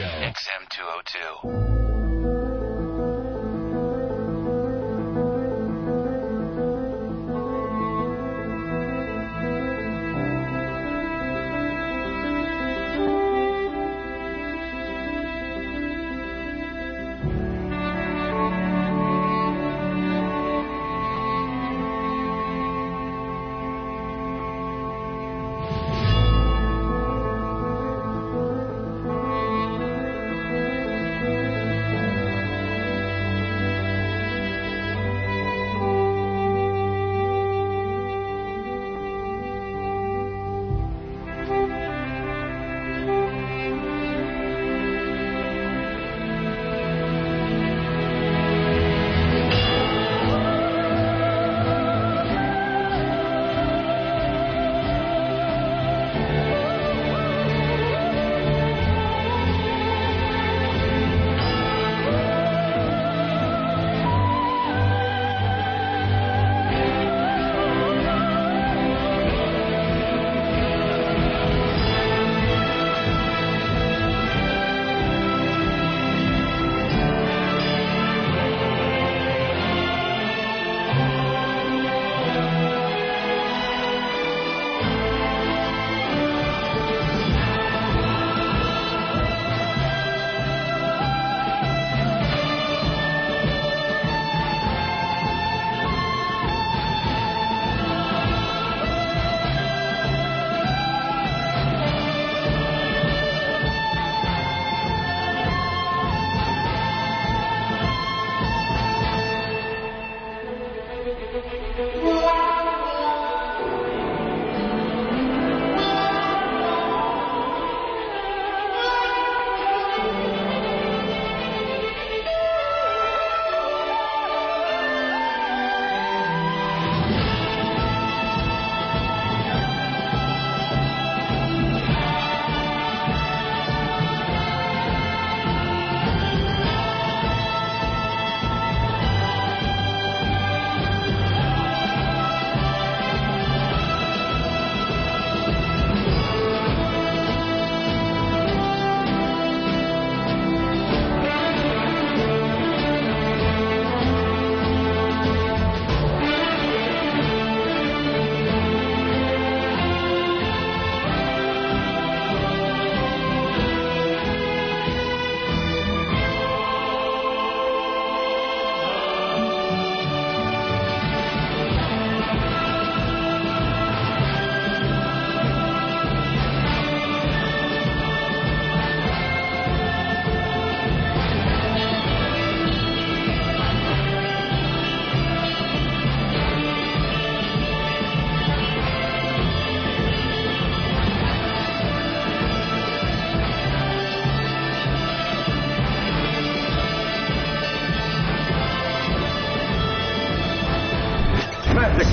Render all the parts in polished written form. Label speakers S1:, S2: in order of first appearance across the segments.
S1: XM202.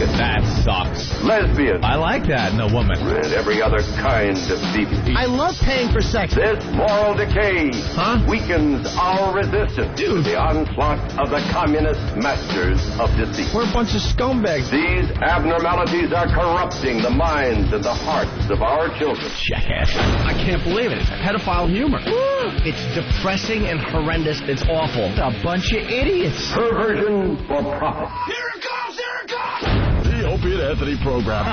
S2: That sucks.
S3: Lesbian.
S2: I like that in a woman.
S3: And every other kind of deviance.
S4: I love paying for sex.
S3: This moral decay weakens our resistance to
S4: Dude.
S3: the onslaught of the communist masters of deceit.
S4: We're a bunch of scumbags.
S3: These abnormalities are corrupting the minds and the hearts of our children.
S2: Jackass.
S4: I can't believe it. It's pedophile humor. It's depressing and horrendous. It's awful. It's a bunch of idiots.
S3: Perversion for profit.
S1: Here it comes! Here it comes!
S5: The Opie Anthony program.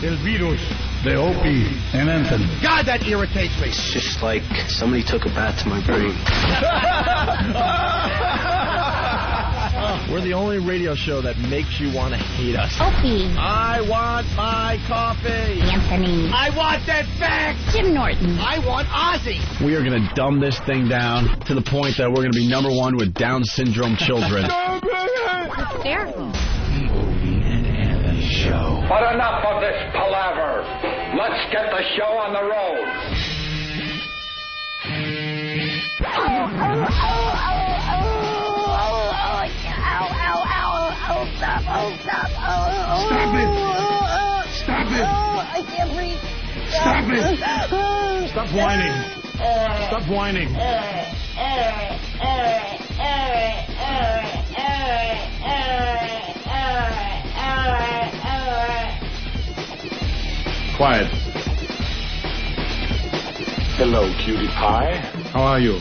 S4: El virus.
S5: The Opie and Anthony.
S4: God, that irritates me.
S6: It's just like somebody took a bat to my brain.
S4: We're the only radio show that makes you want to hate us.
S7: Opie.
S4: I want my coffee.
S7: Anthony.
S4: I want that fact.
S7: Jim Norton.
S4: I want Ozzy.
S2: We are going to dumb this thing down to the point that we're going to be #1 with Down syndrome children.
S7: Hysterical.
S2: Show.
S3: But enough of this palaver. Let's get the show on the road.
S5: Stop it!
S7: I can't breathe.
S5: Stop it! Stop whining. Stop whining. Quiet. Hello, cutie pie. How are you?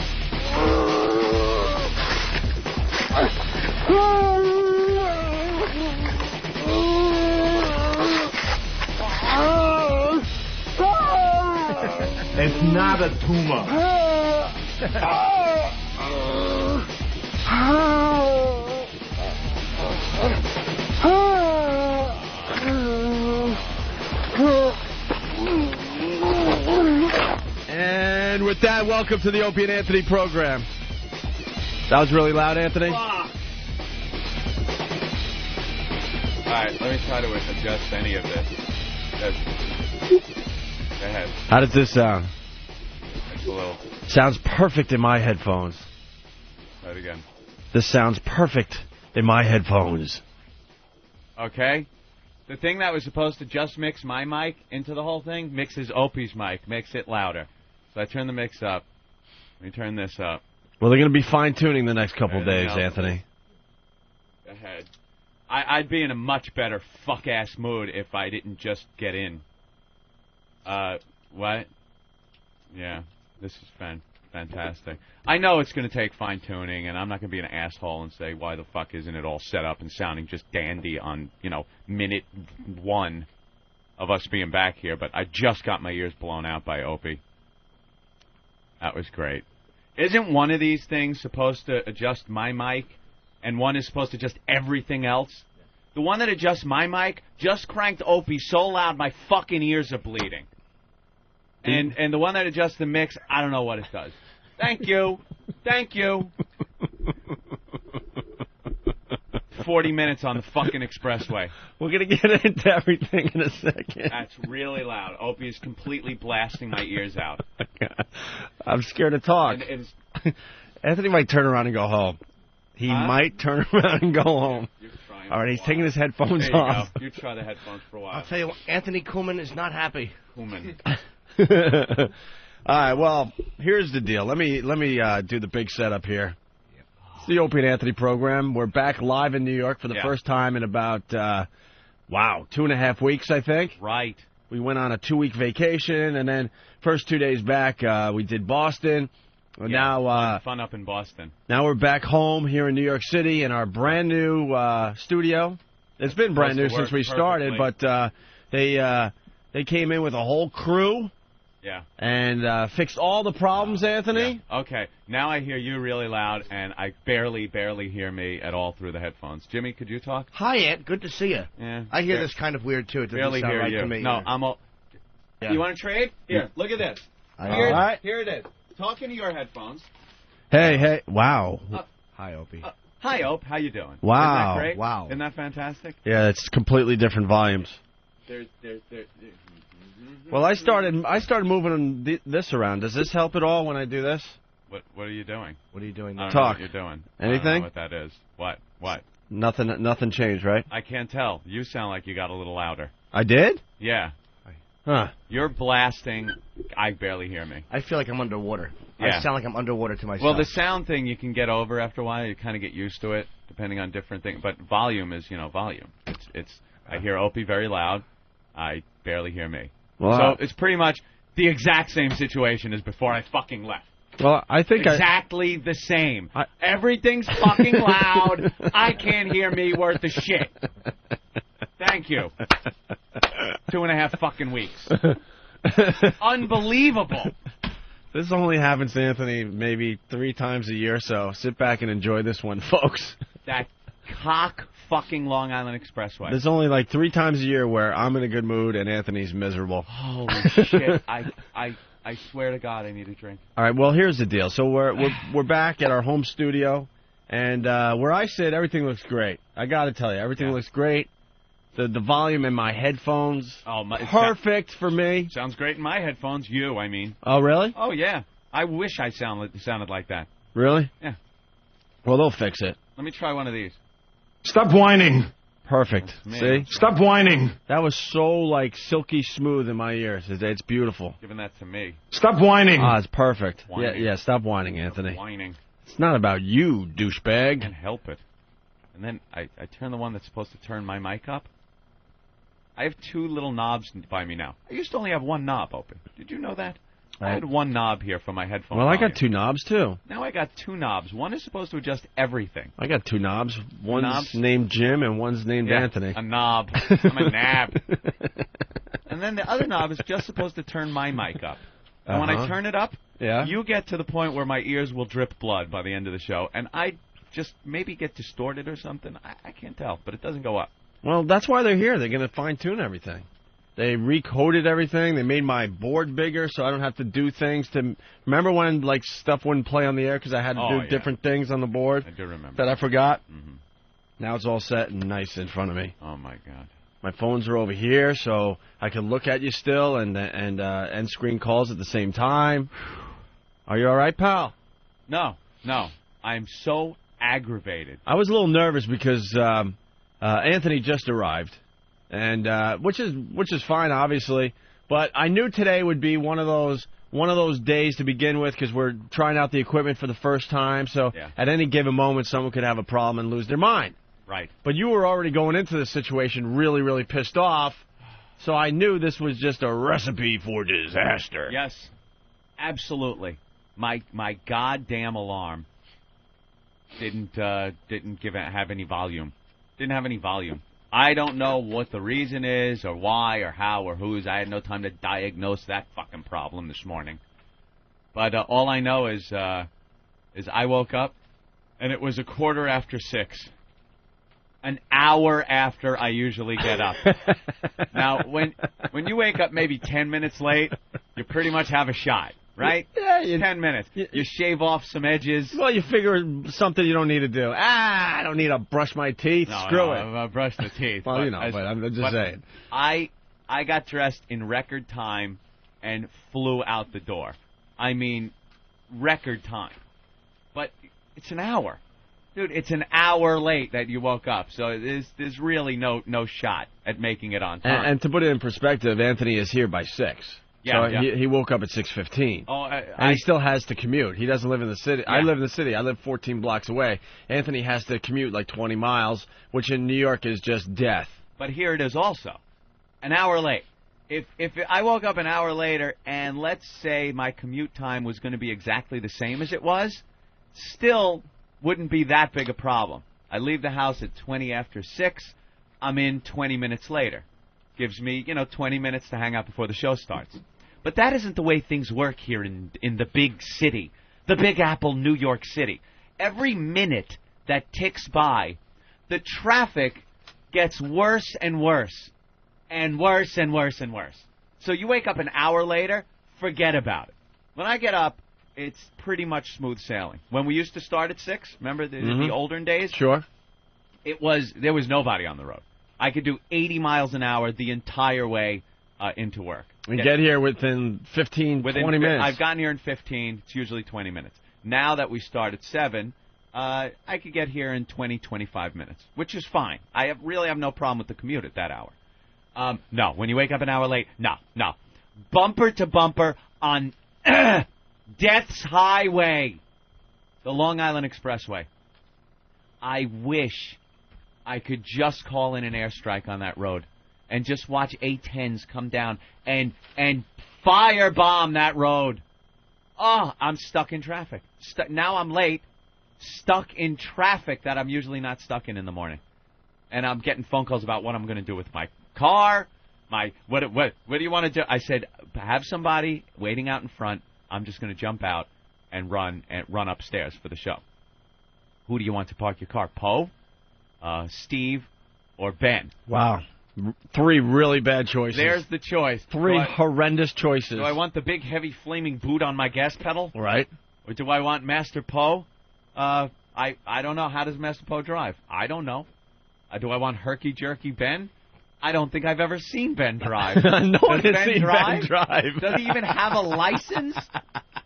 S5: It's not a tumor.
S2: And with that, welcome to the Opie and Anthony program. That was really loud, Anthony.
S8: All right, let me try to adjust any of this. Go ahead.
S2: How does this sound?
S8: It's a little.
S2: Sounds perfect in my headphones.
S8: Try it again.
S2: This sounds perfect in my headphones.
S8: Okay. The thing that was supposed to just mix my mic into the whole thing mixes Opie's mic, makes it louder. So I turn the mix up. Let me turn this up.
S2: Well, they're going to be fine-tuning the next couple days,
S8: else?
S2: Anthony.
S8: Go ahead. I'd be in a much better fuck-ass mood if I didn't just get in. What? Yeah, this is fantastic. I know it's going to take fine-tuning, and I'm not going to be an asshole and say, why the fuck isn't it all set up and sounding just dandy on, minute 1 of us being back here, but I just got my ears blown out by Opie. That was great. Isn't one of these things supposed to adjust my mic, and one is supposed to adjust everything else? The one that adjusts my mic just cranked Opie so loud my fucking ears are bleeding. And the one that adjusts the mix, I don't know what it does. Thank you. Thank you. 40 minutes on the fucking expressway.
S2: We're going to get into everything in a second.
S8: That's really loud. Opie is completely blasting my ears out.
S2: I'm scared to talk. Anthony might turn around and go home. He might turn around and go home. All right, he's taking his headphones
S8: there you
S2: off.
S8: Go. You try the headphones for a while.
S4: I'll tell you what, Anthony Kuhlman is not happy.
S8: Kuhlman.
S2: All right, well, here's the deal. Let me do the big setup here. It's the Opie and Anthony program. We're back live in New York for the first time in about, 2.5 weeks, I think.
S8: Right.
S2: We went on a 2-week vacation, and then first 2 days back, we did Boston. And now,
S8: fun up in Boston.
S2: Now we're back home here in New York City in our brand new studio. It's been brand new since we started, but they came in with a whole crew.
S8: Yeah.
S2: And fixed all the problems, Anthony.
S8: Yeah. Okay. Now I hear you really loud, and I barely hear me at all through the headphones. Jimmy, could you talk?
S4: Hi, Ant. Good to see you.
S8: Yeah.
S4: I hear this kind of weird, too. It doesn't
S8: barely
S4: sound
S8: hear
S4: right
S8: you.
S4: to me.
S8: No, I'm all... Yeah. You want to trade? Here, look at this. Here it is. Talk into your headphones.
S2: Hey. Wow.
S4: Hi, Opie.
S8: Hi, Ope. How you doing?
S2: Wow.
S8: Isn't that great?
S4: Wow.
S8: Isn't that fantastic?
S2: Yeah, it's completely different volumes. Well, I started moving this around. Does this help at all when I do this?
S8: What are you doing?
S4: What are you doing
S8: I
S4: now?
S8: don't know
S2: Talk.
S8: what you're doing.
S2: Anything?
S8: I don't know what that is. What?
S2: Nothing changed, right?
S8: I can't tell. You sound like you got a little louder.
S2: I did?
S8: Yeah.
S2: Huh.
S8: You're blasting. I barely hear me.
S4: I feel like I'm underwater.
S8: Yeah.
S4: I sound like I'm underwater to myself.
S8: Well, the sound thing you can get over after a while. You kind of get used to it, depending on different things. But volume is, volume. It's. I hear Opie very loud. I barely hear me.
S2: Well,
S8: so it's pretty much the exact same situation as before I fucking left.
S2: Well, I think
S8: exactly the same. Everything's fucking loud. I can't hear me worth of shit. Thank you. 2.5 fucking weeks. Unbelievable.
S2: This only happens to Anthony maybe 3 times a year, so sit back and enjoy this one, folks.
S8: That cock fucking Long Island Expressway.
S2: There's only like 3 times a year where I'm in a good mood and Anthony's miserable.
S8: Holy shit. I swear to God I need a drink.
S2: All right, well, here's the deal. So we're back at our home studio, and where I sit, everything looks great. I got to tell you, everything looks great. The volume in my headphones, perfect for me.
S8: Sounds great in my headphones. I mean.
S2: Oh, really?
S8: Oh, yeah. I wish I sounded like that.
S2: Really?
S8: Yeah.
S2: Well, they'll fix it.
S8: Let me try one of these.
S5: Stop whining.
S2: Perfect. See?
S5: Stop whining.
S2: That was so, silky smooth in my ears. It's beautiful.
S8: Giving that to me.
S5: Stop whining.
S2: Ah, it's perfect.
S8: Whining.
S2: Yeah, stop whining, Anthony.
S8: Whining.
S2: It's not about you, douchebag.
S8: I can't help it. And then I turn the one that's supposed to turn my mic up. I have 2 little knobs by me now. I used to only have 1 knob open. Did you know that? I had one knob here for my headphone.
S2: Well,
S8: volume.
S2: I got 2 knobs, too.
S8: Now I got 2 knobs. One is supposed to adjust everything.
S2: I got 2 knobs. One's
S8: knobs?
S2: named Jim and one's named Anthony.
S8: A knob. I'm a nab. And then the other knob is just supposed to turn my mic up. And when I turn it up, you get to the point where my ears will drip blood by the end of the show. And I just maybe get distorted or something. I can't tell, but it doesn't go up.
S2: Well, that's why they're here. They're going to fine-tune everything. They recoded everything. They made my board bigger so I don't have to do things to... Remember when, like, stuff wouldn't play on the air because I had to do different things on the board?
S8: I do remember.
S2: That I forgot?
S8: Mm-hmm.
S2: Now it's all set and nice in front of me.
S8: Oh, my God.
S2: My phones are over here, so I can look at you still and end screen calls at the same time. Are you all right, pal?
S8: No. I'm so aggravated.
S2: I was a little nervous because Anthony just arrived. And which is fine, obviously, but I knew today would be one of those days to begin with because we're trying out the equipment for the first time. So at any given moment, someone could have a problem and lose their mind.
S8: Right.
S2: But you were already going into this situation really, really pissed off, so I knew this was just a recipe for disaster.
S8: Yes, absolutely. My goddamn alarm didn't have any volume. Didn't have any volume. I don't know what the reason is or why or how or whose. I had no time to diagnose that fucking problem this morning. But all I know is I woke up and it was 6:15. An hour after I usually get up. Now, when you wake up maybe 10 minutes late, you pretty much have a shot. Right?
S2: Yeah.
S8: 10 minutes. You shave off some edges.
S2: Well, you figure something you don't need to do. I don't need to brush my teeth. Screw it.
S8: I'll brush the teeth.
S2: Well, but I'm just saying.
S8: I got dressed in record time and flew out the door. I mean, record time. But it's an hour. Dude, it's an hour late that you woke up. So there's really no shot at making it on time.
S2: And to put it in perspective, Anthony is here by 6.
S8: Yeah,
S2: so he woke up at 6:15.
S8: Oh,
S2: and he still has to commute. He doesn't live in the city. Yeah. I live in the city. I live 14 blocks away. Anthony has to commute like 20 miles, which in New York is just death.
S8: But here it is also. An hour late. If I woke up an hour later and let's say my commute time was going to be exactly the same as it was, still wouldn't be that big a problem. I leave the house at 20 after 6. I'm in 20 minutes later. Gives me, 20 minutes to hang out before the show starts. But that isn't the way things work here in the big city, the Big Apple, New York City. Every minute that ticks by, the traffic gets worse and worse, and worse and worse and worse. So you wake up an hour later, forget about it. When I get up, it's pretty much smooth sailing. When we used to start at 6, remember the olden days?
S2: Sure.
S8: There was nobody on the road. I could do 80 miles an hour the entire way into work.
S2: And get here within 15, 20 minutes.
S8: I've gotten here in 15. It's usually 20 minutes. Now that we start at 7, I could get here in 20, 25 minutes, which is fine. I really have no problem with the commute at that hour. No, when you wake up an hour late, no. Bumper to bumper on Death's Highway, the Long Island Expressway. I wish I could just call in an airstrike on that road and just watch A-10s come down and firebomb that road. Oh, I'm stuck in traffic. Now I'm late, stuck in traffic that I'm usually not stuck in the morning. And I'm getting phone calls about what I'm going to do with my car. What do you want to do? I said, have somebody waiting out in front. I'm just going to jump out and run upstairs for the show. Who do you want to park your car? Poe, Steve, or Ben?
S2: Wow. 3 really bad choices.
S8: There's the choice.
S2: 3 horrendous choices.
S8: Do I want the big, heavy, flaming boot on my gas pedal?
S2: Right.
S8: Or do I want Master Poe? I don't know. How does Master Poe drive? I don't know. Do I want Herky Jerky Ben? I don't think I've ever seen Ben drive.
S2: No one has seen Ben drive.
S8: Does he even have a license?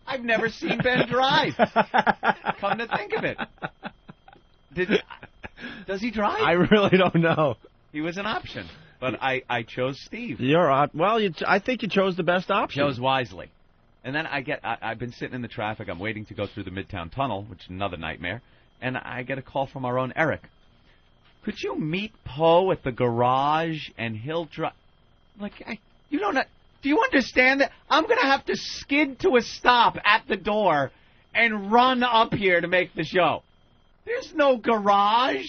S8: I've never seen Ben drive. Come to think of it. Does he drive?
S2: I really don't know.
S8: He was an option, but I chose Steve.
S2: I think you chose the best option.
S8: Chose wisely. And then I've been sitting in the traffic. I'm waiting to go through the Midtown Tunnel, which is another nightmare. And I get a call from our own Eric. Could you meet Poe at the garage and he'll drive? Like, you don't know. Do you understand that? I'm going to have to skid to a stop at the door and run up here to make the show. There's no garage.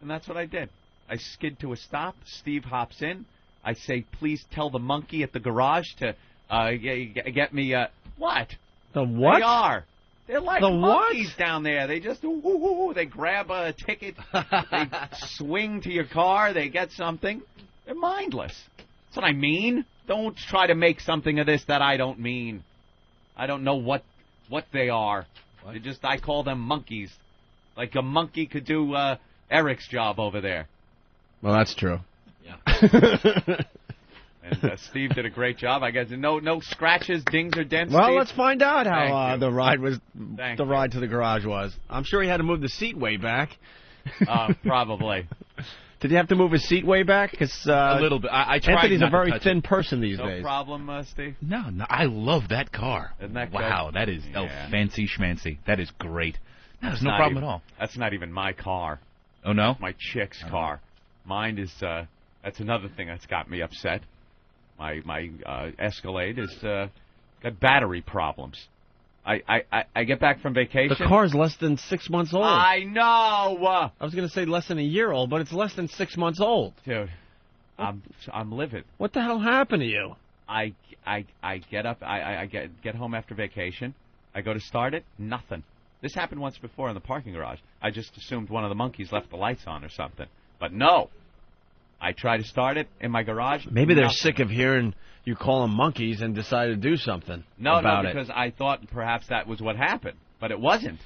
S8: And that's what I did. I skid to a stop. Steve hops in. I say, please tell the monkey at the garage to get me what?
S2: The what?
S8: They are. They're like
S2: the
S8: monkeys
S2: what?
S8: down there. They just, they grab a ticket. They swing to your car. They get something. They're mindless. That's what I mean. Don't try to make something of this that I don't mean. I don't know what they are. They just, I call them monkeys. Like a monkey could do Eric's job over there.
S2: Well, that's true.
S8: Yeah. And Steve did a great job. I guess no scratches, dings, or dents.
S2: Well,
S8: Steve?
S2: let's find out how the ride was.
S8: Thank
S2: the
S8: you.
S2: ride to the garage was. I'm sure he had to move the seat way back.
S8: Probably.
S2: Did he have to move his seat way back? Because
S9: a little bit. I tried.
S2: Anthony's
S9: not
S2: a very
S9: to touch
S2: thin
S9: it.
S2: person these
S8: No
S2: days.
S8: problem, Steve.
S9: No, I love that car.
S8: Isn't that
S9: wow,
S8: good?
S9: that is fancy schmancy. That is great. No, there's no
S8: not
S9: problem
S8: even,
S9: at all.
S8: That's not even my car.
S9: Oh no,
S8: My chick's car. Mine is. That's another thing that's got me upset. My Escalade is got battery problems. I get back from vacation.
S2: The car's less than 6 months old.
S8: I know.
S2: I was going to say less than a year old, but it's less than 6 months old.
S8: Dude, I'm livid.
S2: What the hell happened to you?
S8: I get up. I get home after vacation. I go to start it. Nothing. This happened once before in the parking garage. I just assumed one of the monkeys left the lights on or something. But no. I try to start it in my garage.
S2: Maybe they're
S8: nothing.
S2: sick of hearing you call them monkeys and decided to do something about it.
S8: Because I thought perhaps that was what happened. But it wasn't.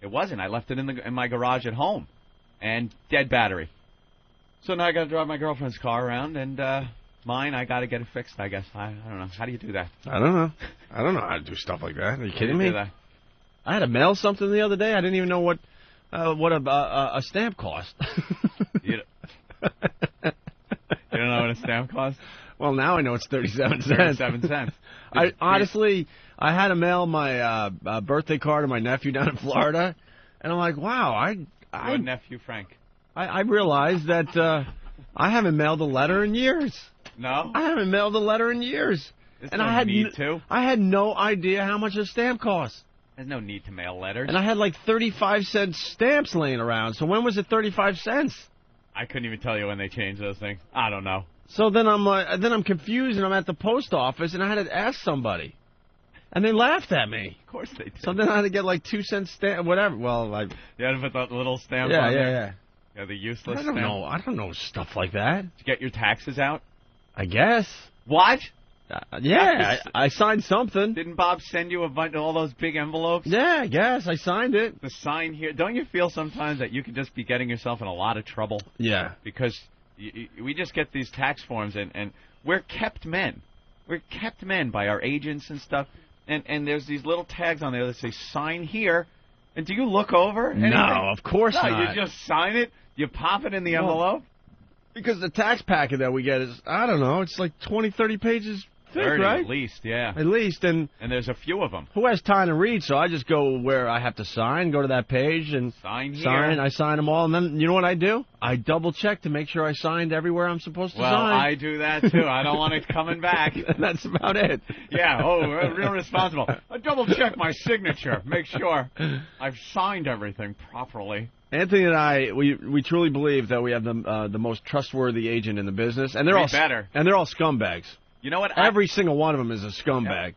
S8: It wasn't. I left it in my garage at home. And dead battery. So now I got to drive my girlfriend's car around, and mine, I got to get it fixed, I guess. I don't know. How do you do that?
S2: I don't know. I don't know how to do stuff like that. Are you kidding me?
S8: Do that?
S2: I had to mail something the other day. I didn't even know what a stamp cost.
S8: You don't know what a stamp costs?
S2: Well, now I know it's 37 cents.
S8: 37 cents.
S2: Honestly, I had to mail my birthday card to my nephew down in Florida, and I'm like, wow,
S8: Your nephew, Frank.
S2: I realized that I haven't mailed a letter in years.
S8: No?
S2: I haven't mailed a letter in years.
S8: There's
S2: and
S8: no
S2: I had
S8: need to.
S2: I had no idea how much a stamp costs.
S8: There's no need to mail letters.
S2: And I had like 35-cent stamps laying around. So when was it 35 cents?
S8: I couldn't even tell you when they changed those things. I don't know.
S2: So then I'm confused, and I'm at the post office, and I had to ask somebody, and they laughed at me.
S8: Of course they did.
S2: So then I had to get like 2-cent stamp, whatever. Well, like
S8: You had to put that little stamp
S2: yeah,
S8: on there?
S2: yeah.
S8: Yeah, the useless
S2: I don't
S8: stamp.
S2: know. I don't know stuff like that.
S8: Did you get your taxes out?
S2: I guess.
S8: What?
S2: Yeah, I signed something.
S8: Didn't Bob send you a bunch of all those big envelopes?
S2: Yeah, I guess I signed it.
S8: The sign here. Don't you feel sometimes that you could just be getting yourself in a lot of trouble?
S2: Yeah.
S8: Because we just get these tax forms, and we're kept men. We're kept men by our agents and stuff. And there's these little tags on there that say, sign here. And do you look over anything?
S2: No, of course
S8: no,
S2: not.
S8: You just sign it, you pop it in the envelope.
S2: Because the tax packet that we get is, I don't know, it's like 20, 30 pages thick,
S8: 30
S2: right?
S8: at least, yeah.
S2: At least, and
S8: there's a few of them.
S2: who has time to read? So I just go where I have to sign, go to that page, and
S8: Sign here.
S2: I sign them all, and then you know what I do? I double check to make sure I signed everywhere I'm supposed to
S8: Well,
S2: sign.
S8: I do that too. I don't want it coming back.
S2: That's about it.
S8: Yeah, we're real responsible. I double check my signature, make sure I've signed everything properly.
S2: Anthony and I, we truly believe that we have the most trustworthy agent in the business, and they're all
S8: better.
S2: And they're all scumbags.
S8: You know what?
S2: Every single one of them is a scumbag.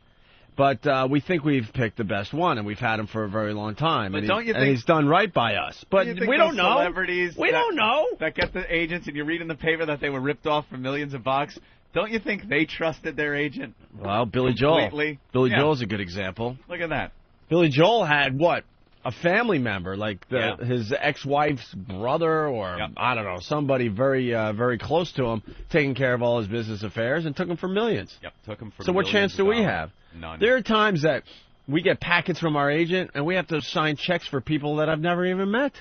S2: Yep. But we think we've picked the best one, and we've had him for a very long time.
S8: But
S2: and
S8: don't you think?
S2: And he's done right by us. But we don't know.
S8: Celebrities
S2: we don't know.
S8: That get the agents, and you read in the paper that they were ripped off for millions of bucks. Don't you think they trusted their agent?
S2: Well, Billy Joel.
S8: Completely?
S2: Billy Joel's a good example.
S8: Look at that.
S2: Billy Joel had what? A family member, like his ex-wife's brother, or I don't know, somebody very, very close to him, taking care of all his business affairs, and took him for millions.
S8: Yep, took him for.
S2: So what chance do we have?
S8: None.
S2: There are times that we get packets from our agent, and we have to sign checks for people that I've never even met.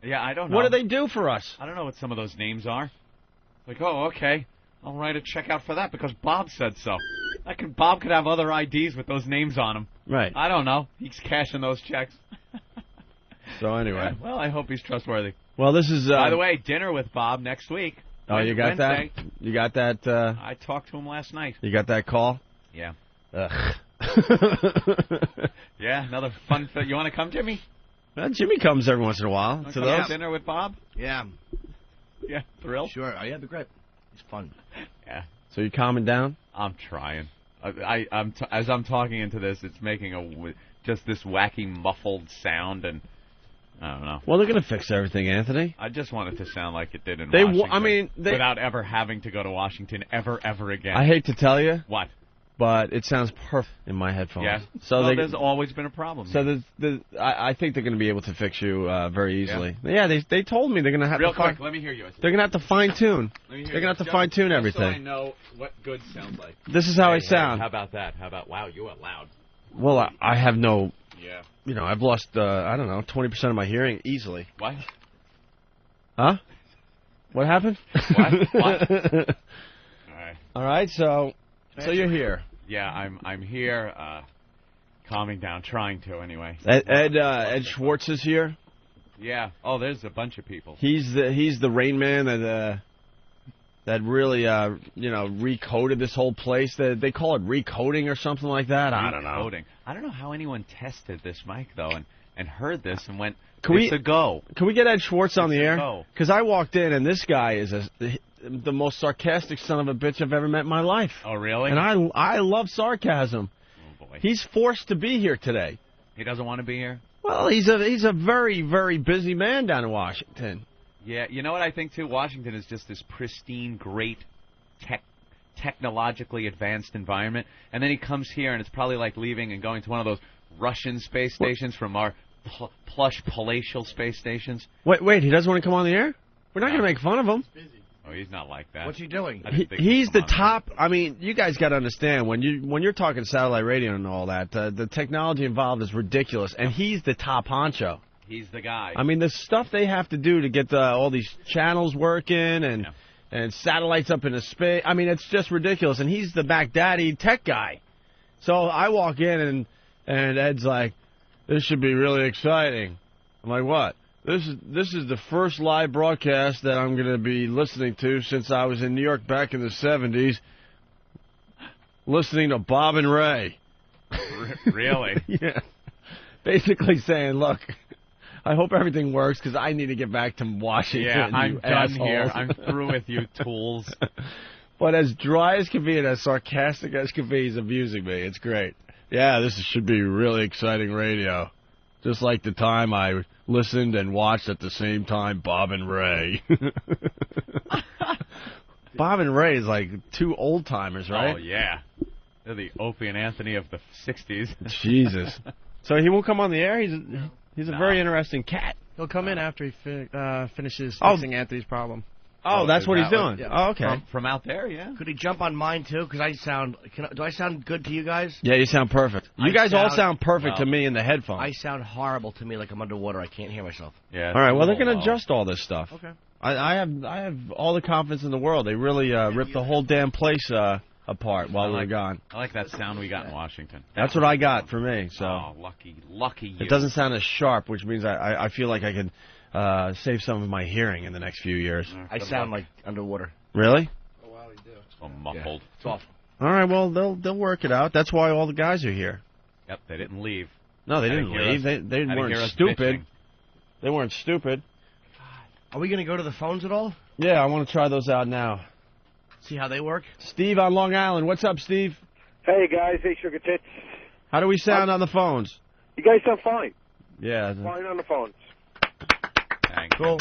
S8: Yeah, I don't know.
S2: What do they do for us?
S8: I don't know what some of those names are. Like, oh, okay, I'll write a check out for that because Bob said so. Bob could have other IDs with those names on them.
S2: Right.
S8: I don't know. He's cashing those checks.
S2: So anyway.
S8: Yeah, well, I hope he's trustworthy.
S2: Well, this is...
S8: By the way, dinner with Bob next week.
S2: Oh, you got
S8: Wednesday.
S2: that? You got that?
S8: I talked to him last night.
S2: You got that call?
S8: Yeah.
S2: Ugh.
S8: Yeah, another fun thing. You want to come, Jimmy?
S2: Well, Jimmy comes every once in a while.
S8: Want
S2: To
S8: to come
S2: those?
S8: have dinner with Bob?
S4: Yeah.
S8: Yeah, thrill?
S4: Sure. Oh, yeah, it'd be great. It's fun.
S8: Yeah.
S2: So you calming down?
S8: I'm trying. As I'm talking into this, it's making just this wacky muffled sound, and I don't know.
S2: Well, they're going to fix everything, Anthony.
S8: I just want it to sound like it did in Washington.
S2: They,
S8: without ever having to go to Washington ever again.
S2: I hate to tell you.
S8: What?
S2: But it sounds perfect in my headphones.
S8: Yeah.
S2: So
S8: there's always been a problem.
S2: So I think they're going to be able to fix you very easily. Yeah, they told me they're going to have
S8: Real
S2: to
S8: quick, let me hear you.
S2: They're going to have to fine tune. They're going to have to fine tune everything.
S8: So I know what good sounds like.
S2: This is how I sound.
S8: How about that? How about wow? You are loud.
S2: Well, I have no.
S8: Yeah.
S2: You know, I've lost 20% of my hearing easily.
S8: What?
S2: Huh? What happened?
S8: What? All right.
S2: All right. So you're here.
S8: Yeah, I'm here, calming down, trying to anyway.
S2: Ed Schwartz is here.
S8: Yeah. Oh, there's a bunch of people.
S2: He's the Rain Man that really recoded this whole place. They call it recoding or something like that. I don't know.
S8: I don't know how anyone tested this mic though and heard this and went,
S2: Can
S8: it's a go.
S2: Can we get Ed Schwartz on the air?
S8: Go.
S2: Because I walked in and this guy is the most sarcastic son of a bitch I've ever met in my life.
S8: Oh, really?
S2: And I love sarcasm.
S8: Oh, boy.
S2: He's forced to be here today.
S8: He doesn't want to be here?
S2: Well, he's a very, very busy man down in Washington.
S8: Yeah, you know what I think, too? Washington is just this pristine, great, technologically advanced environment. And then he comes here, and it's probably like leaving and going to one of those Russian space stations from our plush palatial space stations.
S2: Wait, he doesn't want to come on the air? We're not going to make fun of him.
S8: Oh, he's not like that.
S4: What's he doing?
S2: He's the top. I mean, you guys got to understand when you're talking satellite radio and all that, the technology involved is ridiculous, and he's the top honcho.
S8: He's the guy.
S2: I mean, the stuff they have to do to get all these channels working and satellites up into space. I mean, it's just ridiculous, and he's the Baghdadi tech guy. So I walk in and Ed's like, "This should be really exciting." I'm like, "What?" This is the first live broadcast that I'm going to be listening to since I was in New York back in the 70s, listening to Bob and Ray.
S8: Really?
S2: Yeah. Basically saying, look, I hope everything works because I need to get back to Washington.
S8: Yeah, I'm done
S2: assholes.
S8: here. I'm through with you, tools.
S2: But as dry as can be and as sarcastic as can be, he's abusing me. It's great. Yeah, this should be really exciting radio. Just like the time I listened and watched at the same time Bob and Ray. Bob and Ray is like two old-timers, right?
S8: Oh, yeah. They're the Opie and Anthony of the 60s.
S2: Jesus. So he won't come on the air? He's a very interesting cat.
S10: He'll come in after he finishes fixing Anthony's problem.
S2: Oh, that's what he's doing.
S10: Yeah.
S2: Oh, okay.
S8: From out there, yeah.
S4: Could he jump on mine, too? Because do I sound good to you guys?
S2: Yeah, you sound perfect. You guys all sound perfect to me in the headphones.
S4: I sound horrible to me, like I'm underwater. I can't hear myself.
S8: Yeah.
S2: All right, well, they're going to adjust all this stuff.
S10: Okay.
S2: I have all the confidence in the world. They really ripped the whole damn place apart while we were gone.
S8: I like that sound we got in Washington.
S2: That's what I got for me. So.
S8: Oh, lucky you.
S2: It doesn't sound as sharp, which means I feel like I can save some of my hearing in the next few years.
S4: I sound like underwater.
S2: Really?
S10: Oh, wow, you do.
S8: So muffled.
S4: Yeah. It's awful.
S2: All right, well, they'll work it out. That's why all the guys are here.
S8: Yep, they didn't leave.
S2: No, they didn't leave. They weren't stupid. They weren't stupid.
S4: Are we going to go to the phones at all?
S2: Yeah, I want to try those out now.
S4: See how they work?
S2: Steve on Long Island. What's up, Steve?
S11: Hey, guys. Hey, Sugar Tits.
S2: How do we sound on the phones?
S11: You guys sound fine.
S2: Yeah.
S11: Fine on the phones.
S8: Thanks.
S4: Cool.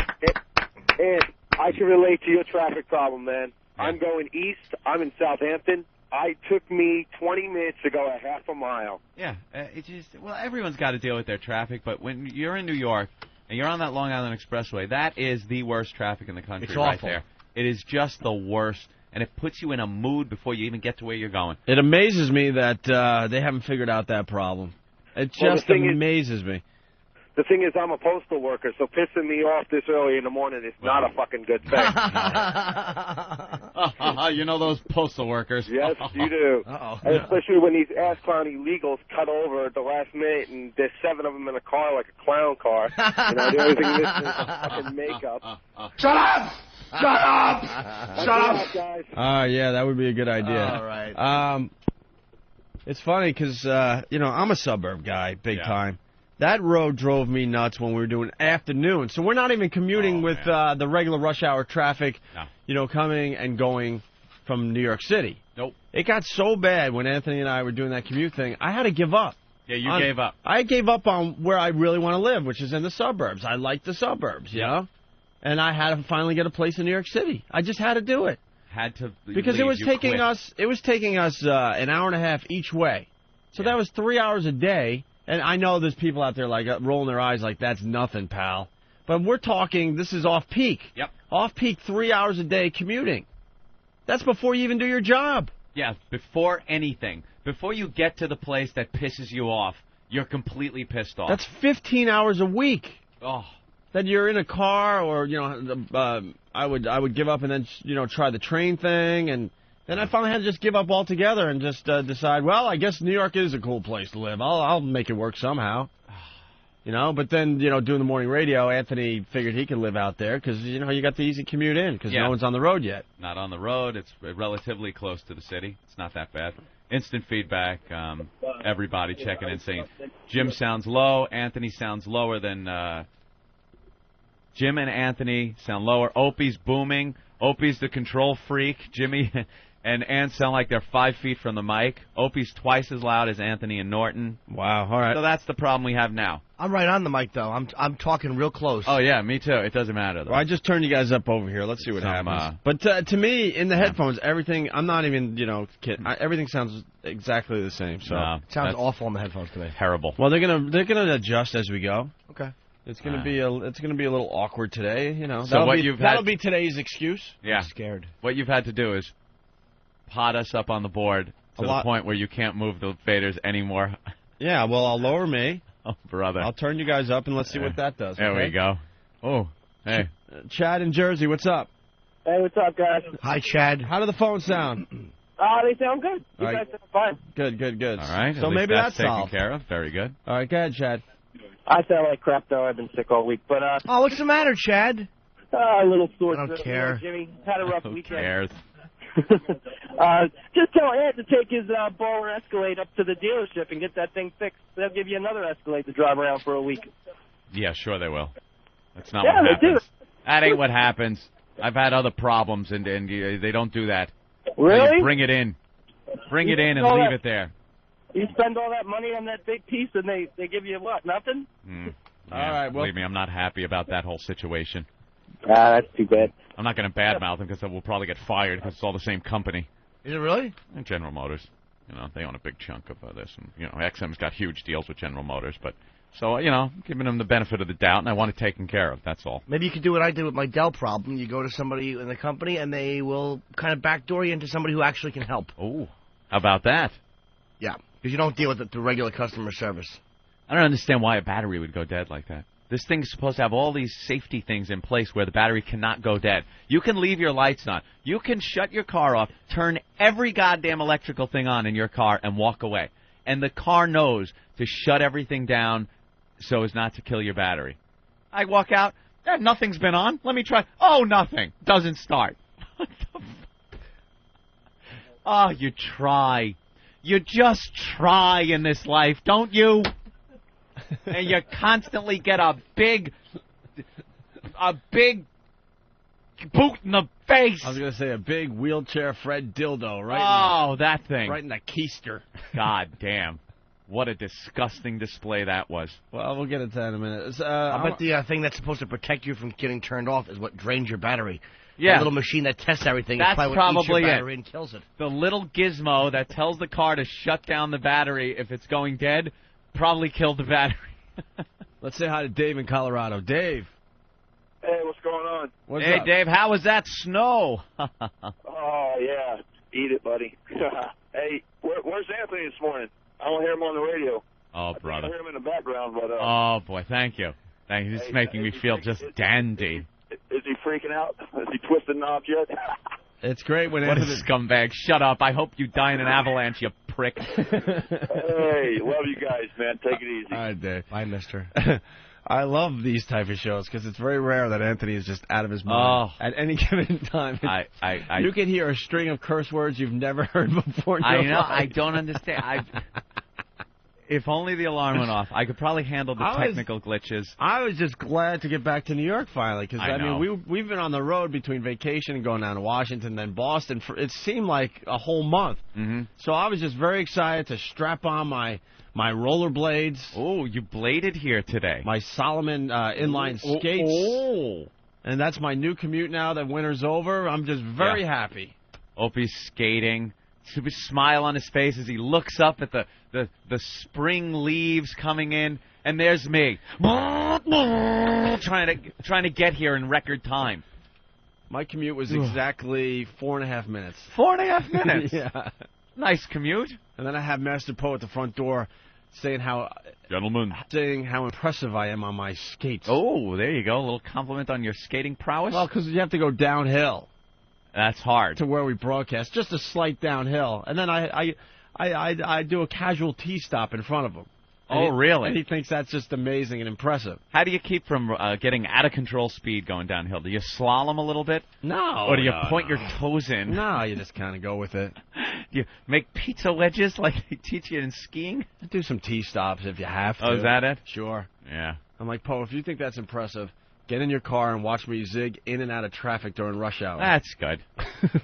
S11: And I can relate to your traffic problem, man.
S8: Yeah.
S11: I'm going east. I'm in Southampton. It took me 20 minutes to go a half a mile.
S8: Yeah, everyone's got to deal with their traffic, but when you're in New York and you're on that Long Island Expressway, that is the worst traffic in the country.
S4: It's
S8: right
S4: awful.
S8: there. It is just the worst, and it puts you in a mood before you even get to where you're going.
S2: It amazes me that they haven't figured out that problem. It just amazes me.
S11: The thing is, I'm a postal worker, so pissing me off this early in the morning is not a fucking good thing.
S8: You know those postal workers.
S11: Yes, you do.
S4: Uh-oh.
S11: And especially when these ass clown illegals cut over at the last minute, and there's 7 of them in a car like a clown car. You know, the only thing missing is fucking makeup.
S1: Shut up!
S4: Shut up! Shut up!
S11: guys.
S2: Yeah, that would be a good idea.
S4: All right.
S2: It's funny because, I'm a suburb guy, big time. That road drove me nuts when we were doing afternoon. So we're not even commuting with the regular rush hour traffic, coming and going from New York City.
S8: Nope.
S2: It got so bad when Anthony and I were doing that commute thing, I had to give up.
S8: Yeah, you gave up.
S2: I gave up on where I really want to live, which is in the suburbs. I like the suburbs, you know? And I had to finally get a place in New York City. I just had to do it.
S8: Had to
S2: because it was taking us an hour and a half each way. So that was 3 hours a day. And I know there's people out there like rolling their eyes like that's nothing, pal. But we're talking this is off peak.
S8: Yep.
S2: Off peak 3 hours a day commuting. That's before you even do your job.
S8: Yeah, before anything. Before you get to the place that pisses you off, you're completely pissed off.
S2: That's 15 hours a week.
S8: Oh.
S2: That you're in a car or, I would give up and then, try the train thing. And then I finally had to just give up altogether and just decide, well, I guess New York is a cool place to live. I'll make it work somehow. But then, doing the morning radio, Anthony figured he could live out there because, you got the easy commute in because no one's on the road yet.
S8: Not on the road. It's relatively close to the city. It's not that bad. Instant feedback. Everybody checking in saying Jim sounds low. Anthony sounds lower than Jim and Anthony sound lower. Opie's booming. Opie's the control freak. Jimmy and Ann sound like they're 5 feet from the mic. Opie's twice as loud as Anthony and Norton.
S2: Wow, all right.
S8: So that's the problem we have now.
S4: I'm right on the mic, though. I'm talking real close.
S8: Oh, yeah, me too. It doesn't matter, though.
S2: Well, I just turned you guys up over here. Let's see what happens. But to me, in the headphones, everything, I'm not even, kidding. Everything sounds exactly the same. So
S4: it sounds awful on the headphones to me.
S8: Terrible.
S2: Well, they're gonna adjust as we go.
S4: Okay.
S2: It's gonna be a little awkward today,
S8: So
S2: that'll be today's excuse.
S8: Yeah.
S4: I'm scared.
S8: What you've had to do is pot us up on the board to the point where you can't move the faders anymore.
S2: Yeah, well, I'll lower me.
S8: Oh, brother.
S2: I'll turn you guys up and let's see what that does.
S8: There we go. Oh, hey.
S2: Chad in Jersey, what's up?
S11: Hey, what's up, guys?
S4: Hi, Chad.
S2: How do the phones sound?
S11: They sound good. You guys sound fine.
S2: Good.
S8: All right.
S2: So maybe that's
S8: taken
S2: solved.
S8: care of. Very good.
S2: All right, go ahead, Chad.
S11: I sound like crap, though. I've been sick all week. But
S4: oh, what's the matter, Chad?
S11: A little sore.
S4: I don't care.
S11: Jimmy had a rough
S8: Who
S11: weekend.
S8: cares?
S11: Just tell Ed to take his baller Escalade up to the dealership and get that thing fixed. They'll give you another Escalade to drive around for a week.
S8: Yeah, sure they will. That's not what happens. That ain't what happens. I've had other problems, and they don't do that.
S11: Really?
S8: They bring it in. Bring it in and leave it there.
S11: You spend all that money on that big piece, and they give you what, nothing?
S8: Yeah,
S2: all right, well,
S8: believe me, I'm not happy about that whole situation.
S11: That's too bad.
S8: I'm not going to badmouth them because we'll probably get fired because it's all the same company.
S4: Is it really?
S8: And General Motors. They own a big chunk of this. And, XM's got huge deals with General Motors. But so, giving them the benefit of the doubt, and I want it taken care of. That's all.
S4: Maybe you could do what I did with my Dell problem. You go to somebody in the company, and they will kind of backdoor you into somebody who actually can help.
S8: Oh, how about that?
S4: Yeah, because you don't deal with the regular customer service.
S8: I don't understand why a battery would go dead like that. This thing's supposed to have all these safety things in place where the battery cannot go dead. You can leave your lights on. You can shut your car off, turn every goddamn electrical thing on in your car, and walk away. And the car knows to shut everything down so as not to kill your battery. I walk out, nothing's been on. Let me try. Oh, nothing. Doesn't start. What the Oh, you try. You just try in this life, don't you? And you constantly get a big boot in the face.
S2: I was going to say a big wheelchair Fred dildo, right?
S8: That thing.
S2: Right in the keister.
S8: God damn. What a disgusting display that was.
S2: Well, we'll get into that in a minute.
S4: I bet the thing that's supposed to protect you from getting turned off is what drains your battery.
S8: Yeah.
S4: The little machine that tests everything
S8: That's
S4: is probably
S8: probably
S4: what eats your
S8: it.
S4: battery and kills it.
S8: The little gizmo that tells the car to shut down the battery if it's going dead probably killed the battery.
S2: Let's say hi to Dave in Colorado. Dave.
S11: Hey, what's going on?
S2: What's
S8: hey,
S2: up?
S8: Dave, how was that snow?
S11: Oh, yeah. Eat it, buddy. Hey, where's Anthony this morning? I don't hear him on the radio.
S8: Oh, brother.
S11: I hear him in the background, but...
S8: Oh, boy, thank you. Thank you. This is making me feel just dandy.
S11: Is he freaking out? Is he twisting knobs yet?
S2: It's great when
S8: What a
S2: Anthony...
S8: scumbag. Shut up. I hope you die in an avalanche, you prick.
S11: Hey, love you guys, man. Take it easy.
S2: All right, Dave.
S4: Bye, mister.
S2: I love these type of shows because it's very rare that Anthony is just out of his mind at any given time. You can hear a string of curse words you've never heard before.
S8: I know. I don't understand. If only the alarm went off, I could probably handle the technical glitches.
S2: I was just glad to get back to New York finally because I mean we've been on the road between vacation and going down to Washington, then Boston. It seemed like a whole month. Mm-hmm. So I was just very excited to strap on my rollerblades.
S8: Oh, you bladed here today.
S2: My Solomon inline skates.
S8: Oh.
S2: And that's my new commute now that winter's over. I'm just very happy.
S8: Opie's skating. A smile on his face as he looks up at the spring leaves coming in, and there's me trying to get here in record time.
S2: My commute was exactly 4.5 minutes.
S8: 4.5 minutes?
S2: Yeah.
S8: Nice commute.
S2: And then I have Master Poe at the front door saying how impressive I am on my skates.
S8: Oh, there you go. A little compliment on your skating prowess.
S2: Well, because you have to go downhill.
S8: That's hard.
S2: To where we broadcast, just a slight downhill, and then I do a casual T stop in front of him.
S8: Really?
S2: And he thinks that's just amazing and impressive.
S8: How do you keep from getting out of control speed going downhill? Do you slalom a little bit?
S2: No.
S8: Or do you point your toes in?
S2: No, you just kind of go with it.
S8: Do you make pizza wedges like they teach you in skiing?
S2: Do some T stops if you have to.
S8: Oh, is that it?
S2: Sure.
S8: Yeah.
S2: I'm like, Poe, if you think that's impressive, get in your car and watch me zig in and out of traffic during rush hour.
S8: That's good.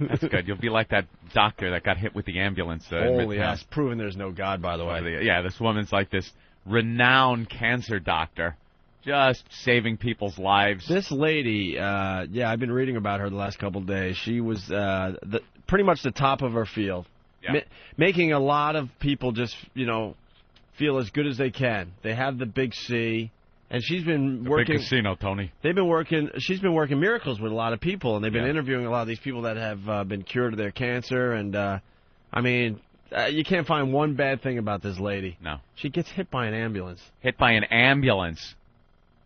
S8: That's good. You'll be like that doctor that got hit with the ambulance.
S2: Holy ass. Proving there's no God, by the way.
S8: Yeah, this woman's like this renowned cancer doctor, just saving people's lives.
S2: This lady, I've been reading about her the last couple of days. She was pretty much the top of her field, making a lot of people just, feel as good as they can. They have the big C. And she's been working.
S8: Big casino, Tony.
S2: She's been working miracles with a lot of people, and they've been interviewing a lot of these people that have been cured of their cancer. And you can't find one bad thing about this lady.
S8: No.
S2: She gets hit by an ambulance.
S8: Hit by an ambulance.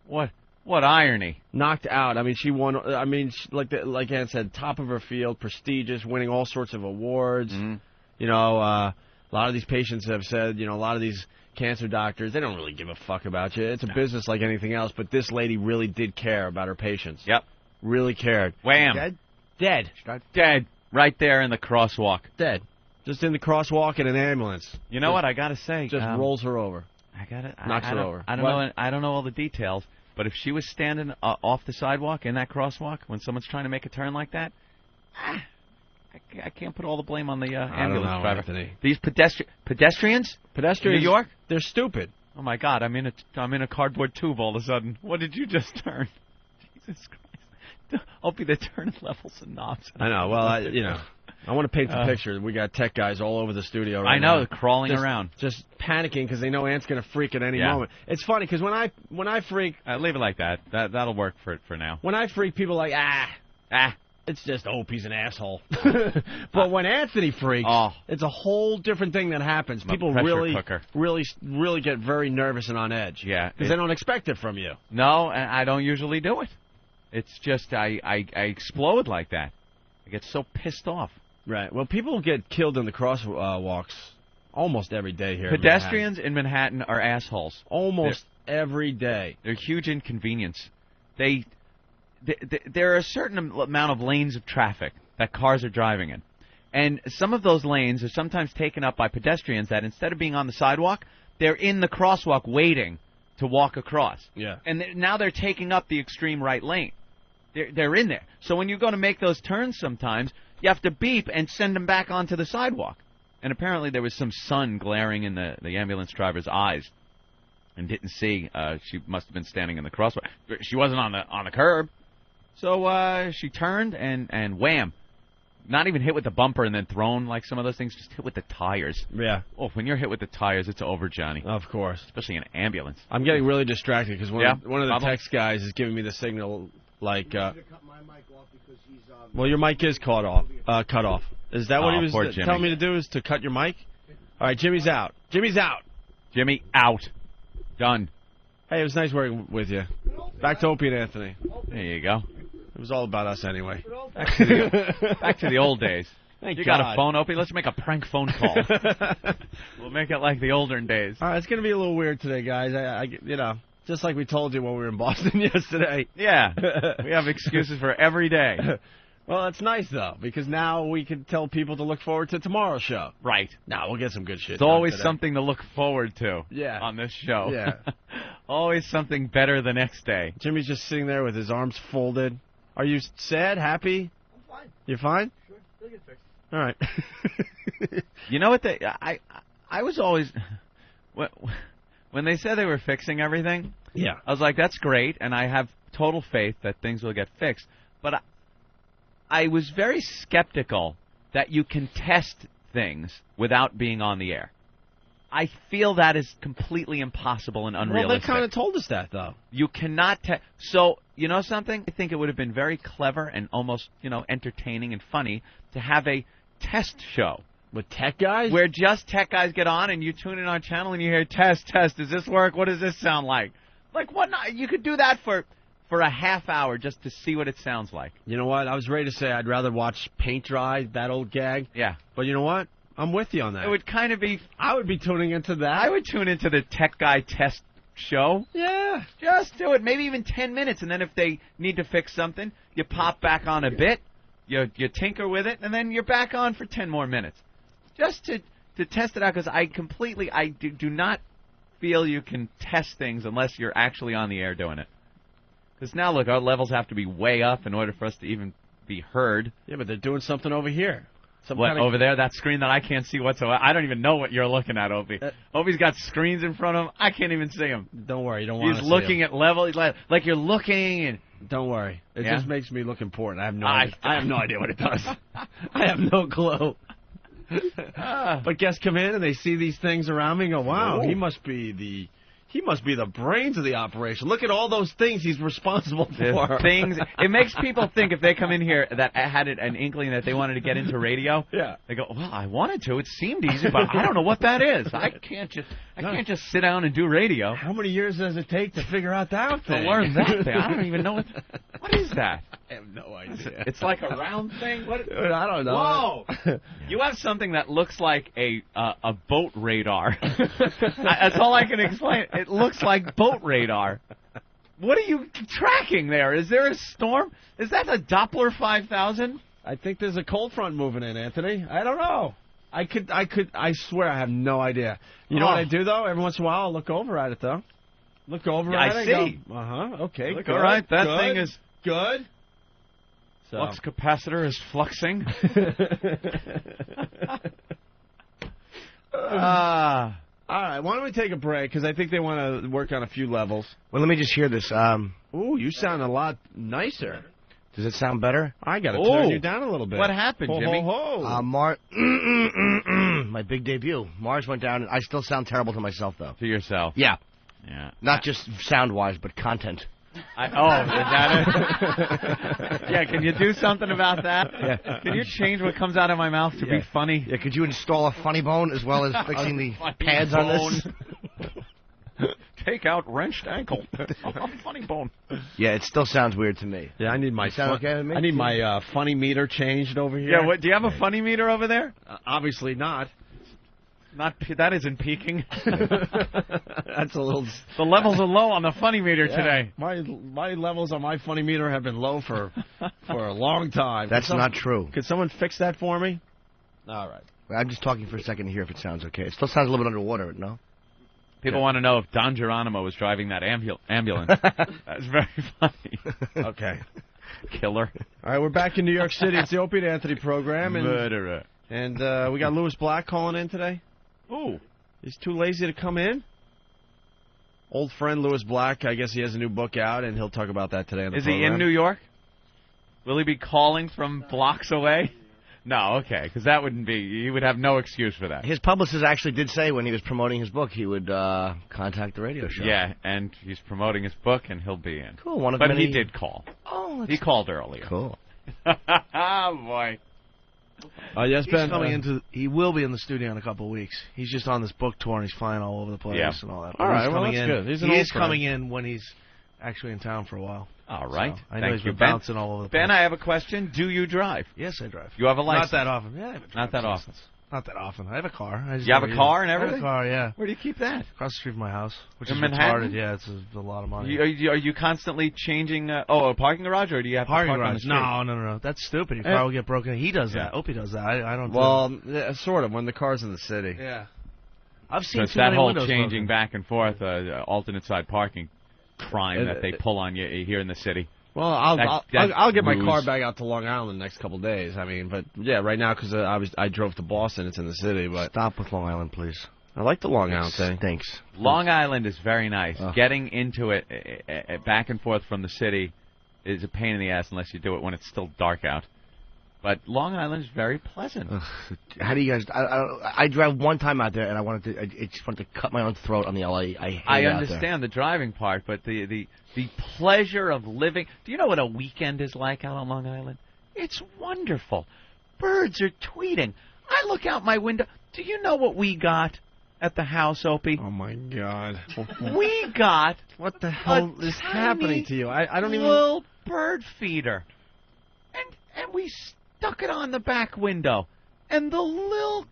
S8: What irony?
S2: Knocked out. I mean, she won. I mean, like Ann said, top of her field, prestigious, winning all sorts of awards. Mm-hmm. A lot of these patients have said, a lot of these cancer doctors, they don't really give a fuck about you. It's a business like anything else, but this lady really did care about her patients.
S8: Yep.
S2: Really cared.
S8: Wham.
S2: Dead.
S8: Dead. Right there in the crosswalk.
S2: Dead. Just in the crosswalk in an ambulance.
S8: You know what? I got to say.
S2: Just rolls her over. Knocks her over.
S8: I don't know all the details, but if she was standing off the sidewalk in that crosswalk when someone's trying to make a turn like that, I can't put all the blame on the ambulance driver.
S2: Anthony.
S8: These pedestrians in New York,
S2: they're stupid.
S8: Oh my God! I'm in a cardboard tube all of a sudden. What did you just turn? Jesus Christ! Opie, they're turning levels and knobs.
S2: I know. Well, I want to paint the picture. We got tech guys all over the studio right now.
S8: I know, crawling around,
S2: just panicking because they know Ant's going to freak at any moment. It's funny because when I freak,
S8: leave it like that. That'll work for now.
S2: When I freak, people are like it's just Opie's an asshole. But when Anthony freaks, it's a whole different thing that happens. People really get very nervous and on edge.
S8: Yeah,
S2: because they don't expect it from you.
S8: No, and I don't usually do it. It's just I explode like that. I get so pissed off.
S2: Right. Well, people get killed in the crosswalks almost every day here.
S8: Pedestrians in Manhattan are assholes.
S2: Almost every day.
S8: They're a huge inconvenience. There are a certain amount of lanes of traffic that cars are driving in. And some of those lanes are sometimes taken up by pedestrians that instead of being on the sidewalk, they're in the crosswalk waiting to walk across.
S2: Yeah.
S8: And now they're taking up the extreme right lane. They're in there. So when you're going to make those turns sometimes, you have to beep and send them back onto the sidewalk. And apparently there was some sun glaring in the ambulance driver's eyes and didn't see. She must have been standing in the crosswalk. She wasn't on the curb. So she turned and wham. Not even hit with the bumper and then thrown like some of those things, just hit with the tires.
S2: Yeah.
S8: Oh, when you're hit with the tires, it's over, Johnny.
S2: Of course.
S8: Especially in an ambulance.
S2: I'm getting really distracted because one of the text guys is giving me the signal like... well, your mic is cut off. Is that what he was telling me to do, is to cut your mic? All right, Jimmy's out. Jimmy's out.
S8: Jimmy out. Done.
S2: Hey, it was nice working with you. Back to Opie and Anthony.
S8: There you go.
S2: It was all about us anyway.
S8: Back to the old days.
S2: Thank
S8: you
S2: God.
S8: Got a phone, Opie? Let's make a prank phone call. We'll make it like the olden days.
S2: All right, it's going to be a little weird today, guys. Just like we told you when we were in Boston yesterday.
S8: Yeah. We have excuses for every day.
S2: Well, it's nice, though, because now we can tell people to look forward to tomorrow's show.
S8: Right.
S2: Now we'll get some good shit.
S8: It's always something to look forward to on this show.
S2: Yeah.
S8: Always something better the next day.
S2: Jimmy's just sitting there with his arms folded. Are you sad, happy?
S10: I'm fine.
S2: You're fine?
S10: Sure. It'll get fixed.
S2: All right.
S8: You know what? I was always... When they said they were fixing everything, I was like, that's great, and I have total faith that things will get fixed. But I was very skeptical that you can test things without being on the air. I feel that is completely impossible and unrealistic.
S2: Well, they kind of told us that, though.
S8: You cannot test. So, you know something? I think it would have been very clever and almost, entertaining and funny to have a test show.
S2: With tech guys?
S8: Where just tech guys get on and you tune in our channel and you hear, test, does this work? What does this sound like? Like, what not? You could do that for a half hour just to see what it sounds like.
S2: You know what? I was ready to say I'd rather watch paint dry, that old gag.
S8: Yeah.
S2: But you know what? I'm with you on that.
S8: It would kind of be...
S2: I would be tuning into that.
S8: I would tune into the tech guy test show.
S2: Yeah.
S8: Just do it. Maybe even 10 minutes. And then if they need to fix something, you pop back on a bit, you tinker with it, and then you're back on for 10 more minutes. Just to test it out, because I do not feel you can test things unless you're actually on the air doing it. Because now, look, our levels have to be way up in order for us to even be heard.
S2: Yeah, but they're doing something over here.
S8: Over there? That screen that I can't see whatsoever? I don't even know what you're looking at, Opie. Opie's got screens in front of him. I can't even see him.
S2: Don't worry, you don't want to see
S8: He's looking at level. He's like you're looking. And
S2: don't worry. It just makes me look important. I have no idea what it does. I have no clue. But guests come in and they see these things around me and go, wow, he must be the brains of the operation. Look at all those things he's responsible for.
S8: Things. It makes people think if they come in here that had an inkling that they wanted to get into radio.
S2: Yeah.
S8: They go, well, I wanted to. It seemed easy, but I don't know what that is. I can't just sit down and do radio.
S2: How many years does it take to figure out that thing?
S8: To learn that thing. I don't even know what is that.
S2: I have no idea.
S8: It's like a round thing? What?
S2: I don't know.
S8: Whoa! You have something that looks like a boat radar. That's all I can explain. It looks like boat radar. What are you tracking there? Is there a storm? Is that a Doppler 5000?
S2: I think there's a cold front moving in, Anthony. I don't know. I swear I have no idea. You know what I do, though? Every once in a while I'll look over at it, though. Look over at it.
S8: I see.
S2: Okay,
S8: look,
S2: good.
S8: All right, that
S2: good,
S8: thing is...
S2: good.
S8: Flux capacitor is fluxing.
S2: All right, why don't we take a break? Because I think they want to work on a few levels.
S4: Well, let me just hear this.
S2: Ooh, you sound a lot nicer.
S4: Does it sound better?
S2: I got to turn you down a little bit.
S8: What happened, Jimmy?
S4: My big debut. Mars went down, and I still sound terrible to myself, though.
S8: To yourself?
S4: Yeah.
S8: Yeah.
S4: Not just sound-wise, but content.
S8: Is that it? Yeah, can you do something about that?
S4: Yeah.
S8: Can you change what comes out of my mouth to be funny?
S4: Yeah, could you install a funny bone as well as fixing the pads on this?
S8: Take out wrenched ankle. Funny bone.
S4: Yeah, it still sounds weird to me.
S2: Yeah, I need my
S4: okay with me?
S2: I need my funny meter changed over here.
S8: Yeah, do you have a funny meter over there?
S2: Obviously not.
S8: That isn't peaking.
S2: That's a little...
S8: The levels are low on the funny meter today.
S2: My levels on my funny meter have been low for a long time.
S4: That's not true.
S2: Could someone fix that for me? All right.
S4: I'm just talking for a second to hear if it sounds okay. It still sounds a little bit underwater, no?
S8: People want to know if Don Geronimo was driving that ambulance. That's very funny.
S2: Okay.
S8: Killer.
S2: All right, we're back in New York City. It's the Opie Anthony program. And,
S8: Murderer.
S2: And we got Lewis Black calling in today.
S8: Ooh.
S2: He's too lazy to come in? Old friend Lewis Black, I guess he has a new book out, and he'll talk about that today on the program.
S8: Is he in New York? Will he be calling from blocks away? No, okay, because that wouldn't be... He would have no excuse for that.
S4: His publicist actually did say when he was promoting his book he would contact the radio show.
S8: Yeah, and he's promoting his book, and he'll be in.
S4: Cool.
S8: But he did call.
S4: Oh,
S8: he called earlier.
S4: Cool.
S8: Oh, boy.
S2: Yes, Ben.
S10: He will be in the studio in a couple of weeks. He's just on this book tour, and he's flying all over the place and all that.
S2: All right, well, that's good.
S10: He is coming in when he's actually in town for a while.
S8: All right.
S10: So I know he's been bouncing all over the place.
S8: Ben, I have a question. Do you drive?
S10: Yes, I drive.
S8: You have a license?
S10: Not that often. Yeah,
S8: not that often.
S10: Not that often. I have a car.
S8: You have a car and everything?
S10: I have a car, yeah.
S8: Where do you keep that?
S10: Across the street from my house, which
S8: In
S10: is
S8: Manhattan?
S10: retarded. Yeah, it's a lot of money.
S8: Are you constantly changing? A parking garage, or do you have
S10: parking
S8: to park on the
S10: garage?
S8: street?
S10: No. That's stupid. Your car will get broken. He does that. Opie does that. I don't.
S2: Well, yeah, sort of. When the car's in the city.
S10: Yeah. I've seen
S8: It's
S10: too
S8: that
S10: many
S8: whole
S10: windows
S8: changing
S10: broken.
S8: back and forth, alternate side parking crime that they pull on you here in the city.
S2: Well, I'll get my
S8: ruse.
S2: car back out to Long Island the next couple of days. I mean, but yeah, right now because I drove to Boston, it's in the city. But
S10: Stop with Long Island, please.
S2: I like the Long Island thing.
S10: Thanks.
S8: Long Island is very nice. Getting into it back and forth from the city is a pain in the ass unless you do it when it's still dark out. But Long Island is very pleasant.
S4: How do you guys? I drive one time out there, and I just wanted to cut my own throat on the LA.
S8: I understand the driving part, but the pleasure of living. Do you know what a weekend is like out on Long Island? It's wonderful. Birds are tweeting. I look out my window. Do you know what we got at the house, Opie?
S2: Oh my God!
S8: We got
S2: what the hell is happening to you? I don't even
S8: little bird feeder, and we stuck it on the back window, and the little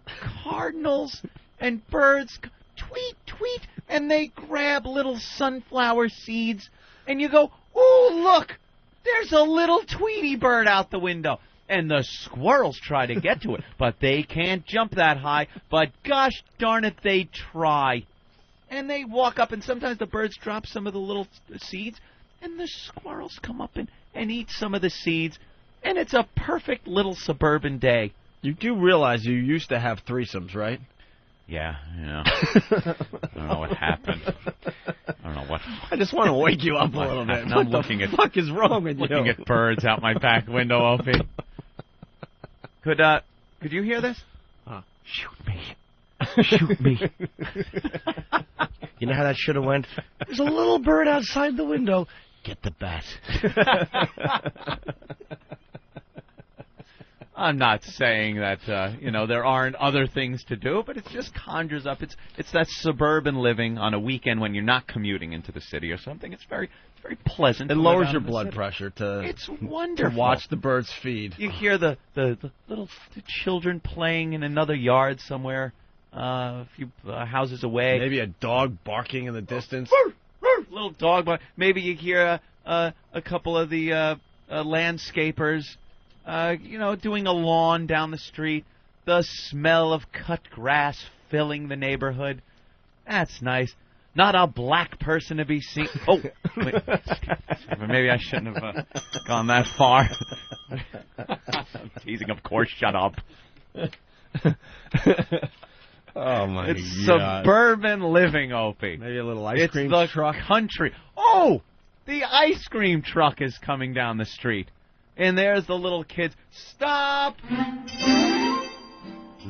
S8: cardinals and birds tweet, and they grab little sunflower seeds, and you go, "Ooh, look, there's a little Tweety bird out the window." And the squirrels try to get to it, but they can't jump that high. But gosh darn it, they try. And they walk up, and sometimes the birds drop some of the little seeds, and the squirrels come up and eat some of the seeds. And it's a perfect little suburban day.
S2: You do realize you used to have threesomes, right?
S8: Yeah. I don't know what happened. I don't know what.
S2: I just want to wake you up a little bit.
S8: I'm looking at.
S2: What the fuck is wrong with you?
S8: Looking at birds out my back window, Opie. Could you hear this?
S4: Shoot me. Shoot me. You know how that should have went? There's a little bird outside the window. Get the bat.
S8: I'm not saying that there aren't other things to do, but it just conjures up. It's that suburban living on a weekend when you're not commuting into the city or something. It's very pleasant.
S2: It lowers your blood pressure to.
S8: It's wonderful
S2: to watch the birds feed.
S8: You hear the little children playing in another yard somewhere, a few houses away.
S2: Maybe a dog barking in the distance.
S8: Little dog bark. Maybe you hear a couple of the landscapers. Doing a lawn down the street, the smell of cut grass filling the neighborhood. That's nice. Not a black person to be seen. Oh, wait. Maybe I shouldn't have gone that far. I'm teasing, of course. Shut up.
S2: Oh, my God.
S8: It's suburban living, Opie.
S2: Maybe a little ice cream
S8: truck.
S2: truck.
S8: Country. Oh, the ice cream truck is coming down the street. And there's the little kids. Stop!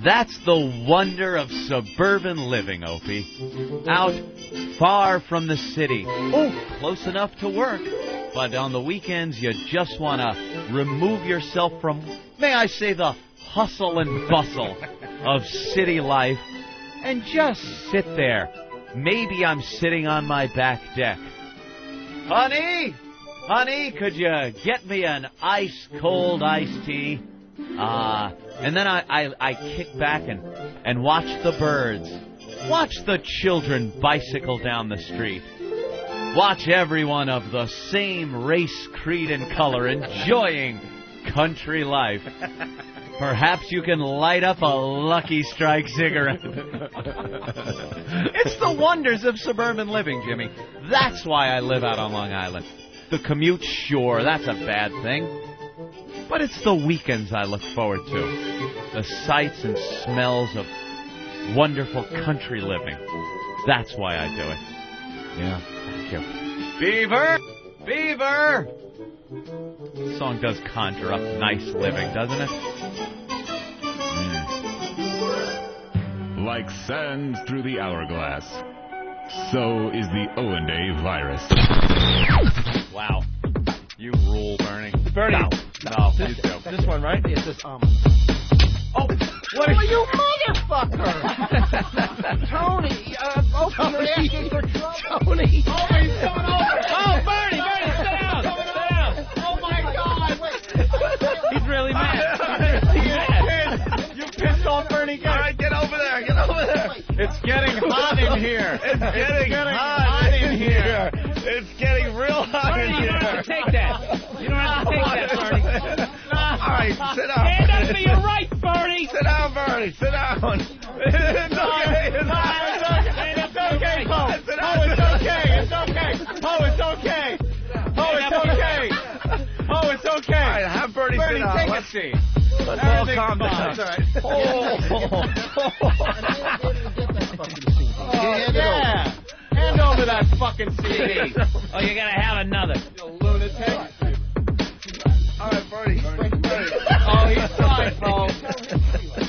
S8: That's the wonder of suburban living, Opie. Out far from the city. Oh, close enough to work. But on the weekends, you just want to remove yourself from, may I say, the hustle and bustle of city life and just sit there. Maybe I'm sitting on my back deck. Honey, could you get me an ice-cold iced tea? And then I kick back and watch the birds. Watch the children bicycle down the street. Watch everyone of the same race, creed, and color enjoying country life. Perhaps you can light up a Lucky Strike cigarette. It's the wonders of suburban living, Jimmy. That's why I live out on Long Island. The commute, sure, that's a bad thing. But it's the weekends I look forward to. The sights and smells of wonderful country living. That's why I do it.
S2: Yeah.
S8: Thank you. Beaver! Beaver! This song does conjure up nice living, doesn't it?
S12: Like sand through the hourglass, so is the O&A virus.
S8: Wow. You rule, Bernie.
S10: Bernie.
S8: No, please do.
S10: This one, right? It's this,
S8: Oh, what are
S7: you motherfucker! Tony, you're asking for trouble.
S10: Tony.
S7: Oh, he's coming over. Oh, Bernie, sit down. Sit down. Oh, my God. Wait.
S8: He's really mad. You pissed off Bernie.
S5: All right,
S2: It's getting hot in here. It's getting real hot in here.
S7: You don't have to take that. You don't have to take that, Bernie.
S2: All right, sit down.
S7: Stand up for your right, Bernie.
S2: Sit down, Bernie. Sit down. It's okay.
S7: It's okay, Poe.
S2: It's okay. It's okay.
S7: Poe, it's okay.
S2: Oh, it's okay. Oh, it's okay. All right, have Bernie sit down.
S7: Take a seat.
S2: Let's all calm down.
S7: Yeah. Hand over that fucking CD. Oh, you gotta have another. You lunatic.
S2: All right, Bernie.
S7: Oh, he's fine, Poe.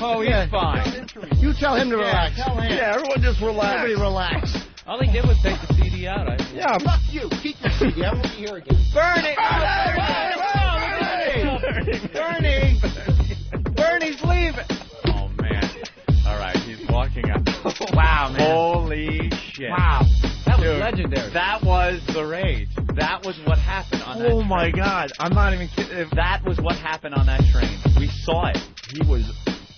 S7: Oh, he's fine.
S4: You tell him to relax.
S7: Tell him.
S2: Yeah, everyone just relax.
S4: Everybody relax.
S7: All he did was take the CD out.
S2: Yeah.
S4: Fuck you. Keep your CD. I won't be here again.
S7: Burn it! Bernie! Bernie's leaving! Oh, man. All right, he's walking up. Wow, man. Holy shit.
S4: Wow.
S7: That was legendary. That was the rage. That was what happened on that train.
S2: Oh, my God. I'm not even kidding.
S7: That was what happened on that train. We saw it.
S2: He was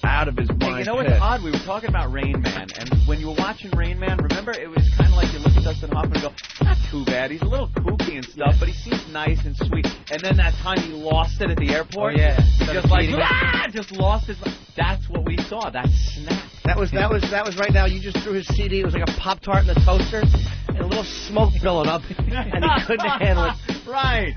S2: out of his mind.
S7: Hey, you know what's odd? We were talking about Rain Man, and when you were watching Rain Man, remember, it was kind of like you look at Dustin Hoffman and go, not too bad. He's a little kooky and stuff, but he seems nice and sweet. And then that time he lost it at the airport. Oh, yeah. He just like, just lost his. That's what we saw. That snap.
S4: That was right now. You just threw his CD. It was like a Pop-Tart in the toaster, and a little smoke filling up, and he couldn't handle it.
S7: Right.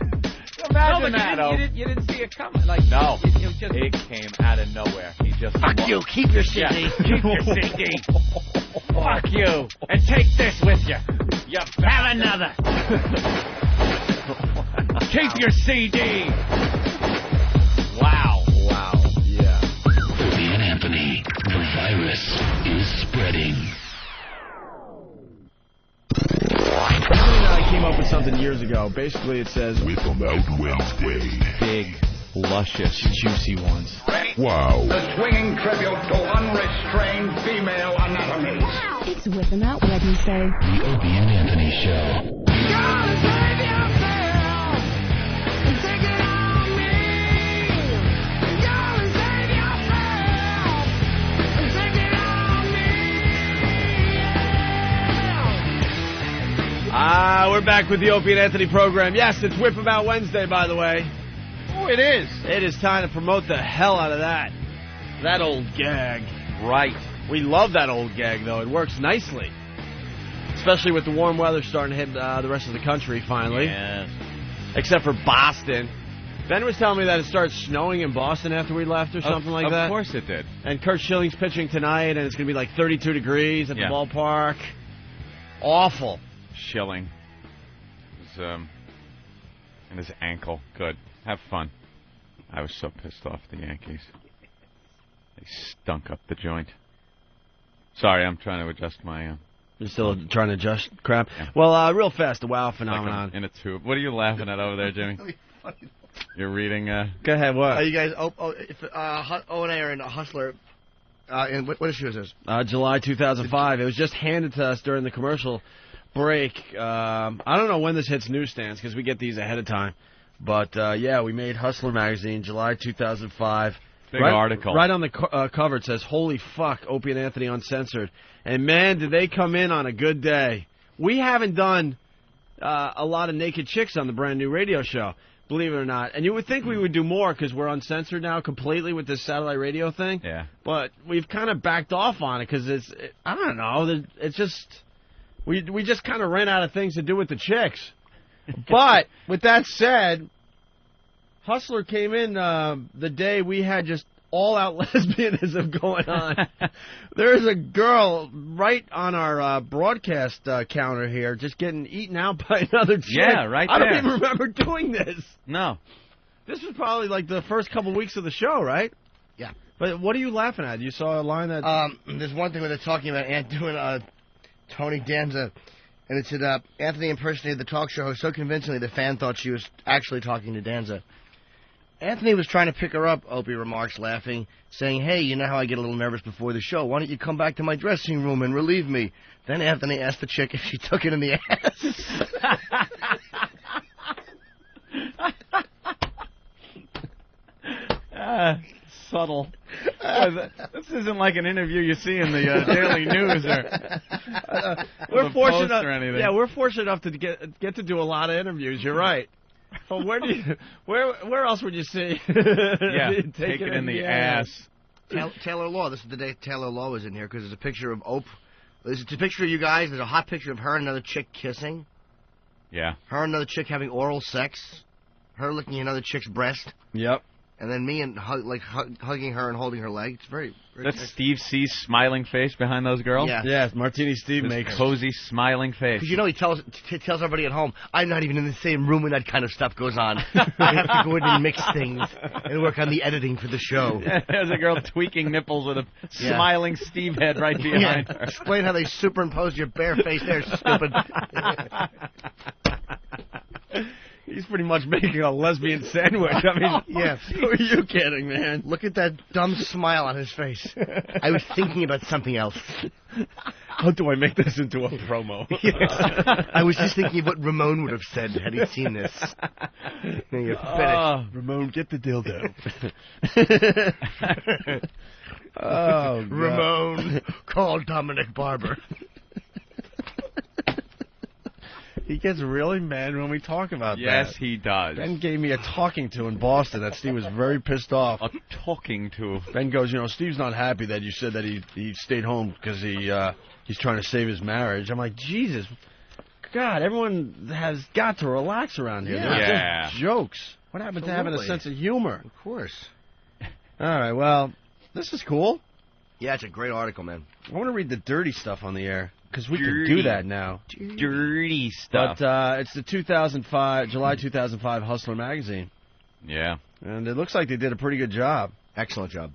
S7: Imagine that, you didn't see it coming. Like, no. It came out of nowhere. He just
S4: Fuck you. Keep your CD.
S7: Yeah, keep your CD. Fuck you. And take this with you. You have another. Keep your CD. Wow.
S2: Wow. Yeah.
S13: Opie and Anthony, the virus is spreading.
S2: Anthony and I came up with something years ago. Basically, it says,
S13: Whip 'em out Wednesday.
S2: Big, luscious, juicy ones.
S13: Wow.
S1: The swinging tribute to unrestrained female anatomies.
S14: It's Whip 'em Out Wednesday.
S13: The Opie and Anthony Show.
S2: We're back with the Opie and Anthony program. Yes, it's Whip 'em Out Wednesday, by the way.
S7: Oh, it is.
S2: It is time to promote the hell out of that. That old gag.
S7: Right.
S2: We love that old gag, though. It works nicely. Especially with the warm weather starting to hit the rest of the country, finally.
S7: Yes.
S2: Except for Boston. Ben was telling me that it started snowing in Boston after we left or something like that.
S8: Of course it did.
S2: And Kurt Schilling's pitching tonight, and it's going to be like 32 degrees at the ballpark. Awful.
S8: Schilling. And his ankle. Good. Have fun. I was so pissed off at the Yankees. They stunk up the joint. Sorry, I'm trying to adjust my...
S2: You're still trying to adjust crap?
S8: Yeah.
S2: well, real fast, the WoW phenomenon.
S8: Like in a tube. What are you laughing at over there, Jimmy? You're reading...
S2: Go ahead, what?
S4: Are you guys... O and A are in a Hustler... and what issue is this?
S2: July 2005. It was just handed to us during the commercial break. I don't know when this hits newsstands because we get these ahead of time. But, yeah, we made Hustler magazine, July 2005.
S8: Big article.
S2: Right on the cover it says, "Holy fuck, Opie and Anthony Uncensored." And, man, did they come in on a good day. We haven't done a lot of naked chicks on the brand new radio show, believe it or not. And you would think we would do more because we're uncensored now completely with this satellite radio thing.
S8: Yeah.
S2: But we've kind of backed off on it because I don't know, it's just... We just kind of ran out of things to do with the chicks. But, with that said, Hustler came in the day we had just all-out lesbianism going on. There's a girl right on our broadcast counter here just getting eaten out by another chick.
S8: Yeah, right there.
S2: I don't even remember doing this.
S8: No.
S2: This was probably like the first couple weeks of the show, right?
S4: Yeah.
S2: But what are you laughing at? You saw a line that...
S4: There's one thing where they're talking about doing Tony Danza, and it said, Anthony impersonated the talk show host so convincingly the fan thought she was actually talking to Danza. Anthony was trying to pick her up, Opie remarks, laughing, saying, "Hey, you know how I get a little nervous before the show. Why don't you come back to my dressing room and relieve me?" Then Anthony asked the chick if she took it in the
S8: ass. Subtle. This isn't like an interview you see in the Daily News.
S2: we're fortunate
S8: post or anything.
S2: Yeah, we're fortunate enough to get to do a lot of interviews. You're right. But where else would you see?
S8: Yeah, take it in the ass.
S4: Taylor Law. This is the day Taylor Law was in here because there's a picture of There's a picture of you guys. There's a hot picture of her and another chick kissing.
S8: Yeah.
S4: Her and another chick having oral sex. Her licking another chick's breast.
S2: Yep.
S4: And then me and hugging her and holding her leg. It's very
S8: That's
S4: nice.
S8: Steve C's smiling face behind those girls?
S4: Yeah.
S2: Yeah, Martini Steve
S8: This
S2: makes
S8: cozy smiling face.
S4: Because you know he tells everybody at home, I'm not even in the same room when that kind of stuff goes on. I have to go in and mix things and work on the editing for the show.
S8: Yeah, there's a girl tweaking nipples with a smiling Steve head right behind her.
S4: Explain how they superimposed your bare face there, stupid.
S2: He's pretty much making a lesbian sandwich. I mean,
S4: yes.
S2: Who are you kidding, man?
S4: Look at that dumb smile on his face. I was thinking about something else.
S2: How do I make this into a promo?
S4: Yes. I was just thinking of what Ramon would have said had he seen this. Then you finish.
S2: Ramon, get the dildo. Oh, God.
S4: Ramon, call Dominic Barber.
S2: He gets really mad when we talk about that.
S8: Yes, he does.
S2: Ben gave me a talking to in Boston that Steve was very pissed off.
S8: A talking to.
S2: Ben goes, Steve's not happy that you said that he stayed home because he's trying to save his marriage. I'm like, Jesus, God, everyone has got to relax around here.
S4: Yeah.
S2: They're just jokes. What happened to having a sense of humor?
S4: Of course.
S2: All right, well, this is cool.
S4: Yeah, it's a great article, man.
S2: I want to read the dirty stuff on the air. Because we can do that now.
S8: Dirty stuff.
S2: But it's the July 2005 Hustler magazine.
S8: Yeah.
S2: And it looks like they did a pretty good job.
S4: Excellent job.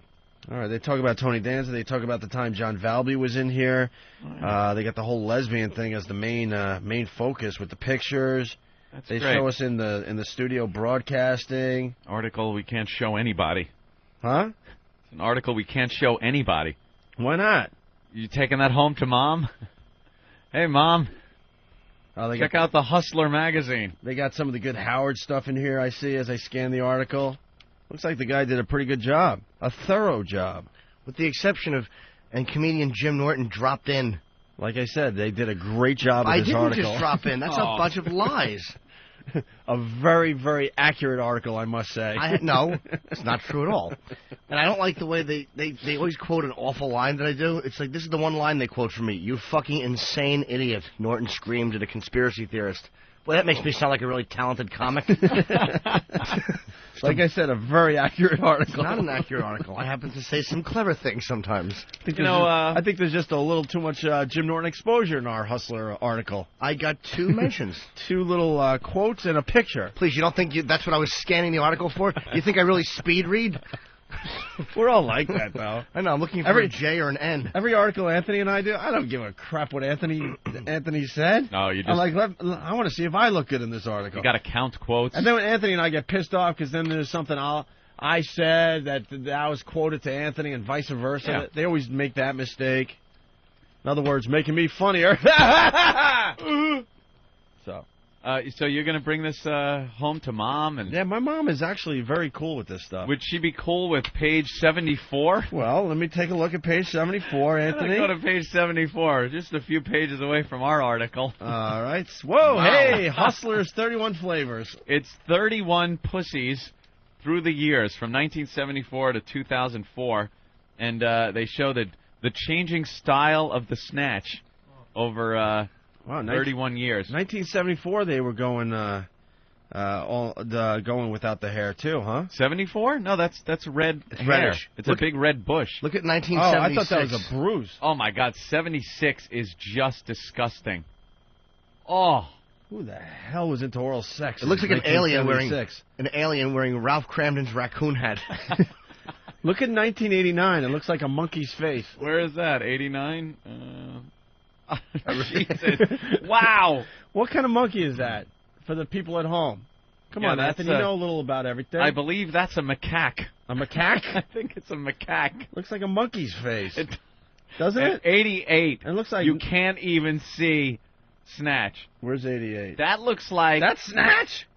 S2: All right, they talk about Tony Danza. They talk about the time John Valby was in here. They got the whole lesbian thing as the main focus with the pictures.
S8: That's
S2: they
S8: great.
S2: show us in the studio broadcasting.
S8: Article we can't show anybody.
S2: Huh?
S8: It's an article we can't show anybody.
S2: Why not?
S8: You taking that home to Mom? Hey, Mom. Check out the Hustler magazine.
S2: They got some of the good Howard stuff in here, I see, as I scan the article. Looks like the guy did a pretty good job. A thorough job.
S4: With the exception of, and comedian Jim Norton dropped in.
S2: Like I said, they did a great job of this article.
S4: I didn't just drop in. That's a bunch of lies.
S2: A very, very accurate article, I must say.
S4: No, it's not true at all. And I don't like the way they always quote an awful line that I do. It's like, this is the one line they quote from me. You fucking insane idiot, Norton screamed at a conspiracy theorist. Well, that makes me sound like a really talented comic.
S2: Like I said, a very accurate article.
S4: It's not an accurate article. I happen to say some clever things sometimes.
S2: I think there's just a little too much Jim Norton exposure in our Hustler article.
S4: I got 2 mentions.
S2: 2 little quotes and a picture.
S4: Please, you don't think that's what I was scanning the article for? You think I really speed read?
S2: We're all like that, though.
S4: I know, I'm looking for a J or an N.
S2: Every article Anthony and I do, I don't give a crap what Anthony said.
S8: No, you just...
S2: I'm like, I want to see if I look good in this article.
S8: You got to count quotes.
S2: And then when Anthony and I get pissed off because then there's something I said that was quoted to Anthony and vice versa. Yeah. They always make that mistake. In other words, making me funnier.
S8: So you're going to bring this home to Mom? And
S2: yeah, my mom is actually very cool with this stuff.
S8: Would she be cool with page 74?
S2: Well, let me take a look at page 74, Anthony.
S8: Go to page 74, just a few pages away from our article.
S2: All right. Whoa, wow. Hey, Hustlers, 31 flavors.
S8: It's 31 pussies through the years, from 1974 to 2004, and they show the changing style of the snatch over... Wow, 31 years.
S2: 1974, they were going going without the hair too, huh?
S8: 74? No, that's red hair.
S4: Reddish.
S8: It's a big red bush.
S4: Look at 1976.
S2: Oh, I thought that was a bruise.
S8: Oh my God, 76 is just disgusting. Oh,
S2: who the hell was into oral sex?
S4: It looks like an alien wearing Ralph Cramden's raccoon hat.
S2: Look at 1989. It looks like a monkey's face.
S8: Where is that? 89? Jesus. Wow.
S2: What kind of monkey is that for the people at home? Come on, Anthony, you know a little about everything.
S8: I believe that's a macaque.
S2: A macaque?
S8: I think it's a macaque.
S2: Looks like a monkey's face. Doesn't it?
S8: 88.
S2: It looks like...
S8: You can't even see Snatch.
S2: Where's 88?
S8: That looks like...
S2: That's Snatch?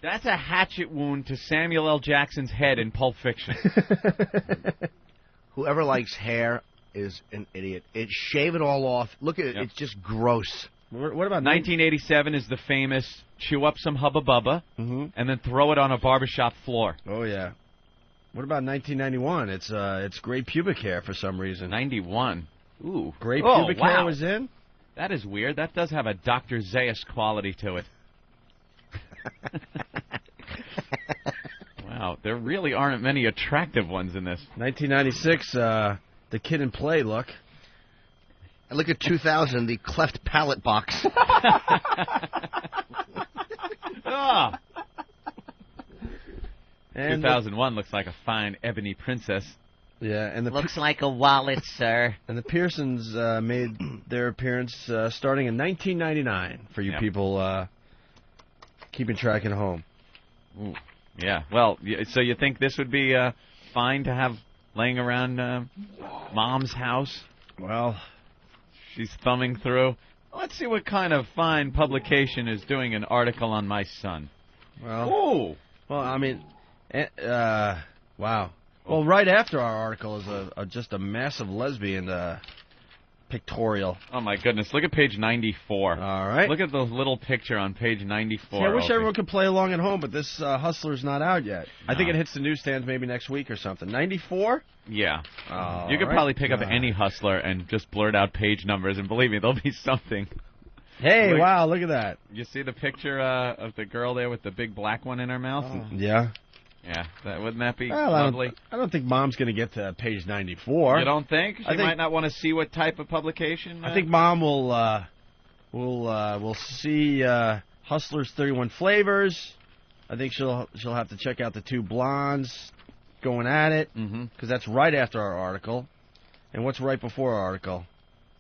S8: That's a hatchet wound to Samuel L. Jackson's head in Pulp Fiction.
S4: Whoever likes hair is an idiot. Shave it all off. Look at it. It's just gross.
S2: What about
S8: 1987 is the famous chew up some Hubba Bubba and then throw it on a barbershop floor.
S2: Oh, yeah. What about 1991? It's gray pubic hair for some reason.
S8: 91. Ooh.
S2: Gray pubic hair was in?
S8: That is weird. That does have a Dr. Zayas quality to it. Wow, there really aren't many attractive ones in this.
S2: 1996, the Kid and Play look.
S4: And look at 2000, the cleft palate box.
S8: Ah.
S2: And
S8: 2001 looks like a fine ebony princess.
S2: Yeah, and
S15: looks like a wallet, sir.
S2: And the Pearsons made their appearance starting in 1999 for you people keeping track at home.
S8: Ooh. Yeah, well, so you think this would be fine to have laying around Mom's house?
S2: Well,
S8: she's thumbing through. Let's see what kind of fine publication is doing an article on my son.
S2: Well, I mean, wow. Well, right after our article is just a massive lesbian pictorial.
S8: Oh, my goodness. Look at page 94.
S2: All right.
S8: Look at the little picture on page 94.
S2: See, I wish everyone could play along at home, but this Hustler's not out yet. No. I think it hits the newsstands maybe next week or something. 94?
S8: Yeah. You could probably pick up any Hustler and just blurt out page numbers, and believe me, there'll be something.
S2: Hey, wow, look at that.
S8: You see the picture of the girl there with the big black one in her mouth?
S2: Yeah.
S8: Yeah, wouldn't that be lovely?
S2: I don't think Mom's going to get to page 94.
S8: You don't think? She might not want to see what type of publication?
S2: I think Mom will see Hustler's 31 Flavors. I think she'll have to check out the two blondes going at it, because that's right after our article. And what's right before our article?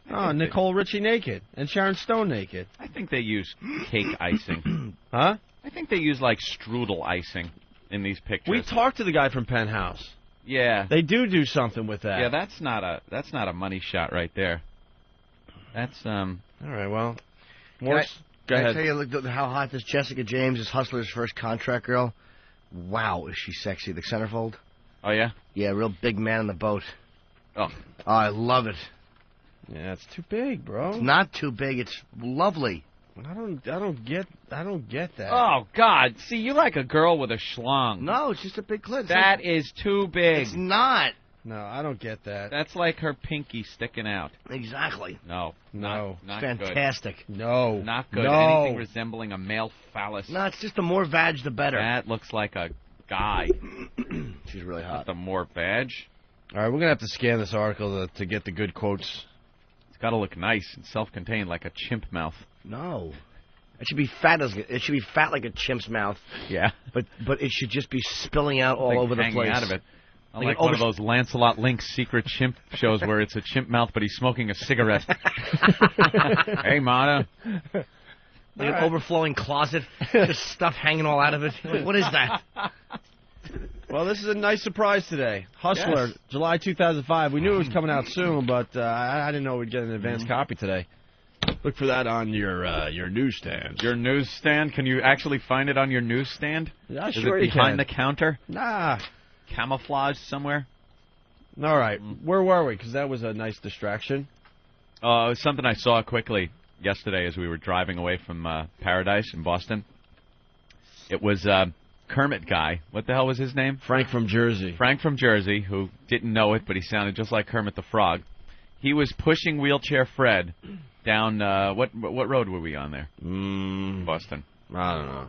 S2: Oh, Nicole Richie naked and Sharon Stone naked.
S8: I think they use cake icing.
S2: Huh?
S8: I think they use like strudel icing in these pictures.
S2: We talked to the guy from Penthouse.
S8: Yeah.
S2: They do something with that.
S8: Yeah, that's not a money shot right there. That's
S2: All right, well.
S4: Go ahead. Can I tell you how hot this Jessica James is, Hustler's first contract girl? Wow, is she sexy. The centerfold.
S8: Oh, yeah?
S4: Yeah, real big man in the boat.
S8: Oh,
S4: I love it.
S2: Yeah, it's too big, bro.
S4: It's not too big. It's lovely.
S2: I don't get that.
S8: Oh, God. See, you like a girl with a schlong.
S4: No, it's just a big clit.
S8: That is too big.
S4: It's not.
S2: No, I don't get that.
S8: That's like her pinky sticking out.
S4: Exactly.
S8: No.
S2: No.
S8: Not
S4: fantastic.
S8: Good.
S2: No.
S8: Not good.
S2: No.
S8: Anything resembling a male phallus.
S4: No, it's just the more vag, the better.
S8: That looks like a guy.
S4: She's really hot.
S8: The more vag.
S2: All right, we're going to have to scan this article to get the good quotes.
S8: It's got to look nice and self-contained like a chimp mouth.
S4: No. It should be fat like a chimp's mouth.
S8: Yeah.
S4: But it should just be spilling out all over the place.
S8: Out of it. Like one of those Lancelot Link's secret chimp shows where it's a chimp mouth, but he's smoking a cigarette. Hey, Mata.
S4: Like an overflowing closet, just stuff hanging all out of it. Like, what is that?
S2: Well, this is a nice surprise today. Hustler, yes. July 2005. We knew it was coming out soon, but I didn't know we'd get an advance copy today. Look for that on your newsstand.
S8: Your newsstand? Can you actually find it on your newsstand?
S2: Yeah,
S8: is
S2: sure
S8: it behind the counter?
S2: Nah.
S8: Camouflage somewhere?
S2: All right. Where were we? Because that was a nice distraction.
S8: It was something I saw quickly yesterday as we were driving away from Paradise in Boston. It was Kermit guy. What the hell was his name?
S2: Frank from Jersey.
S8: Frank from Jersey, who didn't know it, but he sounded just like Kermit the Frog. He was pushing Wheelchair Fred down, what road were we on there? Boston.
S2: I don't know.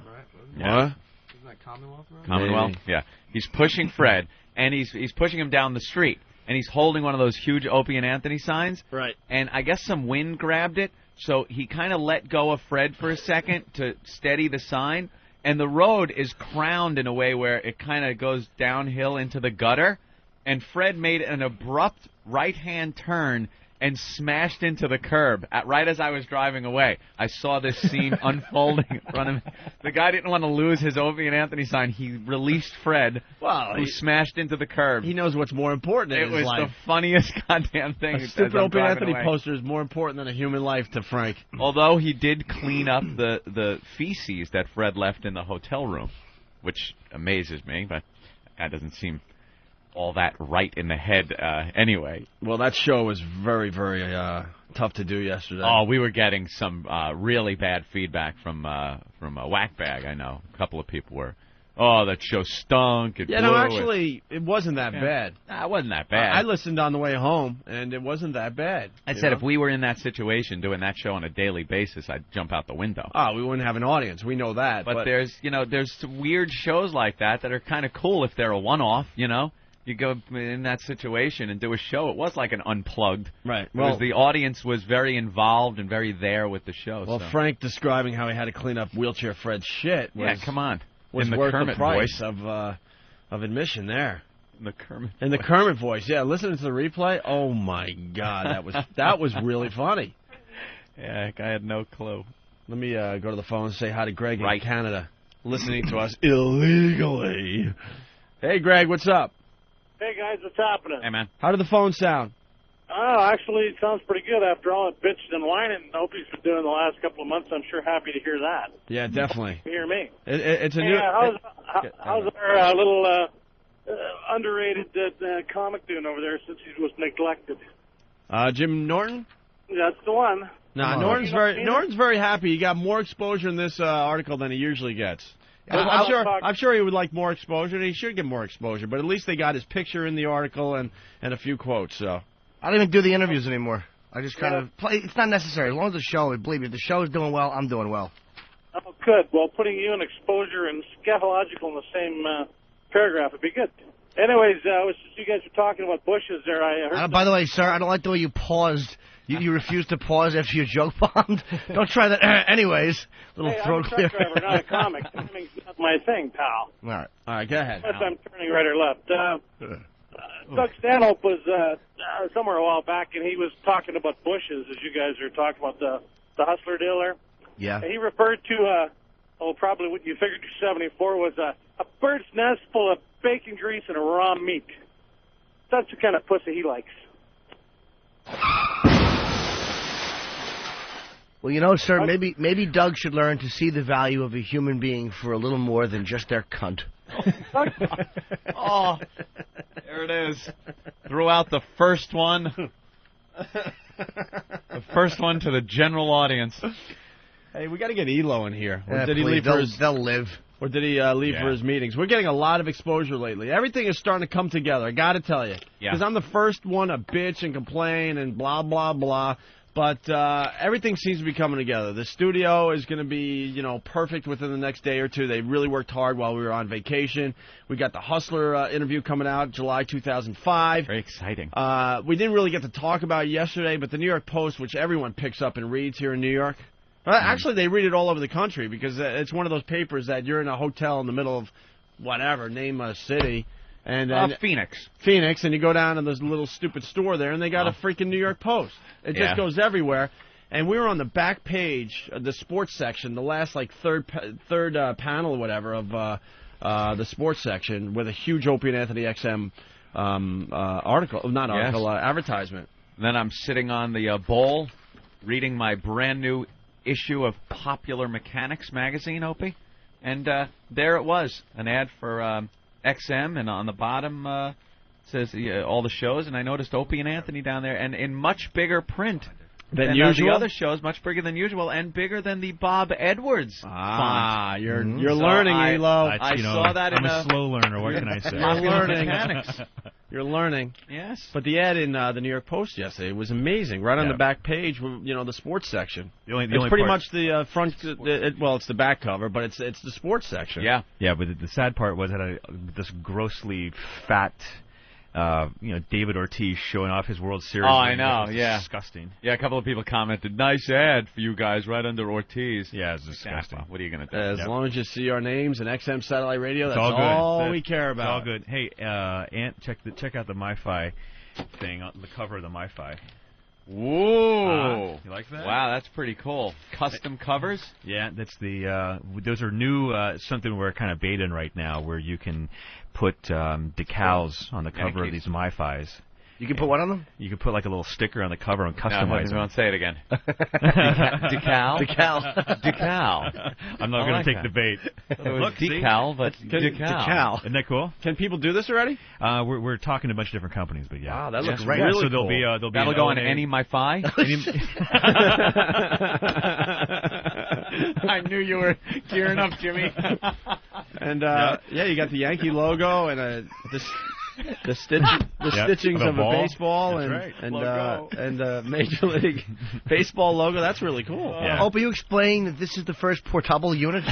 S8: Yeah.
S2: What?
S10: Isn't that Commonwealth Road?
S8: Commonwealth?
S2: Maybe.
S8: Yeah. He's pushing Fred, and he's pushing him down the street, and he's holding one of those huge Opie and Anthony signs.
S4: Right.
S8: And I guess some wind grabbed it, so he kind of let go of Fred for a second to steady the sign, and the road is crowned in a way where it kind of goes downhill into the gutter, and Fred made an abrupt right-hand turn and smashed into the curb right as I was driving away. I saw this scene unfolding in front of me. The guy didn't want to lose his Opie and Anthony sign. He released Fred, who smashed into the curb.
S2: He knows what's more important in his life.
S8: It was the funniest goddamn thing.
S2: A stupid Opie and Anthony poster is more important than a human life to Frank.
S8: Although he did clean up the feces that Fred left in the hotel room, which amazes me, but that doesn't seem all that right in the head anyway.
S2: Well, that show was very, very tough to do yesterday.
S8: Oh, we were getting some really bad feedback from a whack bag. I know a couple of people were. Oh, that show stunk. It blew.
S2: Actually, it wasn't that bad.
S8: It wasn't that bad.
S2: I listened on the way home, and it wasn't that bad.
S8: I said if we were in that situation doing that show on a daily basis, I'd jump out the window.
S2: Oh, we wouldn't have an audience. We know that.
S8: But there's some weird shows like that are kind of cool if they're a one-off, You go in that situation and do a show. It was like an unplugged.
S2: Right.
S8: Well, the audience was very involved and very there with the show.
S2: Well,
S8: so.
S2: Frank describing how he had to clean up Wheelchair Fred's shit was,
S8: come on.
S2: was
S8: in the
S2: worth
S8: Kermit
S2: the price
S8: voice.
S2: of admission there.
S8: The Kermit
S2: In the Kermit voice, yeah. Listening to the replay, oh, my God, that was really funny.
S8: Yeah, I had no clue.
S2: Let me go to the phone and say hi to Greg in Canada, listening to us illegally. Hey, Greg, what's up?
S16: Hey, guys, what's happening?
S8: Hey, man.
S2: How did the phone sound?
S16: Oh, actually, it sounds pretty good after all that bitching and whining Opie's been doing the last couple of months. I'm sure happy to hear that.
S2: Yeah, definitely.
S16: You hear me?
S2: It's a new...
S16: How's our little underrated comic doing over there since he was neglected?
S2: Jim Norton?
S16: That's the one.
S2: Nah, Norton's very happy. He got more exposure in this article than he usually gets. I'm sure he would like more exposure, and he should get more exposure. But at least they got his picture in the article and a few quotes. So
S4: I don't even do the interviews anymore. I just kind of play. It's not necessary. As long as the show, believe me, if the show is doing well, I'm doing well.
S16: Oh, good. Well, putting you and exposure and scatological in the same paragraph would be good. Anyways, you guys were talking about bushes there. I heard.
S4: By the way, sir, I don't like the way you paused. You refused to pause after your joke bombed. Don't try that. Anyways, little throat
S16: I'm a
S4: clear.
S16: truck driver, not a comic. Timing's not my thing, pal.
S4: All right, go ahead.
S16: Unless I'm turning right or left. Doug Stanhope was somewhere a while back, and he was talking about bushes, as you guys are talking about the Hustler deal there.
S4: Yeah.
S16: And he referred to, probably what you figured 274 was a bird's nest full of bacon grease and a raw meat. That's the kind of pussy he likes.
S4: Well, sir, maybe Doug should learn to see the value of a human being for a little more than just their cunt.
S8: Oh, there it is. Threw out the first one. The first one to the general audience.
S2: Hey, we got to get Elo in here. Or
S4: Yeah,
S2: did he
S4: please,
S2: leave for his?
S4: They'll live.
S2: Or did he leave for his meetings? We're getting a lot of exposure lately. Everything is starting to come together. I got to tell you, because I'm the first one to bitch and complain and blah blah blah. But everything seems to be coming together. The studio is going to be, perfect within the next day or two. They really worked hard while we were on vacation. We got the Hustler interview coming out July 2005.
S8: Very exciting.
S2: We didn't really get to talk about it yesterday, but the New York Post, which everyone picks up and reads here in New York, actually they read it all over the country because it's one of those papers that you're in a hotel in the middle of whatever, name a city. And Phoenix, and you go down to this little stupid store there, and they got a freaking New York Post. It just goes everywhere. And we were on the back page, the sports section, the last third panel or whatever of the sports section with a huge Opie and Anthony XM advertisement.
S8: Then I'm sitting on the bowl, reading my brand new issue of Popular Mechanics magazine, Opie, and there it was, an ad for XM, and on the bottom says all the shows, and I noticed Opie and Anthony down there, and in much bigger print than usual. The other shows, much bigger than usual, and bigger than the Bob Edwards font.
S2: You're learning, Elo.
S8: I saw that
S12: I'm a slow learner. What can I say?
S2: You're learning. You're learning.
S8: Yes.
S2: But the ad in the New York Post yesterday was amazing. Right on the back page, the sports section. It's pretty much the front. It's the back cover, but it's the sports section.
S12: Yeah. Yeah, but the sad part was that this grossly fat, David Ortiz showing off his World Series.
S8: Oh, I know.
S12: Yeah. Disgusting.
S8: Yeah, a couple of people commented, "Nice ad for you guys, right under Ortiz."
S12: Yeah, it's disgusting.
S8: What are you going to do?
S2: As long as you see our names and XM satellite radio, that's
S12: all
S2: we care about.
S12: It's all good. Hey, Ant, check out the MiFi thing on the cover of the MiFi.
S8: Whoa!
S12: You like that?
S8: Wow, that's pretty cool. Custom covers?
S12: Yeah, that's those are new, something we're kind of baiting right now, where you can put decals on the cover of these MiFis.
S4: You can put what on them?
S12: You can put like a little sticker on the cover and customize them.
S8: Don't say it again.
S7: Decal?
S8: Decal.
S12: I'm not going to take the bait.
S7: Look, decal, but decal.
S12: Isn't that cool?
S2: Can people do this already?
S12: We're talking to a bunch of different companies, but yeah.
S2: Wow, that looks
S12: really
S2: cool.
S12: So there'll be
S8: that'll go on Any My Fi.
S7: I knew you were gearing up, Jimmy.
S2: And you got the Yankee logo and the stitchings of a baseball and Major League Baseball logo. That's really cool.
S4: Yeah. Opie, you explain that this is the first portable unit?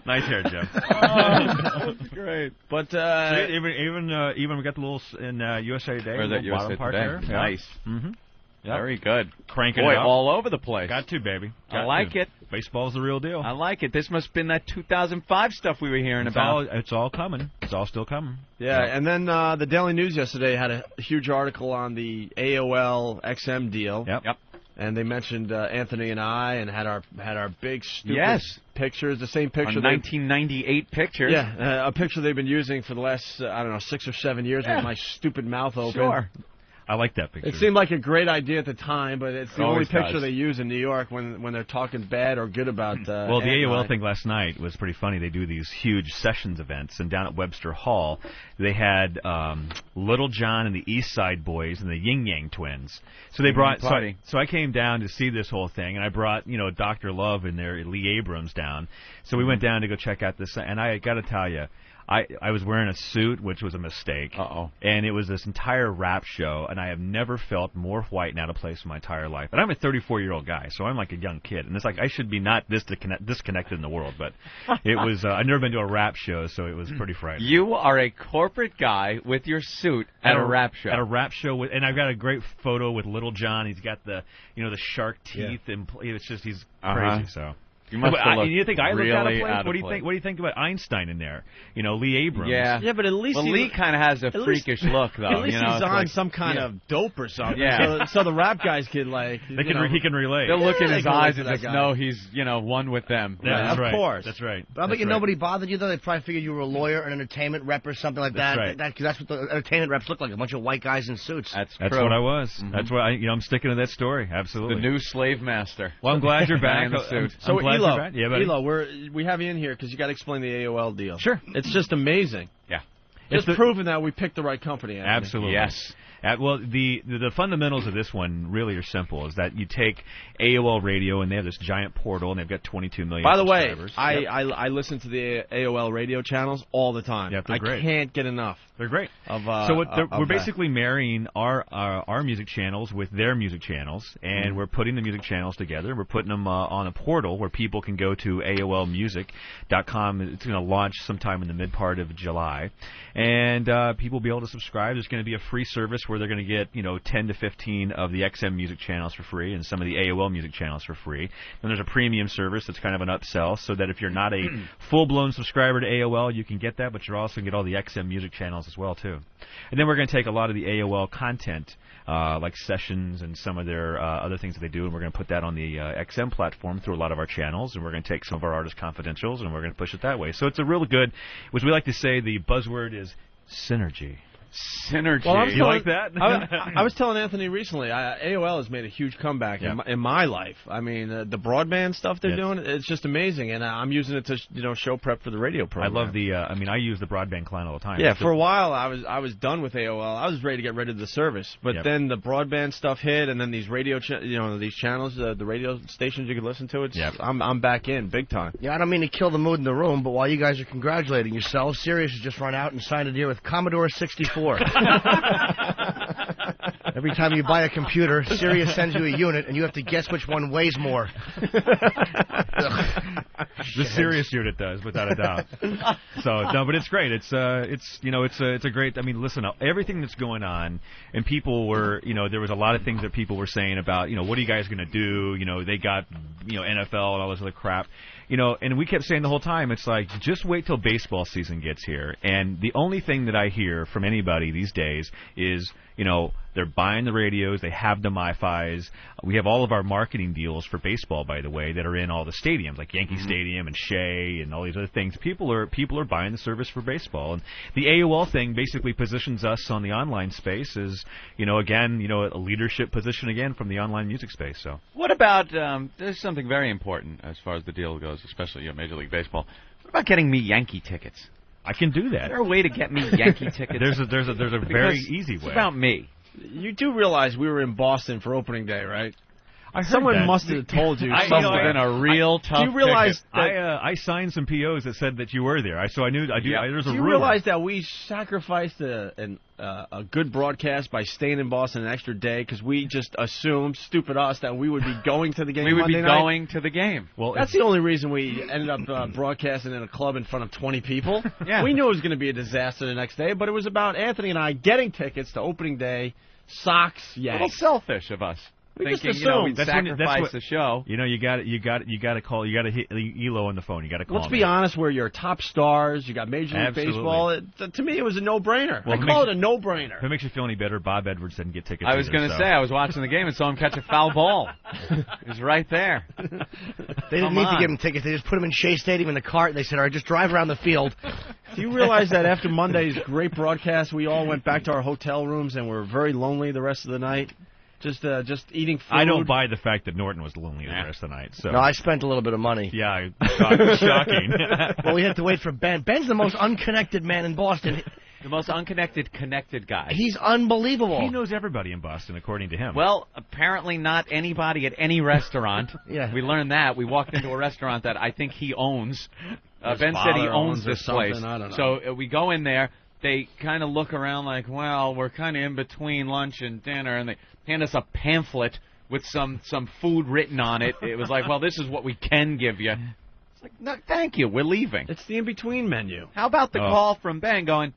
S12: Nice hair, Jim.
S2: That's great. But
S12: even we got the little in USA Today.
S8: Or that USA
S12: part
S8: Today.
S12: there.
S8: Nice.
S12: Mm-hmm. Yep.
S8: Very good.
S12: Cranking
S8: Boy,
S12: it up.
S8: all over the place.
S12: Got to, baby.
S8: I like it.
S12: Baseball's the real deal.
S8: I like it. This must have been that 2005 stuff we were hearing about.
S12: It's all coming. It's all still coming.
S2: Yeah, and then the Daily News yesterday had a huge article on the AOL XM deal.
S12: Yep.
S2: And they mentioned Anthony and I, and had our big stupid pictures, the same picture.
S8: 1998 picture.
S2: Yeah, a picture they've been using for the last 6 or 7 years with my stupid mouth open.
S8: Sure.
S12: I like that picture.
S2: It seemed like a great idea at the time, but it's the only picture
S8: does.
S2: they use in New York when they're talking bad or good about.
S12: Well, the AOL thing last night was pretty funny. They do these huge sessions events, and down at Webster Hall, they had Little John and the East Side Boys and the Yin Yang Twins. So they brought. So I came down to see this whole thing, and I brought Dr. Love and their Lee Abrams down. So we went down to go check out this, and I got to tell you. I was wearing a suit, which was a mistake. And it was this entire rap show, and I have never felt more white and out of place in my entire life. And I'm a 34-year-old guy, so I'm like a young kid. And it's like I should be not this disconnected in the world, but it was. I've never been to a rap show, so it was pretty frightening.
S8: You are a corporate guy with your suit at a rap show.
S12: At a rap show, and I've got a great photo with Little John. He's got the the shark teeth, and it's just he's crazy. So.
S8: You must
S12: you think I look
S8: really
S12: out of place?
S8: Out
S12: What
S8: of
S12: do you think? What do you think about Einstein in there? Lee Abrams.
S8: Yeah,
S2: but at least
S8: Lee kind of has a freakish look, though.
S2: At least he's on some kind of dope or something.
S8: Yeah.
S2: So the rap guys can
S12: he can relate.
S8: They'll look in his eyes and just know he's one with them.
S12: Yeah,
S2: of course.
S12: That's right.
S4: But I bet nobody bothered you though. They probably figured you were a lawyer, an entertainment rep, or something like that.
S12: Right.
S4: Because that's what the entertainment reps look like—a bunch of white guys in suits.
S12: That's what I was. Mm-hmm. That's what I'm sticking to that story. Absolutely.
S8: The new slave master.
S12: Well, I'm glad you're back.
S8: In the suit.
S2: So Elo,
S12: yeah, buddy.
S2: Elo, we have you in here because you got to explain the AOL deal.
S12: Sure.
S2: It's just amazing.
S12: Yeah.
S2: Just proving that we picked the right company. Anthony.
S12: Absolutely.
S8: Yes.
S12: Well, the fundamentals of this one really are simple. Is that you take AOL Radio and they have this giant portal and they've got 22 million.
S2: By the way,
S12: subscribers.
S2: I listen to the AOL radio channels all the time.
S12: Yeah, they're great.
S2: I can't get enough.
S12: They're great.
S2: We're
S12: basically marrying our music channels with their music channels, and we're putting the music channels together. We're putting them on a portal where people can go to AOLmusic.com. It's going to launch sometime in the mid part of July, and people will be able to subscribe. There's going to be a free service where they're going to get 10 to 15 of the XM music channels for free and some of the AOL music channels for free. And there's a premium service that's kind of an upsell, so that if you're not a full-blown subscriber to AOL, you can get that, but you're also going to get all the XM music channels as well too. And then we're going to take a lot of the AOL content, like sessions and some of their other things that they do, and we're going to put that on the XM platform through a lot of our channels, and we're going to take some of our artist confidentials, and we're going to push it that way. So it's a really good, which we like to say, the buzzword is synergy.
S8: Synergy.
S2: Well,
S12: you like that?
S2: I was telling Anthony recently, AOL has made a huge comeback in my life. I mean, the broadband stuff they're doing, it's just amazing, and I'm using it to show prep for the radio program.
S12: I love I use the broadband client all the time.
S2: Yeah, for a while I was done with AOL. I was ready to get rid of the service, but then the broadband stuff hit, and then these radio, these channels, the radio stations you can listen to. I'm back in big time.
S4: Yeah, I don't mean to kill the mood in the room, but while you guys are congratulating yourselves, Sirius has just run out and signed a deal with Commodore 64. Every time you buy a computer, Sirius sends you a unit, and you have to guess which one weighs more.
S12: The Sirius unit does, without a doubt. So no, but it's great. It's a great. I mean, listen, everything that's going on, and people were, there was a lot of things that people were saying about, what are you guys going to do? They got, NFL and all this other crap. And we kept saying the whole time, it's like, just wait till baseball season gets here. And the only thing that I hear from anybody these days is, They're buying the radios. They have the MiFis. We have all of our marketing deals for baseball, by the way, that are in all the stadiums, like Yankee Stadium and Shea and all these other things. People are buying the service for baseball. And the AOL thing basically positions us on the online space as, again, a leadership position again from the online music space. So
S8: what about, there's something very important as far as the deal goes, especially Major League Baseball. What about getting me Yankee tickets?
S12: I can do that.
S8: Is there a way to get me Yankee tickets?
S12: There's a very easy way.
S8: It's about me.
S2: You do realize we were in Boston for opening day, right?
S12: Someone
S2: that. Must have told you.
S8: It's been a real tough.
S2: Do you realize that
S12: I signed some POs that said that you were there? So I knew. There's a
S2: Do you
S12: rumor.
S2: realize that we sacrificed a good broadcast by staying in Boston an extra day because we just assumed, stupid us, that we would be going to the game.
S8: We would
S2: Monday
S8: be
S2: night?
S8: going to the game.
S2: Well, that's the only reason we ended up broadcasting in a club in front of 20 people.
S8: Yeah.
S2: We knew it was going to be a disaster the next day, but it was about Anthony and I getting tickets to opening day. Socks,
S8: A little selfish of us.
S2: We
S8: Thinking,
S2: just assumed.
S8: we'd sacrifice the show.
S12: You got to call. You got to hit Elo on the phone. You got to call.
S2: Let's be honest. We're your top stars. You got Major League Baseball. To me, it was a no-brainer.
S12: Well,
S2: I call it a no-brainer.
S12: If it makes you feel any better, Bob Edwards didn't get tickets.
S8: I was going to say, I was watching the game and saw him catch a foul ball. It was right there.
S4: They didn't need to give him tickets. They just put him in Shea Stadium in the cart. They said, all right, just drive around the field.
S2: Do you realize that after Monday's great broadcast, we all went back to our hotel rooms and were very lonely the rest of the night? Just eating food.
S12: I don't buy the fact that Norton was lonely the rest of the night. So.
S4: No, I spent a little bit of money.
S12: Yeah, shocking.
S4: Well, we had to wait for Ben. Ben's the most unconnected man in Boston.
S8: The most connected guy.
S4: He's unbelievable.
S12: He knows everybody in Boston, according to him.
S8: Well, apparently not anybody at any restaurant.
S4: Yeah.
S8: We learned that. We walked into a restaurant that I think he owns. Ben said he owns this place.
S2: I don't know.
S8: So we go in there. They kind of look around like, well, we're kind of in between lunch and dinner, and they hand us a pamphlet with some food written on it. It was like, well, this is what we can give you. It's like, no, thank you, we're leaving.
S2: It's the in-between menu.
S8: How about the call from Ben going,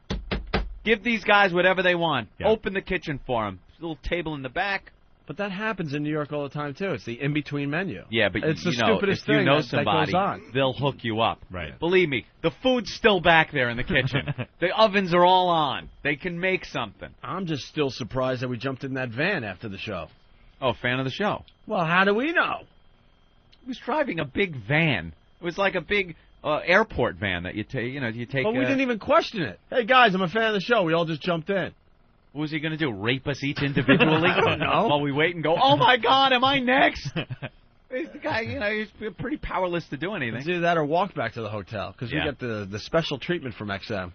S8: give these guys whatever they want. Yeah. Open the kitchen for them. There's a little table in the back.
S2: But that happens in New York all the time, too. It's the in-between menu.
S8: Yeah, but
S2: it's the
S8: if
S2: stupidest thing
S8: you know
S2: that
S8: somebody,
S2: goes on.
S8: They'll hook you up.
S12: Right.
S8: Believe me, the food's still back there in the kitchen. The ovens are all on. They can make something.
S2: I'm just still surprised that we jumped in that van after the show.
S8: Oh, fan of the show.
S2: Well, how do we know?
S8: He was driving a big van. It was like a big airport van that you take.
S2: But we didn't even question it. Hey guys, I'm a fan of the show. We all just jumped in.
S8: What was he going to do? Rape us each individually?
S2: I don't know.
S8: While we wait and go, oh my God, am I next? He's the guy, he's pretty powerless to do anything.
S2: It's either that or walk back to the hotel because we get the special treatment from XM.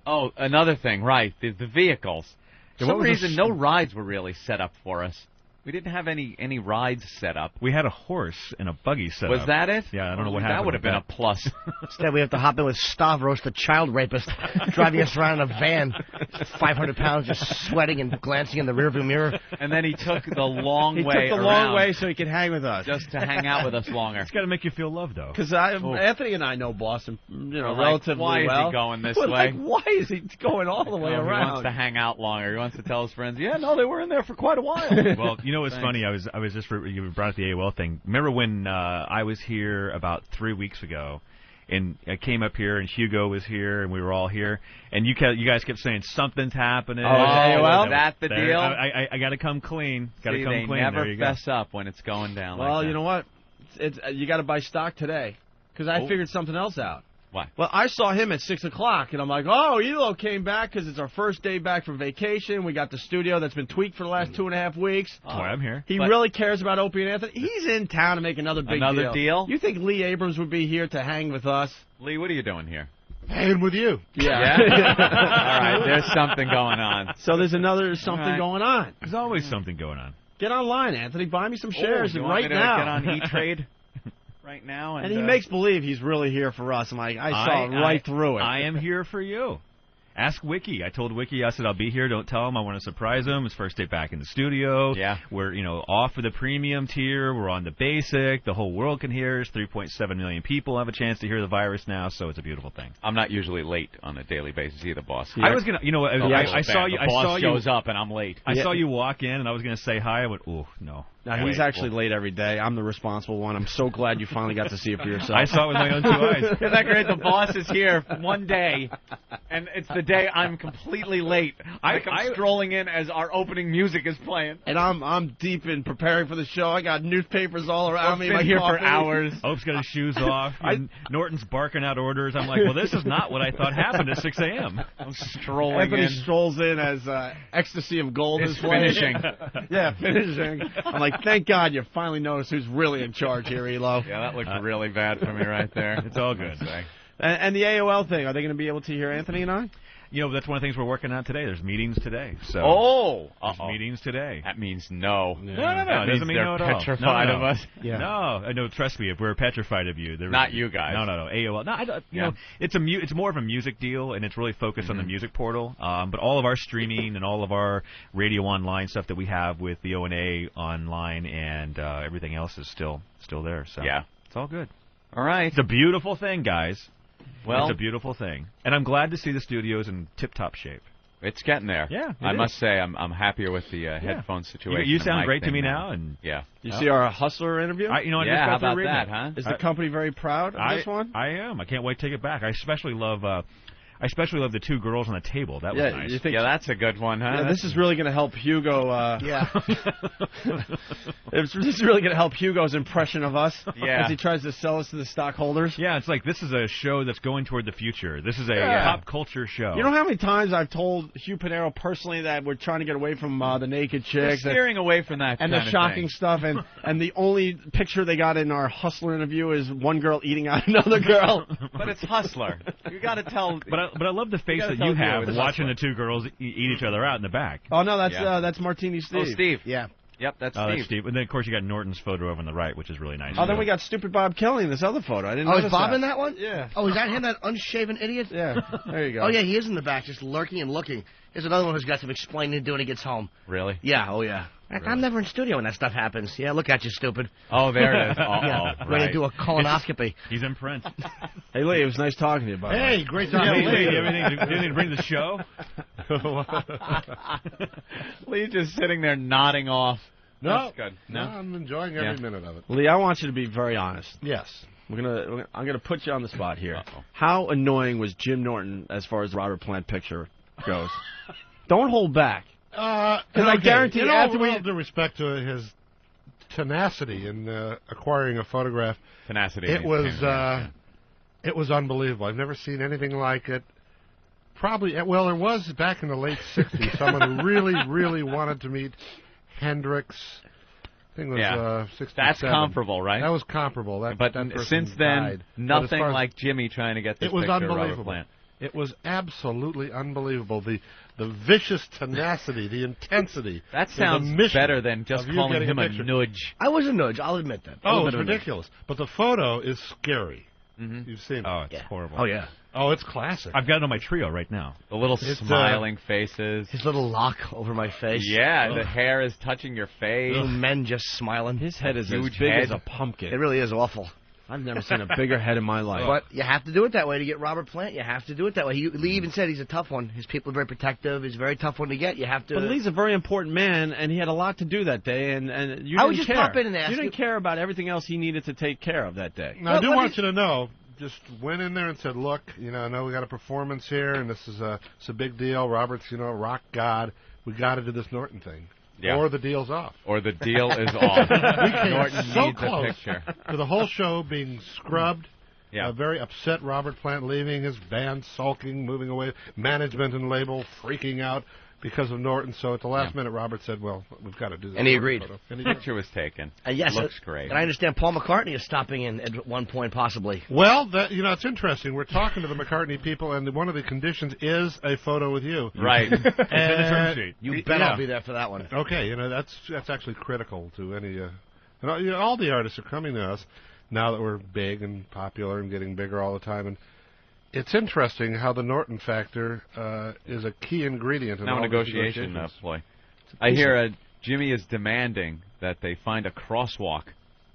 S8: Oh, another thing, right? The vehicles. For some reason, no rides were really set up for us. We didn't have any rides set up.
S12: We had a horse and a buggy set up.
S8: Was that it?
S12: Yeah, I don't know what happened.
S8: That would have been a plus.
S4: Instead, we have to hop in with Stavros, the child rapist, driving us around in a van, 500 pounds, just sweating and glancing in the rearview mirror.
S8: And then he took the long way
S2: He took the long way so he could hang with us.
S8: Just to hang out with us longer.
S12: It's got to make you feel loved, though.
S2: Because Anthony and I know Boston, relatively
S8: why
S2: well.
S8: Why is he going this
S2: way?
S8: way?
S2: Why is he going all the way around?
S8: He wants to hang out longer. He wants to tell his friends, yeah, no, they were in there for quite a while.
S12: Well, you know what's funny? I was just you brought up the AOL thing. Remember when I was here about 3 weeks ago, and I came up here, and Hugo was here, and we were all here, and you guys kept saying something's happening.
S8: Oh, AOL? Is that the deal?
S12: I got to come clean. Got to come clean.
S8: Never fess up when it's going down.
S2: Well,
S8: like that.
S2: You know what? You got to buy stock today because I figured something else out.
S8: What?
S2: Well, I saw him at 6 o'clock, and I'm like, oh, Elo came back because it's our first day back from vacation. We got the studio that's been tweaked for the last 2.5 weeks.
S12: That's why I'm here.
S2: He really cares about Opie and Anthony. He's in town to make another big
S8: deal.
S2: You think Lee Abrams would be here to hang with us?
S8: Lee, what are you doing here?
S4: Hanging with you.
S2: Yeah.
S8: All right, there's something going on.
S2: So there's something going on.
S12: There's always something going on.
S2: Get online, Anthony. Buy me some shares right now.
S8: Get on E-Trade right now.
S2: And he makes believe he's really here for us. I'm like, I saw right through it.
S12: I am here for you. Ask Wiki. I told Wiki, I said, I'll be here. Don't tell him. I want to surprise him. His first day back in the studio.
S8: Yeah.
S12: We're, off of the premium tier. We're on the basic. The whole world can hear us. 3.7 million people have a chance to hear the virus now, so it's a beautiful thing.
S8: I'm not usually late on a daily basis either, boss.
S12: I was going to, I saw you.
S8: The boss shows up and I'm late.
S12: I saw you walk in, and I was going to say hi. I went, oh, no.
S2: No, he's actually late every day. I'm the responsible one. I'm so glad you finally got to see it for yourself.
S12: I saw it with my own 2 eyes.
S7: Isn't that great? The boss is here one day, and it's the day I'm completely late. I'm strolling in as our opening music is playing.
S2: And I'm deep in preparing for the show. I got newspapers all around me.
S7: I've been here for hours.
S12: Ope's got his shoes off. Norton's barking out orders. I'm like, well, this is not what I thought happened at 6 a.m.
S7: I'm strolling
S2: Anthony
S7: in.
S2: strolls in as Ecstasy of Gold is
S7: finishing.
S2: Yeah, finishing. I'm like, thank God you finally noticed who's really in charge here, Elo.
S8: Yeah, that looked really bad for me right there.
S12: It's all good.
S2: And the AOL thing, are they going to be able to hear Anthony and I?
S12: You know, that's one of the things we're working on today. There's meetings today. So there's meetings today.
S8: That means no.
S12: No.
S8: That
S12: It
S8: means
S12: doesn't mean
S8: they're
S12: no at all.
S8: petrified of us.
S2: Yeah.
S12: No, trust me, if we're petrified of you.
S8: Not you guys.
S12: No. AOL. No, I don't, you know, it's more of a music deal, and it's really focused on the music portal. But all of our streaming and all of our radio online stuff that we have with the O&A online and everything else is still there. So it's all good.
S7: All right.
S12: It's a beautiful thing, guys.
S7: Well,
S12: it's a beautiful thing, and I'm glad to see the studios in tip-top shape.
S8: It's getting there.
S12: Yeah,
S8: I must say I'm happier with the headphone situation.
S12: You sound
S8: mic
S12: great to
S8: thing
S12: me now, and
S2: you see our Hustler interview?
S12: I just
S8: how
S12: got
S8: about
S12: through
S8: that,
S12: reading
S8: huh?
S2: Is the company very proud of this one?
S12: I am. I can't wait to take it back. I especially love the two girls on the table. That was nice.
S2: You think,
S8: that's a good one, huh?
S2: Yeah, this is really going to help Hugo. This is really going to help Hugo's impression of us as he tries to sell us to the stockholders.
S12: Yeah, it's like this is a show that's going toward the future. This is a pop culture show.
S2: You know how many times I've told Hugh Pinero personally that we're trying to get away from the naked chicks,
S7: we're steering away from that
S2: and
S7: kind
S2: the
S7: of
S2: shocking
S7: thing.
S2: stuff, and the only picture they got in our Hustler interview is one girl eating out another girl.
S7: But it's Hustler. You got to tell.
S12: But I love the face that you have watching the two girls eat each other out in the back.
S2: Oh no, that's Martini Steve.
S7: Oh, Steve.
S4: Yeah.
S7: Yep, that's Steve.
S12: And then, of course, you got Norton's photo over on the right, which is really nice.
S2: Oh, then we got Stupid Bob Kelly in this other photo. I didn't notice
S4: is Bob
S2: that.
S4: in that one?
S2: Yeah.
S4: Oh, is that him, that unshaven idiot?
S2: Yeah. There you go.
S4: Oh, yeah, he is in the back, just lurking and looking. Here's another one who's got some explaining to do when he gets home.
S8: Really?
S4: Yeah, oh, yeah. Really? I'm never in studio when that stuff happens. Yeah, look at you, stupid.
S8: Oh, there it is.
S4: Ready to do a colonoscopy.
S12: He's in print.
S2: Hey, Lee, it was nice talking to you, by the way.
S5: Hey, great talking to
S12: Lee,
S5: you.
S12: do you have anything to bring to the show?
S7: Lee's just sitting there nodding off.
S5: No,
S7: that's good.
S5: No, I'm enjoying every minute of it.
S2: Lee, I want you to be very honest.
S5: Yes.
S2: I'm gonna put you on the spot here.
S8: Uh-oh.
S2: How annoying was Jim Norton as far as the Robert Plant picture goes? Don't hold back.
S5: Because
S2: I guarantee
S5: you,
S2: after
S5: with all due respect to his tenacity in acquiring a photograph,
S8: it
S5: was unbelievable. I've never seen anything like it. Probably, well, there was back in the late '60s someone who really, really wanted to meet Hendrix. I think it was 67.
S8: That's comparable, right?
S5: That was comparable. That
S8: since then,
S5: died.
S8: nothing like Jimmy trying to get this picture of Robert Plant.
S5: It was absolutely unbelievable. The vicious tenacity, the intensity.
S8: That sounds better than just calling him a nudge.
S4: I was a nudge, I'll admit that.
S5: Oh, it's ridiculous. But the photo is scary. Mm-hmm. You've seen it.
S12: Oh, it's horrible.
S4: Oh, yeah.
S5: Oh, it's classic.
S12: I've got it on my trio right now.
S8: The little smiling faces.
S4: His little lock over my face.
S8: Yeah, the hair is touching your face.
S4: Little men just smiling.
S2: His head is as big as a pumpkin.
S4: It really is awful.
S2: I've never seen a bigger head in my life.
S4: But you have to do it that way to get Robert Plant. You have to do it that way. Lee even said he's a tough one. His people are very protective. He's a very tough one to get. You have to.
S2: But Lee's a very important man, and he had a lot to do that day. And you
S4: I
S2: didn't
S4: would just
S2: care.
S4: pop in and ask.
S2: You didn't care about everything else he needed to take care of that day.
S5: Now, I do want you to know. Just went in there and said, "Look, I know we got a performance here, and this is it's a big deal. Robert's, rock god. We got to do this Norton thing."
S8: Yeah.
S5: Or the deal's off.
S8: Or the deal is off.
S5: We came
S8: Norton
S5: so
S8: needs
S5: close
S8: a picture.
S5: to the whole show being scrubbed.
S8: Yeah.
S5: Very upset Robert Plant leaving, his band sulking, moving away, management and label freaking out because of Norton. So at the last minute, Robert said, well, we've got to do this.
S4: And he agreed.
S5: And
S8: the picture was taken.
S4: Yes,
S8: looks great.
S4: And I understand Paul McCartney is stopping in at one point, possibly.
S5: Well, it's interesting. We're talking to the McCartney people, and one of the conditions is a photo with you.
S8: Right.
S5: And
S4: you bet I'll be there for that one.
S5: Okay, that's actually critical to any. All the artists are coming to us now that we're big and popular and getting bigger all the time, and it's interesting how the Norton factor is a key ingredient in
S8: now
S5: all
S8: negotiation ploy. I hear Jimmy is demanding that they find a crosswalk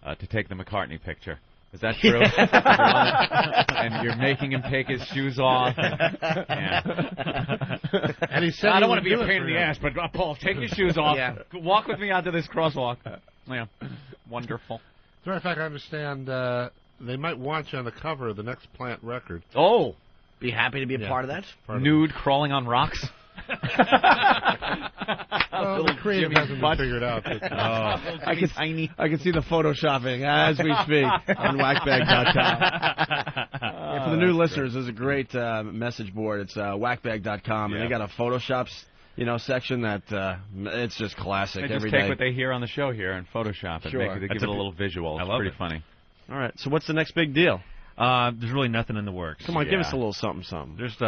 S8: to take the McCartney picture. Is that true? And you're making him take his shoes off.
S5: And he said,
S7: I don't want to be a pain in the ass, but Paul, take your shoes off. Walk with me out to this crosswalk.
S8: Yeah, wonderful.
S5: As a matter of fact, I understand they might want you on the cover of the next Plant record.
S8: Oh,
S4: be happy to be a part of that.
S8: Nude crawling on rocks.
S5: Well, the creative hasn't been figured out.
S2: I can see the photoshopping as we speak on whackbag.com. For the new listeners, there's a great message board. It's whackbag.com, and they got a Photoshops section that it's just classic.
S8: They just
S2: every
S8: take
S2: day.
S8: what they hear on the show here and Photoshop it.
S2: Sure.
S8: They give it a little visual. It's pretty funny.
S2: All right, so what's the next big deal?
S12: There's really nothing in the works.
S2: Come on, give us a little something.
S12: There's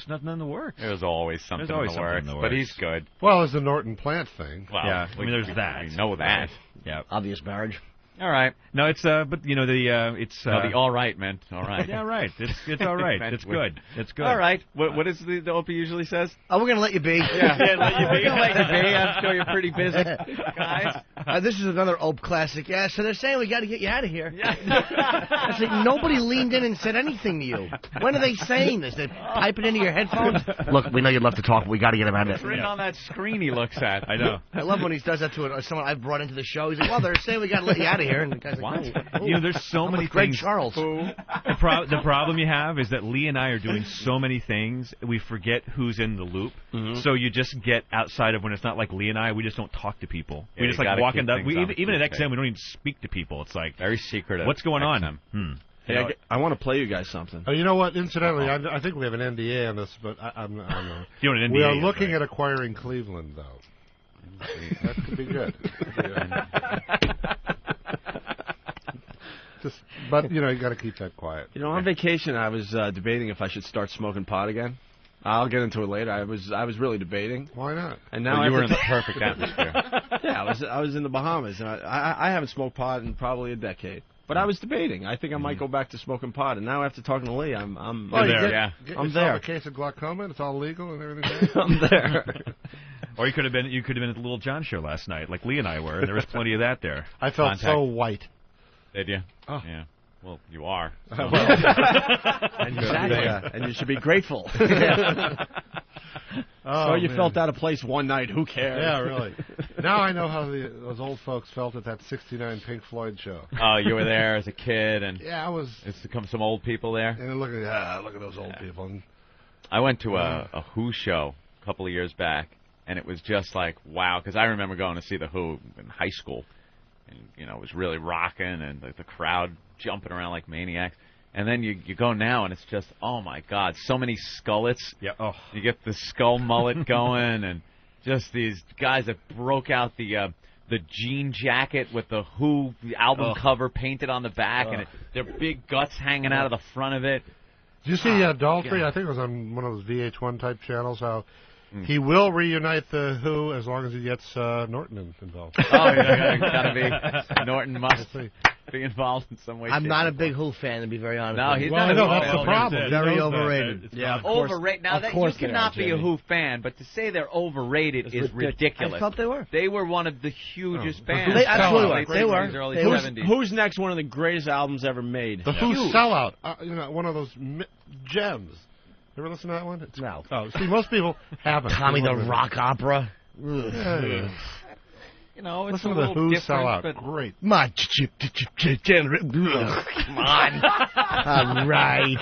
S12: nothing in the works.
S8: There's always something in the works, but he's good.
S5: Well, there's the Norton Plant thing.
S8: Well,
S12: yeah, I mean, there's that.
S8: We know that.
S12: Yeah,
S4: obvious marriage.
S8: All right.
S12: No, it's but the
S8: the all right meant all right.
S12: Yeah, right. It's all right. It's good. It's good.
S8: All right. What is the Opie usually says?
S4: Oh, we're gonna let you be.
S8: Yeah, let you be. Let you be. I'm sure you're pretty busy, guys.
S4: This is another Ope classic. Yeah, so they're saying we got to get you out of here. Yeah. It's like nobody leaned in and said anything to you. When are they saying this? They pipe it into your headphones. Look, we know you'd love to talk, but we got to get him out of
S8: It's written on that screen he looks at.
S12: I know.
S4: I love when he does that to someone I've brought into the show. He's like, well, they're saying we got to let you out of here. And the guy's like,
S8: what?
S12: There's so many
S4: Greg
S12: things.
S4: Charles.
S12: The problem you have is that Lee and I are doing so many things, we forget who's in the loop. Mm-hmm. So you just get outside of when it's not like Lee and I, we just don't talk to people.
S8: Yeah,
S12: we just like walk into even at XM, we don't even speak to people. It's like
S8: very secretive.
S12: What's going on?
S2: Hey, I want to play you guys something.
S5: Oh, you know what? Incidentally, I think we have an NDA on this, but I'm not.
S12: You want an NDA?
S5: We are looking at acquiring Cleveland, though. That could be good. But you got to keep that quiet.
S2: On vacation, I was debating if I should start smoking pot again. I'll get into it later. I was really debating.
S5: Why not?
S2: And now
S8: you were in the perfect atmosphere.
S2: Yeah, I was in the Bahamas, and I haven't smoked pot in probably a decade. But I was debating. I think I might go back to smoking pot. And now after talking to Lee, I'm
S5: there.
S2: Get
S5: I'm
S2: there.
S5: A case of glaucoma. It's all legal and everything.
S2: I'm there.
S12: Or you could have been at the Little John show last night, like Lee and I were, and there was plenty of that there.
S5: I felt so white.
S8: Did you?
S5: Oh.
S8: Yeah. Well, you are.
S2: So. And you should be grateful. So you felt out of place one night. Who cares?
S5: Yeah, really. Now I know how those old folks felt at that '69 Pink Floyd show.
S8: Oh, you were there as a kid, and
S5: yeah, I was.
S8: It's come some old people there.
S5: And look at those old people. And
S8: I went to a Who show a couple of years back, and it was just like wow, because I remember going to see the Who in high school. And, it was really rocking, and the crowd jumping around like maniacs. And then you go now, and it's just, oh, my God, so many skullets.
S12: Yeah. Oh.
S8: You get the skull mullet going, and just these guys that broke out the jean jacket with the Who album cover painted on the back, and their big guts hanging out of the front of it.
S5: Did you see Daltrey? I think it was on one of those VH1-type channels, how he will reunite the Who as long as he gets Norton involved.
S8: Oh, yeah, gotta be. Norton must be involved in some way.
S4: I'm not a big Who fan, to be very honest.
S8: No, he's
S5: not.
S8: Well,
S5: that's the problem.
S4: Very overrated.
S8: Yeah, overrated. Now, you cannot be a Who fan, but to say they're overrated is ridiculous.
S4: I thought they were.
S8: They were one of the hugest bands.
S4: They absolutely
S8: were. They were.
S4: Early
S8: 70s.
S2: Who's next? One of the greatest albums ever made.
S5: The Who Sellout. One of those gems. You ever listen to that one?
S4: No.
S5: Oh, see, most people haven't.
S4: Tommy the Rock Opera.
S5: Yeah.
S8: It's
S5: listen
S8: a
S5: to the
S8: little
S5: Who
S8: different,
S5: sell out.
S8: But
S5: great.
S4: Come on. All right.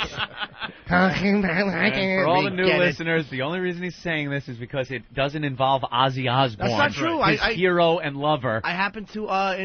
S8: For all the new listeners, the only reason he's saying this is because it doesn't involve Ozzy Osbourne.
S4: That's not true.
S8: His hero and lover.
S4: I happen to I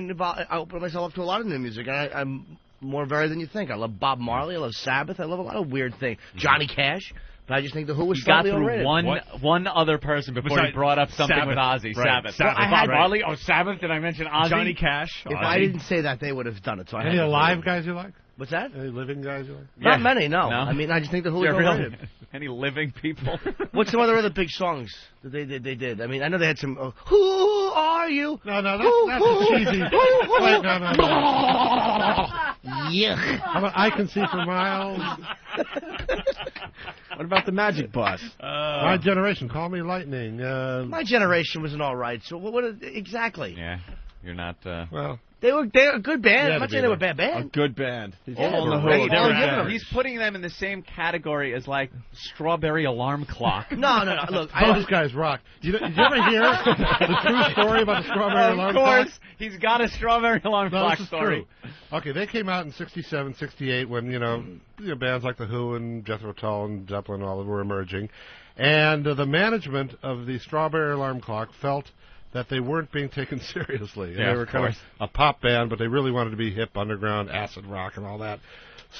S4: open myself up to a lot of new music, and I'm more varied than you think. I love Bob Marley. I love Sabbath. I love a lot of weird things. Johnny Cash. But I just think the Who was slightly overrated.
S8: One other person before he brought up something
S12: Sabbath.
S8: with Ozzy.
S12: Right.
S8: Sabbath.
S12: Sabbath.
S8: Bob Marley. Oh, Sabbath. Did I mention Ozzy?
S12: Johnny Cash.
S4: If I didn't say that, they would have done it. So
S5: Any alive guys you like?
S4: What's that?
S5: Any living guys you like?
S4: Not many, no. I mean, I just think the Who was overrated.
S8: Really? Any living people?
S4: What's some other big songs that they did? I mean, I know they had some. Who are you?
S5: No, that's cheesy. Wait, no.
S4: Yuck.
S5: How about I Can See for Miles?
S2: What about the Magic Bus?
S5: My Generation, Call Me Lightning.
S4: My Generation was an all right. So what exactly?
S8: Yeah, you're not.
S5: Well,
S4: They're a good band. I'm not saying they were a bad
S2: A
S4: band.
S2: good band. He's
S4: Yeah,
S2: on the
S4: great.
S2: hook.
S7: He's putting them in the same category as like Strawberry Alarm Clock.
S4: No. Look,
S5: Those guys rock. Did you ever hear the true story about the Strawberry Alarm Clock?
S7: Of course, he's got a Strawberry Alarm Clock
S5: this is
S7: story.
S5: True. Okay, they came out in '67, '68 when bands like the Who and Jethro Tull and Zeppelin all were emerging, and the management of the Strawberry Alarm Clock felt that they weren't being taken seriously.
S8: Yeah,
S5: they were kind of a pop band, but they really wanted to be hip, underground, acid rock, and all that.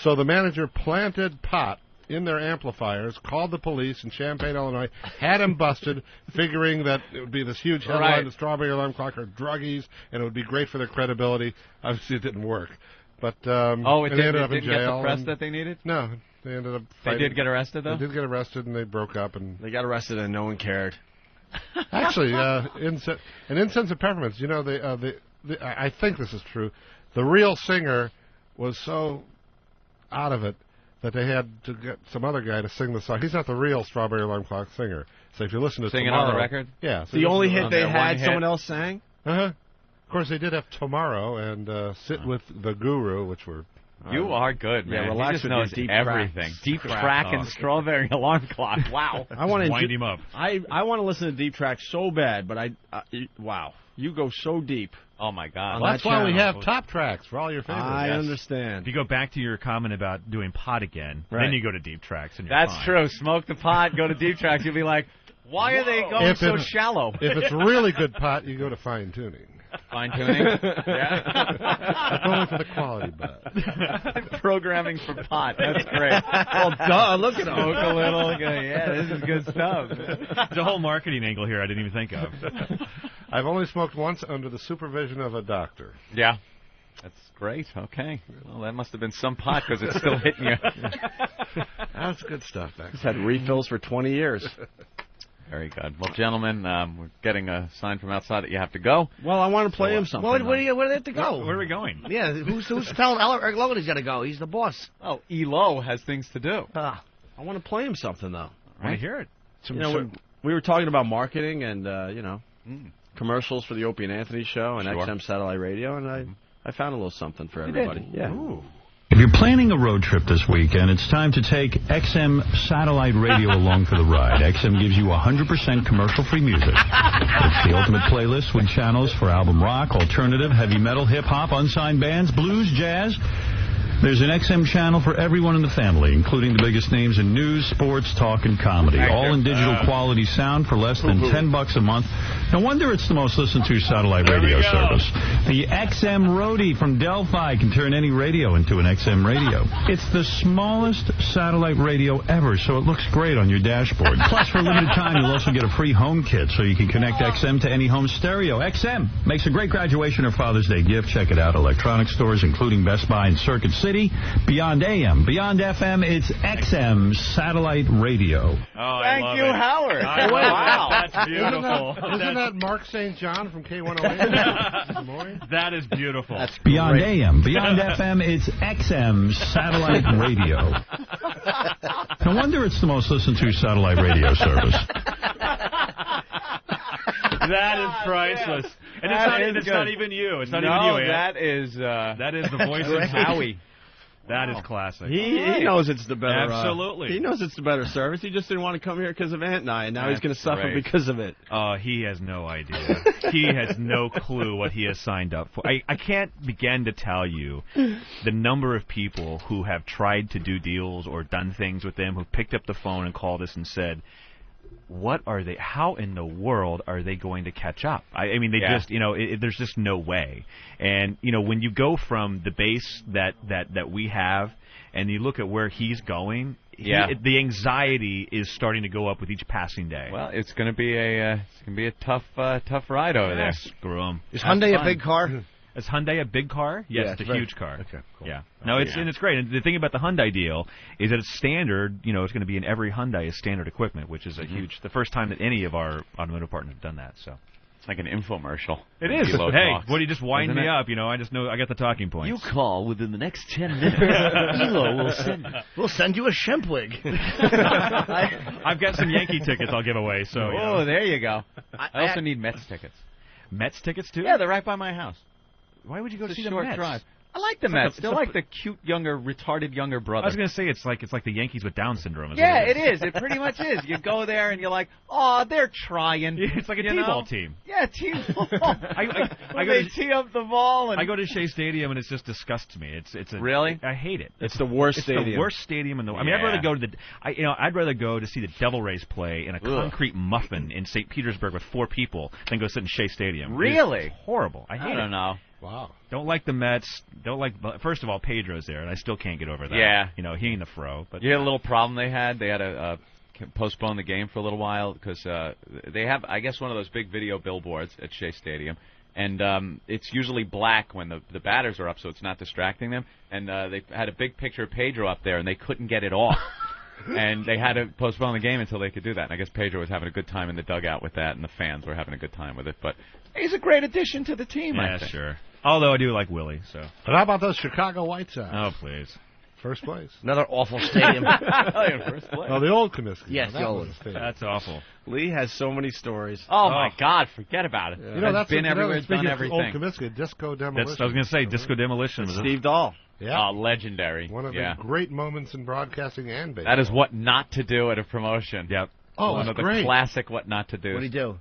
S5: So the manager planted pot in their amplifiers, called the police in Champaign, Illinois, had him busted, figuring that it would be this huge headline, the Strawberry Alarm Clock are druggies, and it would be great for their credibility. Obviously, it didn't work. But
S7: it
S5: they ended up in
S7: didn't get
S5: jail.
S7: the press that they needed?
S5: No, they ended up fighting.
S7: They did get arrested, though?
S5: They did get arrested, and they broke up. And
S2: they got arrested, and no one cared.
S5: Actually, in Incense and Peppermints, I think this is true. The real singer was so out of it that they had to get some other guy to sing the song. He's not the real Strawberry Alarm Clock singer. So if you listen to
S7: Singing
S5: Tomorrow,
S7: on the record?
S5: Yeah. So
S2: the only hit they had, someone else sang?
S5: Uh-huh. Of course, they did have Tomorrow and Sit with the Guru, which were...
S7: You are good, man.
S2: Yeah, relax
S7: he just
S2: with
S7: knows
S2: your deep
S7: everything.
S2: tracks.
S7: Deep track and Strawberry Alarm Clock. Wow.
S2: I want to
S12: wind him up.
S2: I want to listen to deep tracks so bad, but wow, you go so deep.
S7: Oh my God.
S5: Well, that's why we have top tracks for all your favorites.
S2: I understand.
S12: If you go back to your comment about doing pot again, then you go to deep tracks and you're
S7: That's
S12: fine.
S7: true. Smoke the pot, go to deep tracks. You'll be like, why are they going so shallow?
S5: If it's really good pot, you go to fine tuning.
S7: Fine tuning? Yeah.
S5: That's only for the quality butt.
S7: Programming for pot. That's great.
S2: Well, duh, look at him.
S7: Smoke a little. Yeah, this is good stuff.
S12: There's a whole marketing angle here I didn't even think of.
S5: I've only smoked once under the supervision of a doctor.
S7: Yeah. That's great. Okay. Well, that must have been some pot because it's still hitting you.
S5: That's good stuff, actually.
S2: He's had refills for 20 years.
S7: Very good. Well, gentlemen, we're getting a sign from outside that you have to go.
S2: Well, I want to play him something.
S4: Where do they have to go?
S12: Where are we going?
S4: Yeah, who's telling Eric Logan he's got to go? He's the boss.
S7: Oh, Elo has things to do.
S2: I want to play him something, though.
S12: I want to hear it.
S2: We were talking about marketing and, commercials for the Opie and Anthony show and XM Satellite Radio, and I found a little something for everybody. Yeah.
S17: Ooh. If you're planning a road trip this weekend, it's time to take XM Satellite Radio along for the ride. XM gives you 100% commercial-free music. It's the ultimate playlist with channels for album rock, alternative, heavy metal, hip-hop, unsigned bands, blues, jazz. There's an XM channel for everyone in the family, including the biggest names in news, sports, talk, and comedy. All in digital quality sound for less than $10 a month. No wonder it's the most listened to satellite radio service. The XM Roadie from Delphi can turn any radio into an XM radio. It's the smallest satellite radio ever, so it looks great on your dashboard. Plus, for a limited time, you'll also get a free home kit so you can connect XM to any home stereo. XM makes a great graduation or Father's Day gift. Check it out. Electronic stores, including Best Buy and Circuit City. Beyond AM, beyond FM, it's XM Satellite Radio.
S12: Oh,
S7: Thank you, Howard.
S12: Wow. That's beautiful.
S5: Isn't that Mark St. John from K108?
S12: That is beautiful.
S2: That's
S17: beyond
S2: great.
S17: AM, beyond FM, it's XM Satellite Radio. No wonder it's the most listened to satellite radio service.
S12: That is priceless. And it's not even you. It's not even you.
S7: That is
S12: the voice of Howie. That is classic.
S2: He knows it's the better.
S12: Absolutely.
S2: He knows it's the better service. He just didn't want to come here because of Ant and I, and now he's going to suffer because of it.
S12: He has no idea. He has no clue what he has signed up for. I can't begin to tell you the number of people who have tried to do deals or done things with them who picked up the phone and called us and said, what are they? How in the world are they going to catch up? I mean, they just, there's just no way. And when you go from the base that we have, and you look at where he's going, the anxiety is starting to go up with each passing day.
S7: Well, it's going to be a tough ride over there.
S12: Screw him.
S4: Is Hyundai a big car?
S12: Is Hyundai a big car? Yes, it's a huge car.
S5: Okay, cool.
S12: Yeah. No, it's great. And the thing about the Hyundai deal is that it's standard. It's going to be in every Hyundai is standard equipment, which is a huge. The first time that any of our automotive partners have done that. So
S7: it's like an infomercial.
S12: It is. Hey, what do you just wind me up? I just know I got the talking points.
S15: You call within the next 10 minutes. Elo will send you a shemp wig.
S12: I've got some Yankee tickets I'll give away. So.
S7: Oh, there you go. I also need Mets tickets.
S12: Mets tickets too?
S7: Yeah, they're right by my house.
S12: Why would you go to
S8: It's
S12: see
S8: a
S12: the
S8: short
S12: Mets?
S8: drive. I like the Mets. They're like the cute, retarded younger brother.
S12: I was going to say it's like the Yankees with Down syndrome.
S8: Yeah, it is. It pretty much is. You go there and you're like, oh, they're trying.
S12: It's like a T-ball team.
S8: Yeah, T-ball.
S12: I
S8: They tee up the ball. And
S12: I go to Shea Stadium and it just disgusts me.
S8: Really?
S12: I hate it.
S2: It's the worst stadium.
S12: The worst stadium in the. I mean, I'd rather go to I'd rather go to see the Devil Rays play in a concrete muffin in St. Petersburg with 4 people than go sit in Shea Stadium.
S8: Really?
S12: It's horrible. I hate it.
S8: I don't know.
S5: Wow.
S12: Don't like the Mets. First of all, Pedro's there, and I still can't get over that.
S8: Yeah.
S12: He ain't the fro. But
S8: You had a little problem they had. They had to postpone the game for a little while because they have, I guess, one of those big video billboards at Shea Stadium. And it's usually black when the batters are up, so it's not distracting them. And they had a big picture of Pedro up there, and they couldn't get it off. And they had to postpone the game until they could do that. And I guess Pedro was having a good time in the dugout with that, and the fans were having a good time with it. But he's a great addition to the team, I think.
S12: Sure. Although I do like Willie, so.
S5: But how about those Chicago White Sox?
S12: Oh, please.
S5: First place.
S4: Another awful stadium.
S8: First place.
S5: Oh, the old Comiskey.
S4: Yes, the old.
S12: That's awful.
S2: Lee has so many stories.
S8: Oh, my God, forget about it.
S5: You know, that's
S8: been everywhere, done everything.
S5: Old Comiskey, Disco Demolition.
S12: I was going to say, Disco Demolition. Was
S2: Steve Dahl.
S5: Yeah.
S8: Oh, legendary.
S5: One of the great moments in broadcasting and baseball.
S8: That is what not to do at a promotion.
S12: Yep.
S5: Oh,
S8: one of
S5: great.
S8: the classic what not to do.
S4: What did he do?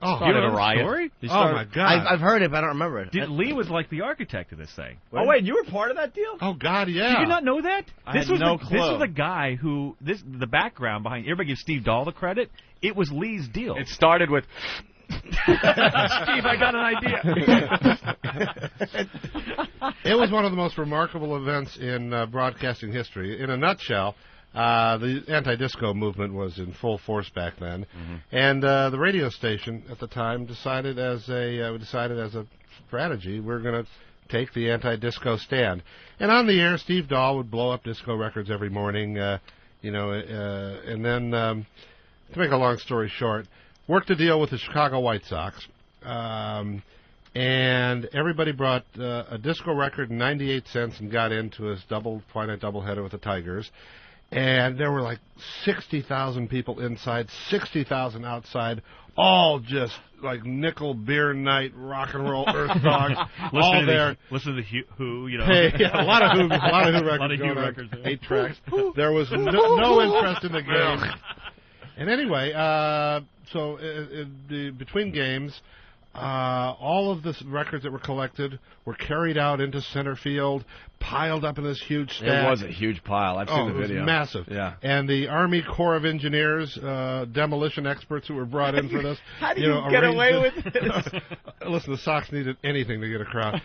S5: Oh,
S8: Started a riot.
S12: Story?
S5: Oh, my God.
S4: I've heard it, but I don't remember it.
S12: Lee was like the architect of this thing.
S2: Oh, wait, you were part of that deal?
S5: Oh, God, yeah.
S12: Did you not know that?
S2: I had no clue.
S12: This was a guy who, the background behind, everybody gives Steve Dahl the credit. It was Lee's deal.
S8: It started with...
S12: Steve, I got an idea.
S5: It was one of the most remarkable events in broadcasting history. In a nutshell, the anti-disco movement was in full force back then, and the radio station at the time decided as a strategy we're going to take the anti-disco stand. And on the air, Steve Dahl would blow up disco records every morning, and then to make a long story short, worked a deal with the Chicago White Sox. And everybody brought a disco record and 98 cents and got into his finite doubleheader with the Tigers. And there were like 60,000 people inside, 60,000 outside, all just like nickel beer night, rock and roll earth dogs, all there.
S12: Listen to the Who, you know.
S5: A lot of Who records. 8 tracks. There was no interest in the game. And anyway, so between games, all of the records that were collected were carried out into center field, piled up in this huge stack.
S2: It was a huge pile. I've seen the video.
S5: It was massive.
S2: Yeah.
S5: And the Army Corps of Engineers, demolition experts who were brought in for this.
S8: How do you get away with this?
S5: Listen, the Sox needed anything to get a crowd.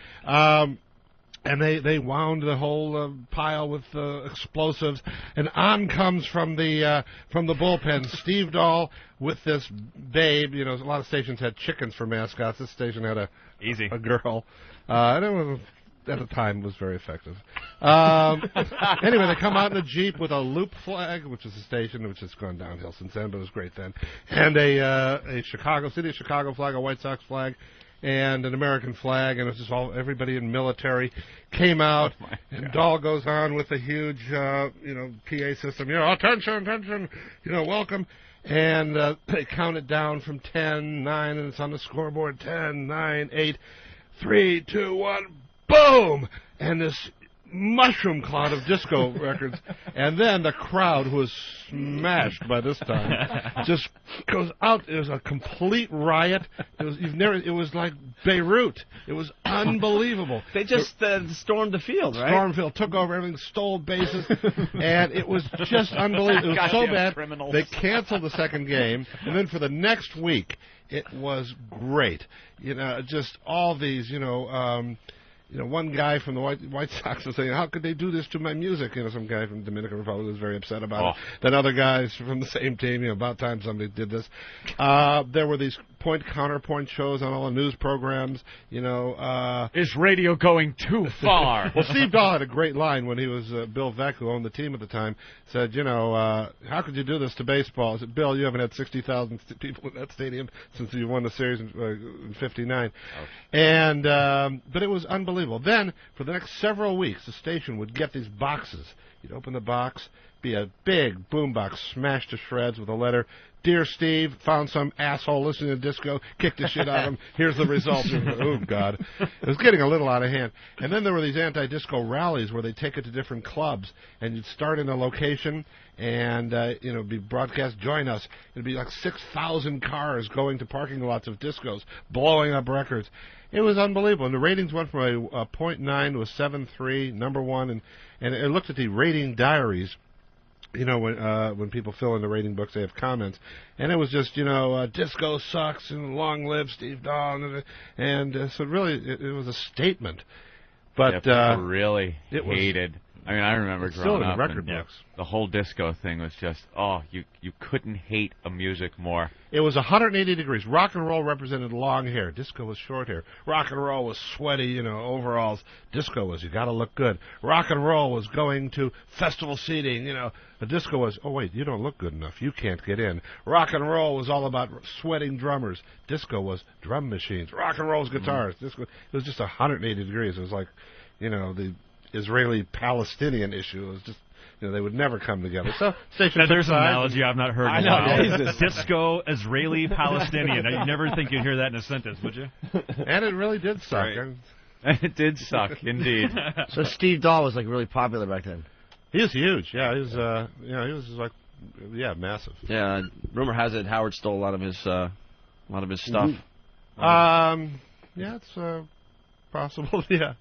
S5: And they wound the whole pile with explosives, and on comes from the bullpen Steve Dahl with this babe. You know, a lot of stations had chickens for mascots. This station had a girl, and it was, at the time, was very effective. Anyway, they come out in a Jeep with a loop flag, which is a station which has gone downhill since then, but it was great then, and a City of Chicago flag, a White Sox flag, and an American flag, and it was just everybody in military came out, and Dahl goes on with a huge, PA system, attention, welcome, and they count it down from 10, 9, and it's on the scoreboard, 10, 9, 8, 3, 2, 1, boom, and this mushroom cloud of disco records, and then the crowd, who was smashed by this time, just goes out. It was a complete riot. It was like Beirut. It was unbelievable.
S2: They just stormed the field, right?
S5: Stormed the field, took over everything, stole bases, and it was just unbelievable. It was so bad.
S8: Criminals.
S5: They canceled the second game, and then for the next week, it was great. Just all these, one guy from the White Sox was saying, how could they do this to my music? Some guy from the Dominican Republic was very upset about it. Then other guys from the same team, about time somebody did this. There were these point-counterpoint shows on all the news programs,
S8: Is radio going too far?
S5: Well, Steve Dahl had a great line when he was Bill Veeck, who owned the team at the time, said, how could you do this to baseball? I said, Bill, you haven't had 60,000 people in that stadium since you won the series in 59. And but it was unbelievable. Then, for the next several weeks, the station would get these boxes. You'd open the box, be a big boombox smashed to shreds with a letter, "Dear Steve, found some asshole listening to disco, kicked the shit out of him. Here's the result." Oh, God. It was getting a little out of hand. And then there were these anti-disco rallies where they take it to different clubs, and you'd start in a location and, be broadcast, "Join us." It'd be like 6,000 cars going to parking lots of discos, blowing up records. It was unbelievable. And the ratings went from a 0.9 to a 7.3, number one. And it looked at the rating diaries. When people fill in the rating books, they have comments, and it was just, disco sucks and long live Steve Dahl, and so really it was a statement. But
S8: people really hated. I remember
S5: growing
S8: still in
S5: up,
S8: the
S5: record
S8: and
S5: books.
S8: The whole disco thing was just, you couldn't hate a music more.
S5: It was 180 degrees. Rock and roll represented long hair. Disco was short hair. Rock and roll was sweaty, overalls. Disco was, you got to look good. Rock and roll was going to festival seating, The disco was, oh, wait, you don't look good enough. You can't get in. Rock and roll was all about sweating drummers. Disco was drum machines. Rock and roll was guitars. Disco, it was just 180 degrees. It was like, the Israeli-Palestinian issue. It was just, they would never come together. So,
S12: now, there's an analogy I've not heard in a while.
S2: Jesus.
S12: Disco, Israeli, Palestinian. You'd never think you'd hear that in a sentence, would you?
S5: And it really did suck.
S8: Right. It did suck, indeed.
S4: So Steve Dahl was, really popular back then.
S5: He was huge. Yeah, he was massive.
S2: Yeah, rumor has it Howard stole a lot of his stuff.
S5: Yeah, it's possible, yeah.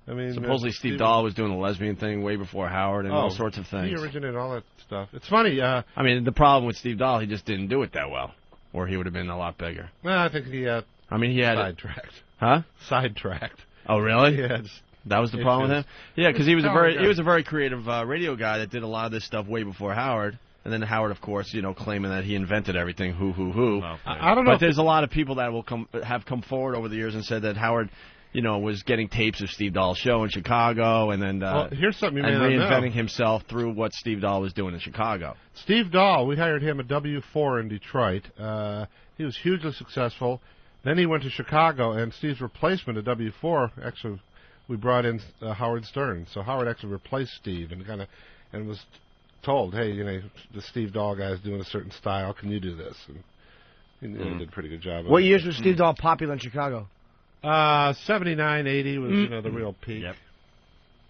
S2: Supposedly Steve Dahl was doing the lesbian thing way before Howard and all sorts of things.
S5: He originated all that stuff. It's funny.
S2: The problem with Steve Dahl, he just didn't do it that well, or he would have been a lot bigger.
S5: Well, I think he had sidetracked.
S2: Huh?
S5: Sidetracked.
S2: Oh, really?
S5: Yeah.
S2: That was the problem with him? Yeah, because he was a very creative radio guy that did a lot of this stuff way before Howard. And then Howard, of course, claiming that he invented everything. Well,
S5: I don't know.
S2: But there's a lot of people that will have come forward over the years and said that Howard, was getting tapes of Steve Dahl's show in Chicago, and then
S5: here's something you may not
S2: reinventing
S5: know.
S2: himself through what Steve Dahl was doing in Chicago.
S5: Steve Dahl, we hired him at W4 in Detroit. He was hugely successful. Then he went to Chicago, and Steve's replacement at W4, actually, we brought in Howard Stern. So Howard actually replaced Steve and was told, hey, the Steve Dahl guy is doing a certain style. Can you do this? And he did a pretty good job.
S4: What years was Steve Dahl popular in Chicago?
S5: 79, 80 was the real peak.
S12: Yep.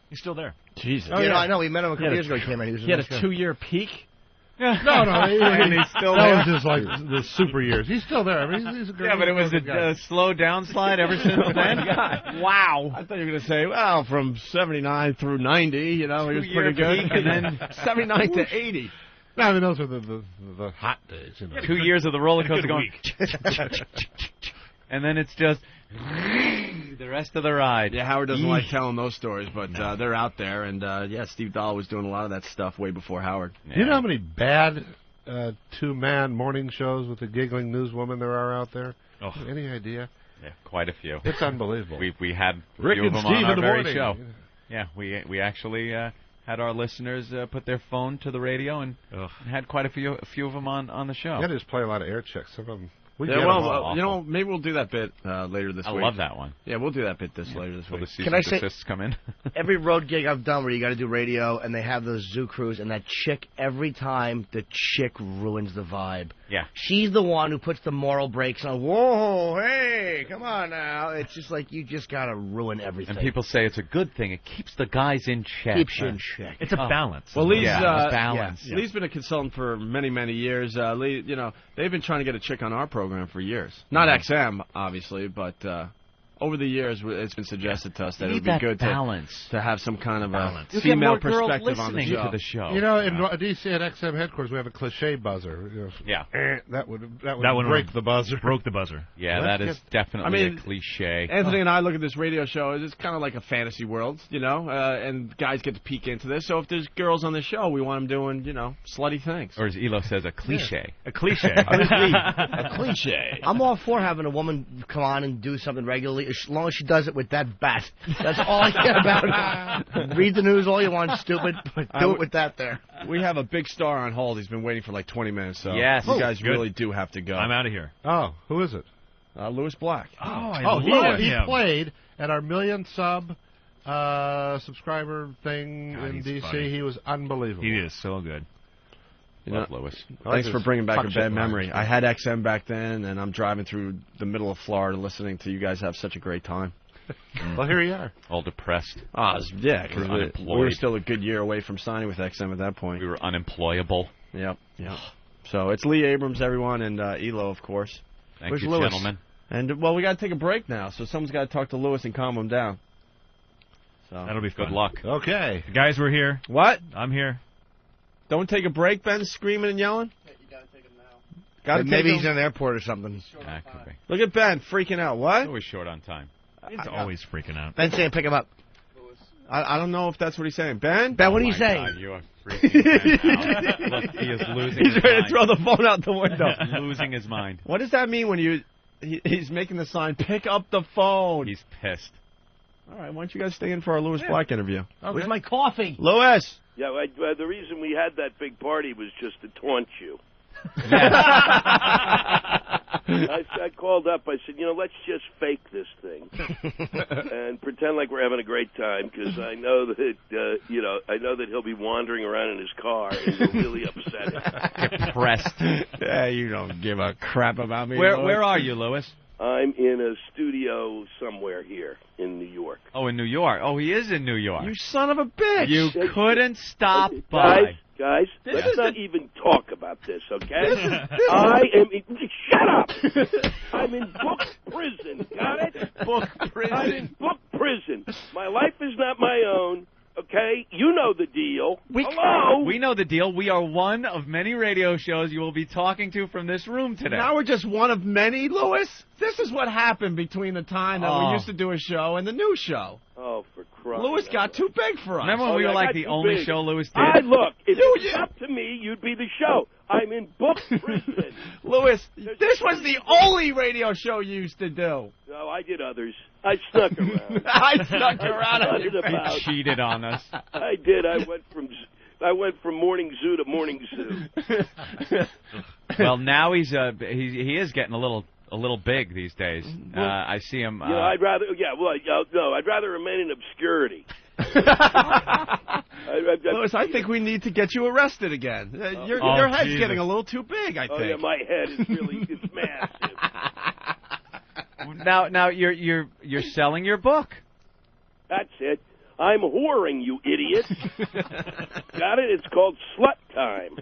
S12: He's still there.
S2: Jesus.
S4: Oh, yeah, I know. We met him a couple years ago. He came in.
S2: He had a 2-year peak?
S5: No,
S2: and he's still
S5: that
S2: there.
S5: was just like the super years. He's still there. He's a great
S8: but it was a slow downslide ever since then.
S2: Wow. I thought you were going to say, well, from 79 through 90, he was pretty good.
S8: Peak, and then
S2: 79 to 80.
S5: No, those were the hot days.
S8: 2 years of the roller coaster going. And then it's just the rest of the ride.
S2: Yeah, Howard doesn't like telling those stories, but they're out there. And, Steve Dahl was doing a lot of that stuff way before Howard.
S5: Yeah. You know how many bad two-man morning shows with the giggling newswoman there are out there?
S8: Oh.
S5: Any idea?
S8: Yeah, quite a few.
S5: It's unbelievable.
S8: We had a
S5: Rick
S8: few of
S5: and
S8: them
S5: Steve
S8: on our
S5: in the
S8: very
S5: morning.
S8: show. Yeah, we actually had our listeners put their phone to the radio and had quite a few of them on the show.
S5: Yeah, just play a lot of air checks. Some of them.
S2: Maybe we'll do that bit later this week.
S8: I love that one.
S2: Yeah, we'll do that bit later this week.
S8: Can I say, come in?
S4: Every road gig I've done where you got to do radio and they have those zoo crews and that chick, every time the chick ruins the vibe.
S8: Yeah.
S4: She's the one who puts the moral brakes on. Whoa, hey, come on now. It's just like you just got to ruin everything.
S8: And people say it's a good thing. It keeps the guys in check.
S4: Keeps you in check.
S12: It's a balance.
S2: Well, Lee's,
S8: balance.
S2: Lee's been a consultant for many, many years. Lee, they've been trying to get a chick on our program for years. Not XM, obviously, but over the years, it's been suggested to us that it would be good to have some kind of a female perspective on the show.
S8: To the show.
S5: In DC at XM headquarters, we have a cliche buzzer. That would break the buzzer.
S12: Broke the buzzer.
S8: Yeah, that is definitely a cliche.
S2: Anthony and I look at this radio show. It's kind of like a fantasy world, and guys get to peek into this. So if there's girls on the show, we want them doing, slutty things.
S8: Or as Elo says, a cliche.
S2: A cliche. A cliche.
S4: I'm all for having a woman come on and do something regularly, as long as she does it with that bat. That's all I care about. Read the news all you want, stupid, but do it with that there.
S2: We have a big star on hold. He's been waiting for like 20 minutes, so
S8: yes.
S2: You guys really do have to go.
S12: I'm out of here.
S5: Oh, who is it?
S2: Lewis Black.
S5: He played at our million sub subscriber thing in D.C.
S9: funny.
S5: He was unbelievable.
S9: He is so good.
S2: You know,
S8: Love Lewis.
S2: Thanks for bringing back a
S5: Fuck
S2: bad
S5: shit
S2: memory.
S5: lines.
S2: I had XM back then, and I'm driving through the middle of Florida listening to you guys have such a great time.
S5: Well, here you are.
S8: All depressed.
S2: Yeah, because we were
S8: unemployed.
S2: still a good year away from signing with XM at that point.
S8: We were unemployable.
S2: Yep. So it's Lee Abrams, everyone, and Elo, of course.
S8: Thank
S2: Where's
S8: you,
S2: Lewis?
S8: gentlemen.
S2: And, well, we got to take a break now, so someone's got to talk to Lewis and calm him down. So
S9: That'll be fun.
S8: Good luck.
S5: Okay.
S9: Guys, we're here.
S2: What?
S9: I'm here.
S2: Don't take a break, Ben, screaming and yelling?
S4: You gotta take him now.
S2: Gotta
S4: Maybe
S2: take
S4: he's
S2: him.
S4: in the airport or something.
S8: That could be.
S2: Look at Ben freaking out. What?
S8: Always short on time.
S9: He's always freaking out.
S4: Ben saying pick him up.
S2: I don't know if that's what he's saying. Ben?
S4: Ben, what do you
S8: My
S4: say?
S8: God, you are freaking Ben out. Look, he is losing
S2: He's
S8: his
S2: ready
S8: mind.
S2: to throw the phone out the window.
S8: He's losing his mind.
S2: What does that mean when he's making the sign, pick up the phone?
S8: He's pissed.
S2: All right, why don't you guys stay in for our Lewis Black interview?
S4: Where's my coffee?
S2: Lewis!
S18: Yeah, the reason we had that big party was just to taunt you. I called up. I said, let's just fake this thing and pretend like we're having a great time because I know that I know that he'll be wandering around in his car and it'll really upset him.
S8: Depressed.
S2: Yeah, you don't give a crap about me.
S8: Where are you, Lewis?
S18: I'm in a studio somewhere here in New York.
S8: Oh, in New York. Oh, he is in New York.
S2: You son of a bitch!
S8: You couldn't stop by.
S18: Guys, let's not even talk about this, okay? I am... Shut up! I'm in book prison, got it?
S2: Book prison.
S18: I'm in book prison. My life is not my own, okay? You know the deal. Hello?
S8: We know the deal. We are one of many radio shows you will be talking to from this room today.
S2: Now we're just one of many, Lewis? This is what happened between the time that we used to do a show and the new show.
S18: Oh, for crying
S2: Lewis got too big for us.
S8: Remember when we were like the only show Lewis did?
S18: Look, if it was up to me, you'd be the show. I'm in book prison.
S2: Lewis, this was the only radio show you used to do.
S18: No, I did others. I snuck around.
S2: I snuck around on you.
S8: He cheated on us.
S18: I did. I went from morning zoo to morning zoo.
S8: Well, now he is getting a little big these days. I see him.
S18: I'd rather remain in obscurity.
S2: Lewis, I think we need to get you arrested again. Your head's getting a little too big, I think.
S18: Oh yeah, my head is it's massive.
S8: Now you're selling your book.
S18: That's it. I'm whoring, you idiot. Got it? It's called Slut Time.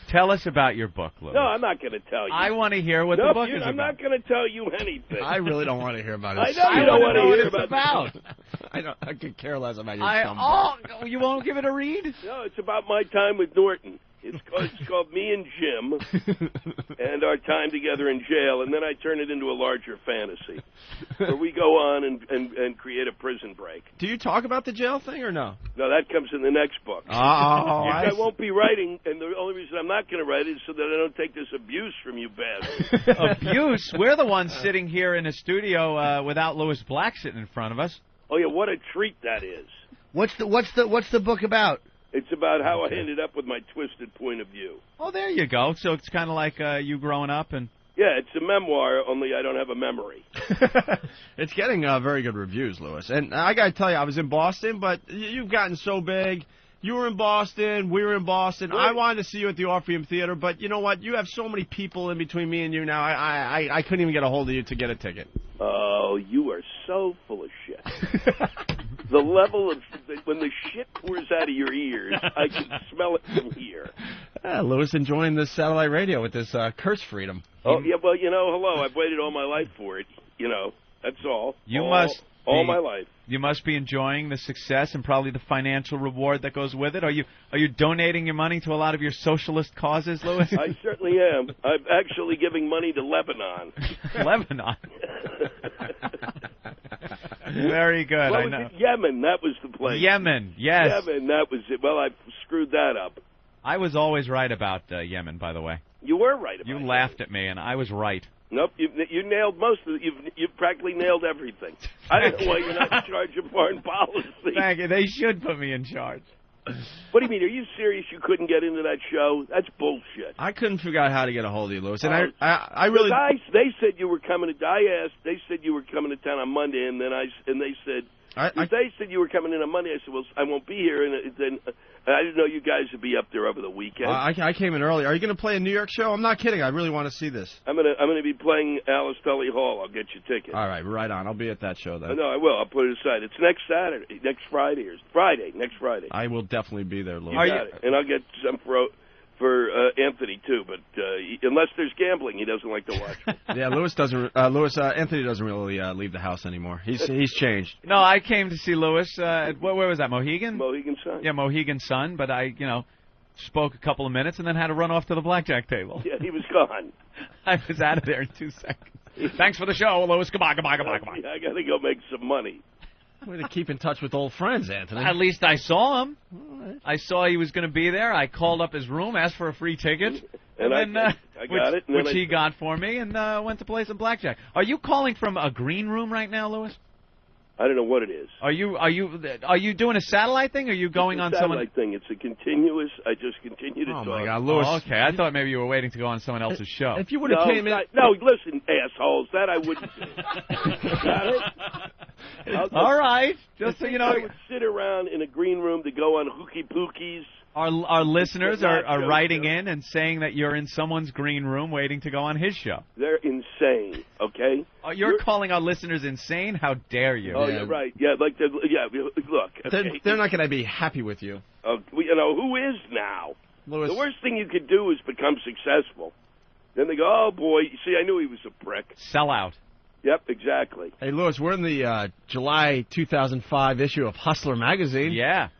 S8: Tell us about your book, Lewis.
S18: No, I'm not going to tell you.
S8: I want to hear what the book is about.
S18: I'm not going to tell you anything.
S2: I really don't want to hear about it.
S18: I know you don't want to hear about it.
S2: I could care less about your
S8: you won't give it a read?
S18: No, it's about my time with Norton. It's called Me and Jim and our time together in jail, and then I turn it into a larger fantasy where we go on and create a prison break.
S2: Do you talk about the jail thing or no?
S18: No, that comes in the next book. I won't be writing, and the only reason I'm not going to write it is so that I don't take this abuse from you bastards.
S8: Abuse? We're the ones sitting here in a studio without Lewis Black sitting in front of us.
S18: Oh yeah, what a treat that is.
S4: What's the book about?
S18: It's about how I ended up with my twisted point of view.
S8: Oh, there you go. So it's kind of like you growing up and...
S18: Yeah, it's a memoir, only I don't have a memory.
S2: It's getting very good reviews, Lewis. And I got to tell you, I was in Boston, but you've gotten so big. You were in Boston. We were in Boston.
S18: Right.
S2: I wanted to see you at the Orpheum Theater, but you know what? You have so many people in between me and you now. I couldn't even get a hold of you to get a ticket.
S18: Oh, you are so full of shit. The level of... When the shit pours out of your ears, I can smell it from here.
S2: Lewis enjoying this satellite radio with this curse freedom.
S18: Oh, yeah, well, hello. I've waited all my life for it. That's all. All my life.
S8: You must be enjoying the success and probably the financial reward that goes with it. Are you donating your money to a lot of your socialist causes, Lewis?
S18: I certainly am. I'm actually giving money to Lebanon.
S8: Lebanon. Very good.
S18: Well,
S8: I know.
S18: Yemen, that was the place.
S8: Yemen, yes.
S18: Yemen, that was it. Well, I screwed that up.
S8: I was always right about Yemen, by the way.
S18: You were right about it.
S8: You laughed at me, and I was right.
S18: Nope, you nailed most of it. You've practically nailed everything. I don't know why you're not in charge of foreign policy.
S8: Thank you. They should put me in charge.
S18: What do you mean? Are you serious? You couldn't get into that show? That's bullshit.
S2: I couldn't figure out how to get a hold of you, Lewis. And I really.
S18: They said you were coming to. I asked. They said you were coming to town on Monday, and then they said They said you were coming in on Monday. I said, well, I won't be here, and then I didn't know you guys would be up there over the weekend.
S2: I came in early. Are you going to play a New York show? I'm not kidding. I really want to see this.
S18: I'm gonna be playing Alice Tully Hall. I'll get you tickets.
S2: All right, right on. I'll be at that show then.
S18: No, I will. I'll put it aside. It's next Saturday, next Friday, next Friday.
S2: I will definitely be there, Louis.
S18: You got it. And I'll get some for Anthony too, but unless there's gambling, he doesn't like to watch.
S2: Yeah, Anthony doesn't really leave the house anymore. He's changed.
S8: No, I came to see Louis. Where was that? Mohegan?
S18: Mohegan Sun.
S8: Yeah, Mohegan Sun. But I, spoke a couple of minutes and then had to run off to the blackjack table.
S18: Yeah, he was gone.
S8: I was out of there in 2 seconds. Thanks for the show, Louis. Goodbye.
S18: Yeah, I got to go make some money.
S2: Way to keep in touch with old friends, Anthony.
S8: At least I saw him. Right. I saw he was going to be there. I called up his room, asked for a free ticket,
S18: and then, I got it,
S8: which he got for me, and went to play some blackjack. Are you calling from a green room right now, Louis?
S18: I don't know what it is.
S8: Are you doing a satellite thing? Or are you going on someone?
S18: Satellite thing. It's a continuous. I just continue to talk.
S2: Oh my God, Louis!
S8: Oh, okay, I thought maybe you were waiting to go on someone else's show.
S2: If you would have came in,
S18: no, listen, assholes, that I wouldn't do. Got it?
S8: All right, just so you know,
S18: I would sit around in a green room to go on hooky pookies.
S8: Our listeners are writing in and saying that you're in someone's green room waiting to go on his show.
S18: They're insane, okay?
S8: You're calling our listeners insane? How dare you?
S18: Oh, yeah, right. Yeah, look. Okay.
S2: They're not going to be happy with you.
S18: Who is now?
S2: Louis.
S18: The worst thing you could do is become successful. Then they go, oh, boy, see, I knew he was a prick.
S8: Sell out.
S18: Yep, exactly.
S2: Hey, Louis, we're in the July 2005 issue of Hustler magazine.
S8: Yeah.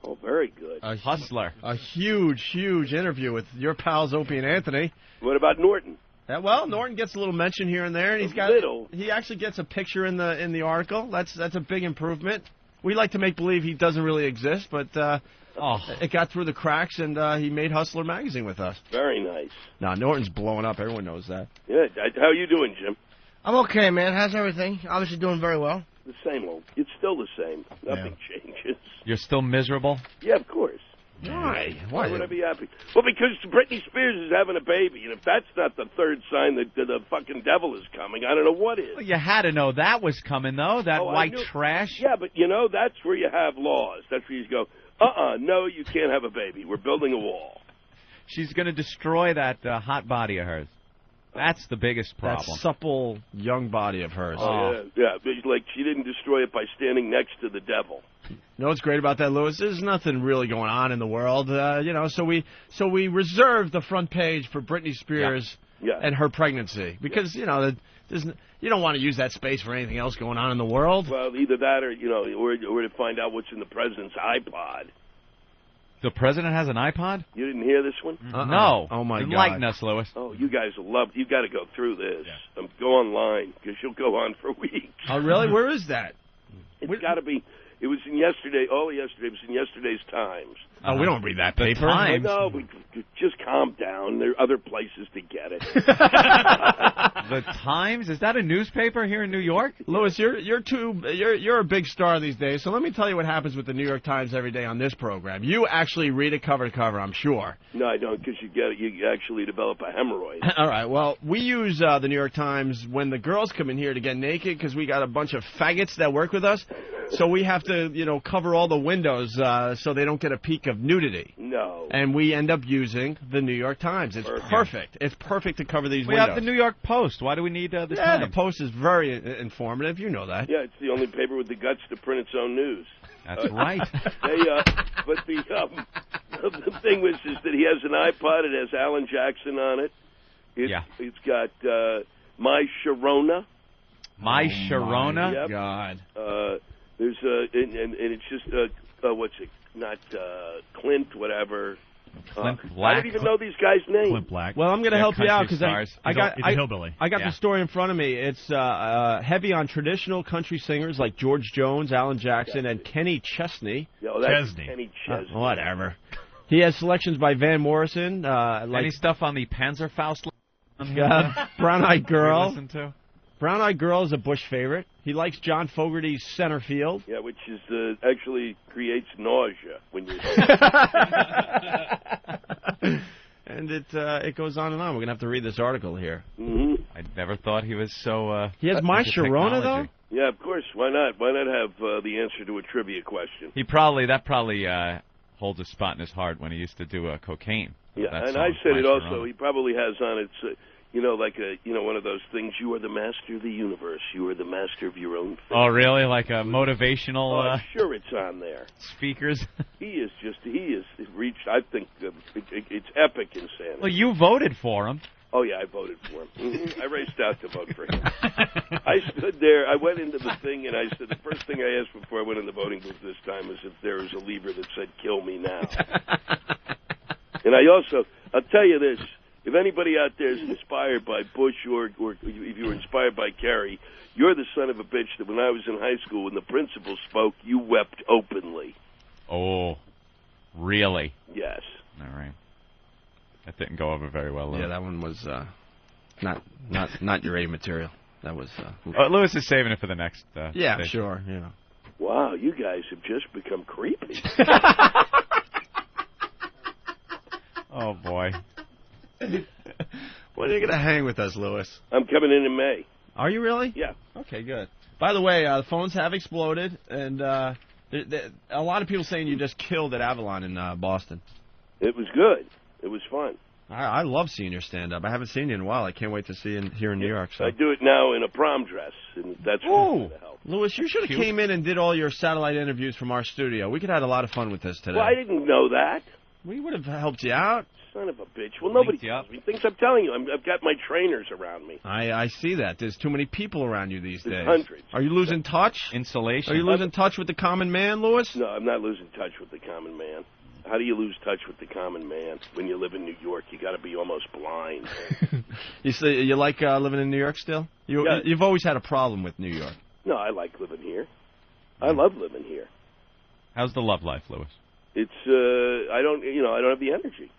S18: Oh, very good.
S8: Hustler.
S2: A huge interview with your pals Opie and Anthony.
S18: What about Norton?
S2: Well, Norton gets a little mention here and there, and he actually gets a picture in the article. That's a big improvement. We like to make believe he doesn't really exist, but it got through the cracks, and he made Hustler magazine with us.
S18: Very nice.
S2: Now Norton's blowing up. Everyone knows that.
S18: Yeah. How you doing, Jim?
S4: I'm okay, man. How's everything? Obviously doing very well.
S18: The same old. It's still the same. Nothing changes.
S8: You're still miserable?
S18: Yeah, of course.
S2: Why?
S18: Why would I be happy? Well, because Britney Spears is having a baby, and if that's not the third sign that the fucking devil is coming, I don't know what is.
S8: Well, you had to know that was coming, though, that white trash.
S18: Yeah, but, that's where you have laws. That's where you go, no, you can't have a baby. We're building a wall.
S8: She's going to destroy that hot body of hers. That's the biggest problem.
S2: That supple, young body of hers.
S18: Oh, yeah. Like, she didn't destroy it by standing next to the devil.
S2: You know what's great about that, Louis? There's nothing really going on in the world, so we reserved the front page for Britney Spears and her pregnancy because, you don't want to use that space for anything else going on in the world.
S18: Well, either that or to find out what's in the president's iPod.
S8: The president has an iPod?
S18: You didn't hear this one?
S8: No.
S2: Oh, my God.
S8: Enlighten us, Louis.
S18: Oh, you guys will love it. You've got to go through this. Go online, because you'll go on for weeks.
S2: Oh, really? Where is that?
S18: It's got to be. It was in yesterday. All yesterday. It was in yesterday's Times.
S2: Oh, we don't read that paper.
S8: Times.
S18: No, just calm down. There are other places to get it.
S8: The Times? Is that a newspaper here in New York?
S2: Louis, you're a big star these days. So let me tell you what happens with the New York Times every day on this program. You actually read it cover to cover, I'm sure.
S18: No, I don't, because you actually develop a hemorrhoid.
S2: All right. Well, we use the New York Times when the girls come in here to get naked because we got a bunch of faggots that work with us. So we have to, cover all the windows so they don't get a peek of nudity.
S18: No.
S2: And we end up using the New York Times. It's perfect. It's perfect to cover these windows.
S8: We have the New York Post. Why do we need the Times?
S2: Yeah, the Post is very informative. You know that.
S18: Yeah, it's the only paper with the guts to print its own news.
S8: That's right.
S18: But the thing is that he has an iPod. It has Alan Jackson on it. It's got My Sharona.
S8: My Sharona?
S18: Yep.
S2: God.
S18: There's and it's just what's it? Not Clint, whatever.
S8: Clint Black.
S18: I don't even know these guys' names.
S12: Clint Black.
S2: Well, I'm going to help you out because I got
S12: the
S2: story in front of me. It's heavy on traditional country singers like George Jones, Alan Jackson, and Kenny Chesney.
S18: Chesney. Kenny Chesney.
S2: Whatever. He has selections by Van Morrison.
S8: Any stuff on the Panzerfaust?
S2: Brown Eyed Girl.
S8: Listen to?
S2: Brown Eyed Girl is a Bush favorite. He likes John Fogerty's Center Field.
S18: Yeah, which is actually creates nausea when you.
S2: And it goes on and on. We're gonna have to read this article here.
S18: Mm-hmm.
S8: I never thought he was so.
S2: He has My Sharona though.
S18: Yeah, of course. Why not? Why not have the answer to a trivia question?
S8: That probably holds a spot in his heart when he used to do cocaine.
S18: Yeah,
S8: That
S18: and
S8: song,
S18: I said it
S8: Flash
S18: also.
S8: Around.
S18: He probably has on it, like one of those things. You are the master of the universe. You are the master of your own fate.
S8: Oh, really? Like a motivational?
S18: I'm sure it's on there.
S8: Speakers.
S18: He has reached. I think it's epic insanity.
S8: Well, you voted for him.
S18: Oh yeah, I voted for him. I raced out to vote for him. I stood there. I went into the thing, and I said the first thing I asked before I went in the voting booth this time was if there was a lever that said "Kill me now." And I'll tell you this: if anybody out there is inspired by Bush or if you were inspired by Kerry, you're the son of a bitch that when I was in high school, when the principal spoke, you wept openly.
S8: Oh, really?
S18: Yes.
S8: All right. That didn't go over very well, Lewis.
S2: Yeah, that one was not your A material. That was.
S8: Lewis is saving it for the next.
S2: Yeah,
S8: station.
S2: sure. Yeah.
S18: Wow, you guys have just become creepy.
S8: Oh boy.
S2: When are you gonna hang with us, Lewis?
S18: I'm coming in May.
S2: Are you really?
S18: Yeah.
S2: Okay, good. By the way, the phones have exploded, and a lot of people saying you just killed at Avalon in Boston.
S18: It was good. It was fun.
S2: I love seeing your stand-up. I haven't seen you in a while. I can't wait to see you here in New York. So.
S18: I do it now in a prom dress, and that's really going to help.
S2: Lewis, you should have came in and did all your satellite interviews from our studio. We could have had a lot of fun with this today.
S18: Well, I didn't know that.
S2: We would have helped you out.
S18: Son of a bitch. Well, nobody tells me things. I'm telling you, I've got my trainers around me.
S2: I see that. There's too many people around you these days.
S18: Hundreds.
S2: Are you losing touch?
S8: Insulation.
S2: Are you losing touch with the common man, Lewis?
S18: No, I'm not losing touch with the common man. How do you lose touch with the common man when you live in New York? You got to be almost blind.
S2: You like living in New York still? You've always had a problem with New York.
S18: No, I like living here. I love living here.
S8: How's the love life, Lewis?
S18: It's I don't have the energy.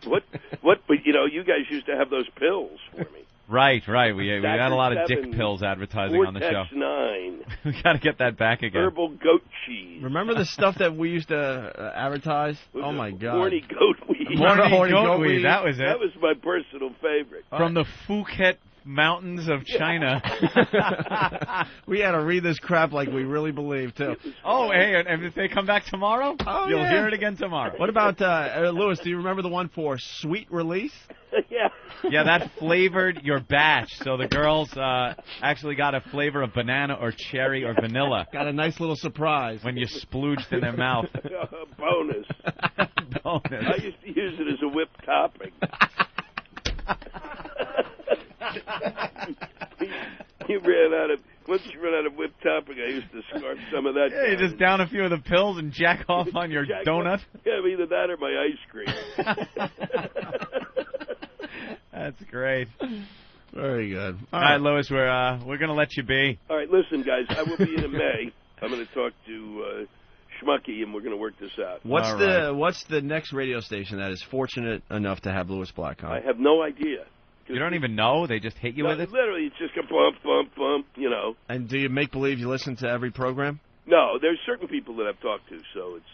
S18: What? But you guys used to have those pills for me.
S8: Right. We had a lot of dick pills advertising on the show.
S18: Vortex 9.
S8: We got to get that back again.
S18: Herbal goat cheese.
S2: Remember the stuff that we used to advertise? Oh my God.
S18: Horny goat weed.
S8: Horny goat weed. That was it.
S18: That was my personal favorite.
S8: From the Phuket Mountains of China.
S2: We had to read this crap like we really believe, too.
S8: Oh, hey, and if they come back tomorrow, you'll hear it again tomorrow.
S2: What about, Lewis, do you remember the one for Sweet Release?
S18: Yeah.
S8: Yeah, that flavored your batch. So the girls actually got a flavor of banana or cherry or vanilla.
S2: Got a nice little surprise.
S8: When you splooged in their mouth.
S18: Bonus.
S8: Bonus.
S18: I used to use it as a whipped topping. Once you run out of whipped topping, I used to scarf some of that.
S8: Yeah, you just down a few of the pills and jack off on your donut.
S18: Yeah, either that or my ice cream.
S8: That's great.
S2: Very good.
S8: All right, Lewis, we're gonna let you be.
S18: All right, listen, guys, I will be in May. I'm going to talk to Schmucky, and we're going to work this out.
S2: What's the next radio station that is fortunate enough to have Lewis Black on?
S18: I have no idea.
S8: You don't even know? They just hit you with it?
S18: Literally, it's just a bump, bump, bump,
S2: And do you make believe you listen to every program?
S18: No, there's certain people that I've talked to, so it's,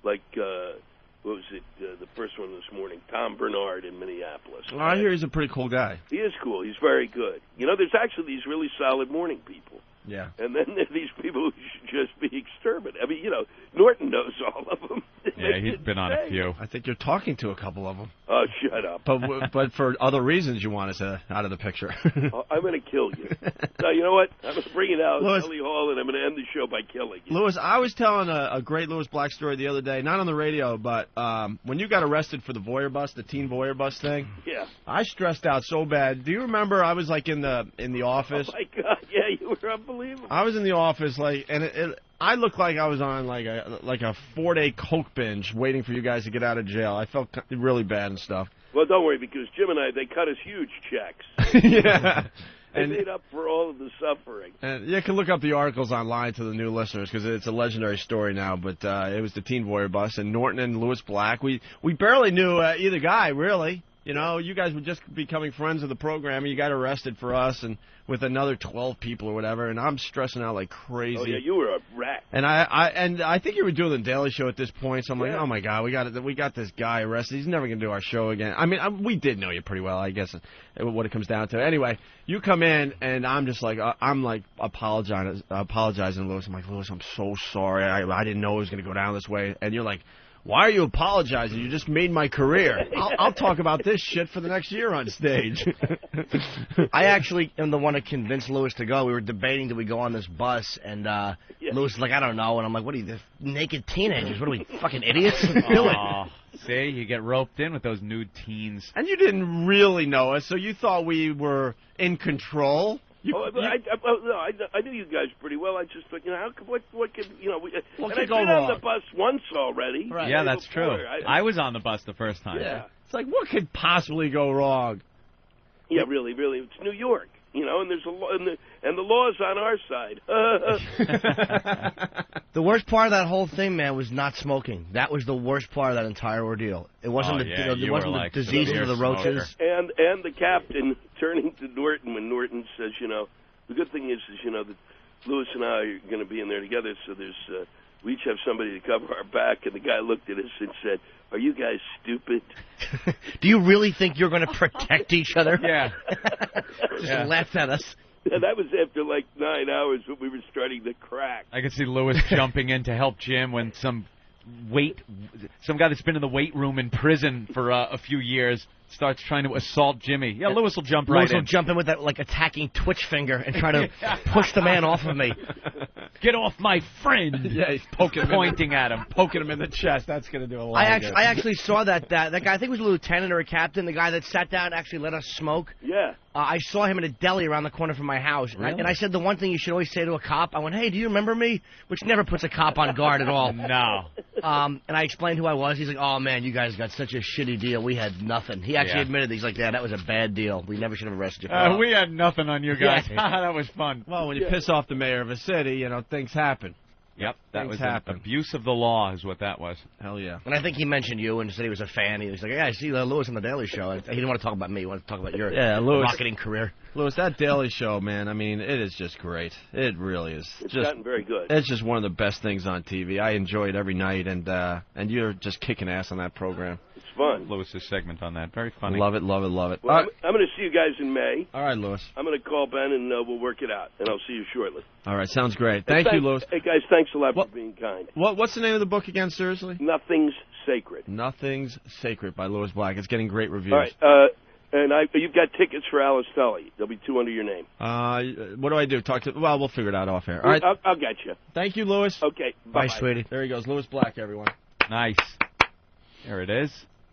S18: like, what was it, the first one this morning, Tom Bernard in Minneapolis.
S2: Well, I hear he's a pretty cool guy.
S18: He is cool. He's very good. There's actually these really solid morning people.
S2: Yeah.
S18: And then there are these people who should just be exterminated. I mean, Norton knows all of them.
S8: Yeah, he's been on a few.
S2: I think you're talking to a couple of them.
S18: Oh, shut up.
S2: But for other reasons you want us out of the picture.
S18: I'm going to kill you. No, you know what? I'm going to bring it out,
S2: Lewis,
S18: Ellie Hall, and I'm going to end the show by killing you.
S2: Lewis, I was telling a great Lewis Black story the other day, not on the radio, but when you got arrested for the voyeur bus, the teen voyeur bus thing.
S18: Yeah.
S2: I stressed out so bad. Do you remember I was like in the office?
S18: Oh, my God. Yeah, you were unbelievable.
S2: I was in the office, and I looked like I was on like a 4-day coke binge waiting for you guys to get out of jail. I felt really bad and stuff.
S18: Well, don't worry, because Jim and they cut us huge checks.
S2: Yeah.
S18: They made up for all of the suffering.
S2: And you can look up the articles online to the new listeners because it's a legendary story now. But it was the teen voyeur bus, and Norton and Lewis Black. We barely knew either guy, really. You know, you guys were just becoming friends of the program, and you got arrested for us and with another 12 people or whatever, and I'm stressing out like crazy.
S18: Oh, yeah, you were a rat.
S2: And I think you were doing the Daily Show at this point, so I'm like, oh, my God, we got this guy arrested. He's never going to do our show again. I mean, we did know you pretty well, I guess, what it comes down to. Anyway, you come in, and I'm just like, apologizing to Lewis. I'm like, Lewis, I'm so sorry. I didn't know it was going to go down this way. And you're like, why are you apologizing? You just made my career. I'll talk about this shit for the next year on stage.
S4: I actually am the one that convinced Lewis to go. We were debating, did we go on this bus? And Lewis was like, I don't know. And I'm like, what are you, the naked teenagers? What are we, fucking idiots? Do it.
S8: See, you get roped in with those nude teens.
S2: And you didn't really know us, so you thought we were in control.
S18: I knew you guys pretty well. I just thought, what could,
S2: What
S18: and
S2: could
S18: I've
S2: go
S18: been
S2: wrong?
S18: on the bus once already.
S8: Right. Yeah, that's true. I was on the bus the first time.
S18: Yeah.
S2: It's like, what could possibly go wrong?
S18: Yeah, really. It's New York, and there's a law, and the law's on our side.
S4: The worst part of that whole thing, man, was not smoking. That was the worst part of that entire ordeal. It wasn't it wasn't the diseases or the roaches.
S18: And the captain turning to Norton when Norton says, the good thing is that Lewis and I are going to be in there together, so there's we each have somebody to cover our back. And the guy looked at us and said, "Are you guys stupid?"
S4: Do you really think you're going to protect each other?
S8: Yeah.
S4: Just laughed at us.
S18: Yeah, that was after like 9 hours when we were starting to crack.
S8: I could see Lewis jumping in to help Jim when some guy that's been in the weight room in prison for a few years starts trying to assault Jimmy. Yeah, Lewis will jump right in.
S4: Lewis will jump in with that like attacking twitch finger and try to push the man off of me.
S8: Get off my friend!
S2: Yeah, he's pointing at him in the chest. That's going to do a lot.
S4: I actually saw that guy. I think it was a lieutenant or a captain. The guy that sat down and actually let us smoke.
S18: Yeah.
S4: I saw him in a deli around the corner from my house.
S2: Really?
S4: And I said the one thing you should always say to a cop. I went, "Hey, do you remember me?" Which never puts a cop on guard at all.
S8: No.
S4: And I explained who I was. He's like, "Oh man, you guys got such a shitty deal. We had nothing." He actually admitted. He's like, "Yeah, that was a bad deal. We never should have arrested you." For
S8: we had nothing on you guys. That was fun.
S2: Well, when you piss off the mayor of a city, things happen.
S8: Yep, that was
S2: happen.
S8: Abuse of the law is what that was.
S2: Hell yeah.
S4: And I think he mentioned you and said he was a fan. He was like, "Yeah, I see Lewis on the Daily Show." He didn't want to talk about me. He wanted to talk about your marketing career.
S2: Lewis, that Daily Show, man, I mean, it is just great. It really is.
S18: It's gotten very good.
S2: It's just one of the best things on TV. I enjoy it every night, and you're just kicking ass on that program.
S18: It's fun.
S8: Lewis's segment on that. Very funny.
S2: Love it, love it, love it.
S18: Well, I'm going to see you guys in May.
S2: All right, Lewis.
S18: I'm going to call Ben, and we'll work it out, and I'll see you shortly.
S2: All right, sounds great. Thank you, Lewis.
S18: Hey, guys, thanks a lot for being kind.
S2: What's the name of the book again, seriously?
S18: Nothing's Sacred.
S2: Nothing's Sacred by Lewis Black. It's getting great reviews.
S18: All right, and you've got tickets for Alice Tully. There'll be 2 under your name.
S2: What do I do? Well, we'll figure it out off air. All right.
S18: I'll get you.
S2: Thank you, Lewis.
S18: Okay.
S4: Bye, sweetie.
S2: There he goes, Lewis Black, everyone.
S8: Nice. There it is.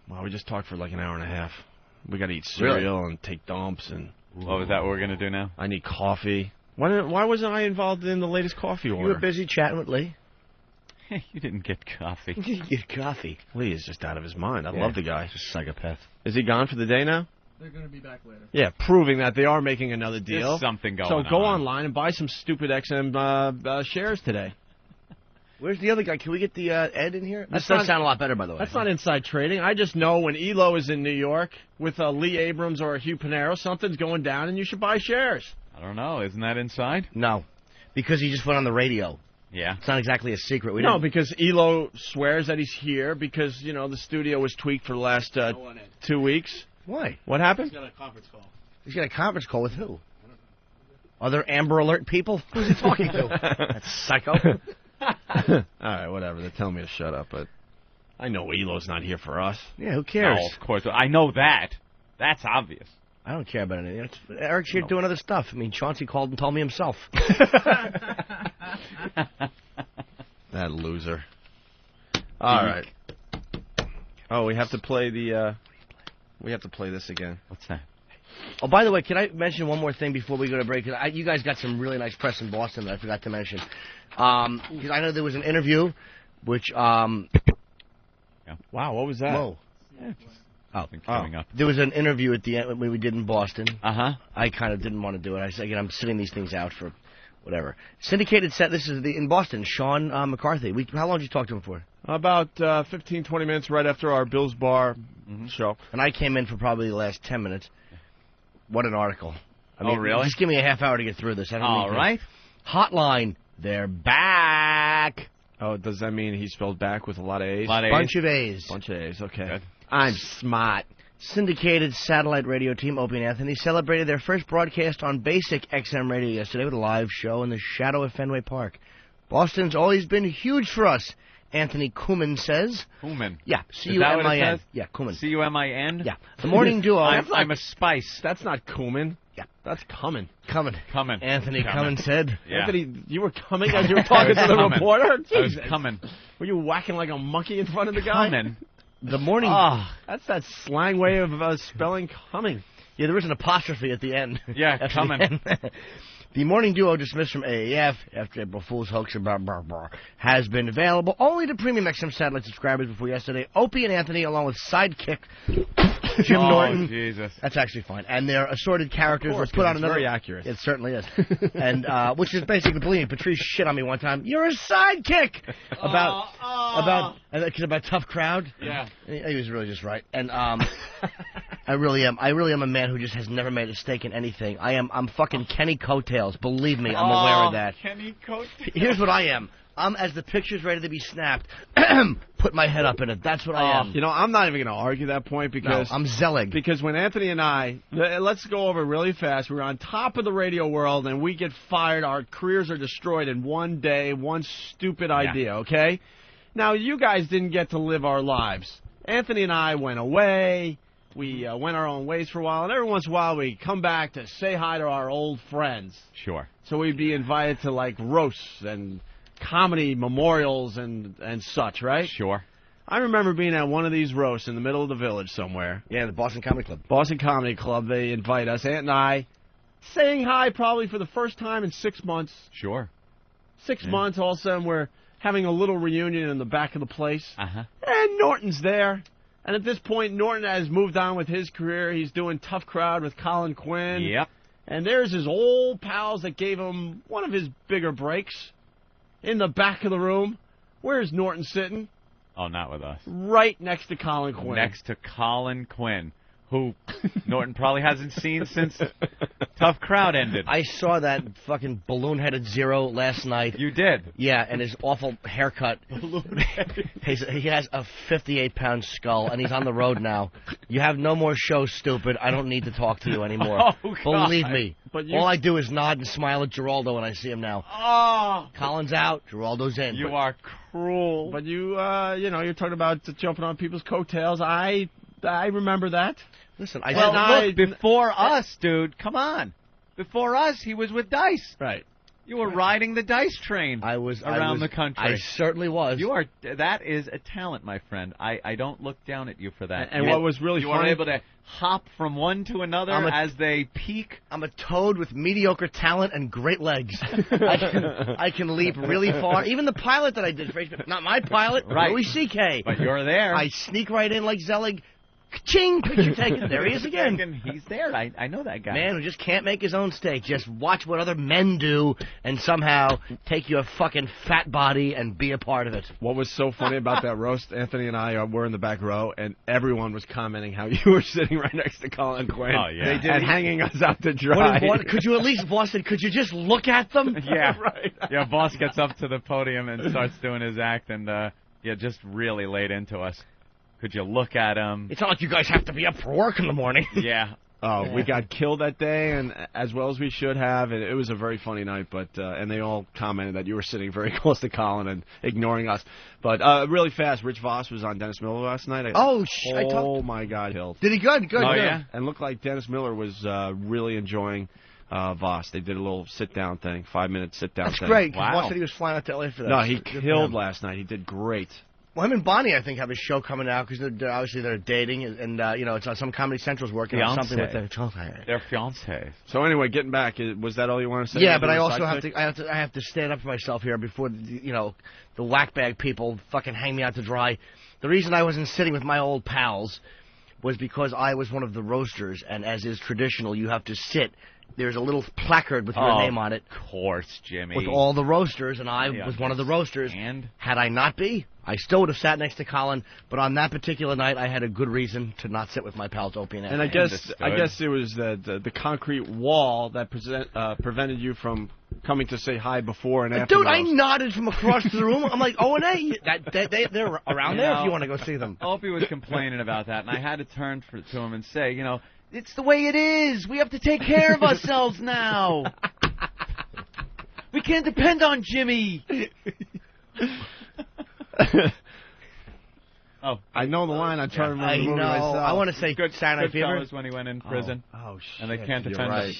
S2: Wow, we just talked for like an hour and a half. We got to eat cereal and take dumps and.
S8: Oh, is that what we're gonna do now?
S2: I need coffee. Why wasn't I involved in the latest coffee order?
S4: You were busy chatting with Lee.
S8: You didn't get coffee.
S4: You didn't get coffee.
S2: Lee is just out of his mind. I love the guy.
S4: He's a psychopath.
S2: Is he gone for the day now?
S19: They're going to be back later.
S2: Yeah, proving that they are making another deal.
S8: There's something going on.
S2: So go online and buy some stupid XM shares today.
S4: Where's the other guy? Can we get the Ed in here? That does sound a lot better, by the way.
S2: That's not inside trading. I just know when Elo is in New York with Lee Abrams or Hugh Panero, something's going down and you should buy shares.
S8: I don't know. Isn't that inside?
S4: No, because he just went on the radio.
S8: Yeah.
S4: It's not exactly a secret.
S2: No, because Elo swears that he's here because, the studio was tweaked for the last 2 weeks.
S4: Why?
S2: What happened?
S19: He's got a conference call.
S4: He's got a conference call with who? Other Amber Alert people? Who's he talking to? That's psycho.
S2: All right, whatever. They're telling me to shut up, but I know Elo's not here for us.
S4: Yeah, who cares?
S8: No, of course. I know that. That's obvious.
S4: I don't care about anything. Eric's here doing other stuff. I mean, Chauncey called and told me himself.
S2: That loser. All right. Oh, we have to play the. We have to play this again.
S8: What's that?
S4: Oh, by the way, can I mention one more thing before we go to break? You guys got some really nice press in Boston that I forgot to mention. Because I know there was an interview, which.
S2: Wow, what was that?
S4: Whoa.
S8: Yeah, coming up.
S4: There was an interview at the end we did in Boston.
S8: Uh-huh.
S4: I kind of didn't want to do it. I said, I'm sitting these things out for whatever. Syndicated set. This is in Boston. Sean McCarthy. How long did you talk to him for?
S2: About 15, 20 minutes right after our Bill's Bar show.
S4: And I came in for probably the last 10 minutes. What an article. I mean,
S8: really?
S4: Just give me a half hour to get through this. I don't
S8: All
S4: need
S8: right.
S4: Hotline, they're back.
S2: Oh, does that mean he spelled back with a lot of A's?
S4: Bunch of A's.
S2: Bunch of A's, okay.
S8: Good.
S2: I'm smart.
S4: Syndicated satellite radio team Opie and Anthony celebrated their first broadcast on basic XM radio yesterday with a live show in the shadow of Fenway Park. Boston's always been huge for us, Anthony Kumin says.
S8: Kumin.
S4: Yeah,
S8: Is that what it
S4: C-U-M-I-N.
S8: says?
S4: Yeah, Kumin.
S8: C-U-M-I-N?
S4: Yeah. The morning duo.
S8: I'm a spice.
S2: That's not Kumin.
S4: Yeah.
S2: That's coming.
S4: Coming.
S8: Coming.
S4: Anthony Cummins said.
S8: Yeah.
S2: Anthony, you were coming as you were talking to the reporter?
S8: I was
S2: Jesus.
S8: coming.
S2: Were you whacking like a monkey in front of the guy?
S8: Coming.
S4: The morning...
S2: That's that slang way of spelling coming.
S4: Yeah, there was an apostrophe at the end.
S8: Yeah,
S4: After
S8: coming.
S4: The morning duo, dismissed from AAF after April Fool's hoax and has been available only to premium XM satellite subscribers before yesterday. Opie and Anthony, along with sidekick Jim Norton.
S8: Jesus.
S4: That's actually fine. And their assorted characters were put on another...
S2: very accurate.
S4: It certainly is. And which is basically, believe me, Patrice shit on me one time. You're a sidekick! About Tough Crowd.
S8: Yeah.
S4: He was really just right. And I really am a man who just has never made a stake in anything. I'm fucking Kenny Coattails. Believe me, I'm aware of that.
S8: Kenny Coattails.
S4: Here's what I am. I'm, as the picture's ready to be snapped, put my head up in it. That's what I am.
S2: You know, I'm not even going to argue that point because...
S4: No, I'm Zelig.
S2: Because when Anthony and I... Let's go over really fast. We're on top of the radio world, and we get fired. Our careers are destroyed in one day, one stupid idea, okay? Now, you guys didn't get to live our lives. Anthony and I went away. We went our own ways for a while, and every once in a while we come back to say hi to our old friends.
S8: Sure.
S2: So we'd be invited to, like, roasts and comedy memorials and such, right?
S8: Sure.
S2: I remember being at one of these roasts in the middle of the village somewhere.
S4: Yeah, the Boston Comedy Club.
S2: Boston Comedy Club. They invite us, Aunt and I, saying hi probably for the first time in 6 months.
S8: Sure.
S2: 6 months, all of a sudden we're having a little reunion in the back of the place.
S8: Uh-huh.
S2: And Norton's there. And at this point, Norton has moved on with his career. He's doing Tough Crowd with Colin Quinn.
S8: Yep.
S2: And there's his old pals that gave him one of his bigger breaks. In the back of the room. Where's Norton sitting?
S8: Oh, not with us.
S2: Right next to Colin Quinn.
S8: Next to Colin Quinn, who Norton probably hasn't seen since Tough Crowd ended.
S4: I saw that fucking balloon-headed Zero last night.
S8: You did?
S4: Yeah, and his awful haircut. He has a 58-pound skull, and he's on the road now. You have no more show, stupid. I don't need to talk to you anymore.
S8: Oh, God.
S4: Believe me.
S2: But
S4: all I do is nod and smile at Geraldo when I see him now.
S8: Oh!
S4: Colin's out. Geraldo's in.
S8: You are cruel.
S2: But you know, you're talking about jumping on people's coattails. I remember that.
S4: Listen,
S8: look, before us, dude, come on. Before us, he was with Dice.
S2: Right.
S8: You were riding the Dice train around the country.
S4: I certainly was.
S8: That is a talent, my friend. I don't look down at you for that.
S2: And what was really
S8: funny...
S2: You
S8: were able to hop from one to another as they peak.
S4: I'm a toad with mediocre talent and great legs. I can leap really far. Even the pilot that I did for HBO, not my pilot,
S8: right.
S4: Louis C.K.
S8: But you're there.
S4: I sneak right in like Zelig. Ka-ching! Picture taken. There he is again.
S8: He's there. I know that guy.
S4: Man who just can't make his own steak. Just watch what other men do and somehow take your fucking fat body and be a part of it.
S2: What was so funny about that roast, Anthony and I were in the back row, and everyone was commenting how you were sitting right next to Colin Quinn.
S8: Oh, yeah.
S2: And hanging us out to dry.
S4: Could you at least, Boston, could you just look at them?
S8: Yeah.
S2: Right.
S8: Yeah, Boss gets up to the podium and starts doing his act and, just really laid into us. Could you look at him?
S4: It's not like you guys have to be up for work in the morning.
S8: Yeah.
S2: Oh, we got killed that day, and as well as we should have. And it was a very funny night, but and they all commented that you were sitting very close to Colin and ignoring us. But really fast, Rich Voss was on Dennis Miller last night.
S4: Oh
S2: my God, Hill.
S4: Did he good? Good.
S8: Yeah.
S2: And looked like Dennis Miller was really enjoying Voss. They did a little sit-down thing, 5-minute sit-down thing.
S4: That's great, because
S8: Wow.
S4: Voss said he was flying out to L.A. for that.
S2: No, he killed last night. He did great.
S4: Well, him and Bonnie, I think, have a show coming out because they're dating, and it's on some Comedy Central's working on something with their
S8: Their fiancé.
S2: So anyway, getting back, was that all you want to say?
S4: Yeah, but I also have to stand up for myself here before the whackbag people fucking hang me out to dry. The reason I wasn't sitting with my old pals was because I was one of the roasters, and as is traditional, you have to sit. There's a little placard with your name on it.
S8: Of course, Jimmy.
S4: With all the roasters, and I was one of the roasters.
S8: And?
S4: Had I not be, I still would have sat next to Colin, but on that particular night, I had a good reason to not sit with my pals Opie and Anthony.
S2: And I guess it was the concrete wall that prevented you from coming to say hi before and after.
S4: Dude, I nodded from across the room. I'm like, O and A, they're around there if you want to go see them.
S7: Opie was complaining about that, and I had to turn to him and say, it's the way it is. We have to take care of ourselves now. We can't depend on Jimmy.
S2: Oh, I know the line. I'm trying to remember the movie myself.
S4: I want to say
S7: Good
S4: Saturday Night Fever.
S7: was when he went in prison.
S4: Oh shit!
S7: And they can't depend
S2: right.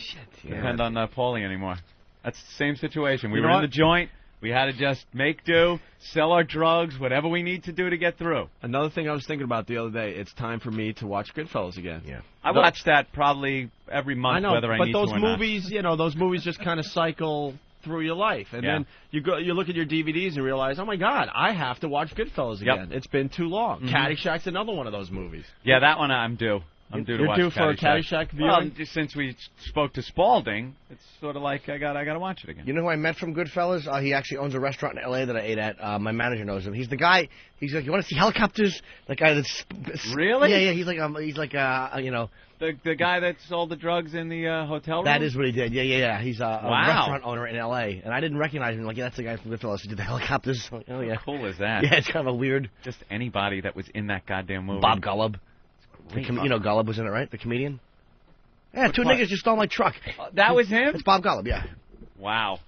S7: on Paulie anymore. That's the same situation. We
S2: You
S7: were
S2: know
S7: in the joint. We had to just make do, sell our drugs, whatever we need to do to get through.
S2: Another thing I was thinking about the other day, it's time for me to watch Goodfellas again.
S4: Yeah.
S7: I watch that probably every month,
S2: I know,
S7: whether I
S2: but
S7: need
S2: those
S7: to or
S2: movies, those movies just kind of cycle through your life, and then you look at your DVDs and realize, oh my God, I have to watch Goodfellas again. It's been too long. Caddyshack's another one of those movies.
S7: Yeah, that one I'm due. I'm due to watch.
S2: You're due for a Caddyshack viewing?
S7: Well, since we spoke to Spalding, it's sort of like I gotta watch it again.
S4: You know who I met from Goodfellas? He actually owns a restaurant in L.A. that I ate at. My manager knows him. He's the guy. He's like, you want to see helicopters? The guy that's
S7: really?
S4: Yeah. He's like
S7: the guy that sold the drugs in the hotel room.
S4: That is what he did. Yeah. He's a restaurant owner in L.A. And I didn't recognize him. Like, that's the guy from Goodfellas who did the helicopters. Oh yeah.
S7: How cool is that?
S4: Yeah, it's kind of a weird.
S7: Just anybody that was in that goddamn movie.
S4: Bob Golub. Golub was in it, right? The comedian? Yeah, two niggas just stole my truck.
S7: That was him?
S4: It's Bob Golub, yeah.
S7: Wow.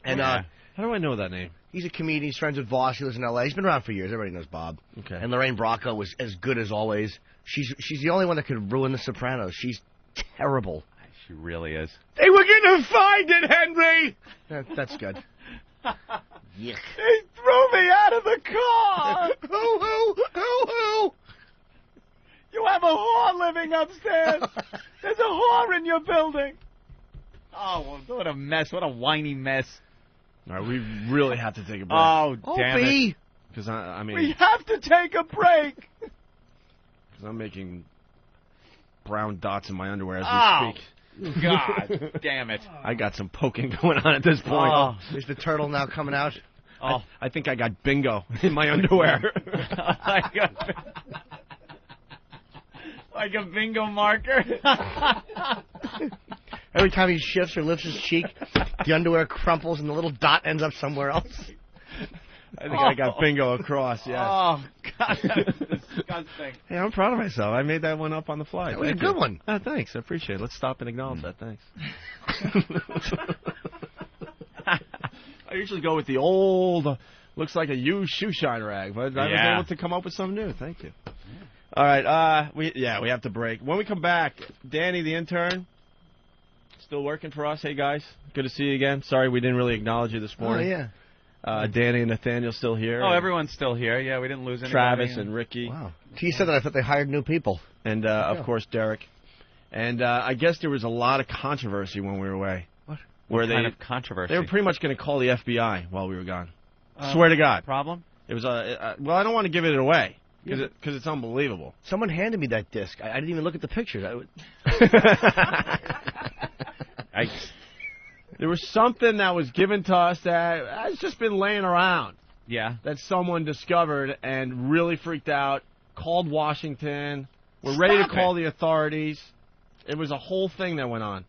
S4: And
S2: how do I know that name?
S4: He's a comedian. He's friends with Voss. He lives in L.A. He's been around for years. Everybody knows Bob.
S2: Okay.
S4: And Lorraine Bracco was as good as always. She's the only one that could ruin The Sopranos. She's terrible.
S7: She really is.
S4: They were going to find it, Henry! That's good. Yuck.
S7: He threw me out of the car!
S4: Hoo-hoo!
S7: You have a whore living upstairs. There's a whore in your building. Oh, well, what a mess. What a whiny mess.
S2: All right, we really have to take a break.
S7: Oh, damn it.
S2: Because, I mean...
S7: We have to take a break.
S2: Because I'm making brown dots in my underwear as we speak.
S7: God damn it.
S2: I got some poking going on at this point.
S4: Oh, is the turtle now coming out?
S2: Oh, I think I got bingo in my underwear.
S7: Like a bingo marker.
S4: Every time he shifts or lifts his cheek, the underwear crumples and the little dot ends up somewhere else.
S2: I think I got bingo across, yes.
S7: Oh, God, that's disgusting.
S2: Hey, I'm proud of myself. I made that one up on the fly.
S4: That was a good one.
S2: Oh, thanks. I appreciate it. Let's stop and acknowledge that. Thanks. I usually go with the old, looks like a used shoe shine rag, but I was able to come up with something new. Thank you. All right, we have to break. When we come back, Danny, the intern, still working for us. Hey, guys, good to see you again. Sorry we didn't really acknowledge you this morning.
S4: Oh, yeah.
S2: Danny and Nathaniel still here.
S7: Oh, everyone's still here. Yeah, we didn't lose anybody.
S2: Travis and Ricky.
S4: Wow. He said that I thought they hired new people.
S2: And, of course, Derek. And I guess there was a lot of controversy when we were away.
S7: What?
S2: What
S7: kind of controversy?
S2: They were pretty much going to call the FBI while we were gone. Swear to God.
S7: Problem?
S2: It was well, I don't want to give it away. Because it's unbelievable.
S4: Someone handed me that disc. I didn't even look at the pictures.
S2: There was something that was given to us that has just been laying around.
S7: Yeah.
S2: That someone discovered and really freaked out, called Washington. We're ready to call the authorities. It was a whole thing that went on.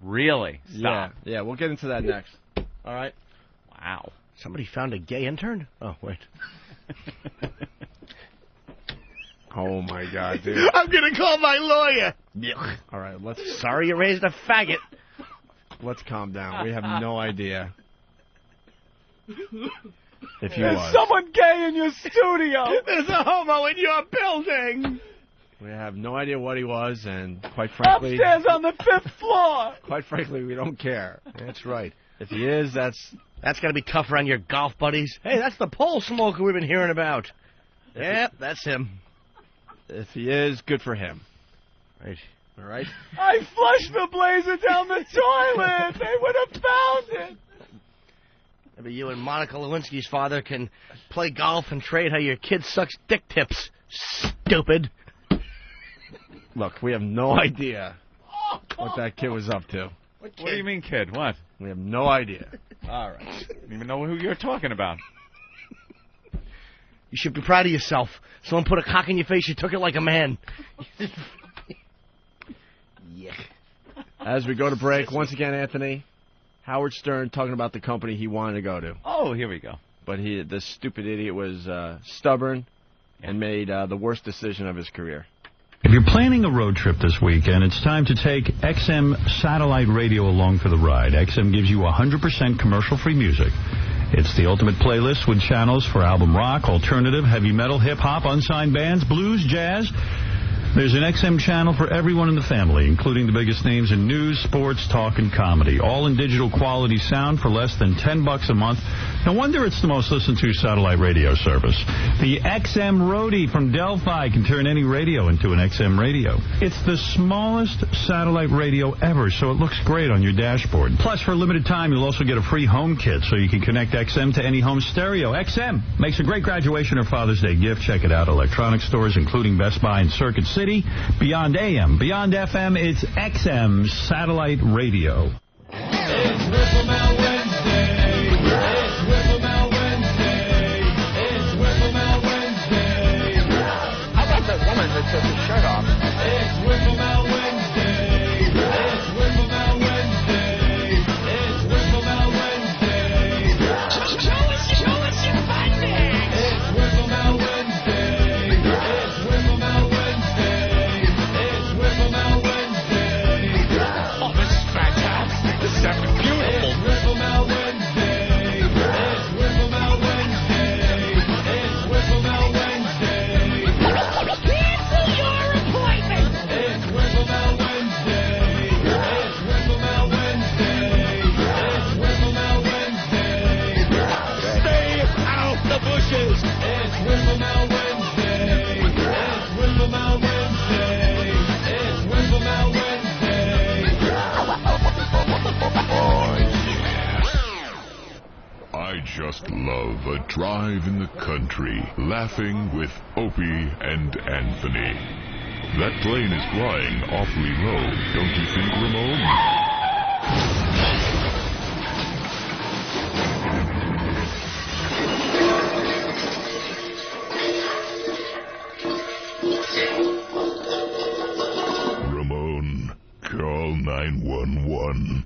S7: Really? Stop.
S2: Yeah, we'll get into that next. All right?
S7: Wow.
S4: Somebody found a gay intern? Oh, wait.
S2: Oh, my God, dude.
S4: I'm going to call my lawyer.
S2: All right,
S4: Sorry you raised a faggot.
S2: Let's calm down. We have no idea if he
S7: There's
S2: was.
S7: someone gay in your studio.
S4: There's a homo in your building.
S2: We have no idea what he was, and quite frankly...
S7: Upstairs on the 5th floor.
S2: Quite frankly, we don't care.
S4: That's right.
S2: If he is, that's
S4: got to be tough around your golf buddies. Hey, that's the pole smoker we've been hearing about. Yep, that's him.
S2: If he is, good for him.
S4: Right.
S2: All right?
S7: I flushed the blazer down the toilet. They would have found it.
S4: Maybe you and Monica Lewinsky's father can play golf and trade how your kid sucks dick tips. Stupid.
S2: Look, we have no idea what that kid was up to.
S7: What do you mean, kid? What?
S2: We have no idea.
S7: All right. I don't even know who you're talking about.
S4: You should be proud of yourself. Someone put a cock in your face, you took it like a man. Yeah.
S2: As we go to break, once again, Anthony, Howard Stern talking about the company he wanted to go to.
S8: Oh, here we go.
S2: But the stupid idiot was stubborn and made the worst decision of his career.
S17: If you're planning a road trip this weekend, it's time to take XM satellite radio along for the ride. XM gives you 100% commercial-free music. It's the ultimate playlist with channels for album rock, alternative, heavy metal, hip-hop, unsigned bands, blues, jazz. There's an XM channel for everyone in the family, including the biggest names in news, sports, talk, and comedy. All in digital quality sound for less than $10 a month. No wonder it's the most listened to satellite radio service. The XM Roadie from Delphi can turn any radio into an XM radio. It's the smallest satellite radio ever, so it looks great on your dashboard. Plus, for a limited time, you'll also get a free home kit, so you can connect XM to any home stereo. XM makes a great graduation or Father's Day gift. Check it out. Electronic stores, including Best Buy and Circuit City. Beyond AM, beyond FM, it's XM Satellite Radio.
S20: It's Whipple Wednesday. It's Whipple Wednesday. It's Whipple Wednesday.
S1: How about that woman that took her shirt off?
S20: It's Whipple Wednesday. It's Whipple Wednesday. It's Whipple Wednesday. Show us your findings. It's Whipple Wednesday. It's Whipple Wednesday. It's Whipple Wednesday.
S1: Oh, this is fantastic. This is effing beautiful.
S20: It's Whipple Wednesday. It's Whipple Wednesday. It's Whipple Wednesday. Cancel your appointment. It's Whipple Wednesday. It's Whipple Wednesday. It's Whipple Wednesday.
S1: Stay out the bushes.
S20: It's Whipple Wednesday. It's Whipple Wednesday. It's Whipple Wednesday.
S21: Oh, yeah. I just love a drive in the country, laughing with Opie and Anthony. That plane is flying awfully low, don't you think, Ramon? Ramon, call 911.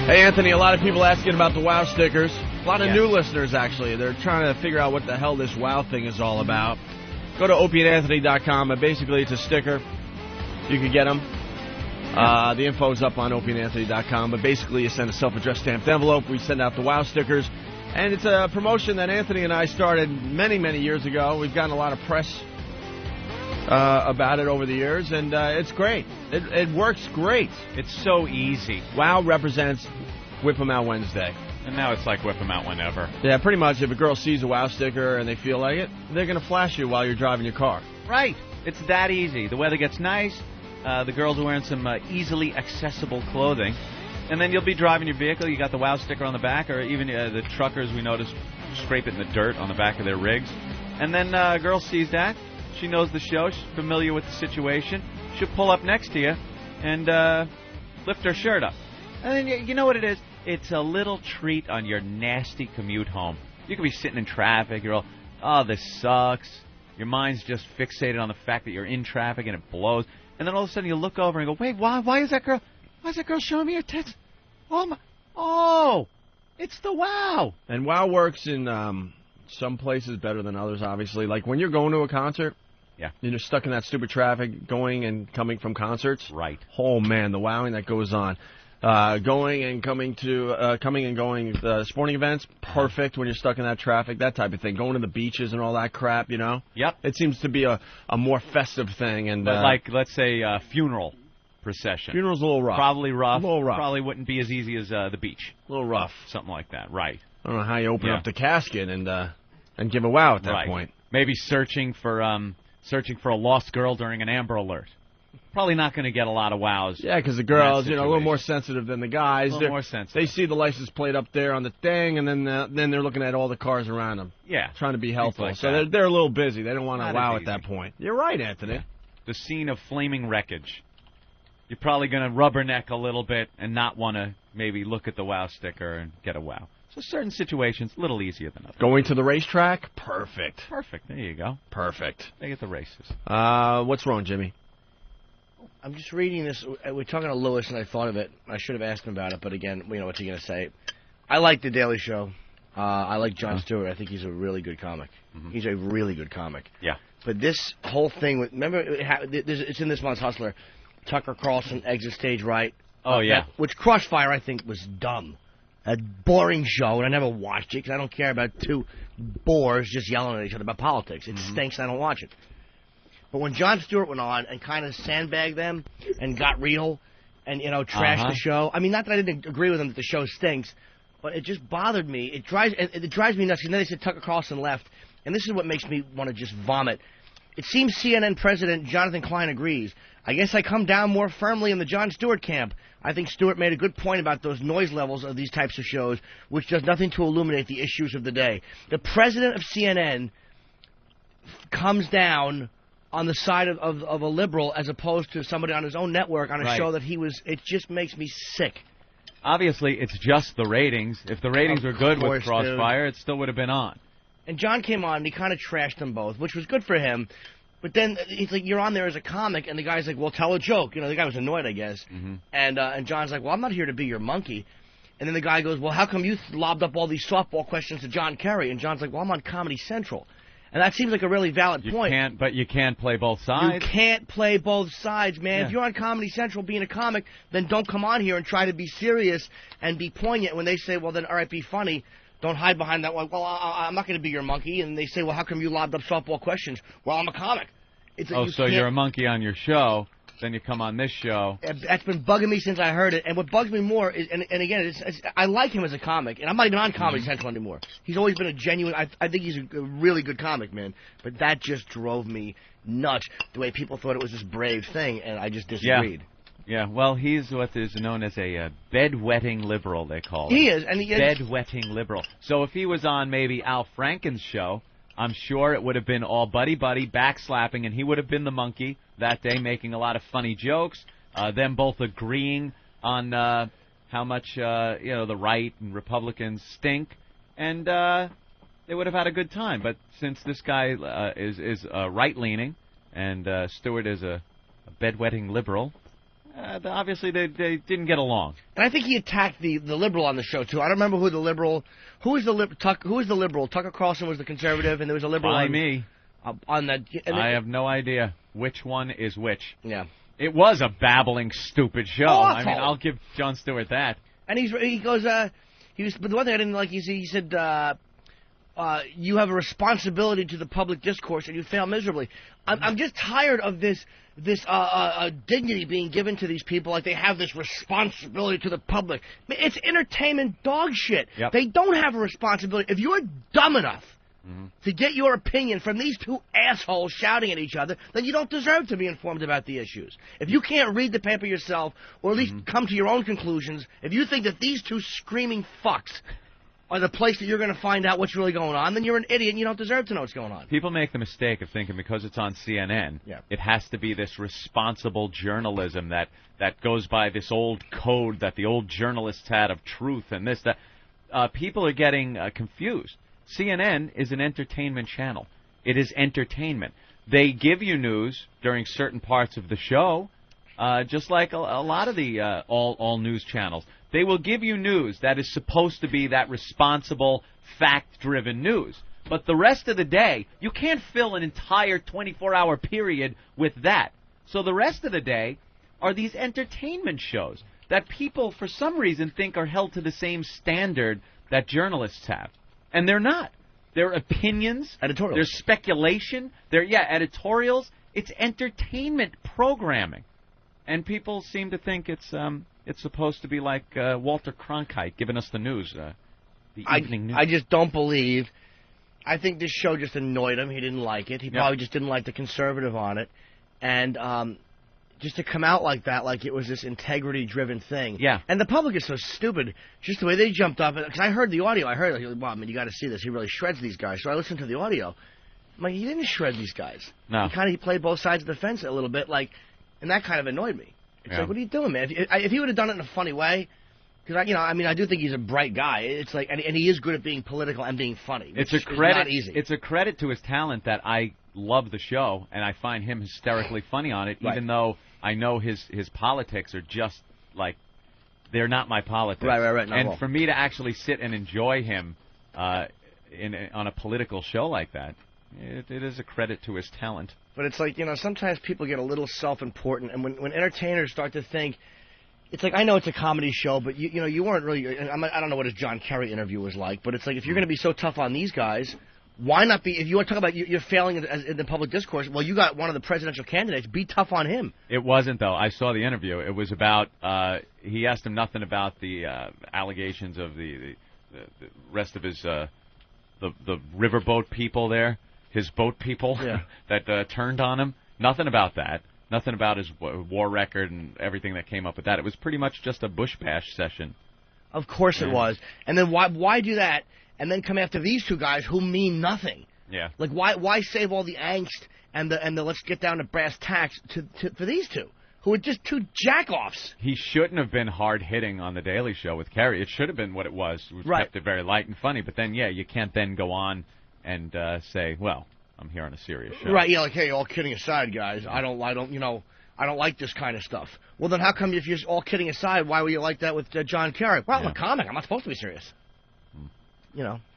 S2: Hey, Anthony, a lot of people asking about the WOW stickers. A lot of new listeners, actually. They're trying to figure out what the hell this WOW thing is all about. Go to opieandanthony.com, and basically it's a sticker. You can get them. The info's up on opieandanthony.com, but basically you send a self-addressed stamped envelope. We send out the WOW stickers. And it's a promotion that Anthony and I started many, many years ago. We've gotten a lot of press about it over the years, and it's great. It works great.
S8: It's so easy.
S2: WOW represents Whip 'em Out Wednesday.
S8: And now it's like whip them out whenever.
S2: Yeah, pretty much. If a girl sees a WOW sticker and they feel like it, they're going to flash you while you're driving your car.
S8: Right. It's that easy. The weather gets nice. The girls are wearing some easily accessible clothing. And then you'll be driving your vehicle. You got the WOW sticker on the back, or even the truckers we noticed scrape it in the dirt on the back of their rigs. And then a girl sees that. She knows the show. She's familiar with the situation. She'll pull up next to you and lift her shirt up. And then you know what it is? It's a little treat on your nasty commute home. You could be sitting in traffic. You're all, oh, this sucks. Your mind's just fixated on the fact that you're in traffic and it blows. And then all of a sudden you look over and go, wait, why is that girl showing me her tits? Oh, it's the WOW.
S2: And WOW works in some places better than others, obviously. Like when you're going to a concert, you're stuck in that stupid traffic, going and coming from concerts.
S8: Right.
S2: Oh man, the wowing that goes on. Going and going sporting events, perfect when you're stuck in that traffic, that type of thing. Going to the beaches and all that crap, you know.
S8: Yep.
S2: It seems to be a more festive thing. And
S8: but like, let's say funeral procession.
S2: Funeral's a little rough.
S8: Probably rough.
S2: A little rough.
S8: Probably wouldn't be as easy as the beach.
S2: A little rough.
S8: Something like that. Right.
S2: I don't know how you open up the casket and give a WOW at that point.
S8: Maybe searching for a lost girl during an Amber Alert. probably not going to get a lot of wows.
S2: Yeah, because the girls, a little more sensitive than the guys.
S8: A little more sensitive.
S2: They see the license plate up there on the thing, and then they're looking at all the cars around them.
S8: Yeah.
S2: Trying to be helpful.
S8: Like
S2: so they're a little busy. They don't want to
S8: Not
S2: wow
S8: as
S2: at that point. You're right, Anthony.
S8: Yeah. The scene of flaming wreckage. You're probably going to rubberneck a little bit and not want to maybe look at the wow sticker and get a wow. So certain situations, a little easier than others.
S2: Going to the racetrack? Perfect.
S8: Perfect. There you go.
S2: Perfect.
S8: They get the races.
S2: What's wrong, Jimmy?
S4: I'm just reading this. We're talking to Lewis, and I thought of it. I should have asked him about it, but again, what's he going to say? I like The Daily Show. I like Jon Stewart. I think he's a really good comic.
S8: Mm-hmm.
S4: He's a really good comic.
S8: Yeah.
S4: But this whole thing, remember, it's in this month's Hustler. Tucker Carlson exit stage right.
S8: Oh, yeah.
S4: Which Crossfire, I think, was dumb. A boring show, and I never watched it because I don't care about two bores just yelling at each other about politics. It stinks, and I don't watch it. But when Jon Stewart went on and kind of sandbagged them and got real and, trashed the show, I mean, not that I didn't agree with him that the show stinks, but it just bothered me. It drives me nuts. And then they said Tucker Carlson left, and this is what makes me want to just vomit. It seems CNN President Jonathan Klein agrees. I guess I come down more firmly in the Jon Stewart camp. I think Stewart made a good point about those noise levels of these types of shows, which does nothing to illuminate the issues of the day. The president of CNN comes down on the side of a liberal as opposed to somebody on his own network on a show that he was... It just makes me sick.
S8: Obviously, it's just the ratings. If the ratings were good with Crossfire, it still would have been on.
S4: And John came on, and he kind of trashed them both, which was good for him. But then he's like, you're on there as a comic, and the guy's like, well, tell a joke. The guy was annoyed, I guess.
S8: Mm-hmm.
S4: And John's like, well, I'm not here to be your monkey. And then the guy goes, well, how come you lobbed up all these softball questions to John Kerry? And John's like, well, I'm on Comedy Central. And that seems like a really valid point.
S8: But you can't play both sides.
S4: You can't play both sides, man.
S8: Yeah.
S4: If you're on Comedy Central being a comic, then don't come on here and try to be serious and be poignant. When they say, well, then, all right, be funny. Don't hide behind that one. Well, I'm not going to be your monkey. And they say, well, how come you lobbed up softball questions? Well, I'm a comic. It's like
S8: so you're a monkey on your show, then you come on this show.
S4: That's been bugging me since I heard it. And what bugs me more is, and again, I like him as a comic, and I'm not even on Comedy Central anymore. He's always been a genuine, I think he's a really good comic, man. But that just drove me nuts, the way people thought it was this brave thing, and I just disagreed.
S8: Yeah, well, he's what is known as a bedwetting liberal, they call it.
S4: He is. And
S8: bedwetting liberal. So if he was on maybe Al Franken's show, I'm sure it would have been all buddy-buddy, backslapping, and he would have been the monkey that day, making a lot of funny jokes, them both agreeing on how much the right and Republicans stink, and they would have had a good time. But since this guy is right-leaning and Stewart is a bedwetting liberal, obviously they didn't get along.
S4: And I think he attacked the liberal on the show too. I don't remember who the liberal. Who was the liberal? Tucker Carlson was the conservative, and there was a liberal.
S8: By me.
S4: On that.
S8: I have no idea which one is which.
S4: Yeah.
S8: It was a babbling, stupid show.
S4: Awful.
S8: I mean, I'll give Jon Stewart that.
S4: And he goes. But the one thing I didn't like is he said. You have a responsibility to the public discourse, and you fail miserably. I'm just tired of this dignity being given to these people, like they have this responsibility to the public. It's entertainment dog shit.
S8: Yep.
S4: They don't have a responsibility. If you're dumb enough to get your opinion from these two assholes shouting at each other, then you don't deserve to be informed about the issues. If you can't read the paper yourself, or at least come to your own conclusions, if you think that these two screaming fucks are the place that you're going to find out what's really going on, then you're an idiot and you don't deserve to know what's going on.
S8: People make the mistake of thinking because it's on CNN, it has to be this responsible journalism that goes by this old code that the old journalists had of truth and this, that. People are getting confused. CNN is an entertainment channel. It is entertainment. They give you news during certain parts of the show, just like a lot of the all news channels. They will give you news that is supposed to be that responsible, fact-driven news. But the rest of the day, you can't fill an entire 24-hour period with that. So the rest of the day are these entertainment shows that people, for some reason, think are held to the same standard that journalists have. And they're not. They're opinions.
S4: Editorials.
S8: They're speculation. They're, editorials. It's entertainment programming. And people seem to think it's supposed to be like Walter Cronkite giving us the news, the evening news.
S4: I just don't believe. I think this show just annoyed him. He didn't like it. He probably just didn't like the conservative on it. And just to come out like that, like it was this integrity-driven thing.
S8: Yeah.
S4: And the public is so stupid. Just the way they jumped up, because I heard the audio. I heard, like, wow, I mean, you got to see this. He really shreds these guys. So I listened to the audio. I'm like, he didn't shred these guys.
S8: No.
S4: He played both sides of the fence a little bit, like, and that kind of annoyed me. It's like, what are you doing, man? If he would have done it in a funny way, because I do think he's a bright guy. It's like, and he is good at being political and being funny.
S8: It's a credit.
S4: Not easy.
S8: It's a credit to his talent that I love the show, and I find him hysterically funny on it, even though I know his politics are just like they're not my politics.
S4: Right.
S8: And for me to actually sit and enjoy him on a political show like that, it is a credit to his talent.
S4: But it's like, sometimes people get a little self-important, and when entertainers start to think, it's like, I know it's a comedy show, but you weren't really. I don't know what his John Kerry interview was like, but it's like, if you're going to be so tough on these guys, why not be? If you want to talk about you're failing in the public discourse, well, you got one of the presidential candidates. Be tough on him.
S8: It wasn't, though. I saw the interview. It was about. He asked him nothing about the allegations of the rest of his the riverboat people there, his boat people that turned on him. Nothing about that. Nothing about his war record and everything that came up with that. It was pretty much just a Bush bash session.
S4: Of course it was. And then why do that? And then come after these two guys who mean nothing.
S8: Yeah.
S4: Like, why save all the angst and the let's get down to brass tacks for these two, who are just two jack-offs?
S8: He shouldn't have been hard-hitting on The Daily Show with Kerry. It should have been what it was. It kept it very light and funny. But then, you can't then go on and say, well, I'm here on a serious show.
S4: Right, like, hey, all kidding aside, guys, I don't like this kind of stuff. Well, then how come, if you're all kidding aside, why were you like that with John Kerry? Well, I'm a comic. I'm not supposed to be serious.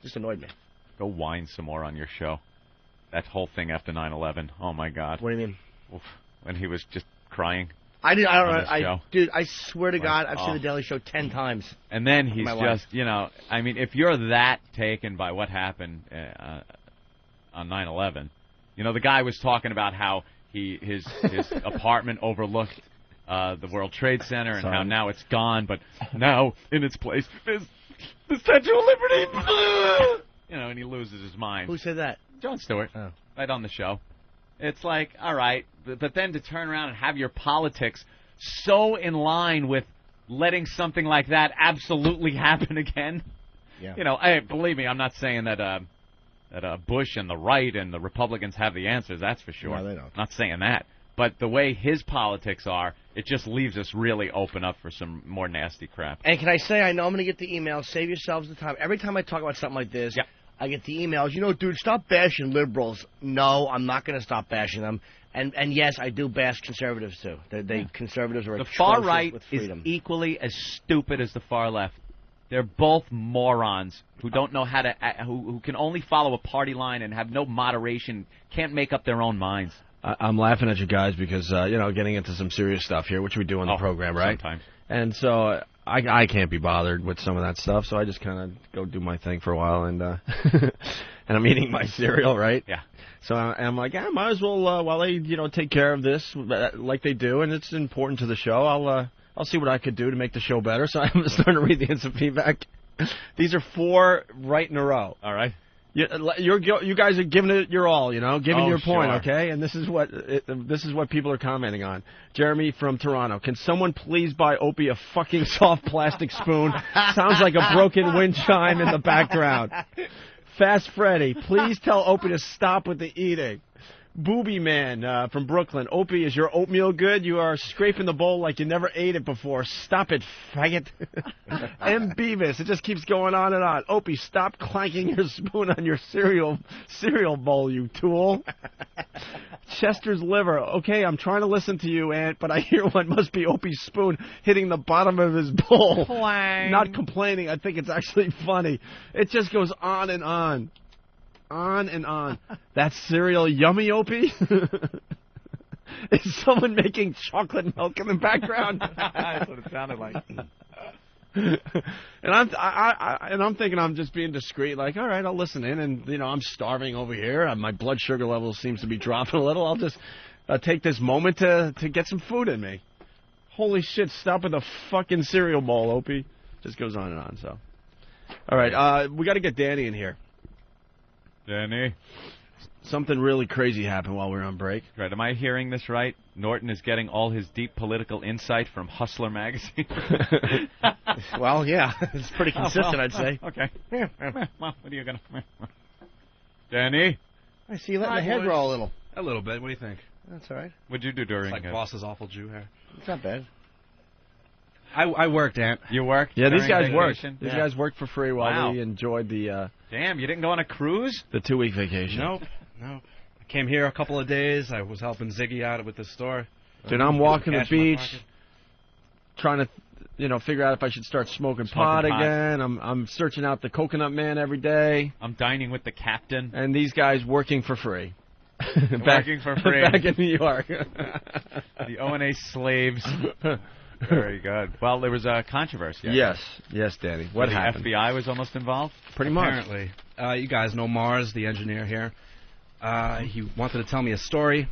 S4: Just annoyed me.
S8: Go whine some more on your show. That whole thing after 9/11. Oh my God.
S4: What do you mean?
S8: Oof. When he was just crying.
S4: I don't know. Dude, I swear to God, I've seen The Daily Show 10 times.
S8: And then he's just, I mean, if you're that taken by what happened on 9/11, the guy was talking about how his apartment overlooked the World Trade Center and how now it's gone, but now in its place is the Statue of Liberty. And he loses his mind.
S4: Who said that?
S8: Jon Stewart. Oh. Right on the show. It's like, all right, but then to turn around and have your politics so in line with letting something like that absolutely happen again. Yeah. Believe me, I'm not saying that Bush and the right and the Republicans have the answers. That's for sure.
S4: No, they don't.
S8: Not saying that. But the way his politics are, it just leaves us really open up for some more nasty crap.
S4: And can I say, I know I'm going to get the emails. Save yourselves the time. Every time I talk about something like this, I get the emails. Dude, stop bashing liberals. No, I'm not going to stop bashing them. And yes, I do bash conservatives, too. Conservatives are
S8: the far right is equally as stupid as the far left. They're both morons who don't know how to, who can only follow a party line and have no moderation, can't make up their own minds.
S2: I'm laughing at you guys because, getting into some serious stuff here, which we do on the program, right?
S8: Sometimes.
S2: And so I can't be bothered with some of that stuff, so I just kind of go do my thing for a while, and and I'm eating my cereal, right?
S8: Yeah.
S2: So I'm like, might as well, while they, take care of this like they do, and it's important to the show, I'll see what I could do to make the show better. So I'm starting to read the instant feedback. These are 4 right in a row.
S8: All right.
S2: You guys are giving it your all, giving your point, okay? And this is what people are commenting on. Jeremy from Toronto, can someone please buy Opie a fucking soft plastic spoon? Sounds like a broken wind chime in the background. Fast Freddy, please tell Opie to stop with the eating. Booby Man from Brooklyn, Opie, is your oatmeal good? You are scraping the bowl like you never ate it before. Stop it, faggot. M. Beavis, it just keeps going on and on. Opie, stop clanking your spoon on your cereal bowl, you tool. Chester's Liver, okay, I'm trying to listen to you, Aunt, but I hear one must be Opie's spoon hitting the bottom of his bowl.
S8: Clang.
S2: Not complaining, I think it's actually funny. It just goes on and on. On and on. That cereal yummy, Opie? Is someone making chocolate milk in the background?
S8: That's what it sounded like.
S2: And I'm thinking I'm just being discreet, like, all right, I'll listen in, and I'm starving over here. My blood sugar level seems to be dropping a little. I'll just take this moment to get some food in me. Holy shit! Stop with the fucking cereal bowl, Opie. Just goes on and on. So, all right, we got to get Danny in here.
S8: Danny.
S2: something really crazy happened while we were on break.
S8: Right. Am I hearing this right? Norton is getting all his deep political insight from Hustler magazine.
S4: Well, yeah, it's pretty consistent, I'd say.
S8: Okay. What are you gonna? Danny.
S4: I see you letting the head roll a little.
S6: A little bit. What do you think?
S4: That's all right.
S8: What'd you do during?
S6: It's like boss's awful Jew hair.
S4: It's not bad.
S6: I worked, Ant.
S8: You worked?
S2: Yeah, these
S8: during
S2: guys worked.
S8: vacation?
S2: These guys worked for free while
S8: Wow.
S2: we enjoyed the
S8: Damn, you didn't go on a cruise?
S2: the 2-week vacation.
S6: Nope. I came here a couple of days. I was helping Ziggy out with the store.
S2: Dude, I'm walking the
S6: Cash in my
S2: beach,
S6: pocket.
S2: trying to, figure out if I should start smoking pot again. I'm searching out the Coconut Man every day.
S8: I'm dining with the captain.
S2: And these guys working for free.
S8: Working for free.
S2: Back in New York.
S8: The O&A slaves. Very good. Well, there was a controversy.
S2: Yes, Danny. What happened?
S8: The FBI was almost involved?
S2: Pretty much.
S6: Apparently. You guys know Mars, the engineer here. He wanted to tell me a story.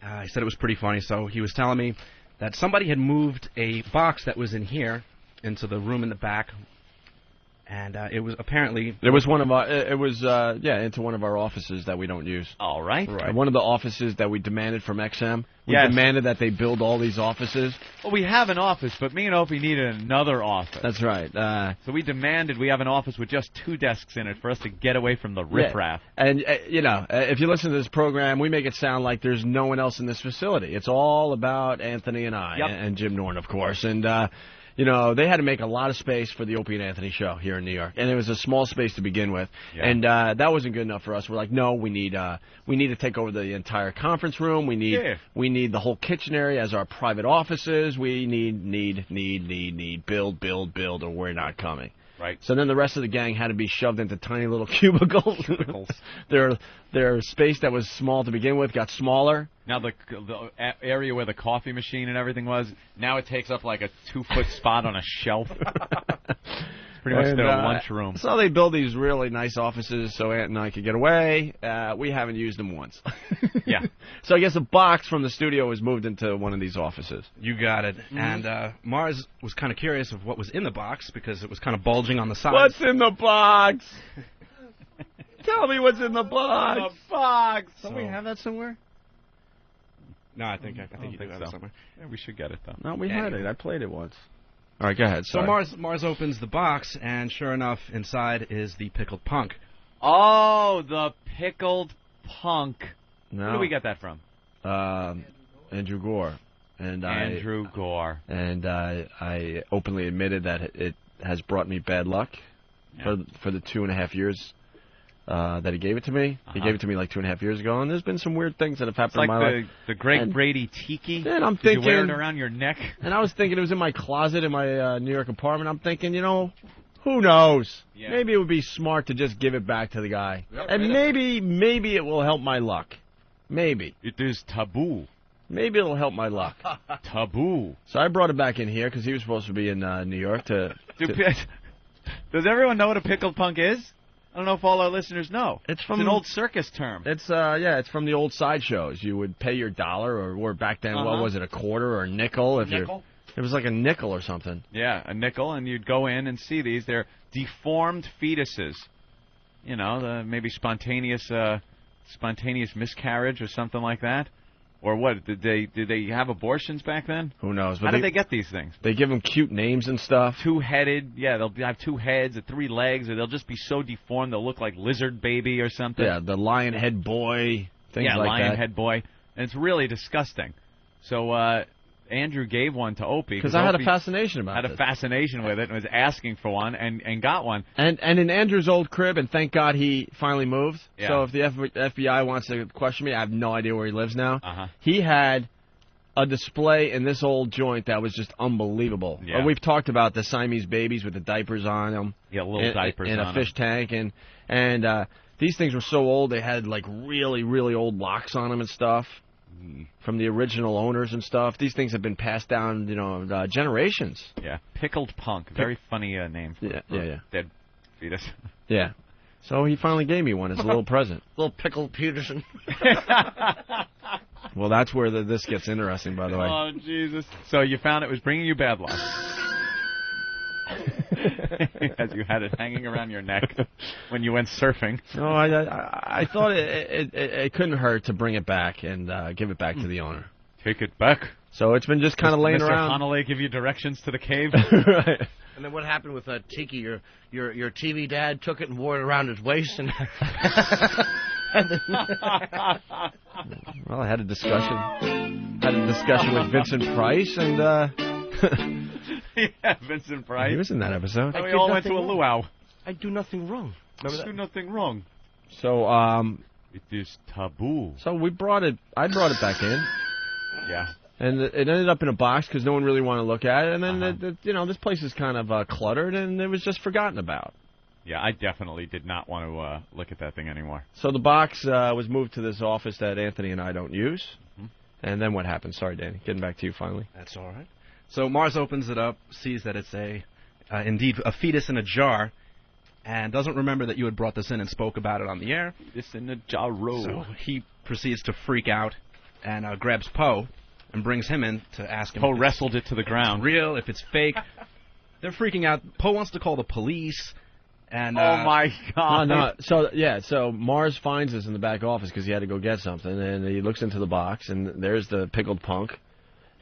S6: He said it was pretty funny, so he was telling me that somebody had moved a box that was in here into the room in the back, and it was apparently...
S2: It was one of our... It was, into one of our offices that we don't use.
S8: All right.
S2: One of the offices that we demanded from XM. We
S8: Yes.
S2: demanded that they build all these offices.
S8: Well, we have an office, but me and Opie needed another office.
S2: That's right.
S8: So we demanded we have an office with just 2 desks in it for us to get away from the riffraff.
S2: And, if you listen to this program, we make it sound like there's no one else in this facility. It's all about Anthony and I, and Jim Norton, of course. And, they had to make a lot of space for the Opie and Anthony show here in New York. And it was a small space to begin with.
S8: Yeah.
S2: And that wasn't good enough for us. We're like, no, we need to take over the entire conference room. We need the whole kitchen area as our private offices. We need build, or we're not coming.
S8: Right.
S2: So then the rest of the gang had to be shoved into tiny little cubicles. Their space that was small to begin with got smaller.
S8: Now the area where the coffee machine and everything was, now it takes up like a 2-foot spot on a shelf. Pretty much their lunchroom.
S2: So they build these really nice offices so Ant and I could get away. We haven't used them once.
S8: Yeah.
S2: So I guess a box from the studio was moved into one of these offices.
S6: You got it.
S2: Mm-hmm.
S6: And Mars was kind of curious of what was in the box because it was kind of bulging on the sides.
S2: What's in the box? Tell me what's in the box.
S8: The box.
S4: Don't we have that somewhere?
S6: No, I think you do have it somewhere.
S8: Yeah, we should get it, though.
S2: No, we had it. I played it once. All right, go ahead.
S6: So
S2: Sorry.
S6: Mars opens the box, and sure enough, inside is the pickled punk.
S8: Oh, the pickled punk.
S2: No.
S8: Where do we get that from?
S2: Andrew Gore.
S8: Andrew Gore.
S2: And I openly admitted that it has brought me bad luck for the 2.5 years that he gave it to me. He gave it to me like 2.5 years ago, and there's been some weird things that have happened in my life.
S8: The Greg Brady tiki.
S2: And I'm
S8: Did
S2: thinking,
S8: you wear it around your neck?
S2: And I was thinking it was in my closet in my New York apartment. I'm thinking, who knows?
S8: Yeah.
S2: Maybe it would be smart to just give it back to the guy. And maybe it will help my luck. Maybe.
S8: It is taboo.
S2: Maybe it'll help my luck.
S8: Taboo.
S2: So I brought it back in here because he was supposed to be in New York to...
S8: Does everyone know what a pickled punk is? I don't know if all our listeners know.
S2: It's
S8: an old circus term.
S2: It's it's from the old sideshows. You would pay your $1 or back then, what was it, a quarter or a nickel? It was like a nickel or something.
S8: Yeah, a nickel, and you'd go in and see these. They're deformed fetuses. Maybe spontaneous miscarriage or something like that. Or what? Did they have abortions back then?
S2: Who knows?
S8: How did they get these things?
S2: They give them cute names and stuff.
S8: 2-headed. Yeah, they'll have 2 heads or 3 legs, or they'll just be so deformed they'll look like lizard baby or something.
S2: Yeah, the lion head boy. Things like
S8: lion
S2: that.
S8: head boy. And it's really disgusting. So Andrew gave one to Opie.
S2: Because I had a fascination about it.
S8: Had a fascination with it and was asking for one and got one.
S2: And in Andrew's old crib, and thank God he finally moved.
S8: Yeah.
S2: So if the FBI wants to question me, I have no idea where he lives now.
S8: Uh-huh.
S2: He had a display in this old joint that was just unbelievable.
S8: Yeah.
S2: We've talked about the Siamese babies with the diapers on them.
S8: Yeah, little diapers
S2: in
S8: on
S2: a fish tank. And these things were so old, they had like really, really old locks on them and stuff. From the original owners and stuff. These things have been passed down, generations.
S8: Yeah, pickled punk. Very funny name for dead fetus.
S2: Yeah. So he finally gave me one as a little present.
S4: Little pickled Peterson.
S2: Well, that's where this gets interesting, by the way.
S8: Oh, Jesus. So you found it was bringing you bad luck. As you had it hanging around your neck when you went surfing.
S2: No, I thought it couldn't hurt to bring it back and give it back to the owner.
S8: Take it back.
S2: So it's been just kind of laying
S8: Mr.
S2: around.
S8: Hanalei give you directions to the cave.
S2: Right.
S4: And then what happened with Tiki? Your TV dad took it and wore it around his waist, and
S2: well, I had a discussion. With Vincent Price, and
S8: yeah, Vincent Price.
S2: He was in that episode.
S8: And we all went to a luau.
S4: I do nothing wrong.
S8: Do nothing wrong.
S2: So
S8: it is taboo.
S2: So I brought it back in.
S8: Yeah.
S2: And it ended up in a box because no one really wanted to look at it. And then, this place is kind of cluttered, and it was just forgotten about.
S8: Yeah, I definitely did not want to look at that thing anymore.
S2: So the box was moved to this office that Anthony and I don't use.
S8: Mm-hmm.
S2: And then what happened? Sorry, Danny. Getting back to you finally.
S6: That's all right. So Mars opens it up, sees that it's indeed a fetus in a jar, and doesn't remember that you had brought this in and spoke about it on the air.
S8: Fetus in a jar.
S6: So he proceeds to freak out and grabs Poe and brings him in to ask him.
S8: Poe wrestled it to the ground.
S6: If it's real, if it's fake. They're freaking out. Poe wants to call the police. And
S8: oh my God!
S2: No. So Mars finds us in the back office because he had to go get something, and he looks into the box, and there's the pickled punk.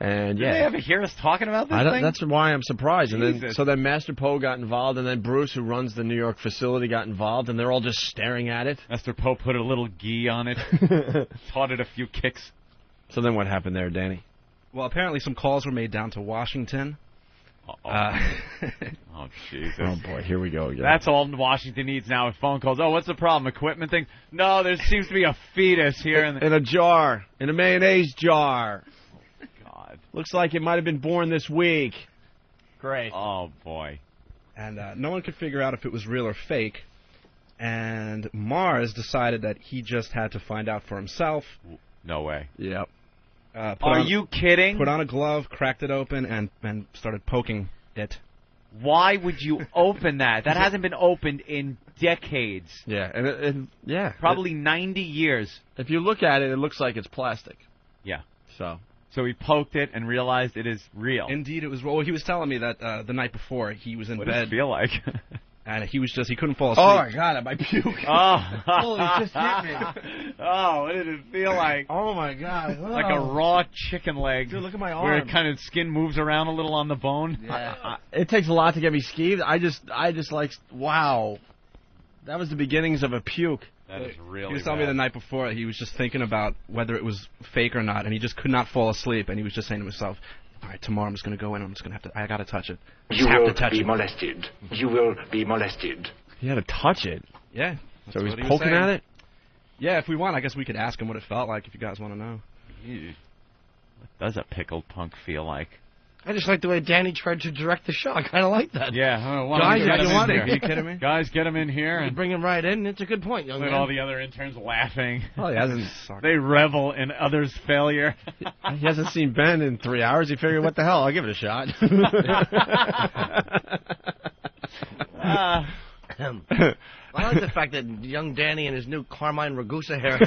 S2: And
S8: Did they ever hear us talking about this thing?
S2: That's why I'm surprised.
S8: Jesus.
S2: And then Master Poe got involved, and then Bruce, who runs the New York facility, got involved, and they're all just staring at it.
S8: Master Poe put a little ghee on it, taught it a few kicks.
S2: So then what happened there, Danny?
S6: Well, apparently some calls were made down to Washington.
S8: Oh, Jesus.
S2: Oh, boy, here we go again.
S8: That's all Washington needs now with phone calls. Oh, what's the problem? Equipment thing? No, there seems to be a fetus here.
S2: In a jar. In a mayonnaise jar.
S8: Oh, God.
S2: Looks like it might have been born this week. Great.
S8: Oh, boy.
S6: And no one could figure out if it was real or fake. And Mars decided that he just had to find out for himself.
S8: No way.
S2: Yep.
S8: Are you kidding?
S6: Put on a glove, cracked it open, and started poking it.
S8: Why would you open that? That hasn't been opened in decades.
S2: Yeah, and
S8: probably 90 years.
S2: If you look at it, it looks like it's plastic.
S8: Yeah.
S2: So
S8: he poked it and realized it is real.
S6: Indeed, it was. Well, he was telling me that the night before he was in
S8: what
S6: bed.
S8: What does it feel like?
S6: And he couldn't fall asleep.
S2: Oh, my God, I might puke.
S8: Oh.
S2: Holy, it just hit me.
S8: Oh, what did it feel like?
S2: Oh, my God. Oh.
S8: Like a raw chicken leg.
S2: Dude, look at my arm.
S8: Where it kind of skin moves around a little on the bone.
S2: Yeah. It takes a lot to get me skeeved. I just like, wow. That was the beginnings of a puke.
S8: That is really
S6: He was telling me the night before he was just thinking about whether it was fake or not, and he just could not fall asleep, and he was just saying to himself, all right, tomorrow I'm just going to go in, I got to touch it.
S13: You will be molested. You will be molested.
S2: He had to touch it?
S6: Yeah.
S2: So he was poking at it?
S6: Yeah, if we want, I guess we could ask him what it felt like if you guys want to know.
S8: What does a pickled punk feel like?
S4: I just like the way Danny tried to direct the show. I kind of like that.
S8: Yeah.
S4: Guys, if you want it.
S6: Are you kidding me?
S8: Guys, get him in here.
S4: You bring him right in. It's a good point, young
S8: man.
S4: man.
S8: All the other interns laughing.
S2: Oh, he hasn't.
S8: They revel in others' failure.
S2: He hasn't seen Ben in 3 hours. He figured, what the hell? I'll give it a shot.
S4: I like the fact that young Danny and his new Carmine Ragusa hair.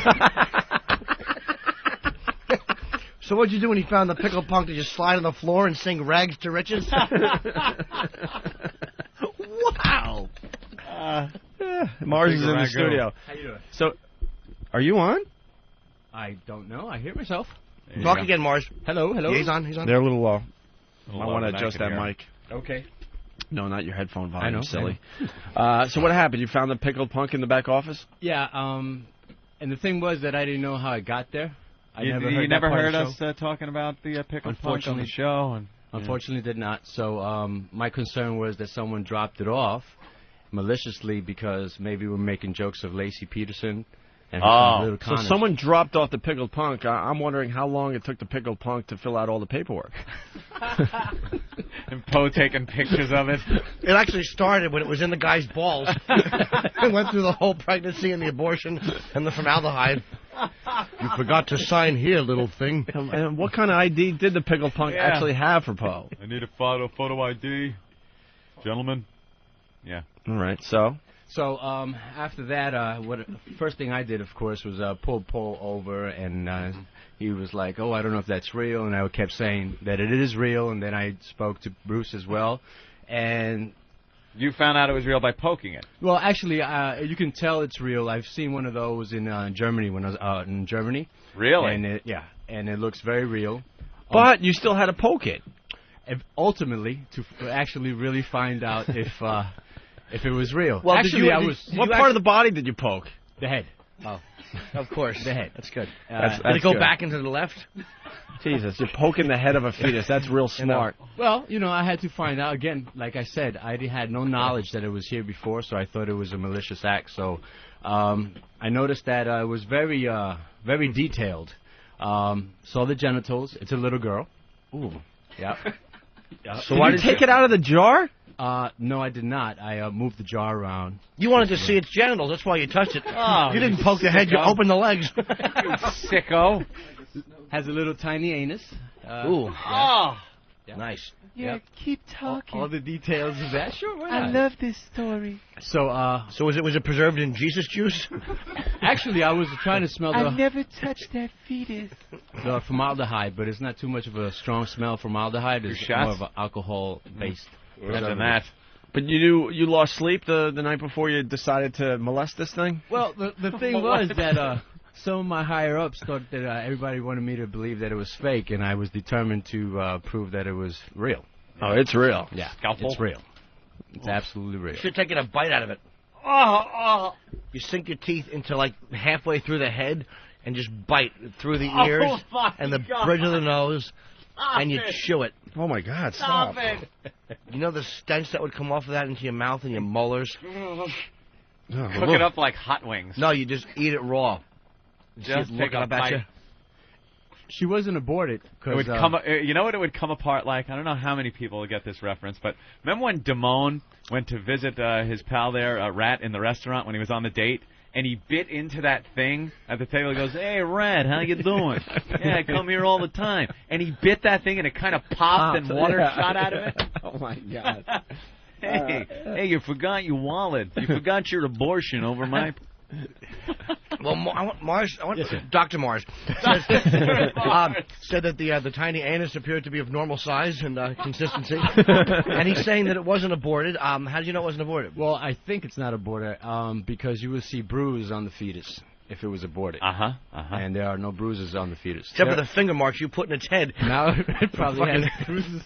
S4: So what'd you do when you found the pickle punk? Did you slide on the floor and sing Rags to Riches? Wow.
S2: Mars is in the studio.
S3: How you doing?
S2: So, are you on?
S3: I don't know. I hear myself.
S4: Talk again, Mars.
S3: Hello.
S4: Yeah, he's on.
S2: They're a little low. I want to adjust that mic.
S3: Okay.
S2: No, not your headphone volume.
S3: I know.
S2: Silly. So what happened? You found the pickled punk in the back office?
S3: Yeah. And the thing was that I didn't know how I got there.
S8: You never heard us talking about the pickled punk on the show? And,
S3: unfortunately, did not. So my concern was that someone dropped it off maliciously because maybe we're making jokes of Lacey Peterson. And little
S2: so someone dropped off the pickled punk. I'm wondering how long it took the pickled punk to fill out all the paperwork.
S8: And Poe taking pictures of it.
S4: It actually started when it was in the guy's balls. It went through the whole pregnancy and the abortion and the formaldehyde. You forgot to sign here, little thing.
S2: And what kind of ID did the pickled punk actually have for Poe?
S8: I need a photo ID. Gentlemen. Yeah.
S2: All right, so?
S3: So after that, first thing I did, of course, was pull Paul over, and he was like, "Oh, I don't know if that's real," and I kept saying that it is real, and then I spoke to Bruce as well, and
S8: You found out it was real by poking it.
S3: Well, actually, you can tell it's real. I've seen one of those in Germany when I was in Germany.
S8: Really?
S3: And and it looks very real.
S2: But you still had to poke it.
S3: Ultimately, to actually really find out if it was real.
S2: Well,
S3: actually,
S2: what part of the body did you poke?
S3: The head.
S4: Oh, of course.
S3: The head.
S4: That's good.
S2: That's
S4: did it go
S2: good.
S4: back into the left?
S2: Jesus, you're poking the head of a fetus. That's real smart.
S3: Well, I had to find out. Again, like I said, I had no knowledge that it was here before, so I thought it was a malicious act. So I noticed that it was very, very detailed. Saw the genitals. It's a little girl.
S2: Ooh.
S3: Yeah.
S2: So why did you take it out of the jar?
S3: No, I did not. I moved the jar around.
S4: You wanted to see its genitals. That's why you touched it.
S3: Oh,
S4: you didn't poke the head. You opened the legs.
S8: You sicko.
S3: Has a little tiny anus.
S4: Ooh.
S3: Yeah.
S4: Nice.
S3: Yeah,
S15: keep talking.
S3: All the details of that. Sure, why
S15: I
S3: not?
S15: love this story.
S3: So,
S4: was it preserved in Jesus juice?
S3: Actually, I was trying to smell
S15: I never touched that fetus.
S3: the formaldehyde, but it's not too much of a strong smell. Formaldehyde is more of an alcohol-based.
S8: Better than that.
S2: But you lost sleep the night before you decided to molest this thing?
S3: Well, the thing was that some of my higher-ups thought that everybody wanted me to believe that it was fake, and I was determined to prove that it was real.
S2: Oh, it's real.
S3: Yeah,
S8: Scalpel?
S3: it's real. It's absolutely real.
S4: You should have taken a bite out of it. You sink your teeth into like halfway through the head and just bite through the ears and the bridge of the nose, and you chew it.
S2: Oh my God! Stop
S4: it! You know the stench that would come off of that into your mouth and your molars.
S8: Cook it up like hot wings.
S4: No, you just eat it raw.
S8: Just take a bite.
S3: She wasn't aborted.
S8: It would you know what it would come apart like? I don't know how many people will get this reference, but remember when Damone went to visit his pal there, Rat, in the restaurant when he was on the date, and he bit into that thing at the table. He goes, "Hey, Rat, how you doing? Yeah, I come here all the time." And he bit that thing, and it kind of popped, and water shot out of it.
S2: Oh my God!
S8: Hey, you forgot your wallet. You forgot your abortion over my.
S4: Well, Dr. Mars said that the tiny anus appeared to be of normal size and consistency, and he's saying that it wasn't aborted. How did you know it wasn't aborted?
S3: Well, I think it's not aborted because you will see bruises on the fetus if it was aborted. And there are no bruises on the fetus.
S4: Except for the finger marks you put in its head.
S3: Now it probably has bruises.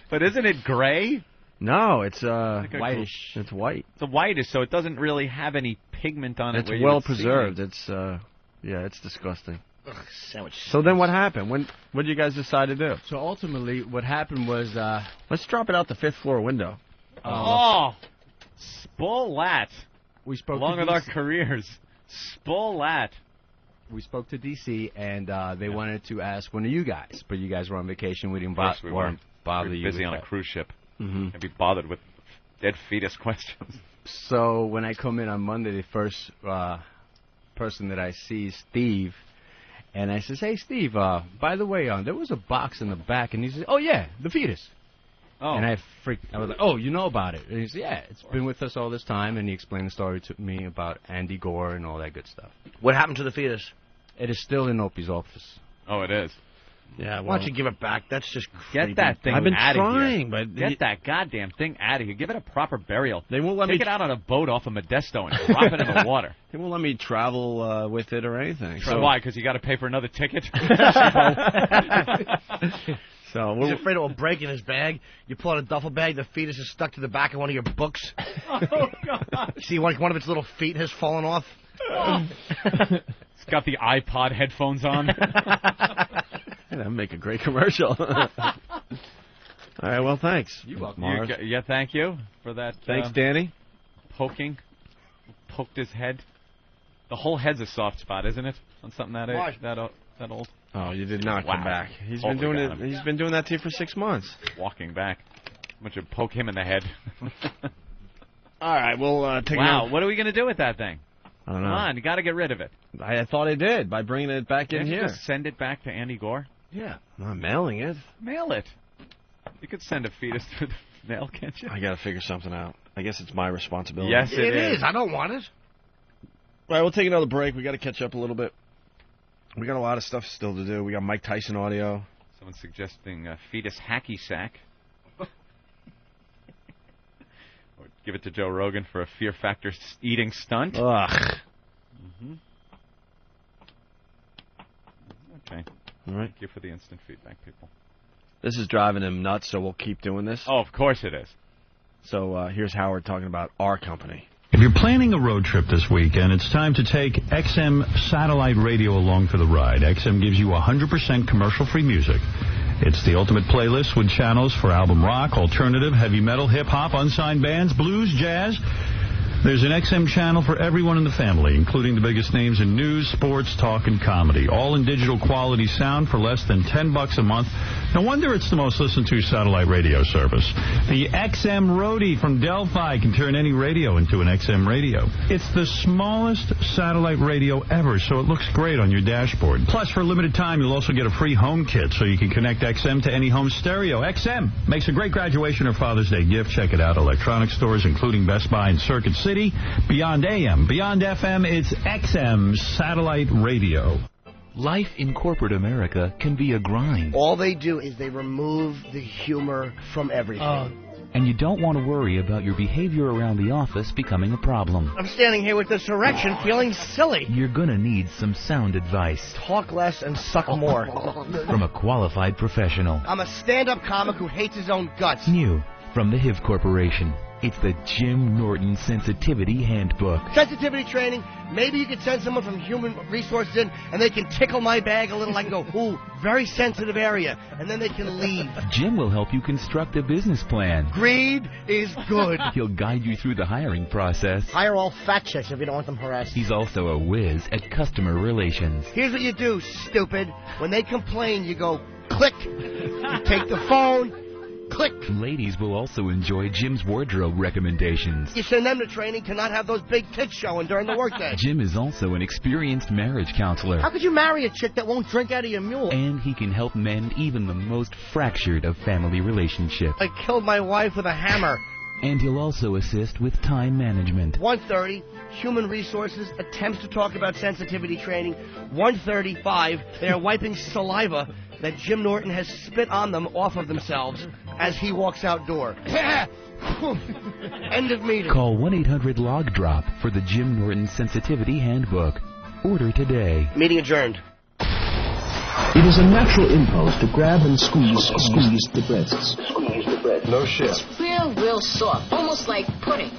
S8: But isn't it gray?
S2: No, it's
S3: whitish.
S2: It's white.
S8: It's a whitish, so it doesn't really have any pigment on it.
S2: It's well preserved. It's it's disgusting.
S4: Ugh, sandwich.
S2: So then what happened? What did you guys decide to do?
S3: So ultimately, what happened was
S2: let's drop it out the 5th floor window.
S8: Splat.
S3: We spoke
S8: along
S3: to
S8: with our careers. Splat.
S3: We spoke to DC, and they wanted to ask one of you guys, but you guys were on vacation. We didn't bother
S8: we were busy on a cruise ship.
S3: Mm-hmm.
S8: Can't be bothered with dead fetus questions.
S3: So when I come in on Monday, the first person that I see is Steve, and I says, "Hey, Steve, by the way, there was a box in the back," and he says, "Oh yeah, the fetus."
S8: Oh.
S3: And I was like, "Oh, you know about it?" And he said, "Yeah, it's been with us all this time," and he explained the story to me about Andy Gore and all that good stuff.
S4: What happened to the fetus?
S3: It is still in Opie's office.
S8: Oh, it is.
S2: Yeah,
S4: why don't you give it back? That's just creepy.
S8: Get that thing
S2: I've been
S8: out of
S2: trying,
S8: here.
S2: but
S8: Get that goddamn thing out of here. Give it a proper burial.
S2: They won't let
S8: Take
S2: me
S8: it out on a boat off of Modesto and drop it in the water.
S2: They won't let me travel with it or anything.
S8: So why? Because you got to pay for another ticket.
S2: So
S4: he's afraid it will break in his bag. You pull out a duffel bag, the fetus is stuck to the back of one of your books.
S8: Oh God!
S4: See, one of its little feet has fallen off.
S8: It's got the iPod headphones on.
S2: That'd make a great commercial. All right, well, thanks.
S8: You're welcome.
S2: Mars.
S8: Yeah, thank you for that.
S2: Thanks, Danny.
S8: Poking. Poked his head. The whole head's a soft spot, isn't it? On something that old.
S2: Oh, you did not come back. He's
S8: Totally
S2: been doing
S8: got
S2: it.
S8: him.
S2: He's been doing that to you for 6 months.
S8: Walking back. I'm going to poke him in the head.
S2: All right, we'll take.
S8: Wow, what are we going to do with that thing?
S2: I don't know.
S8: Come on, you got to get rid of it.
S2: I thought I did by bringing it back in
S8: Can't you
S2: here.
S8: just send it back to Andy Gore?
S2: Yeah, I'm not mailing it.
S8: Mail it. You could send a fetus through the mail, can't you?
S2: I got to figure something out. I guess it's my responsibility.
S8: Yes, it is.
S4: I don't want it.
S2: All right, we'll take another break. We got to catch up a little bit. We got a lot of stuff still to do. We got Mike Tyson audio.
S8: Someone's suggesting fetus hacky sack. Or give it to Joe Rogan for a Fear Factor eating stunt.
S2: Ugh.
S8: Mm-hmm. Okay.
S2: All right.
S8: Thank you for the instant feedback, people.
S2: This is driving him nuts, so we'll keep doing this.
S8: Oh, of course it is.
S2: So here's Howard talking about our company.
S17: If you're planning a road trip this weekend, it's time to take XM satellite radio along for the ride. XM gives you 100% commercial-free music. It's the ultimate playlist with channels for album rock, alternative, heavy metal, hip-hop, unsigned bands, blues, jazz. There's an XM channel for everyone in the family, including the biggest names in news, sports, talk, and comedy. All in digital quality sound for less than $10 a month. No wonder it's the most listened to satellite radio service. The XM Roadie from Delphi can turn any radio into an XM radio. It's the smallest satellite radio ever, so it looks great on your dashboard. Plus, for a limited time, you'll also get a free home kit, so you can connect XM to any home stereo. XM makes a great graduation or Father's Day gift. Check it out. Electronic stores, including Best Buy and Circuit City. Beyond AM, beyond FM, it's XM satellite radio.
S9: Life in corporate America can be a grind.
S4: All they do is they remove the humor from everything.
S9: And you don't want to worry about your behavior around the office becoming a problem.
S4: I'm standing here with this erection feeling silly.
S9: You're going to need some sound advice.
S4: Talk less and suck more.
S9: From a qualified professional.
S4: I'm a stand-up comic who hates his own guts.
S9: New from the HIV Corporation. It's the Jim Norton Sensitivity Handbook.
S4: Sensitivity training. Maybe you could send someone from Human Resources in, and they can tickle my bag a little. I can go, ooh, very sensitive area, and then they can leave.
S9: Jim will help you construct a business plan.
S4: Greed is good.
S9: He'll guide you through the hiring process.
S4: Hire all fat chicks if you don't want them harassed.
S9: He's also a whiz at customer relations.
S4: Here's what you do, stupid. When they complain, you go, click. You take the phone. Click.
S9: Ladies will also enjoy Jim's wardrobe recommendations.
S4: You send them to training to not have those big tits showing during the workday.
S9: Jim is also an experienced marriage counselor.
S4: How could you marry a chick that won't drink out of your mule?
S9: And he can help mend even the most fractured of family relationships.
S4: I killed my wife with a hammer.
S9: And he'll also assist with time management.
S4: 1:30, Human Resources attempts to talk about sensitivity training. 1:35, they are wiping saliva that Jim Norton has spit on them off of themselves as he walks outdoor. End of meeting.
S9: Call 1-800-LOG-DROP for the Jim Norton Sensitivity Handbook. Order today.
S4: Meeting adjourned.
S11: It is a natural impulse to grab and squeeze the breasts.
S22: No shit.
S23: Real soft. Almost like pudding.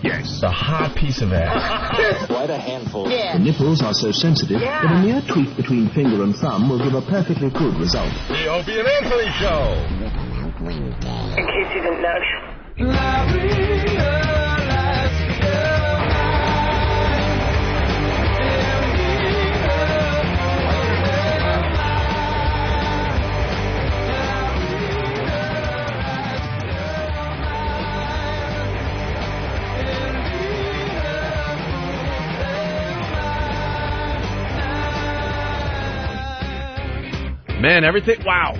S11: Yes. A hard piece of ass.
S22: Quite a handful.
S23: Yeah.
S11: The nipples are so sensitive that a mere tweak between finger and thumb will give a perfectly good result.
S22: The Opie Anthony Show.
S23: In case you didn't know.
S2: Man, everything
S8: got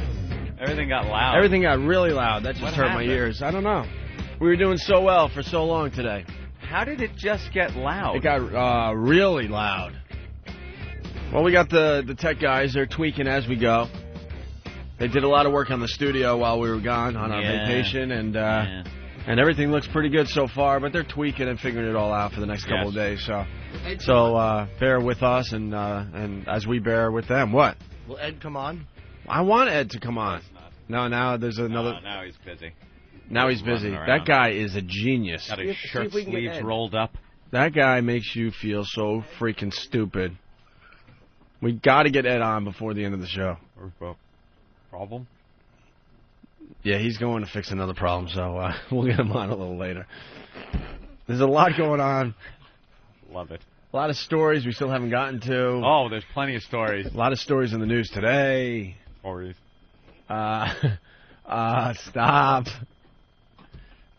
S8: loud.
S2: Everything got really loud. That just
S8: What
S2: hurt
S8: happened?
S2: my ears. I don't know. We were doing so well for so long today.
S8: How did it just get loud?
S2: It got really loud. Well, we got the tech guys. They're tweaking as we go. They did a lot of work on the studio while we were gone on our vacation, and everything looks pretty good so far. But they're tweaking and figuring it all out for the next couple of days. So bear with us, and as we bear with them. What?
S4: Will Ed come on?
S2: I want Ed to come on. No, now there's another.
S8: Now he's busy.
S2: Now he's busy. That guy is a genius.
S8: Got his shirt sleeves rolled up.
S2: That guy makes you feel so freaking stupid. We got to get Ed on before the end of the show.
S8: Problem?
S2: Yeah, he's going to fix another problem, so we'll get him on a little later. There's a lot going on.
S8: Love it.
S2: A lot of stories we still haven't gotten to.
S8: Oh, there's plenty of stories.
S2: A lot of stories in the news today.
S8: Stories.
S2: Stop.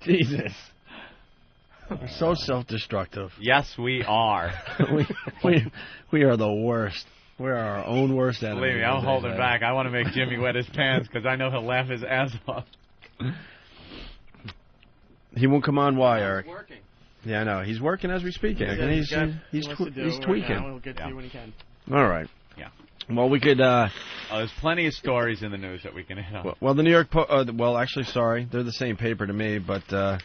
S2: Jesus. We're so self-destructive.
S8: Yes, we are.
S2: we are the worst. We're our own worst enemy.
S8: Believe me, I'm holding back. I want to make Jimmy wet his pants because I know he'll laugh his ass off.
S2: He won't come on. Why, Eric?
S19: He's working.
S2: Yeah, I know. He's working as we speak, Eric, and he's tweaking.
S19: We'll get to you when he can.
S2: All right.
S8: Yeah.
S2: Well, we could.
S8: There's plenty of stories in the news that we can hit on.
S2: Well, the New York well, actually, sorry, they're the same paper to me, but the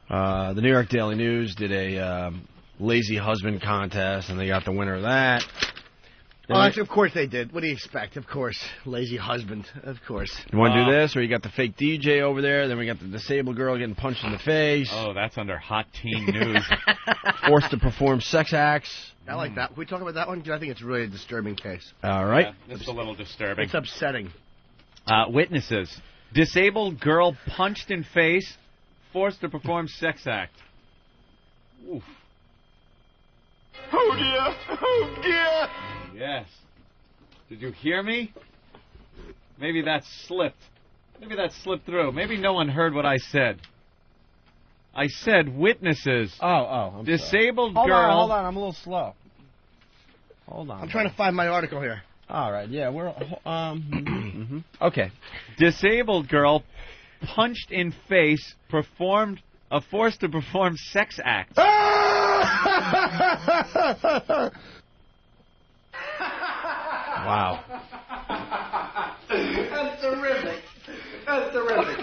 S2: New York Daily News did a lazy husband contest, and they got the winner of that.
S4: Of course they did. What do you expect? Of course, lazy husband. Of course.
S2: You want to do this, or you got the fake DJ over there? Then we got the disabled girl getting punched in the face.
S8: Oh, that's under hot teen news.
S2: Forced to perform sex acts.
S4: I like that. Can we talk about that one? 'Cause I think it's really a disturbing case.
S2: All right.
S8: Yeah, it's a little disturbing.
S4: It's upsetting.
S8: Witnesses. Disabled girl punched in face, forced to perform sex act. Oof.
S20: Oh, dear. Oh, dear.
S8: Yes. Did you hear me? Maybe that slipped. Maybe that slipped through. Maybe no one heard what I said. I said witnesses.
S2: I'm
S8: disabled
S2: sorry.
S8: girl.
S2: Hold on. I'm a little slow. Hold on.
S4: I'm trying to find my article here.
S2: All right. Yeah, we're okay.
S8: Disabled girl punched in face, performed a forced to perform sex act.
S2: Wow.
S4: That's terrific. That's terrific.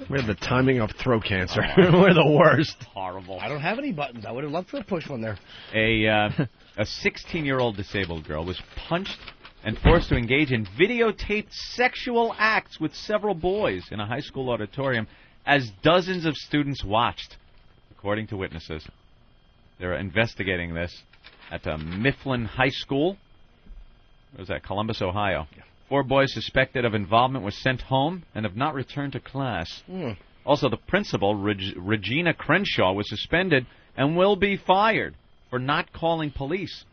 S2: We have the timing of throat cancer. We're the worst.
S8: Horrible.
S4: I don't have any buttons. I would have loved to push one there.
S8: A 16-year-old disabled girl was punched and forced to engage in videotaped sexual acts with several boys in a high school auditorium as dozens of students watched, according to witnesses. They're investigating this at Mifflin High School. Where was that? Columbus, Ohio. Yeah. 4 boys suspected of involvement were sent home and have not returned to class. Also, the principal, Regina Crenshaw, was suspended and will be fired for not calling police.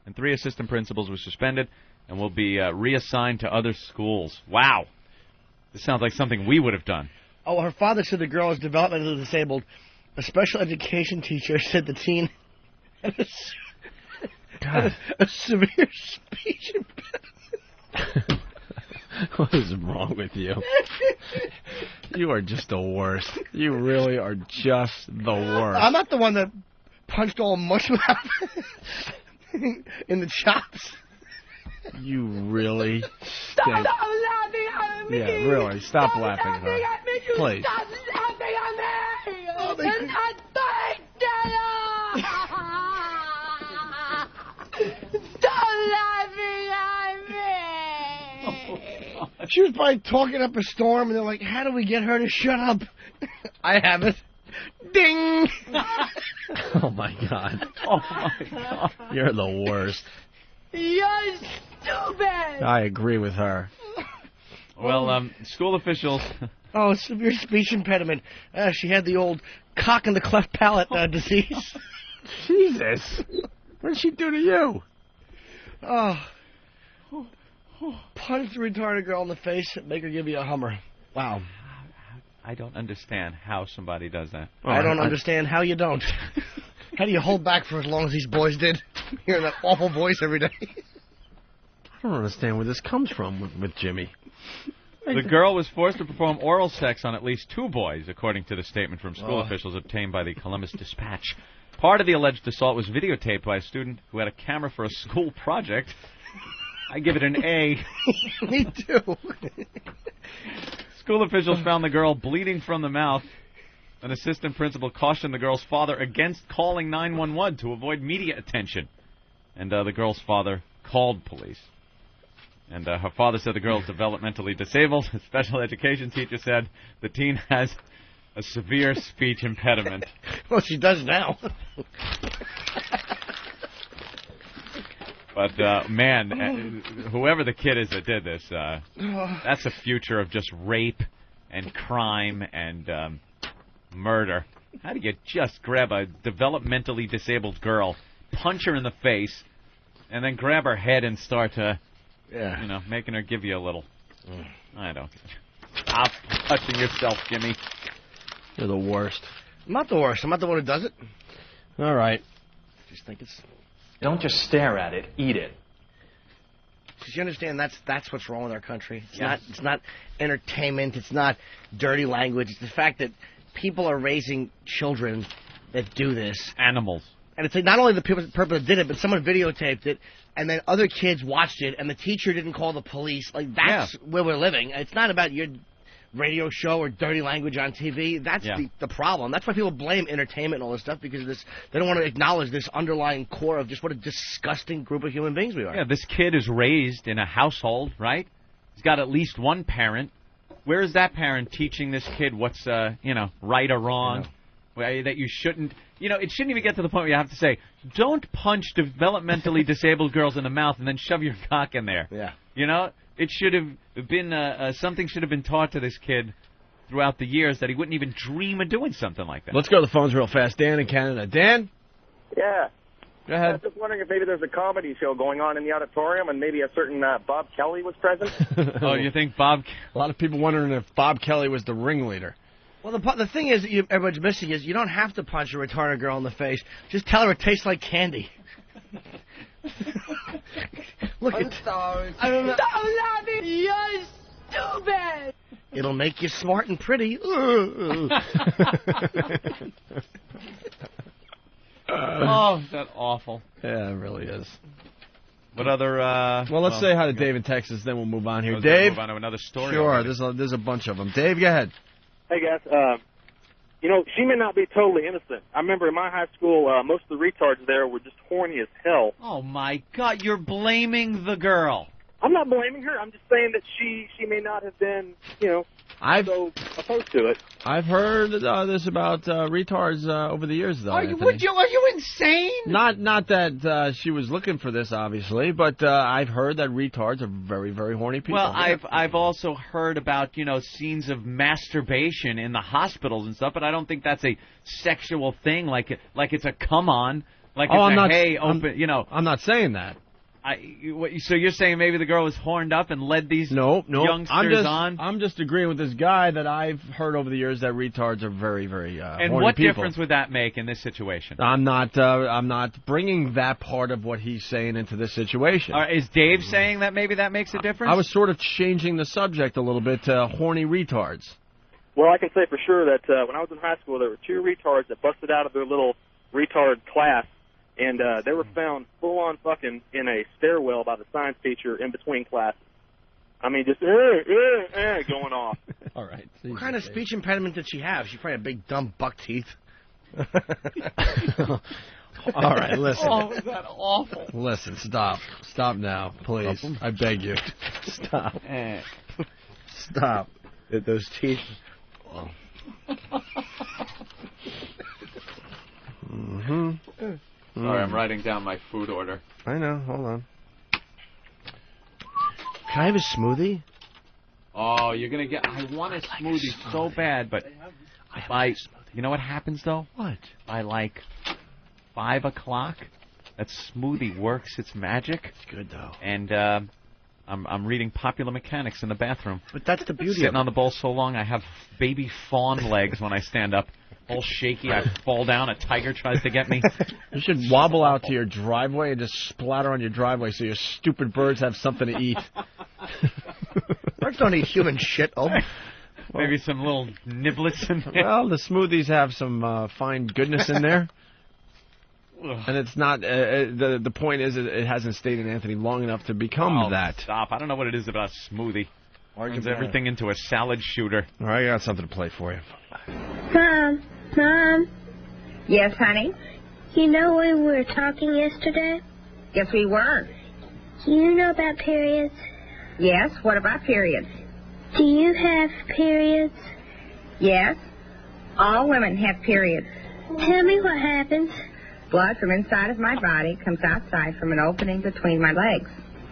S8: And 3 assistant principals were suspended and will be reassigned to other schools. Wow. This sounds like something we would have done.
S4: Oh, her father said the girl is developmentally disabled. A special education teacher said the teen had a severe speech impediment.
S2: What is wrong with you? You are just the worst. You really are just the worst.
S4: I'm not the one that punched all mush in the chops.
S2: You really
S20: Stop
S2: stink.
S20: laughing at me!
S2: Yeah, really. Stop laughing at her.
S20: At me. You
S2: Please.
S20: Stop laughing at me!
S4: Oh,
S20: It's not Stop laughing at me!
S4: She was probably talking up a storm, and they're like, how do we get her to shut up? I have it. Ding!
S2: Oh, my God.
S8: Oh, my God.
S2: You're the worst.
S20: You're stupid!
S2: I agree with her.
S8: Well, school officials...
S4: Oh, severe speech impediment. She had the old cock in the cleft palate disease.
S2: Jesus. What did she do to you?
S4: Oh. Punch the retarded girl in the face and make her give you a Hummer. Wow.
S8: I don't understand how somebody does that.
S4: I don't understand how you don't. How do you hold back for as long as these boys did? Hearing that awful voice every day.
S2: I don't understand where this comes from with Jimmy.
S8: The girl was forced to perform oral sex on at least 2 boys, according to the statement from school officials obtained by the Columbus Dispatch. Part of the alleged assault was videotaped by a student who had a camera for a school project. I give it an A.
S4: Me too.
S8: School officials found the girl bleeding from the mouth. An assistant principal cautioned the girl's father against calling 911 to avoid media attention. And the girl's father called police. And her father said the girl is developmentally disabled. A special education teacher said the teen has a severe speech impediment.
S4: Well, she does now.
S8: But, man, whoever the kid is that did this, that's a future of just rape and crime and murder. How do you just grab a developmentally disabled girl, punch her in the face, and then grab her head and start to...
S4: Yeah.
S8: You know, making her give you a little. I don't. Stop touching yourself, Jimmy.
S2: You're the worst.
S4: I'm not the worst. I'm not the one who does it.
S2: All right.
S4: I just think it's...
S10: Don't just stare at it. Eat it.
S4: Because you understand that's what's wrong with our country. It's not entertainment. It's not dirty language. It's the fact that people are raising children that do this.
S8: Animals.
S4: And it's like not only the people that did it, but someone videotaped it. and then other kids watched it, and the teacher didn't call the police. Like, that's where we're living. It's not about your radio show or dirty language on TV. That's the problem. That's why people blame entertainment and all this stuff, because of this. They don't want to acknowledge this underlying core of just what a disgusting group of human beings we are.
S8: Yeah, this kid is raised in a household, right? He's got at least one parent. Where is that parent teaching this kid what's, right or wrong? That you shouldn't, it shouldn't even get to the point where you have to say, don't punch developmentally disabled girls in the mouth and then shove your cock in there.
S4: Yeah.
S8: It should have been, something should have been taught to this kid throughout the years that he wouldn't even dream of doing something like that.
S2: Let's go to the phones real fast. Dan in Canada. Dan?
S5: Yeah.
S2: Go ahead.
S5: I was just wondering if maybe there's a comedy show going on in the auditorium and maybe a certain Bob Kelly was present.
S8: Oh, you think Bob...
S2: A lot of people wondering if Bob Kelly was the ringleader.
S4: Well, the thing is, everyone's missing is you don't have to punch a retarded girl in the face. Just tell her it tastes like candy. Look
S20: I'm sorry. Don't love it. You're stupid.
S4: It'll make you smart and pretty.
S8: Oh, is that awful?
S2: Yeah, it really is.
S8: What other...
S2: well, let's say hi to Dave in Texas, then we'll move on here.
S8: Let's
S2: Dave?
S8: move on to another story.
S2: Sure,
S8: already.
S2: there's a bunch of them. Dave, go ahead.
S14: Hey, guys. She may not be totally innocent. I remember in my high school, most of the retards there were just horny as hell.
S8: Oh, my God. You're blaming the girl.
S14: I'm not blaming her. I'm just saying that she may not have been, so opposed to it.
S2: I've heard this about retards over the years, though.
S20: Are you insane?
S2: Not that she was looking for this, obviously, but I've heard that retards are very, very horny people.
S8: Well, I've also heard about scenes of masturbation in the hospitals and stuff, but I don't think that's a sexual thing. Like it's a come on,
S2: I'm not saying that.
S8: So you're saying maybe the girl was horned up and led these youngsters on?
S2: I'm just agreeing with this guy that I've heard over the years that retards are very, very horny
S8: And what
S2: people.
S8: difference would that make in this situation?
S2: I'm not bringing that part of what he's saying into this situation.
S8: Is Dave saying that maybe that makes a difference?
S2: I was sort of changing the subject a little bit to horny retards.
S14: Well, I can say for sure that when I was in high school, there were two retards that busted out of their little retard class. And they were found full-on fucking in a stairwell by the science teacher in between classes. I mean, just going off.
S2: All right.
S4: What kind of speech impediment did she have? She probably had big, dumb buck teeth.
S2: All right, listen.
S8: Oh, is that awful?
S2: Listen, stop. Stop now, please. I beg you. Stop. Stop. Those teeth. Mm-hmm.
S8: Sorry, I'm writing down my food order.
S2: I know. Hold on.
S4: Can I have a smoothie?
S8: Oh, you're going to get... I want a smoothie so bad, but... You know what happens, though?
S4: What?
S8: By, 5 o'clock, that smoothie works its magic.
S4: It's good, though.
S8: And I'm reading Popular Mechanics in the bathroom.
S4: But that's the beauty of it.
S8: Sitting on the bowl so long, I have baby fawn legs when I stand up. All shaky, I fall down, a tiger tries to get me.
S2: You should wobble out to your driveway and just splatter on your driveway so your stupid birds have something to eat.
S4: Birds don't eat human shit,
S8: Maybe some little niblets in there.
S2: Well, the smoothies have some fine goodness in there. And it's not, the point is it hasn't stayed in Anthony long enough to become that.
S8: Stop. I don't know what it is about smoothie. Turns everything into a salad shooter.
S2: All right, I got something to play for you.
S23: Mom. Yes, honey? You know we were talking yesterday? Yes, we were. Do you know about periods? Yes, what about periods? Do you have periods? Yes. All women have periods. Tell me what happens. Blood from inside of my body comes outside from an opening between my legs.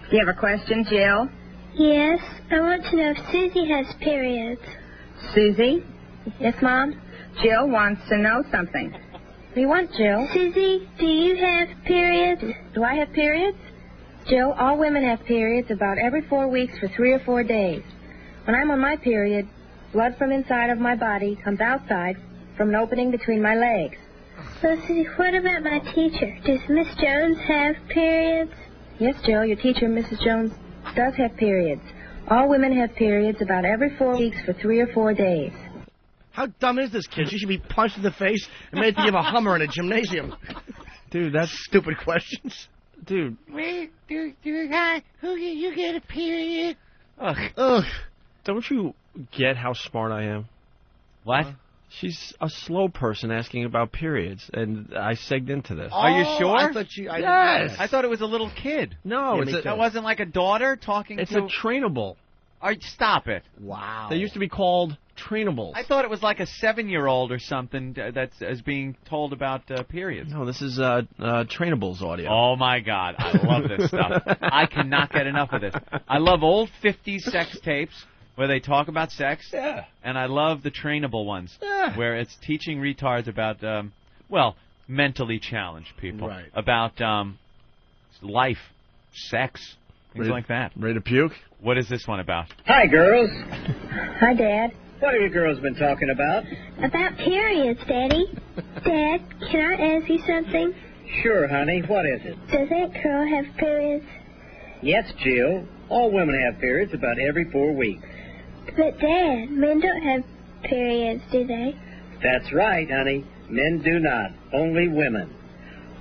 S23: Do you have a question, Jill?
S20: Yes, I want to know if Susie has periods.
S23: Susie?
S20: Yes, Mom?
S23: Jill wants to know something.
S20: What do you want, Jill? Susie, do you have periods?
S16: Do I have periods? Jill, all women have periods about every 4 weeks for 3 or 4 days. When I'm on my period, blood from inside of my body comes outside from an opening between my legs.
S20: So, Susie, what about my teacher? Does Miss Jones have periods?
S16: Yes, Jill, your teacher, Mrs. Jones, does have periods. All women have periods about every 4 weeks for 3 or 4 days.
S4: How dumb is this kid? She should be punched in the face and made to give a Hummer in a gymnasium.
S2: Dude, that's
S4: stupid questions.
S2: Dude.
S15: Wait, you get a period?
S2: Ugh. Don't you get how smart I am?
S6: What?
S2: She's a slow person asking about periods, and I segged into this.
S6: Are you sure?
S4: I thought
S2: Yes.
S6: I thought it was a little kid.
S2: No,
S6: that wasn't like a daughter talking
S2: it's
S6: to...
S2: a trainable.
S6: Stop it.
S4: Wow.
S2: They used to be called trainables.
S6: I thought it was like a 7-year-old or something that's as being told about periods.
S2: No, this is trainables audio.
S6: Oh, my God. I love this stuff. I cannot get enough of this. I love old 50s sex tapes where they talk about sex.
S2: Yeah.
S6: And I love the trainable ones where it's teaching retards about, mentally challenged people.
S2: Right.
S6: About life, sex, things like that.
S2: Ready to puke?
S6: What is this one about?
S7: Hi, girls.
S16: Hi, Dad.
S7: What have you girls been talking about?
S20: About periods, Daddy. Dad, can I ask you something?
S7: Sure, honey. What is it?
S20: Does Aunt Carol have periods?
S7: Yes, Jill. All women have periods about every 4 weeks.
S20: But, Dad, men don't have periods, do they?
S7: That's right, honey. Men do not. Only women.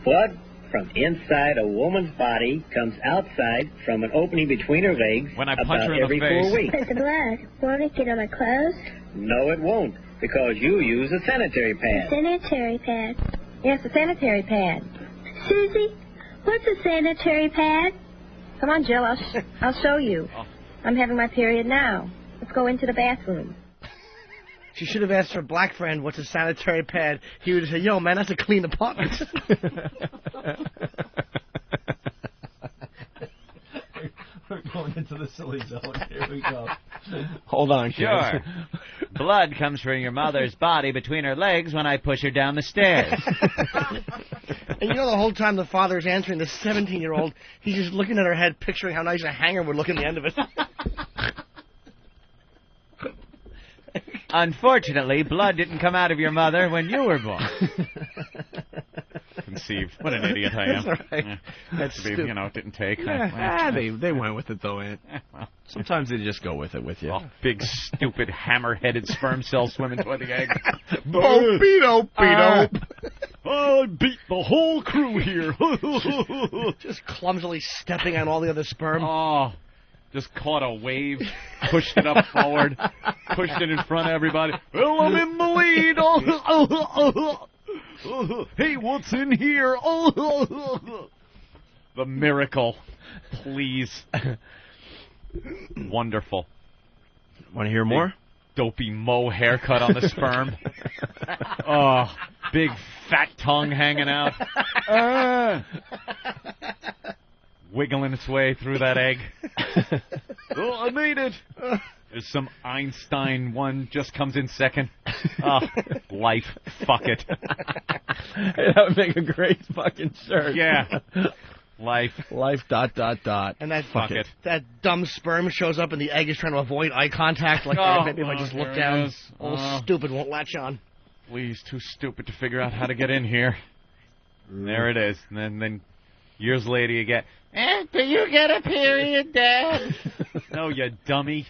S7: Blood from inside a woman's body comes outside from an opening between her legs
S6: when I punch
S7: about
S6: her in
S7: every
S6: the face.
S7: 4 weeks.
S20: But the blood, won't it get on my clothes?
S7: No, it won't, because you use a sanitary
S20: A
S7: pad.
S20: sanitary pad.
S16: Yes, a sanitary pad.
S20: Susie, what's a sanitary pad?
S16: Come on, Jill. I'll show you. I'm having my period now. Let's go into the bathroom.
S4: She should have asked her black friend what's a sanitary pad. He would have said, yo, man, that's a clean apartment.
S2: We're going into the silly zone. Here we go. Hold on, kids.
S6: Sure. Blood comes from your mother's body between her legs when I push her down the stairs.
S4: And you know the whole time the father's answering the 17-year-old, he's just looking at her head, picturing how nice a hanger would look at the end of it.
S6: Unfortunately, blood didn't come out of your mother when you were born. Conceived. What an idiot I am.
S2: That's right.
S6: Yeah.
S2: That's
S6: stupid. It didn't take.
S2: Yeah, they went with it, though, Aunt. Sometimes they just go with it with you.
S6: Oh, big, stupid, hammer-headed sperm cell swimming toward the egg.
S2: I beat the whole crew here.
S4: Just clumsily stepping on all the other sperm.
S6: Oh, just caught a wave, pushed it up forward, pushed it in front of everybody. Well, I'm in the lead. Hey, what's in here? The miracle. Please. Wonderful.
S2: Want to hear more?
S6: Dopey Mo haircut on the sperm. Oh, big fat tongue hanging out. Wiggling its way through that egg. Oh, I made it. There's some Einstein one just comes in second. Oh, life. Fuck it.
S2: That would make a great fucking shirt.
S6: Yeah. Life.
S2: Life ...
S4: And that
S6: Fuck it.
S4: That dumb sperm shows up and the egg is trying to avoid eye contact. Like maybe if I just look down, all stupid won't latch on.
S6: Please, too stupid to figure out how to get in here. There it is. And then years later you get,
S15: Do you get a period, Dad?
S6: no, you dummy.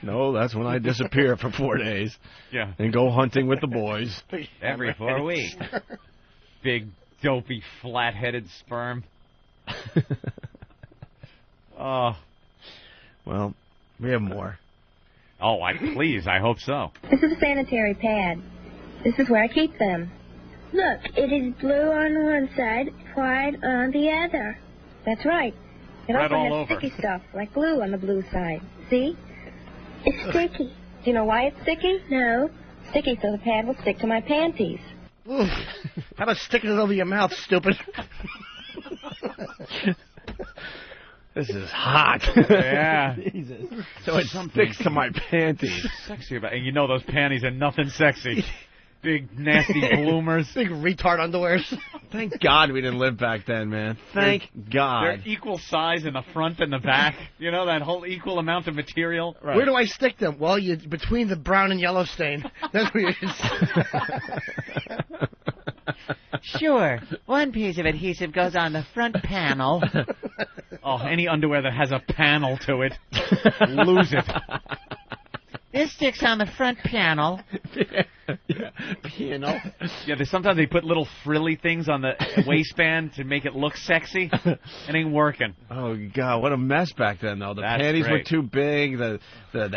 S2: No, that's when I disappear for 4 days.
S6: Yeah.
S2: And go hunting with the boys.
S6: Every 4 weeks. Big, dopey, flat-headed sperm. Oh.
S2: Well, we have more.
S6: Oh, please, I hope so.
S16: This is a sanitary pad. This is where I keep them.
S20: Look, it is blue on one side, white on the other.
S16: That's right. It
S6: Red
S16: also
S6: all
S16: has
S6: over.
S16: sticky stuff, like glue on the blue side. See?
S20: It's sticky.
S16: Do you know why it's sticky?
S20: No.
S16: Sticky so the pad will stick to my panties.
S4: Oof. How about sticking it over your mouth, stupid?
S2: This is hot.
S6: Yeah.
S2: Jesus. So it sticks to my panties.
S6: Sexy about it. And you know those panties are nothing sexy. Big, nasty bloomers.
S4: Big retard underwears.
S2: Thank God we didn't live back then, man. Thank God.
S6: They're equal size in the front and the back. You know, that whole equal amount of material.
S4: Right. Where do I stick them? Well, between the brown and yellow stain. That's where
S15: Sure. One piece of adhesive goes on the front panel.
S6: Oh, any underwear that has a panel to it, lose it.
S15: This sticks on the front panel.
S2: Piano.
S8: Yeah, sometimes they put little frilly things on the waistband to make it look sexy. It ain't working.
S2: Oh, God, what a mess back then, though. The panties were too big. The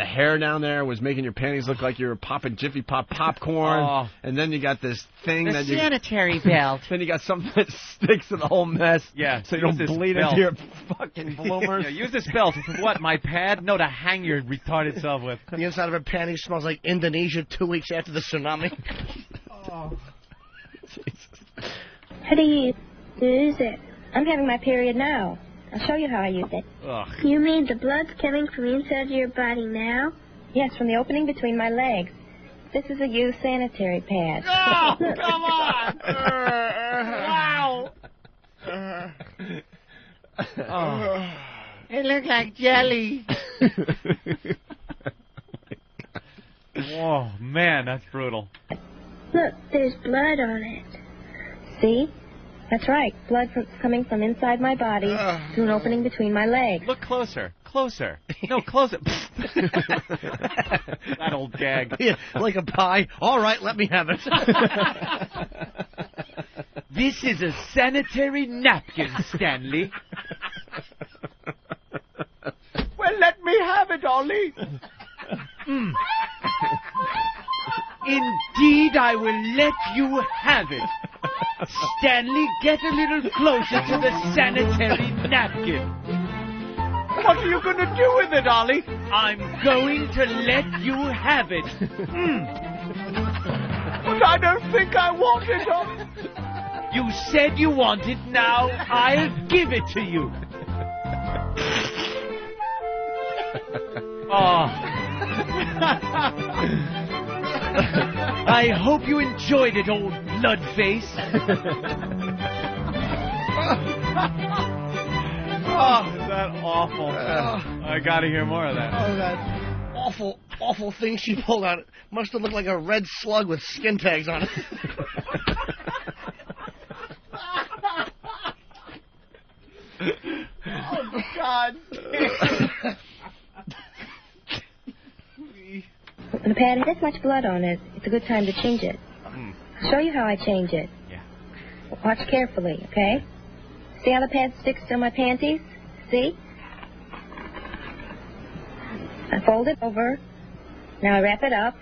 S2: hair down there was making your panties look like you were popping Jiffy Pop popcorn.
S8: Oh.
S2: And then you got this thing that you...
S1: sanitary belt.
S2: Then you got something that sticks to the whole mess.
S8: Yeah.
S2: So you don't bleed into your fucking bloomers.
S8: Yeah, use this belt. For what, my pad? No, to hang your retarded self with.
S4: The inside of her panties smells like Indonesia 2 weeks after the tsunami.
S16: Oh. How do you use it? I'm having my period now. I'll show you how I use it.
S8: Ugh.
S20: You mean the blood's coming from inside your body now?
S16: Yes, from the opening between my legs. This is a used sanitary pad.
S1: Oh, come on! Wow!
S8: Oh.
S1: It looks like jelly.
S8: Whoa, man, that's brutal.
S20: Look, there's blood on it.
S16: See? That's right. Blood coming from inside my body through an opening between my legs.
S8: Look closer. Closer. No, closer. That old gag.
S4: Yeah, like a pie. All right, let me have it.
S1: This is a sanitary napkin, Stanley. Well, let me have it, Ollie. Indeed, I will let you have it. Stanley, get a little closer to the sanitary napkin. What are you going to do with it, Ollie? I'm going to let you have it. But I don't think I want it, Ollie. You said you want it. Now I'll give it to you. Oh. I hope you enjoyed it, old bloodface.
S8: Oh, is that awful? I gotta hear more of that.
S4: Oh, that awful thing she pulled out. Must have looked like a red slug with skin tags on it.
S1: Oh, God.
S16: When the pad has this much blood on it, it's a good time to change it. I'll show you how I change it.
S8: Yeah.
S16: Watch carefully, okay? See how the pad sticks to my panties? See? I fold it over. Now I wrap it up.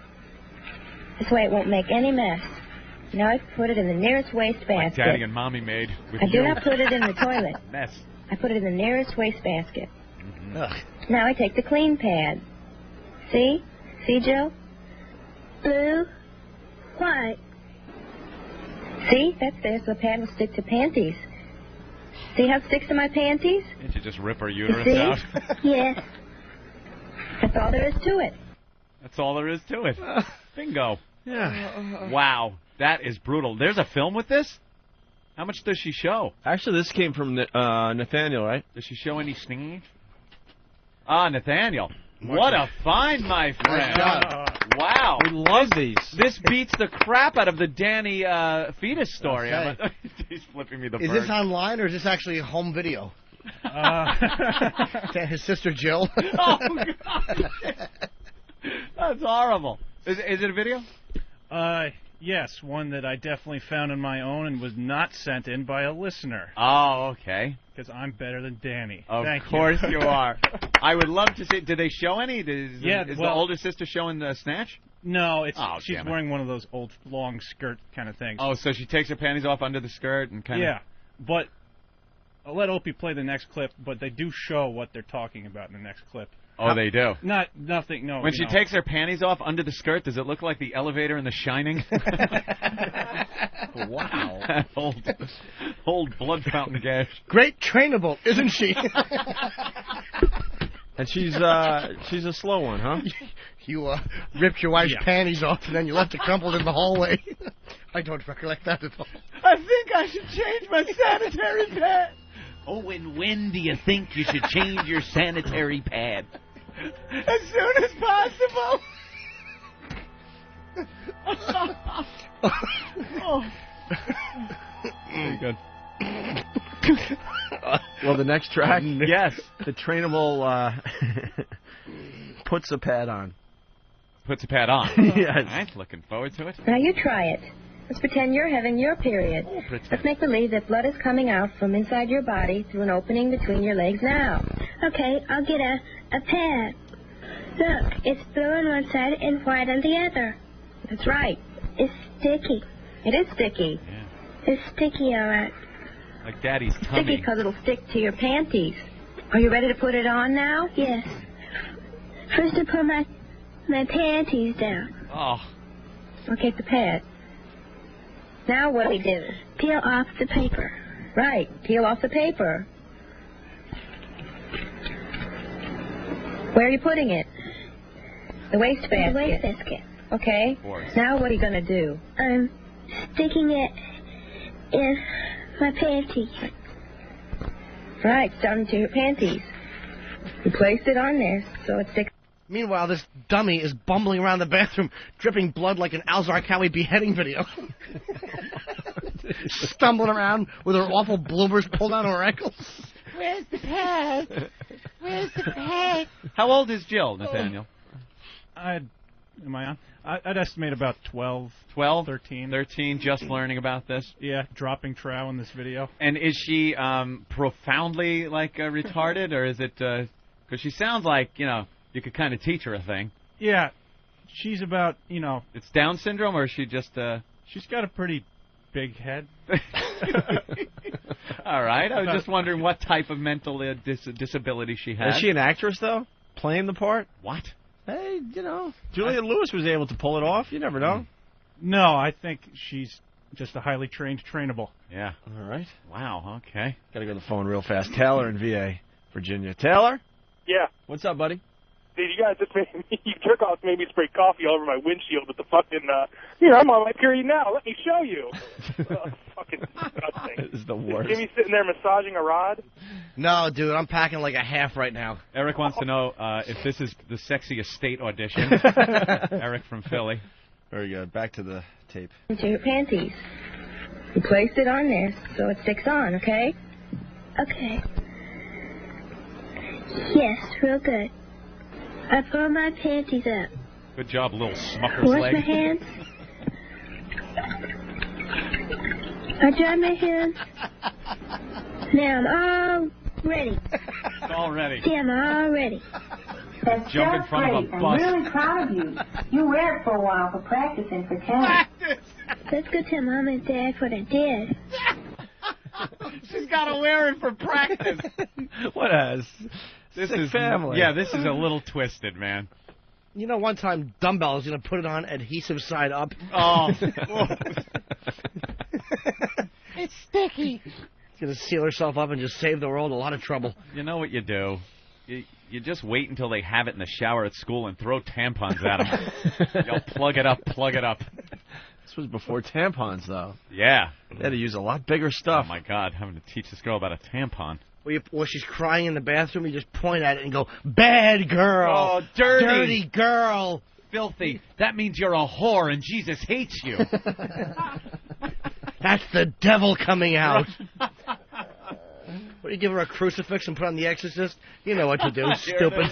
S16: This way it won't make any mess. Now I put it in the nearest wastebasket.
S8: Like Daddy and Mommy made with
S16: I
S8: you.
S16: do not put it in the toilet.
S8: Mess.
S16: I put it in the nearest wastebasket.
S8: Ugh.
S16: Now I take the clean pad. See? See, Jill?
S20: Blue, white.
S16: See? That's there, so the pad will stick to panties. See how it sticks to my panties?
S8: Didn't you just rip her uterus
S16: See?
S8: out?
S16: Yes. That's all there is to it.
S8: That's all there is to it. Bingo.
S2: Yeah.
S8: Wow. That is brutal. There's a film with this? How much does she show?
S2: Actually, this came from Nathaniel, right?
S8: Does she show any stinging? Ah, Nathaniel. What a find, my friend. Wow.
S2: We love these.
S8: This beats the crap out of the Danny fetus story.
S4: Okay.
S8: He's flipping me the
S4: Is
S8: bird.
S4: this online or is this actually a home video? His sister Jill.
S8: Oh, God. That's horrible. Is it a video?
S12: Yes, one that I definitely found on my own and was not sent in by a listener.
S8: Oh, okay.
S12: Because I'm better than Danny.
S8: Of
S12: Thank
S8: course you are. I would love to see. Did they show any? Is the older sister showing the snatch?
S12: No, she's
S8: damn it.
S12: wearing one of those old long skirt kind of things.
S8: Oh, so she takes her panties off under the skirt and kind of...
S12: Yeah, but I'll let Opie play the next clip, but they do show what they're talking about in the next clip.
S8: Oh, they do?
S12: Nothing, no.
S8: When she takes her panties off under the skirt, does it look like the elevator in The Shining?
S2: Wow.
S8: old blood fountain gash.
S4: Great trainable, isn't she?
S2: And she's a slow one, huh?
S4: You ripped your wife's panties off and then you left it crumpled in the hallway. I don't recollect that at all.
S1: I think I should change my sanitary pad. Oh, and when do you think you should change your sanitary pad? As soon as possible.
S8: Oh. Very good.
S2: Well, the next track?
S8: Yes.
S2: The trainable puts a pad on.
S8: Puts a pad on.
S2: Yes.
S8: All right, looking forward to it.
S16: Now you try it. Let's pretend you're having your period. Let's make believe that blood is coming out from inside your body through an opening between your legs now.
S20: Okay, I'll get a pad. Look, it's blue on one side and white on the other.
S16: That's right.
S20: It's sticky.
S16: It is sticky.
S8: Yeah.
S20: It's sticky, all right.
S8: Like Daddy's
S16: Sticky
S8: tummy.
S16: because it'll stick to your panties. Are you ready to put it on now?
S20: Yes. First I put my panties down.
S8: Oh.
S16: Okay, the pad. Now what do we do?
S20: Peel off the paper.
S16: Right, peel off the paper. Where are you putting it? The wastebasket.
S20: The wastebasket.
S16: Okay. Now what are you going to do?
S20: I'm sticking it in my panties.
S16: Right, down into your panties. You placed it on there so it sticks.
S4: Meanwhile, this dummy is bumbling around the bathroom, dripping blood like an Al Zarqawi beheading video. Stumbling around with her awful bloopers pulled out of her ankles.
S20: Where's the pad? Where's the pad?
S8: How old is Jill, Nathaniel?
S12: Am I on? I'd estimate about 12.
S8: 12?
S12: 13.
S8: 13, just learning about this?
S12: Yeah, dropping trow in this video.
S8: And is she profoundly, retarded, or is it... Because she sounds like, you could kind of teach her a thing.
S12: Yeah, she's about,
S8: It's Down syndrome, or is she just...
S12: She's got a pretty big head.
S8: All right, I was just wondering what type of mental disability she has.
S2: Is she an actress, though? Playing the part?
S8: What?
S2: Hey, Julia Lewis was able to pull it off. You never know.
S12: No, I think she's just a highly trained trainable.
S8: Yeah.
S2: All right.
S8: Wow, okay.
S2: Got to go to the phone real fast. Taylor in VA, Virginia. Taylor?
S14: Yeah.
S2: What's up, buddy?
S14: Dude, you guys just made me, you jerk-offs made me spray coffee all over my windshield with the fucking, I'm on my period now. Let me show you. Fucking disgusting.
S2: This is the worst.
S14: You see me sitting there massaging a rod?
S4: No, dude, I'm packing like a half right now.
S8: Eric wants to know if this is the Sexiest State audition. Eric from Philly.
S2: Very good. Back to the tape.
S16: Into your panties. You placed it on there so it sticks on, okay?
S20: Okay. Yes, real good. I pull my panties up.
S8: Good job, little smucker's
S20: Wash
S8: leg.
S20: my hands. I dry my hands. Now I'm all ready.
S8: It's all ready.
S20: See, I'm all ready.
S13: That's
S8: Jump in
S13: just
S8: front
S13: great.
S8: of a bus.
S13: I'm really proud of you. You wear it for a while for practicing for tennis.
S20: Let's go tell Mom and Dad what I did.
S8: She's got to wear it for practice.
S2: What a
S8: This
S2: sick
S8: is
S2: family.
S8: Yeah, this is a little twisted, man.
S4: One time Dumbbell was going to put it on adhesive side up.
S8: Oh.
S20: It's sticky.
S4: She's going to seal herself up and just save the world a lot of trouble.
S8: You know what you do? You just wait until they have it in the shower at school and throw tampons at them. You'll plug it up, plug it up.
S2: This was before tampons, though.
S8: Yeah.
S2: They had to use a lot bigger stuff.
S8: Oh, my God, having to teach this girl about a tampon.
S4: When she's crying in the bathroom, you just point at it and go, "Bad girl.
S8: Oh, dirty.
S4: Dirty girl.
S8: Filthy. That means you're a whore and Jesus hates you.
S4: That's the devil coming out." What, you give her a crucifix and put on The Exorcist? You know what to do, stupid.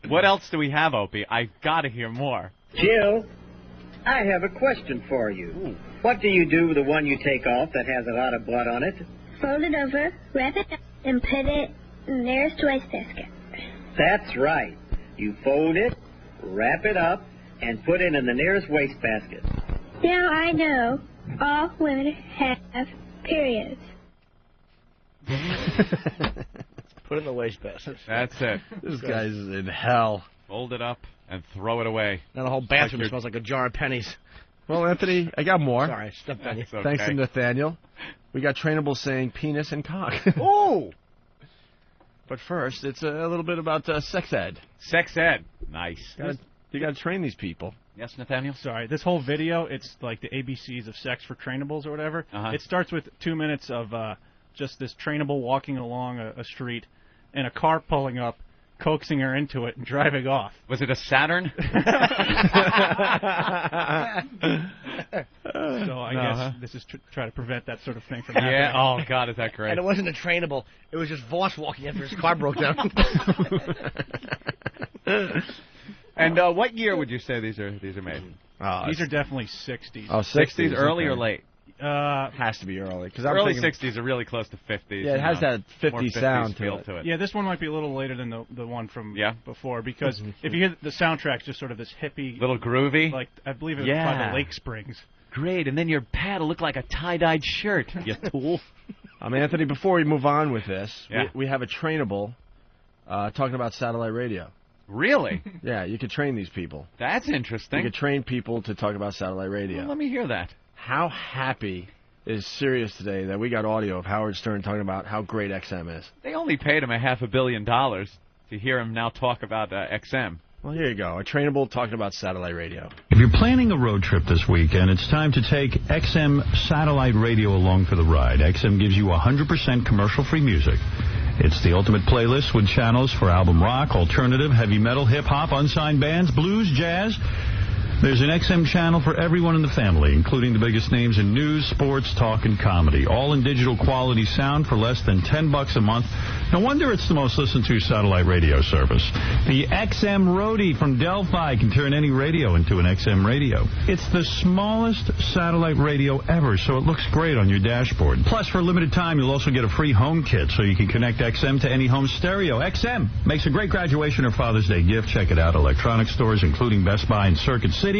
S8: What else do we have, Opie? I've got to hear more.
S7: Jill, I have a question for you.
S8: Ooh.
S7: What do you do with the one you take off that has a lot of blood on it?
S20: Fold it over, wrap it up, and put it in the nearest wastebasket.
S7: That's right. You fold it, wrap it up, and put it in the nearest wastebasket.
S20: Now I know all women have periods.
S4: Put it in the wastebasket.
S8: That's it.
S2: This guy's in hell.
S8: Fold it up and throw it away.
S4: Now the whole bathroom smells like a jar of pennies.
S2: Well, Anthony, I got more.
S4: Sorry, stepped on you.
S8: Okay.
S2: Thanks to Nathaniel. We got trainable saying penis and cock.
S4: Oh!
S2: But first, it's a little bit about sex ed.
S8: Sex ed. Nice.
S2: You got to train these people.
S8: Yes, Nathaniel?
S12: Sorry, this whole video, it's like the ABCs of sex for trainables or whatever. It starts with 2 minutes of just this trainable walking along a street and a car pulling up, coaxing her into it and driving off.
S8: Was it a Saturn?
S12: So I guess this is try to prevent that sort of thing from happening.
S8: Yeah. Oh, God, is that great.
S4: And it wasn't a trainable. It was just Voss walking after his car broke down.
S8: And what year would you say these are made?
S12: These are definitely 60s.
S2: Oh,
S8: 60s, early or late?
S2: Has to be early. Because
S8: early 60s are really close to 50s.
S2: Yeah, it has that 50s sound
S8: feel
S2: to it.
S12: Yeah, this one might be a little later than the one from before, because if you hear the soundtrack's just sort of this hippie...
S8: Little groovy?
S12: Like, I believe it was by the Lake Springs.
S15: Great, and then your pad will look like a tie-dyed shirt, you tool.
S2: Anthony, before we move on with this, we have a trainable talking about satellite radio.
S8: Really?
S2: Yeah, you could train these people.
S8: That's interesting.
S2: You could train people to talk about satellite radio.
S8: Well, let me hear that.
S2: How happy is Sirius today that we got audio of Howard Stern talking about how great XM is?
S8: They only paid him $500 million to hear him now talk about XM.
S2: Well, here you go. A trainable talking about satellite radio.
S17: If you're planning a road trip this weekend, it's time to take XM satellite radio along for the ride. XM gives you 100% commercial-free music. It's the ultimate playlist with channels for album rock, alternative, heavy metal, hip-hop, unsigned bands, blues, jazz. There's an XM channel for everyone in the family, including the biggest names in news, sports, talk, and comedy. All in digital quality sound for less than $10 a month. No wonder it's the most listened to satellite radio service. The XM Roadie from Delphi can turn any radio into an XM radio. It's the smallest satellite radio ever, so it looks great on your dashboard. Plus, for a limited time, you'll also get a free home kit so you can connect XM to any home stereo. XM makes a great graduation or Father's Day gift. Check it out. Electronic stores, including Best Buy and Circuit City.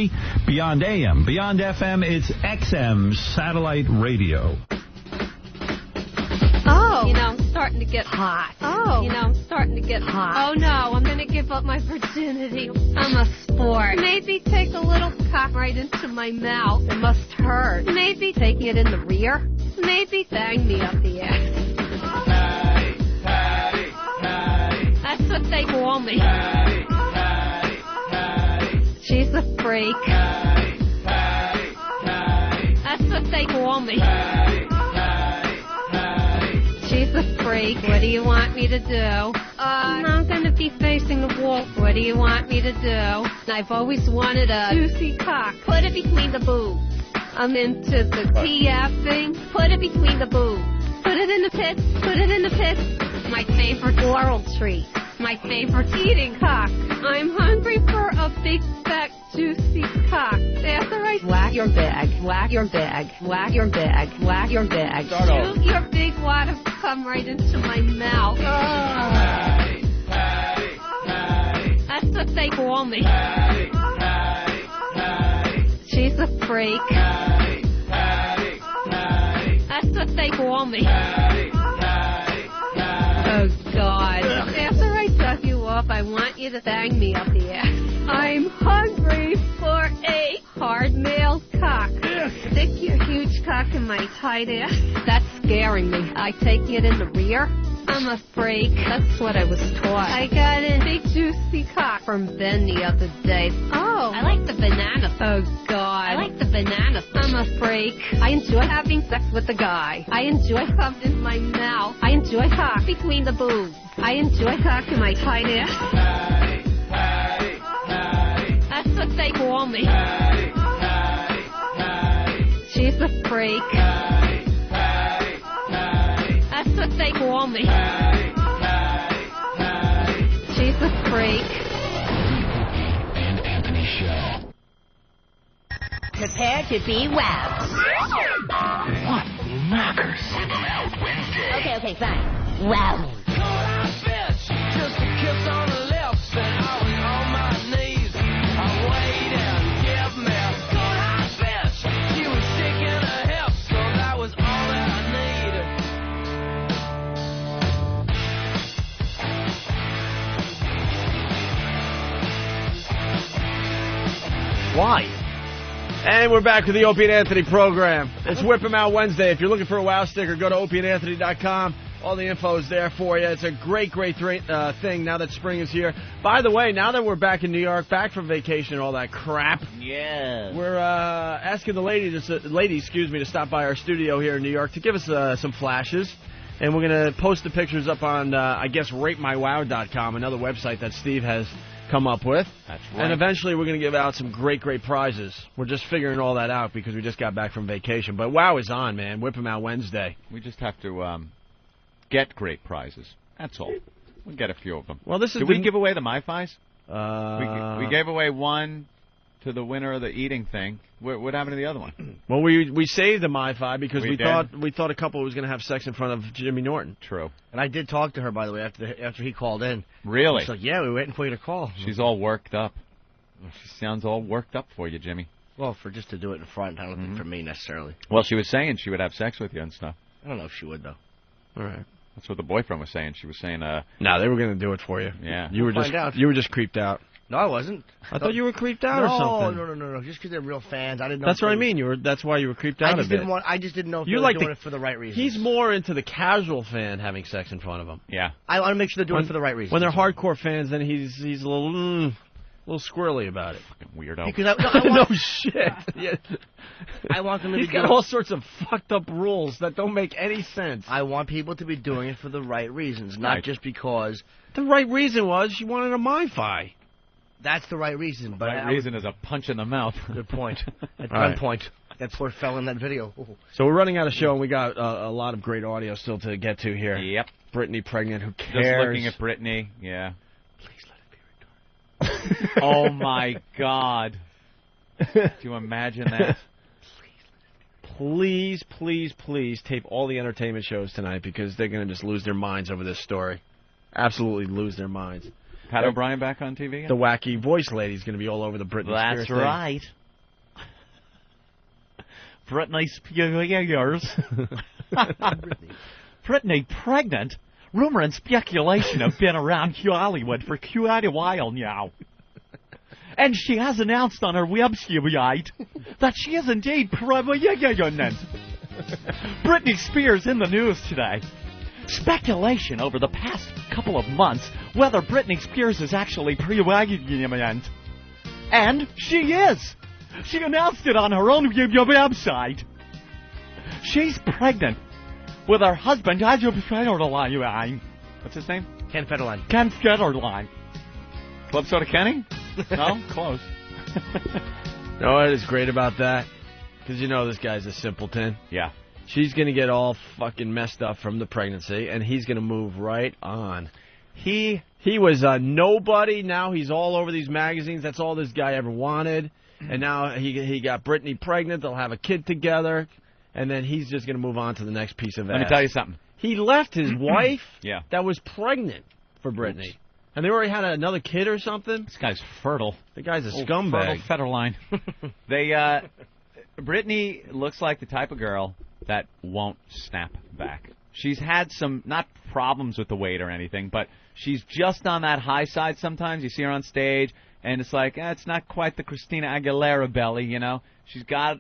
S17: Beyond AM, beyond FM, it's XM satellite radio.
S3: Oh, I'm starting to get hot. Oh, I'm starting to get hot. Oh, no, I'm going to give up my virginity. I'm a sport. Maybe take a little cock right into my mouth. It must hurt. Maybe taking it in the rear. Maybe bang me up the ass. That's what they call me. She's a freak. That's what they call me. She's a freak. What do you want me to do? I'm going to be facing the wall. What do you want me to do? I've always wanted a juicy cock. Put it between the boobs. I'm into the TF thing. Put it between the boobs. Put it in the pits. Put it in the pits. My favorite floral treat. My favorite eating cock. I'm hungry for a big, fat, juicy cock. After I whack your bag, whack your bag, whack your bag, whack your bag. Shoot your big wad of cum right into my mouth. That's what they call me. She's a freak. That's what they call me. Oh, God. After I suck you off, I want you to bang me up the ass. I'm hungry for a hard male cock. Stick your huge cock in my tight ass. That's scaring me. I take it in the rear. I'm a freak. That's what I was taught. I got a big juicy cock from Ben the other day. Oh, I like the banana. Oh, God. I like the banana. I'm a freak. I enjoy having sex with the guy. I enjoy something in my mouth. I enjoy cock between the boobs. I enjoy cock in my tight ass. That's what they call me. She's a freak. That's what they call me. She's a freak.
S9: And Anthony Show.
S3: Prepare to be wowed.
S9: What knockers? Whip 'em out Wednesday.
S3: Okay, fine. Wow.
S18: Just a kiss on the lips, and I was on my knees. I waited, give me a good hot bitch. She was shaking her hips, so that was all that I needed.
S2: Why? And we're back with the Opie and Anthony program. It's Whip 'em Out Wednesday. If you're looking for a WOW sticker, go to opieandanthony.com. All the info is there for you. It's a great thing now that spring is here. By the way, now that we're back in New York, back from vacation and all that crap, we're asking the lady, to stop by our studio here in New York to give us some flashes. And we're going to post the pictures up on, ratemywow.com, another website that Steve has come up with.
S8: That's right.
S2: And eventually we're going to give out some great prizes. We're just figuring all that out because we just got back from vacation. But WOW is on, man. Whip 'em Out Wednesday.
S8: We just have to get great prizes. That's all. We'll get a few of them.
S2: Well, this is
S8: Did we give away the MiFis? We gave away one to the winner of the eating thing. What happened to the other one?
S2: Well, we saved the MiFi because we
S8: did?
S2: thought a couple was going to have sex in front of Jimmy Norton.
S8: True.
S4: And I did talk to her, by the way, after he called in.
S8: Really?
S4: She's like, yeah, we were waiting for you to call.
S8: She's all worked up. She sounds all worked up for you, Jimmy.
S4: Well, just to do it in front, I don't think for me necessarily.
S8: Well, she was saying she would have sex with you and stuff.
S4: I don't know if she would, though.
S2: All right.
S8: That's what the boyfriend was saying. She was saying,
S2: No, they were going to do it for you.
S8: Yeah.
S2: You were just creeped out.
S4: No, I wasn't.
S2: I thought you were creeped out or something.
S4: No. Just because they're real fans. I didn't know.
S2: That's what I mean. That's why you were creeped out a bit.
S4: I just didn't know if they were doing it for the right reasons.
S2: He's more into the casual fan having sex in front of him.
S8: Yeah.
S4: I want to make sure they're doing it for the right reasons.
S2: When they're hardcore fans, then he's a little squirrely about it.
S8: Fucking weirdo.
S4: Because I want,
S2: no shit. Yeah.
S4: I want them to be
S2: He's got all sorts of fucked up rules that don't make any sense.
S4: I want people to be doing it for the right reasons, not just because.
S2: The right reason was she wanted a MiFi.
S4: That's the right reason. But
S8: the right reason is a punch in the mouth.
S4: Good point. At
S2: gunpoint.
S4: That poor fell in that video. Ooh.
S2: So we're running out of show, and we got a lot of great audio still to get to here.
S8: Yep.
S2: Britney pregnant. Who cares?
S8: Just looking at Britney. Yeah.
S2: Please let it be retarded.
S8: Oh my God. Do you imagine that?
S2: Please tape all the entertainment shows tonight because they're going to just lose their minds over this story. Absolutely lose their minds.
S8: Pat O'Brien back on TV again?
S2: The wacky voice lady's going to be all over the Britney Spears thing.
S15: That's right. Britney Spears. Britney pregnant. Rumor and speculation have been around Hollywood for quite a while now. And she has announced on her website that she is indeed pregnant. Britney Spears in the news today. Speculation over the past couple of months whether Britney Spears is actually pregnant. And she is. She announced it on her own website. She's pregnant with her husband. What's
S8: his name?
S4: Ken Federline.
S15: Ken Federline.
S8: Club Soda Kenny?
S15: No? Close.
S2: You know what is great about that? Because you know this guy's a simpleton.
S8: Yeah.
S2: She's going to get all fucking messed up from the pregnancy, and he's going to move right on. He was a nobody. Now he's all over these magazines. That's all this guy ever wanted. And now he got Britney pregnant. They'll have a kid together. And then he's just going to move on to the next piece of ass.
S8: Let me tell you something.
S2: He left his wife
S8: yeah.
S2: that was pregnant for Britney. Oops. And they already had another kid or something.
S8: This guy's fertile.
S2: The guy's a scumbag.
S8: Federline. Britney looks like the type of girl that won't snap back. She's had some, not problems with the weight or anything, but she's just on that high side sometimes. You see her on stage, and it's like, it's not quite the Christina Aguilera belly, you know. She's got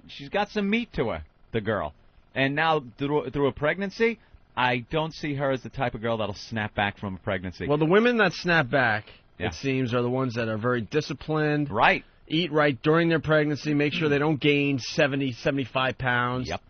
S8: some meat to her, the girl. And now, through a pregnancy, I don't see her as the type of girl that'll snap back from a pregnancy.
S2: Well, the women that snap back, it seems, are the ones that are very disciplined.
S8: Right.
S2: Eat right during their pregnancy, make sure they don't gain 70, 75 pounds.
S8: Yep.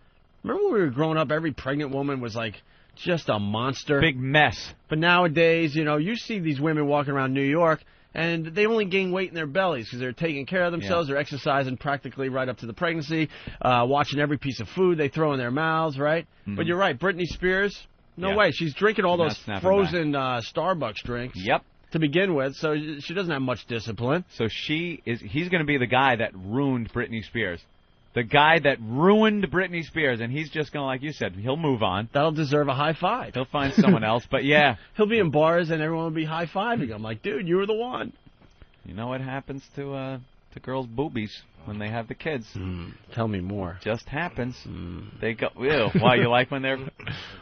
S2: Remember when we were growing up, every pregnant woman was like just a monster.
S8: Big mess.
S2: But nowadays, you know, you see these women walking around New York, and they only gain weight in their bellies because they're taking care of themselves. Yeah. They're exercising practically right up to the pregnancy, watching every piece of food they throw in their mouths, right? Mm-hmm. But you're right, Britney Spears, no way. She's drinking all those frozen Starbucks drinks.
S8: Yep.
S2: To begin with, so she doesn't have much discipline.
S8: So he's going to be the guy that ruined Britney Spears. The guy that ruined Britney Spears, and he's just going to, like you said, he'll move on.
S2: That'll deserve a high five.
S8: He'll find someone else, but yeah.
S2: He'll be in bars, and everyone will be high-fiving him. Like, dude, you were the one.
S8: You know what happens to girls' boobies when they have the kids?
S2: Tell me more.
S8: Just happens. They go, ew. Why, you like when they're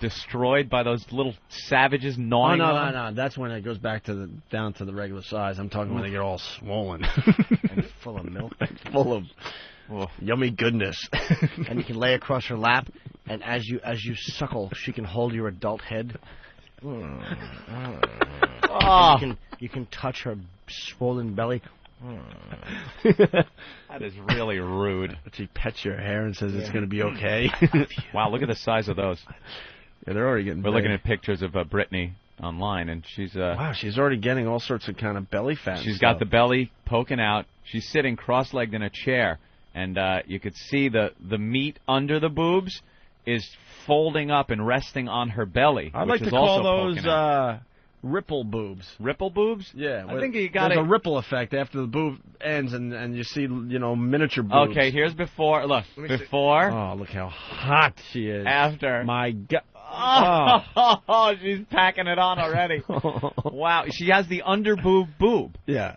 S8: destroyed by those little savages gnawing on them?
S2: No. That's when it goes back to down to the regular size. I'm talking when they get all swollen.
S4: And full of milk.
S2: Full of... yummy goodness.
S4: And you can lay across her lap, and as you suckle, she can hold your adult head. You can touch her swollen belly.
S8: That is really rude.
S2: She pets your hair and says it's going to be okay.
S8: Wow, look at the size of those.
S2: Yeah, they're already getting
S8: We're looking at pictures of Britney online, and she's...
S2: wow, she's already getting all sorts of kind of belly fat.
S8: She's got the belly poking out. She's sitting cross-legged in a chair. And you could see the meat under the boobs is folding up and resting on her belly.
S2: I'd like to call those Ripple boobs.
S15: Ripple boobs?
S2: Yeah.
S15: I think you got
S2: There's a ripple effect after the boob ends, and you see, miniature boobs.
S15: Okay, here's before. Look, before.
S2: Oh, look how hot she is.
S15: After.
S2: My God.
S15: Oh, she's packing it on already. Wow, she has the under boob.
S2: Yeah.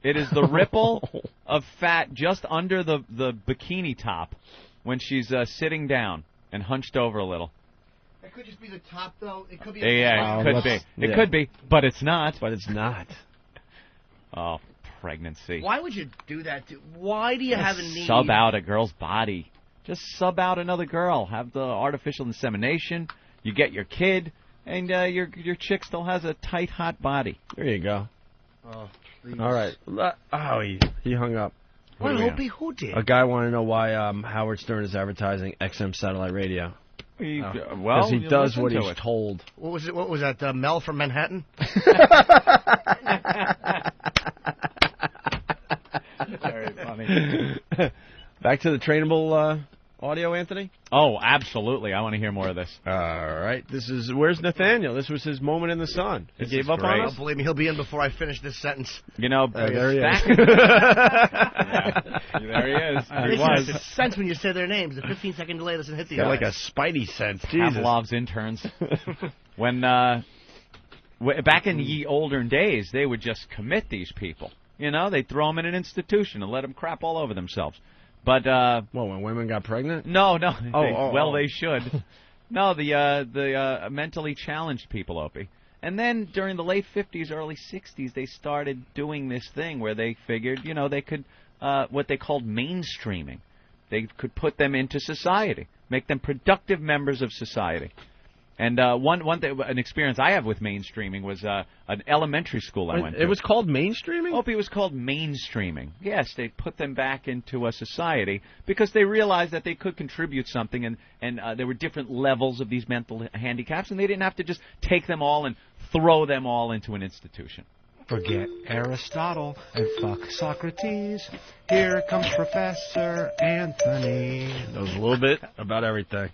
S15: It is the ripple of fat just under the bikini top when she's sitting down and hunched over a little.
S4: It could just be the top, though. It could be.
S15: Yeah, it could be. It could be, but it's not.
S2: But it's not.
S15: Oh, pregnancy.
S4: Why would you do that? Why do you have a need?
S15: Sub out a girl's body. Just sub out another girl. Have the artificial insemination. You get your kid, and your chick still has a tight, hot body.
S2: There you go.
S4: Oh, please.
S2: All right. Oh, he hung up.
S4: What, Opie? Who did?
S2: A guy wanted to know why Howard Stern is advertising XM satellite radio.
S15: Well,
S2: he does what he's told.
S4: What was it? What was that? Mel from Manhattan?
S15: Very funny.
S2: Back to the trainable audio, Anthony?
S15: Oh, absolutely. I want to hear more of this.
S2: All right. Where's Nathaniel? This was his moment in the sun. He gave up on us?
S4: Oh, believe me, he'll be in before I finish this sentence.
S2: There he is.
S15: There he is.
S4: He was. It's sense when you say their names. The 15-second delay doesn't hit the eye.
S2: Like a spidey sense. Jesus.
S15: Pavlov's interns. When back in the olden days, they would just commit these people. They'd throw them in an institution and let them crap all over themselves. But
S2: when women got pregnant?
S15: No. They should. No, the mentally challenged people, Opie. And then during the late 50s, early 60s, they started doing this thing where they figured, they could what they called mainstreaming. They could put them into society, make them productive members of society. And an experience I have with mainstreaming was an elementary school I went to.
S2: It was called mainstreaming?
S15: Opie, it was called mainstreaming. Yes, they put them back into a society because they realized that they could contribute something, and there were different levels of these mental handicaps, and they didn't have to just take them all and throw them all into an institution.
S11: Forget Aristotle and fuck Socrates. Here comes Professor Anthony.
S2: Knows a little bit about everything.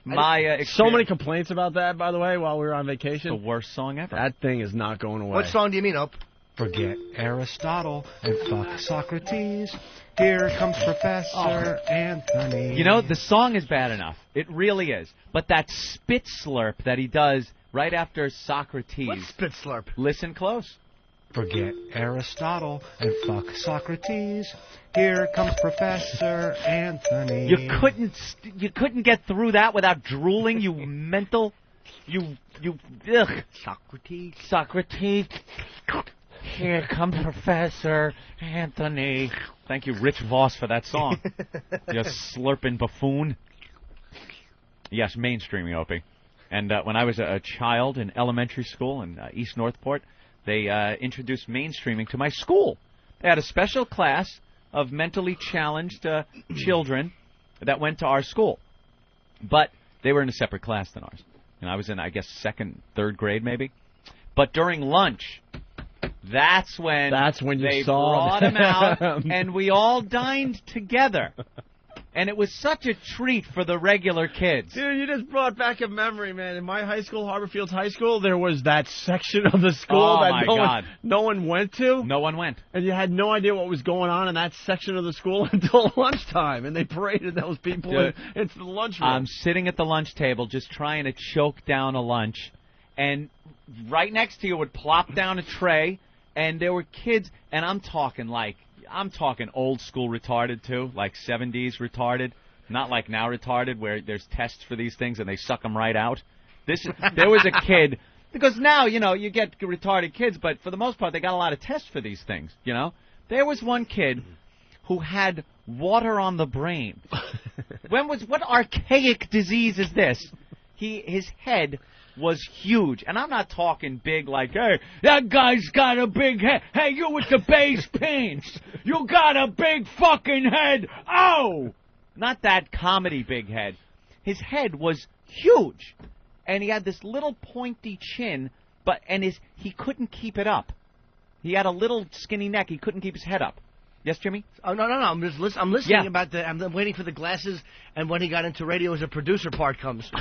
S15: So
S2: many complaints about that, by the way, while we were on vacation.
S15: The worst song ever.
S2: That thing is not going away.
S4: What song do you mean, Op?
S11: Forget Aristotle and fuck Socrates. Here comes Professor Anthony.
S15: The song is bad enough. It really is. But that spit slurp that he does right after Socrates.
S4: What spit slurp?
S15: Listen close.
S11: Forget Aristotle and fuck Socrates. Here comes Professor Anthony.
S15: You couldn't get through that without drooling, you mental. Ugh. Socrates. Here comes Professor Anthony. Thank you, Rich Voss, for that song. You slurping buffoon. Yes, mainstreaming, Opie. And when I was a child in elementary school in East Northport, they introduced mainstreaming to my school. They had a special class of mentally challenged children that went to our school. But they were in a separate class than ours. And I was in, I guess, second, third grade maybe. But during lunch, that's when
S2: you
S15: brought them out, and we all dined together. And it was such a treat for the regular kids.
S2: Dude, you just brought back a memory, man. In my high school, Harborfields High School, there was that section of the school that no one went to.
S15: No one went.
S2: And you had no idea what was going on in that section of the school until lunchtime. And they paraded those people into the lunchroom.
S15: I'm sitting at the lunch table just trying to choke down a lunch. And right next to you would plop down a tray. And there were kids, and I'm talking old school retarded, too, like 70s retarded, not like now retarded where there's tests for these things and they suck them right out. There was a kid, because now, you get retarded kids, but for the most part, they got a lot of tests for these things, There was one kid who had water on the brain. What archaic disease is this? His head was huge. And I'm not talking big like, hey, that guy's got a big head. Hey, you with the bass pants. You got a big fucking head. Oh! Not that comedy big head. His head was huge. And he had this little pointy chin, he couldn't keep it up. He had a little skinny neck. He couldn't keep his head up. Yes, Jimmy?
S4: Oh, no. I'm listening about I'm waiting for the glasses, and when he got into radio as a producer part comes.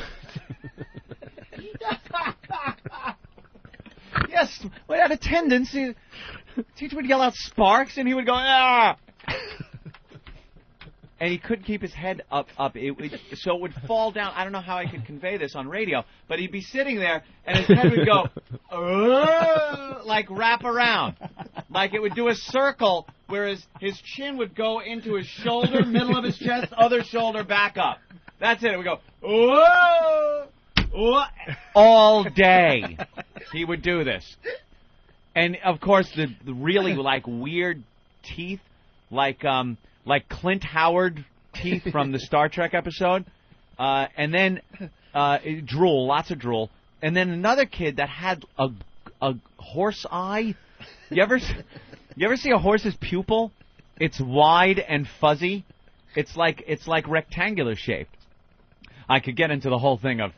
S15: Yes, we had attendance. Teacher would yell out sparks, and he would go, ah! And he couldn't keep his head up. So it would fall down. I don't know how I could convey this on radio, but he'd be sitting there, and his head would go, like wrap around. Like it would do a circle, whereas his chin would go into his shoulder, middle of his chest, other shoulder, back up. That's it. It would go, all day. He would do this. And, of course, the really, like, weird teeth, like Clint Howard teeth from the Star Trek episode. And then drool, lots of drool. And then another kid that had a horse eye. You ever see a horse's pupil? It's wide and fuzzy. It's like rectangular shaped. I could get into the whole thing of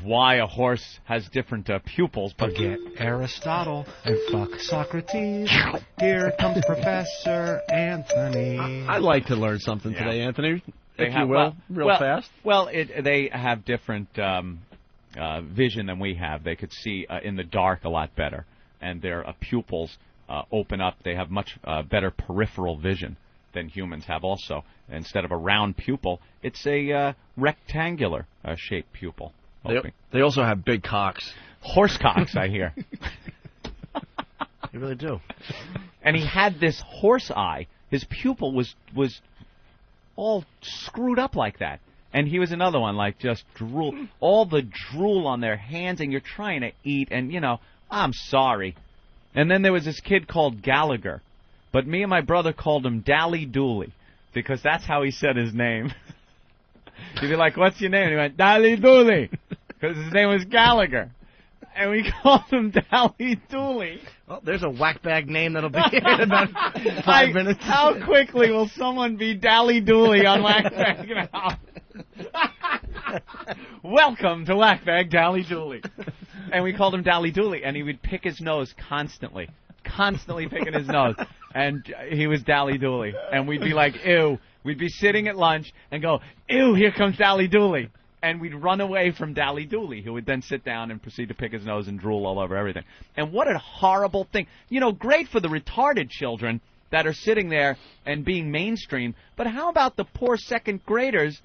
S15: why a horse has different pupils. But
S11: forget Aristotle and fuck Socrates. Here comes Professor Anthony.
S2: I'd like to learn something today, Anthony, if you will, real fast.
S15: Well, they have different vision than we have. They could see in the dark a lot better, and their pupils open up. They have much better peripheral vision than humans have also. Instead of a round pupil, it's a rectangular shaped pupil.
S2: They also have big cocks.
S15: Horse cocks, I hear.
S4: They really do.
S15: And he had this horse eye. His pupil was all screwed up like that. And he was another one, like just drool. All the drool on their hands, and you're trying to eat, and, I'm sorry. And then there was this kid called Gallagher. But me and my brother called him Dally Dooley, because that's how he said his name. He'd be like, what's your name? And he went, Dally Dooley, because his name was Gallagher. And we called him Dally Dooley.
S4: Well, there's a whackbag name that'll be in about 5 minutes.
S15: How quickly will someone be Dally Dooley on Whackbag now? Welcome to Whackbag Dally Dooley. And we called him Dally Dooley, and he would pick his nose constantly picking his nose. And he was Dally Dooley. And we'd be like, ew. We'd be sitting at lunch and go, ew, here comes Dally Dooley. And we'd run away from Dally Dooley, who would then sit down and proceed to pick his nose and drool all over everything. And what a horrible thing. Great for the retarded children that are sitting there and being mainstream. But how about the poor second graders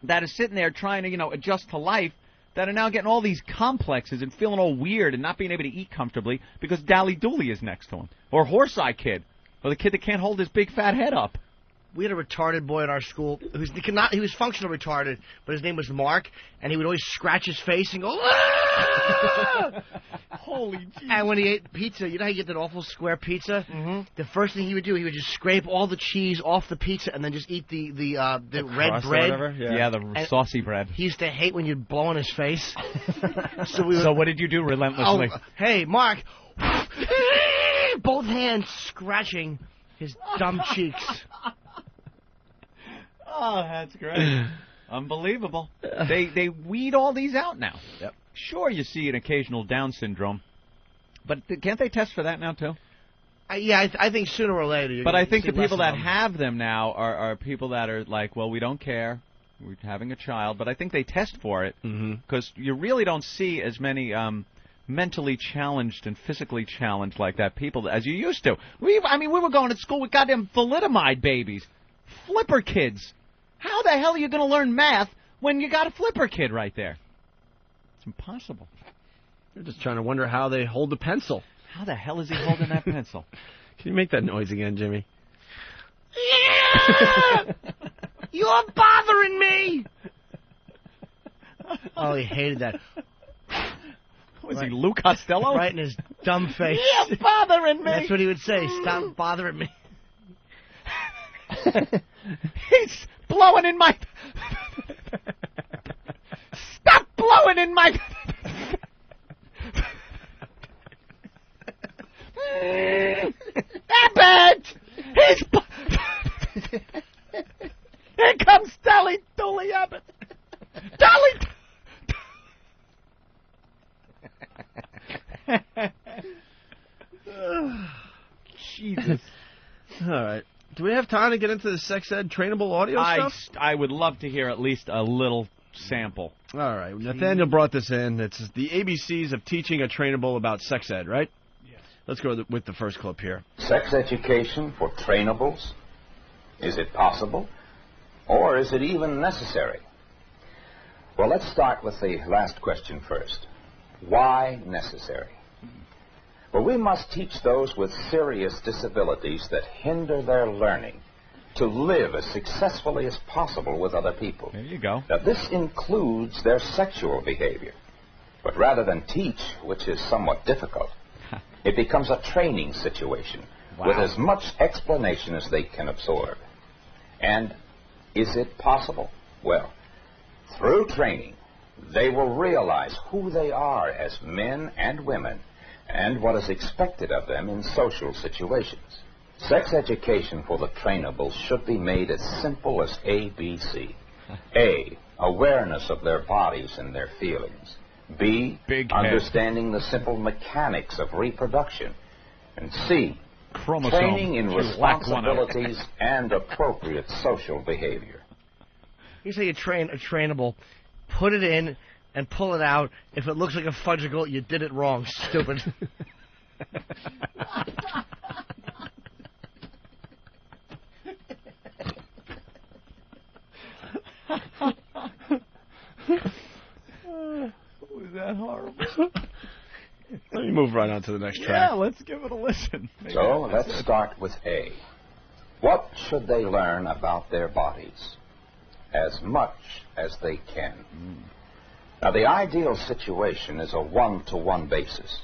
S15: that are sitting there trying to, adjust to life, that are now getting all these complexes and feeling all weird and not being able to eat comfortably because Dally Dooley is next to him? Or Horse-Eye Kid. Or the kid that can't hold his big fat head up.
S4: We had a retarded boy in our school he was functional retarded, but his name was Mark, and he would always scratch his face and go, ah!
S15: Holy Jesus.
S4: And when he ate pizza, you know how you get that awful square pizza? Mm-hmm. The first thing he would do, he would just scrape all the cheese off the pizza and then just eat the red bread.
S15: Yeah, the saucy bread.
S4: He used to hate when you'd blow in his face.
S15: So what did you do relentlessly?
S4: Hey, Mark. Both hands scratching his dumb cheeks.
S15: Oh, that's great. Unbelievable. They weed all these out now.
S4: Yep.
S15: Sure, you see an occasional Down syndrome, but can't they test for that now, too?
S4: I think sooner or later.
S15: But I think the people that have them now are people that are like, well, we don't care. We're having a child. But I think they test for it because you really don't see as many mentally challenged and physically challenged like that people as you used to. We were going to school with goddamn thalidomide babies, flipper kids. How the hell are you going to learn math when you got a flipper kid right there? It's impossible.
S2: You're just trying to wonder how they hold the pencil.
S15: How the hell is he holding that pencil?
S2: Can you make that noise again, Jimmy?
S4: Yeah! You're bothering me! Oh, he hated that.
S15: Was he Lou Costello?
S4: Right in his dumb face.
S15: You're bothering me!
S4: That's what he would say. Stop bothering me.
S15: He's blowing in my... Stop blowing in my... Abbott! He's... Here comes Dally Dooley Abbott. Dally... Jesus.
S2: All right. Do we have time to get into the sex ed trainable audio stuff?
S15: I would love to hear at least a little sample.
S2: All right. Nathaniel brought this in. It's the ABCs of teaching a trainable about sex ed, right? Yes. Let's go with the first clip here.
S19: Sex education for trainables? Is it possible? Or is it even necessary? Well, let's start with the last question first. Why necessary? Well, we must teach those with serious disabilities that hinder their learning to live as successfully as possible with other people.
S15: There you go.
S19: Now, this includes their sexual behavior. But rather than teach, which is somewhat difficult, it becomes a training situation with as much explanation as they can absorb. And is it possible? Well, through training, they will realize who they are as men and women and what is expected of them in social situations. Sex education for the trainables should be made as simple as ABC. A, awareness of their bodies and their feelings. B, understanding the simple mechanics of reproduction. And C, training in responsibilities and appropriate social behavior.
S4: You say you train a trainable, put it in and pull it out. If it looks like a fudgicle, you did it wrong, stupid.
S15: Was that horrible?
S2: Let me move right on to the next track.
S15: Yeah, let's give it a listen.
S19: So let's start with A. What should they learn about their bodies? As much as they can. Now, the ideal situation is a one-to-one basis.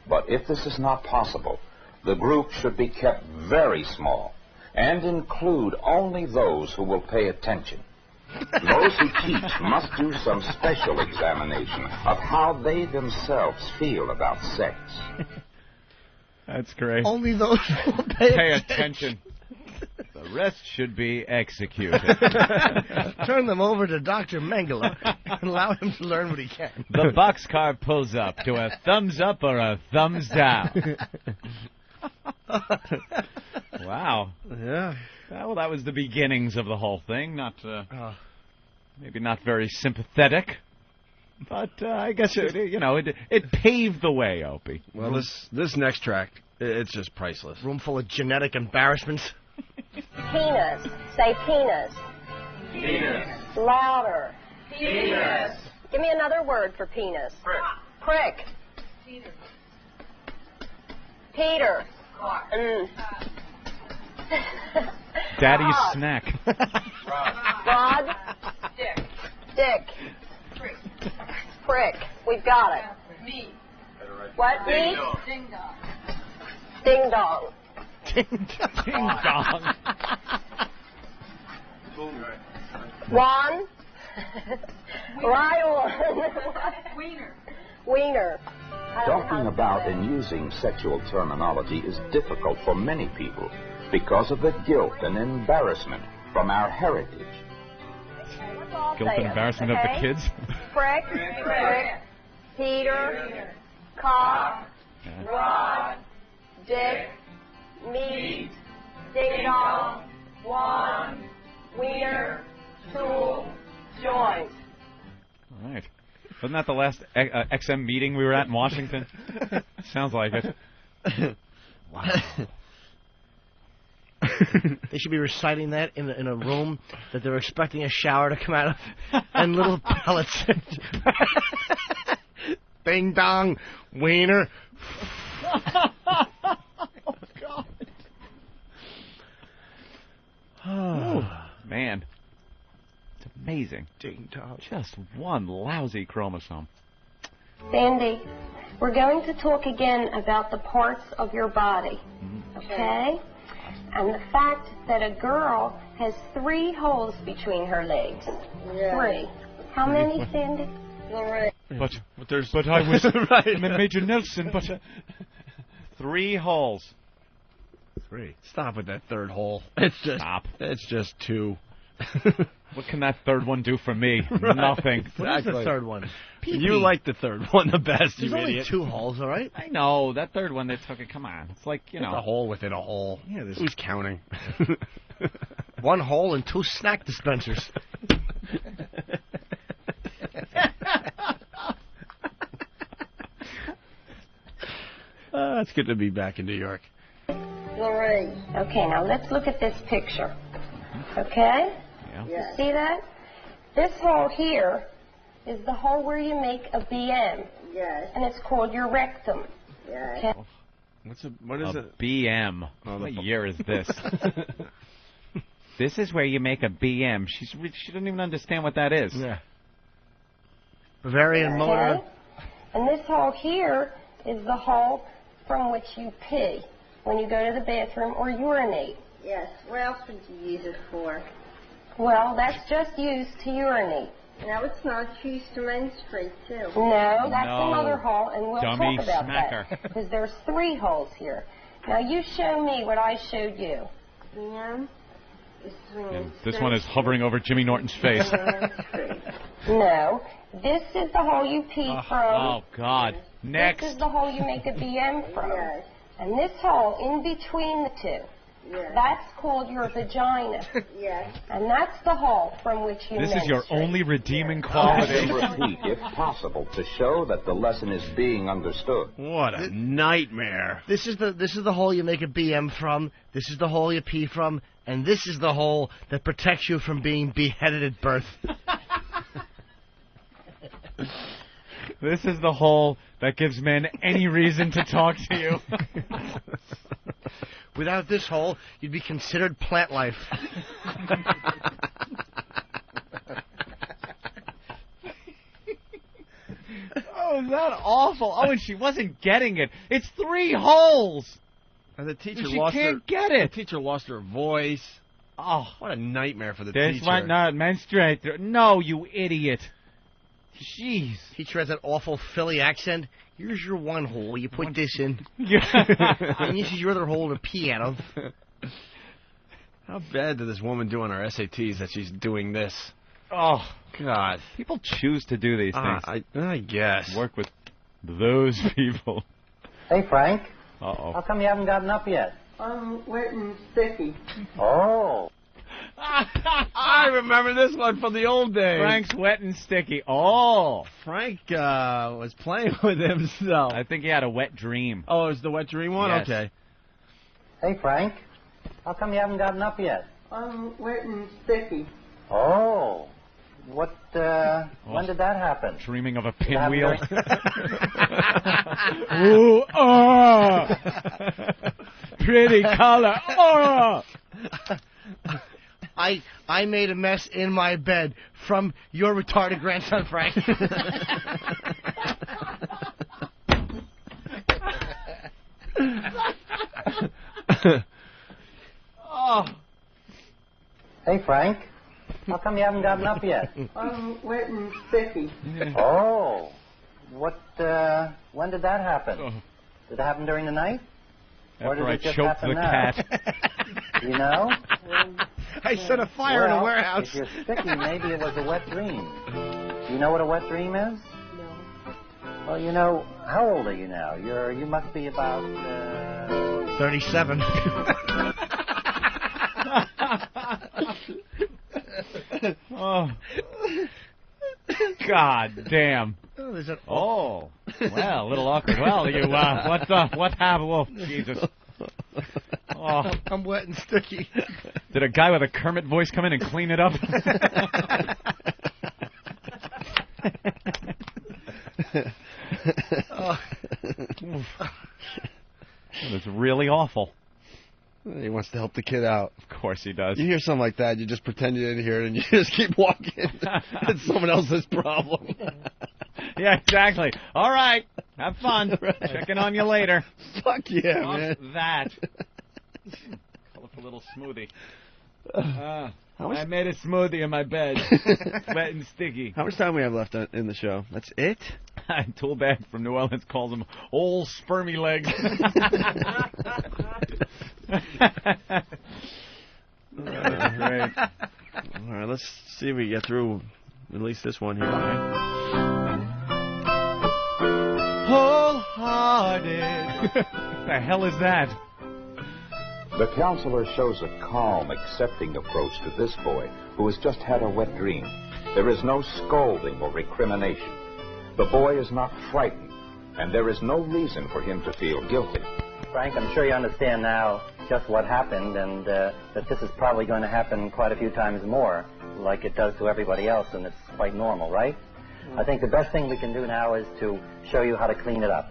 S19: But if this is not possible, the group should be kept very small and include only those who will pay attention. Those who teach must do some special examination of how they themselves feel about sex.
S15: That's great.
S4: Only those who will pay
S21: attention. The rest should be executed.
S4: Turn them over to Dr. Mengele and allow him to learn what he can.
S21: The boxcar pulls up to a thumbs up or a thumbs down. Wow.
S2: Yeah.
S15: Well, that was the beginnings of the whole thing. Not, maybe not very sympathetic, but I guess it paved the way, Opie.
S2: Well, this next track, it's just priceless.
S4: Room full of genetic embarrassments.
S23: Penis. Say penis.
S18: Penis.
S23: Louder.
S18: Penis.
S23: Give me another word for penis.
S18: Prick.
S23: Prick. Peter.
S15: Daddy's snack.
S23: Rod.
S18: Dick.
S23: Dick.
S18: Prick.
S23: Prick. We've got it.
S18: Me.
S23: What? Me?
S18: Ding dong.
S23: Ding dong.
S15: Ding dong.
S23: Juan. Right on.
S18: Wiener.
S23: Wiener.
S19: Talking about and using sexual terminology is difficult for many people because of the guilt and embarrassment from our heritage.
S15: Guilt and embarrassment of the kids?
S23: Prick, prick, Peter, cock, rod, dick, meat, ding dong, wand, wiener, tool, joint.
S15: All right. Wasn't that the last XM meeting we were at in Washington? Sounds like it.
S4: Wow. They should be reciting that in a room that they're expecting a shower to come out of, and little pellets. Ding dong, wiener.
S15: Oh, God. Oh, man. It's amazing.
S4: Ding dong.
S15: Just one lousy chromosome.
S23: Sandy, we're going to talk again about the parts of your body, okay? And the fact that a girl has 3 holes between her legs.
S18: Yeah.
S23: 3. How many, Sandy?
S18: All right.
S15: But I was Major Nelson, but 3 holes.
S2: 3. Stop with that third hole. It's just 2.
S15: What can that third one do for me?
S2: Right.
S15: Nothing.
S2: Exactly.
S4: What is the third one?
S15: Pee-pee.
S2: You like the third one the best,
S4: There's
S2: you
S4: only
S2: idiot.
S4: 2 holes, all right?
S15: I know. That third one, they took it. Come on. It's like,
S2: It's a hole within a hole.
S4: Yeah,
S2: Who's counting?
S4: 1 hole and 2 snack dispensers.
S2: It's good to be back in New York.
S16: Lorraine. Okay, now let's look at this picture. Okay?
S21: Yeah.
S16: You see that? This hole here is the hole where you make a BM.
S13: Yes.
S16: And it's called your rectum.
S13: Yes.
S16: Okay?
S2: What is it?
S21: BM. What year is this? This is where you make a BM. She doesn't even understand what that is.
S2: Yeah.
S4: Bavarian motor.
S16: Okay? And this hole here is the hole from which you pee when you go to the bathroom or urinate.
S13: Yes. What else would you use it for?
S16: Well, that's just used to urinate.
S13: No, it's not. You used to menstruate, too.
S16: No, that's another hole, and we'll
S21: Dummy
S16: talk about
S21: smacker.
S16: that. Because there's 3 holes here. Now, you show me what I showed you.
S13: Yeah.
S21: And this one is hovering over Jimmy Norton's face.
S16: No, this is the hole you pee from.
S21: Oh, God. Next.
S16: This is the hole you make a BM from.
S13: Yes.
S16: And this hole in between the 2,
S13: Yes.
S16: that's called your vagina.
S13: Yes.
S16: And that's the hole from which you
S21: This is your only redeeming
S19: I
S21: quality.
S19: can repeat, if possible, to show that the lesson is being understood.
S2: What a nightmare.
S4: This is the hole you make a BM from. This is the hole you pee from. And this is the hole that protects you from being beheaded at birth.
S21: This is the hole that gives men any reason to talk to you.
S4: Without this hole, you'd be considered plant life.
S21: Oh, is that awful? Oh, and she wasn't getting it. It's 3 holes.
S2: And the teacher
S21: She
S2: lost
S21: can't
S2: her.
S21: get it.
S2: The teacher lost her voice.
S21: Oh,
S2: what a nightmare for the
S21: this
S2: teacher.
S21: might not menstruate. No, you idiot. Jeez.
S4: Teacher has that awful Philly accent. Here's your one hole. You put this in.
S21: Yeah.
S4: And this is your other hole to pee out of.
S2: How bad did this woman do on her SATs that she's doing this?
S21: Oh,
S2: God.
S21: people choose to do these things.
S2: I guess.
S21: Work with those people.
S7: Hey, Frank.
S21: Uh-oh.
S7: How come you haven't gotten up yet?
S13: I'm wet and sticky.
S7: Oh.
S2: I remember this one from the old days.
S21: Frank's wet and sticky. Oh.
S2: Frank was playing with himself.
S21: I think he had a wet dream.
S2: Oh, it was the wet dream one?
S21: Yes.
S2: Okay.
S7: Hey, Frank. How come you haven't gotten up yet?
S13: I'm wet and sticky.
S7: Oh. What, when did that happen?
S21: Dreaming of a
S7: Did it happen
S21: pinwheel.
S7: during-
S21: Ooh, oh. Pretty color. Oh.
S4: I made a mess in my bed from your retarded grandson, Frank.
S21: Oh.
S7: Hey, Frank. How come you haven't gotten up yet?
S13: I'm wet and sticky.
S7: Oh. What, when did that happen? Did it happen during the night? Or
S21: After
S7: did
S21: I
S7: it just
S21: choked
S7: happen
S21: the
S7: now?
S21: cat.
S7: You know?
S4: I set a fire in a warehouse.
S7: If you're sticky, maybe it was a wet dream. Do you know what a wet dream is?
S13: No.
S7: Well, you know, how old are you now? You must be about,
S4: 37.
S21: Oh. God damn.
S4: Oh, there's an
S21: Oh. Well, a little awkward. Well, you, what happened? Well, Jesus. Oh.
S4: I'm wet and sticky.
S21: Did a guy with a Kermit voice come in and clean it up? It's really awful.
S2: He wants to help the kid out.
S21: Of course he does.
S2: You hear something like that, you just pretend you didn't hear it, and you just keep walking. It's someone else's problem.
S21: Yeah, exactly. All right. Have fun.
S2: Right.
S21: Checking on you later.
S2: Fuck yeah,
S21: Fuck
S2: man.
S21: that. Colorful little smoothie. I made a smoothie in my bed. Wet and sticky.
S2: How much time we have left in the show? That's it?
S21: Toolbag from New Orleans calls him old spermy legs.
S2: Great. All right, let's see if we get through at least this one here.
S21: Wholehearted. What the hell is that?
S19: The counselor shows a calm, accepting approach to this boy who has just had a wet dream. There is no scolding or recrimination. The boy is not frightened, and there is no reason for him to feel guilty.
S5: Frank, I'm sure you understand now just what happened, and that this is probably going to happen quite a few times more, like it does to everybody else, and it's quite normal, right? I think the best thing we can do now is to show you how to clean it up.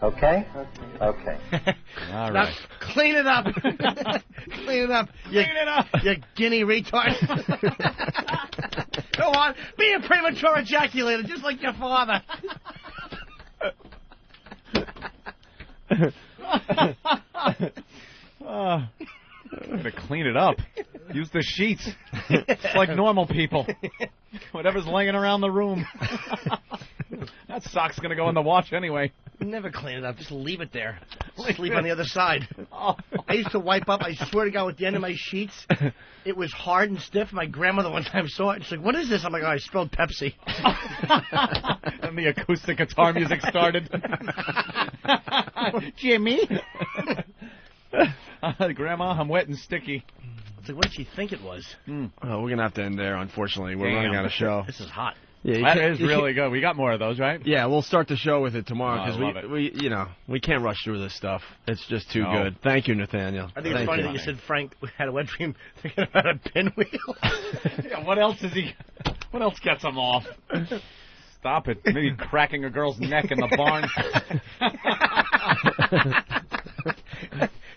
S5: Okay? Okay.
S21: All
S4: Now,
S21: right.
S4: clean it up. Clean it up. Clean it up. You guinea retard. Go on. Be a premature ejaculator, just like your father.
S21: I'm gonna clean it up. Use the sheets. It's like normal people. Whatever's laying around the room. That sock's gonna go in the wash anyway.
S4: Never clean it up. Just leave it there. Sleep on the other side. I used to wipe up, I swear to God, with the end of my sheets. It was hard and stiff. My grandmother one time saw it. She's like, what is this? I'm like, oh, I spilled Pepsi.
S21: And the acoustic guitar music started. Jimmy? Grandma, I'm wet and sticky.
S4: It's like, what did she think it was?
S2: Oh, we're going to have to end there, unfortunately. We're running out of show.
S4: This is hot.
S2: Yeah,
S21: that is really good. We got more of those, right?
S2: Yeah, we'll start the show with it tomorrow
S21: Oh,
S2: because we can't rush through this stuff. It's just too good. Thank you, Nathaniel.
S4: I think it's funny that you said Frank had a wet dream thinking about a pinwheel.
S21: Yeah, what else gets him off? Stop it. Maybe cracking a girl's neck in the barn.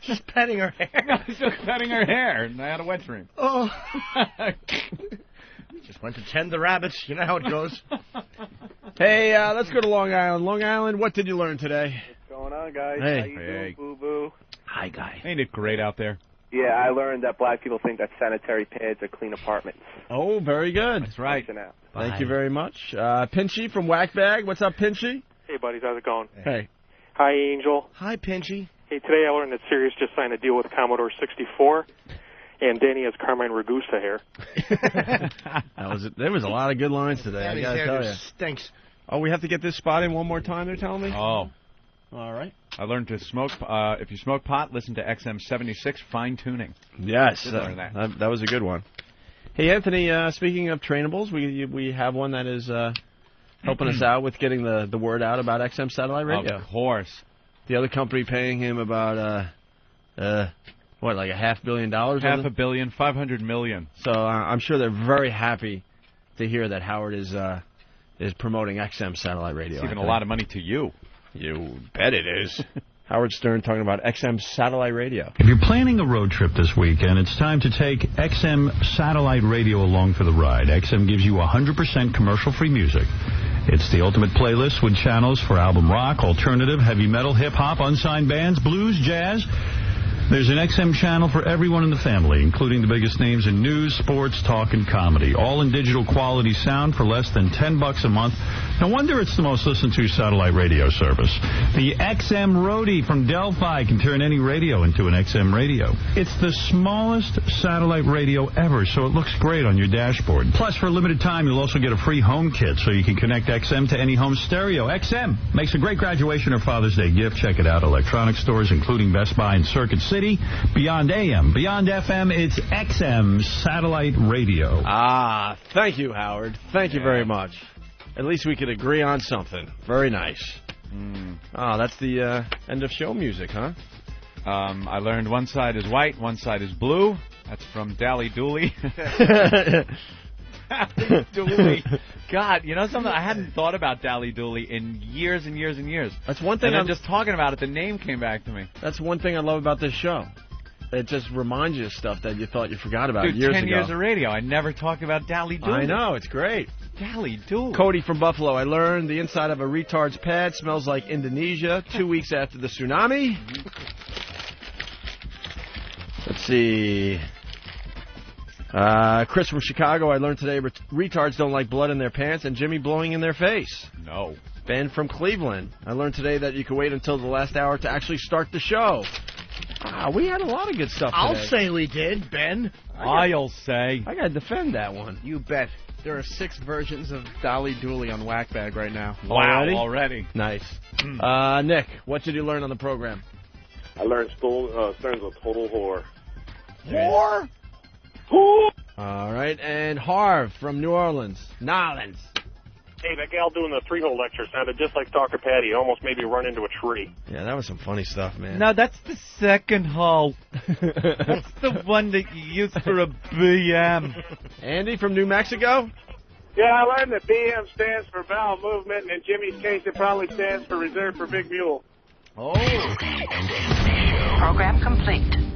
S4: Just petting her hair.
S21: No, just petting her hair. And I had a wet dream.
S4: Oh. Just went to tend the rabbits. You know how it goes.
S2: Hey, let's go to Long Island. Long Island, what did you learn today?
S10: What's going on, guys?
S2: Hey.
S10: How you doing, boo-boo?
S2: Hi, guy.
S21: Ain't it great out there?
S10: Yeah, I learned that black people think that sanitary pads are clean apartments.
S2: Oh, very good.
S21: That's right.
S2: Thank you very much. Pinchy from Whackbag. What's up, Pinchy?
S22: Hey, buddies. How's it going?
S2: Hey.
S22: Hi, Angel.
S4: Hi, Pinchy.
S22: Hey, today I learned that Sirius just signed a deal with Commodore 64, and Danny has Carmine Ragusa hair.
S2: There was a lot of good lines today, I got to tell you.
S4: Stinks.
S2: Oh, we have to get this spot in one more time, they're telling me?
S21: Oh.
S2: All right.
S21: I learned to smoke. If you smoke pot, listen to XM76 Fine Tuning.
S2: Yes.
S21: Did learn that.
S2: That was a good one. Hey, Anthony, speaking of trainables, we have one that is helping us out with getting the word out about XM Satellite Radio.
S21: Of course.
S2: The other company paying him about, what, like $500 million?
S21: $500 million, $500 million.
S2: So I'm sure they're very happy to hear that Howard is promoting XM Satellite Radio.
S21: It's even a lot of money to you.
S2: You bet it is. Howard Stern talking about XM Satellite Radio.
S17: If you're planning a road trip this weekend, it's time to take XM Satellite Radio along for the ride. XM gives you 100% commercial-free music. It's the ultimate playlist with channels for album rock, alternative, heavy metal, hip-hop, unsigned bands, blues, jazz. There's an XM channel for everyone in the family, including the biggest names in news, sports, talk, and comedy. All in digital quality sound for less than $10 a month. No wonder it's the most listened to satellite radio service. The XM Roadie from Delphi can turn any radio into an XM radio. It's the smallest satellite radio ever, so it looks great on your dashboard. Plus, for a limited time, you'll also get a free home kit, so you can connect XM to any home stereo. XM makes a great graduation or Father's Day gift. Check it out. Electronic stores, including Best Buy and Circuit City. Beyond AM, beyond FM, it's XM Satellite Radio.
S2: Ah, thank you, Howard. Thank you very much. At least we could agree on something. Very nice. Oh, that's the end of show music, huh?
S21: I learned one side is white, one side is blue. That's from Dally Dooley. Dally Dooley. God, you know something? I hadn't thought about Dally Dooley in years and years and years.
S2: That's one thing.
S21: And I'm just talking about it. The name came back to me.
S2: That's one thing I love about this show. It just reminds you of stuff that you thought you forgot about
S21: Dude,
S2: years
S21: 10
S2: ago.
S21: years of radio. I never talked about Dally Dooley.
S2: I know. It's great.
S21: Dally Dooley.
S2: Cody from Buffalo. I learned the inside of a retard's pad smells like Indonesia 2 weeks after the tsunami. Let's see. Chris from Chicago, I learned today retards don't like blood in their pants and Jimmy blowing in their face.
S21: No.
S2: Ben from Cleveland, I learned today that you can wait until the last hour to actually start the show. We had a lot of good stuff today.
S4: I'll say we did, Ben.
S21: I'll say.
S2: I got to defend that one.
S4: You bet.
S6: There are 6 versions of Dolly Dooley on Whackbag right now.
S21: Wow, already.
S2: Nice. Nick, what did you learn on the program?
S24: I learned Stern's a total whore.
S2: Whore? All right, and Harv from New Orleans. Nolans.
S22: Hey, that gal doing the three-hole lecture sounded just like Dr. Patty. Almost made me run into a tree.
S2: Yeah, that was some funny stuff, man.
S15: No, that's the second hole. That's the one that you use for a BM.
S2: Andy from New Mexico?
S10: Yeah, I learned that BM stands for bowel movement, and in Jimmy's case, it probably stands for reserved for big mule.
S2: Oh.
S1: Program complete.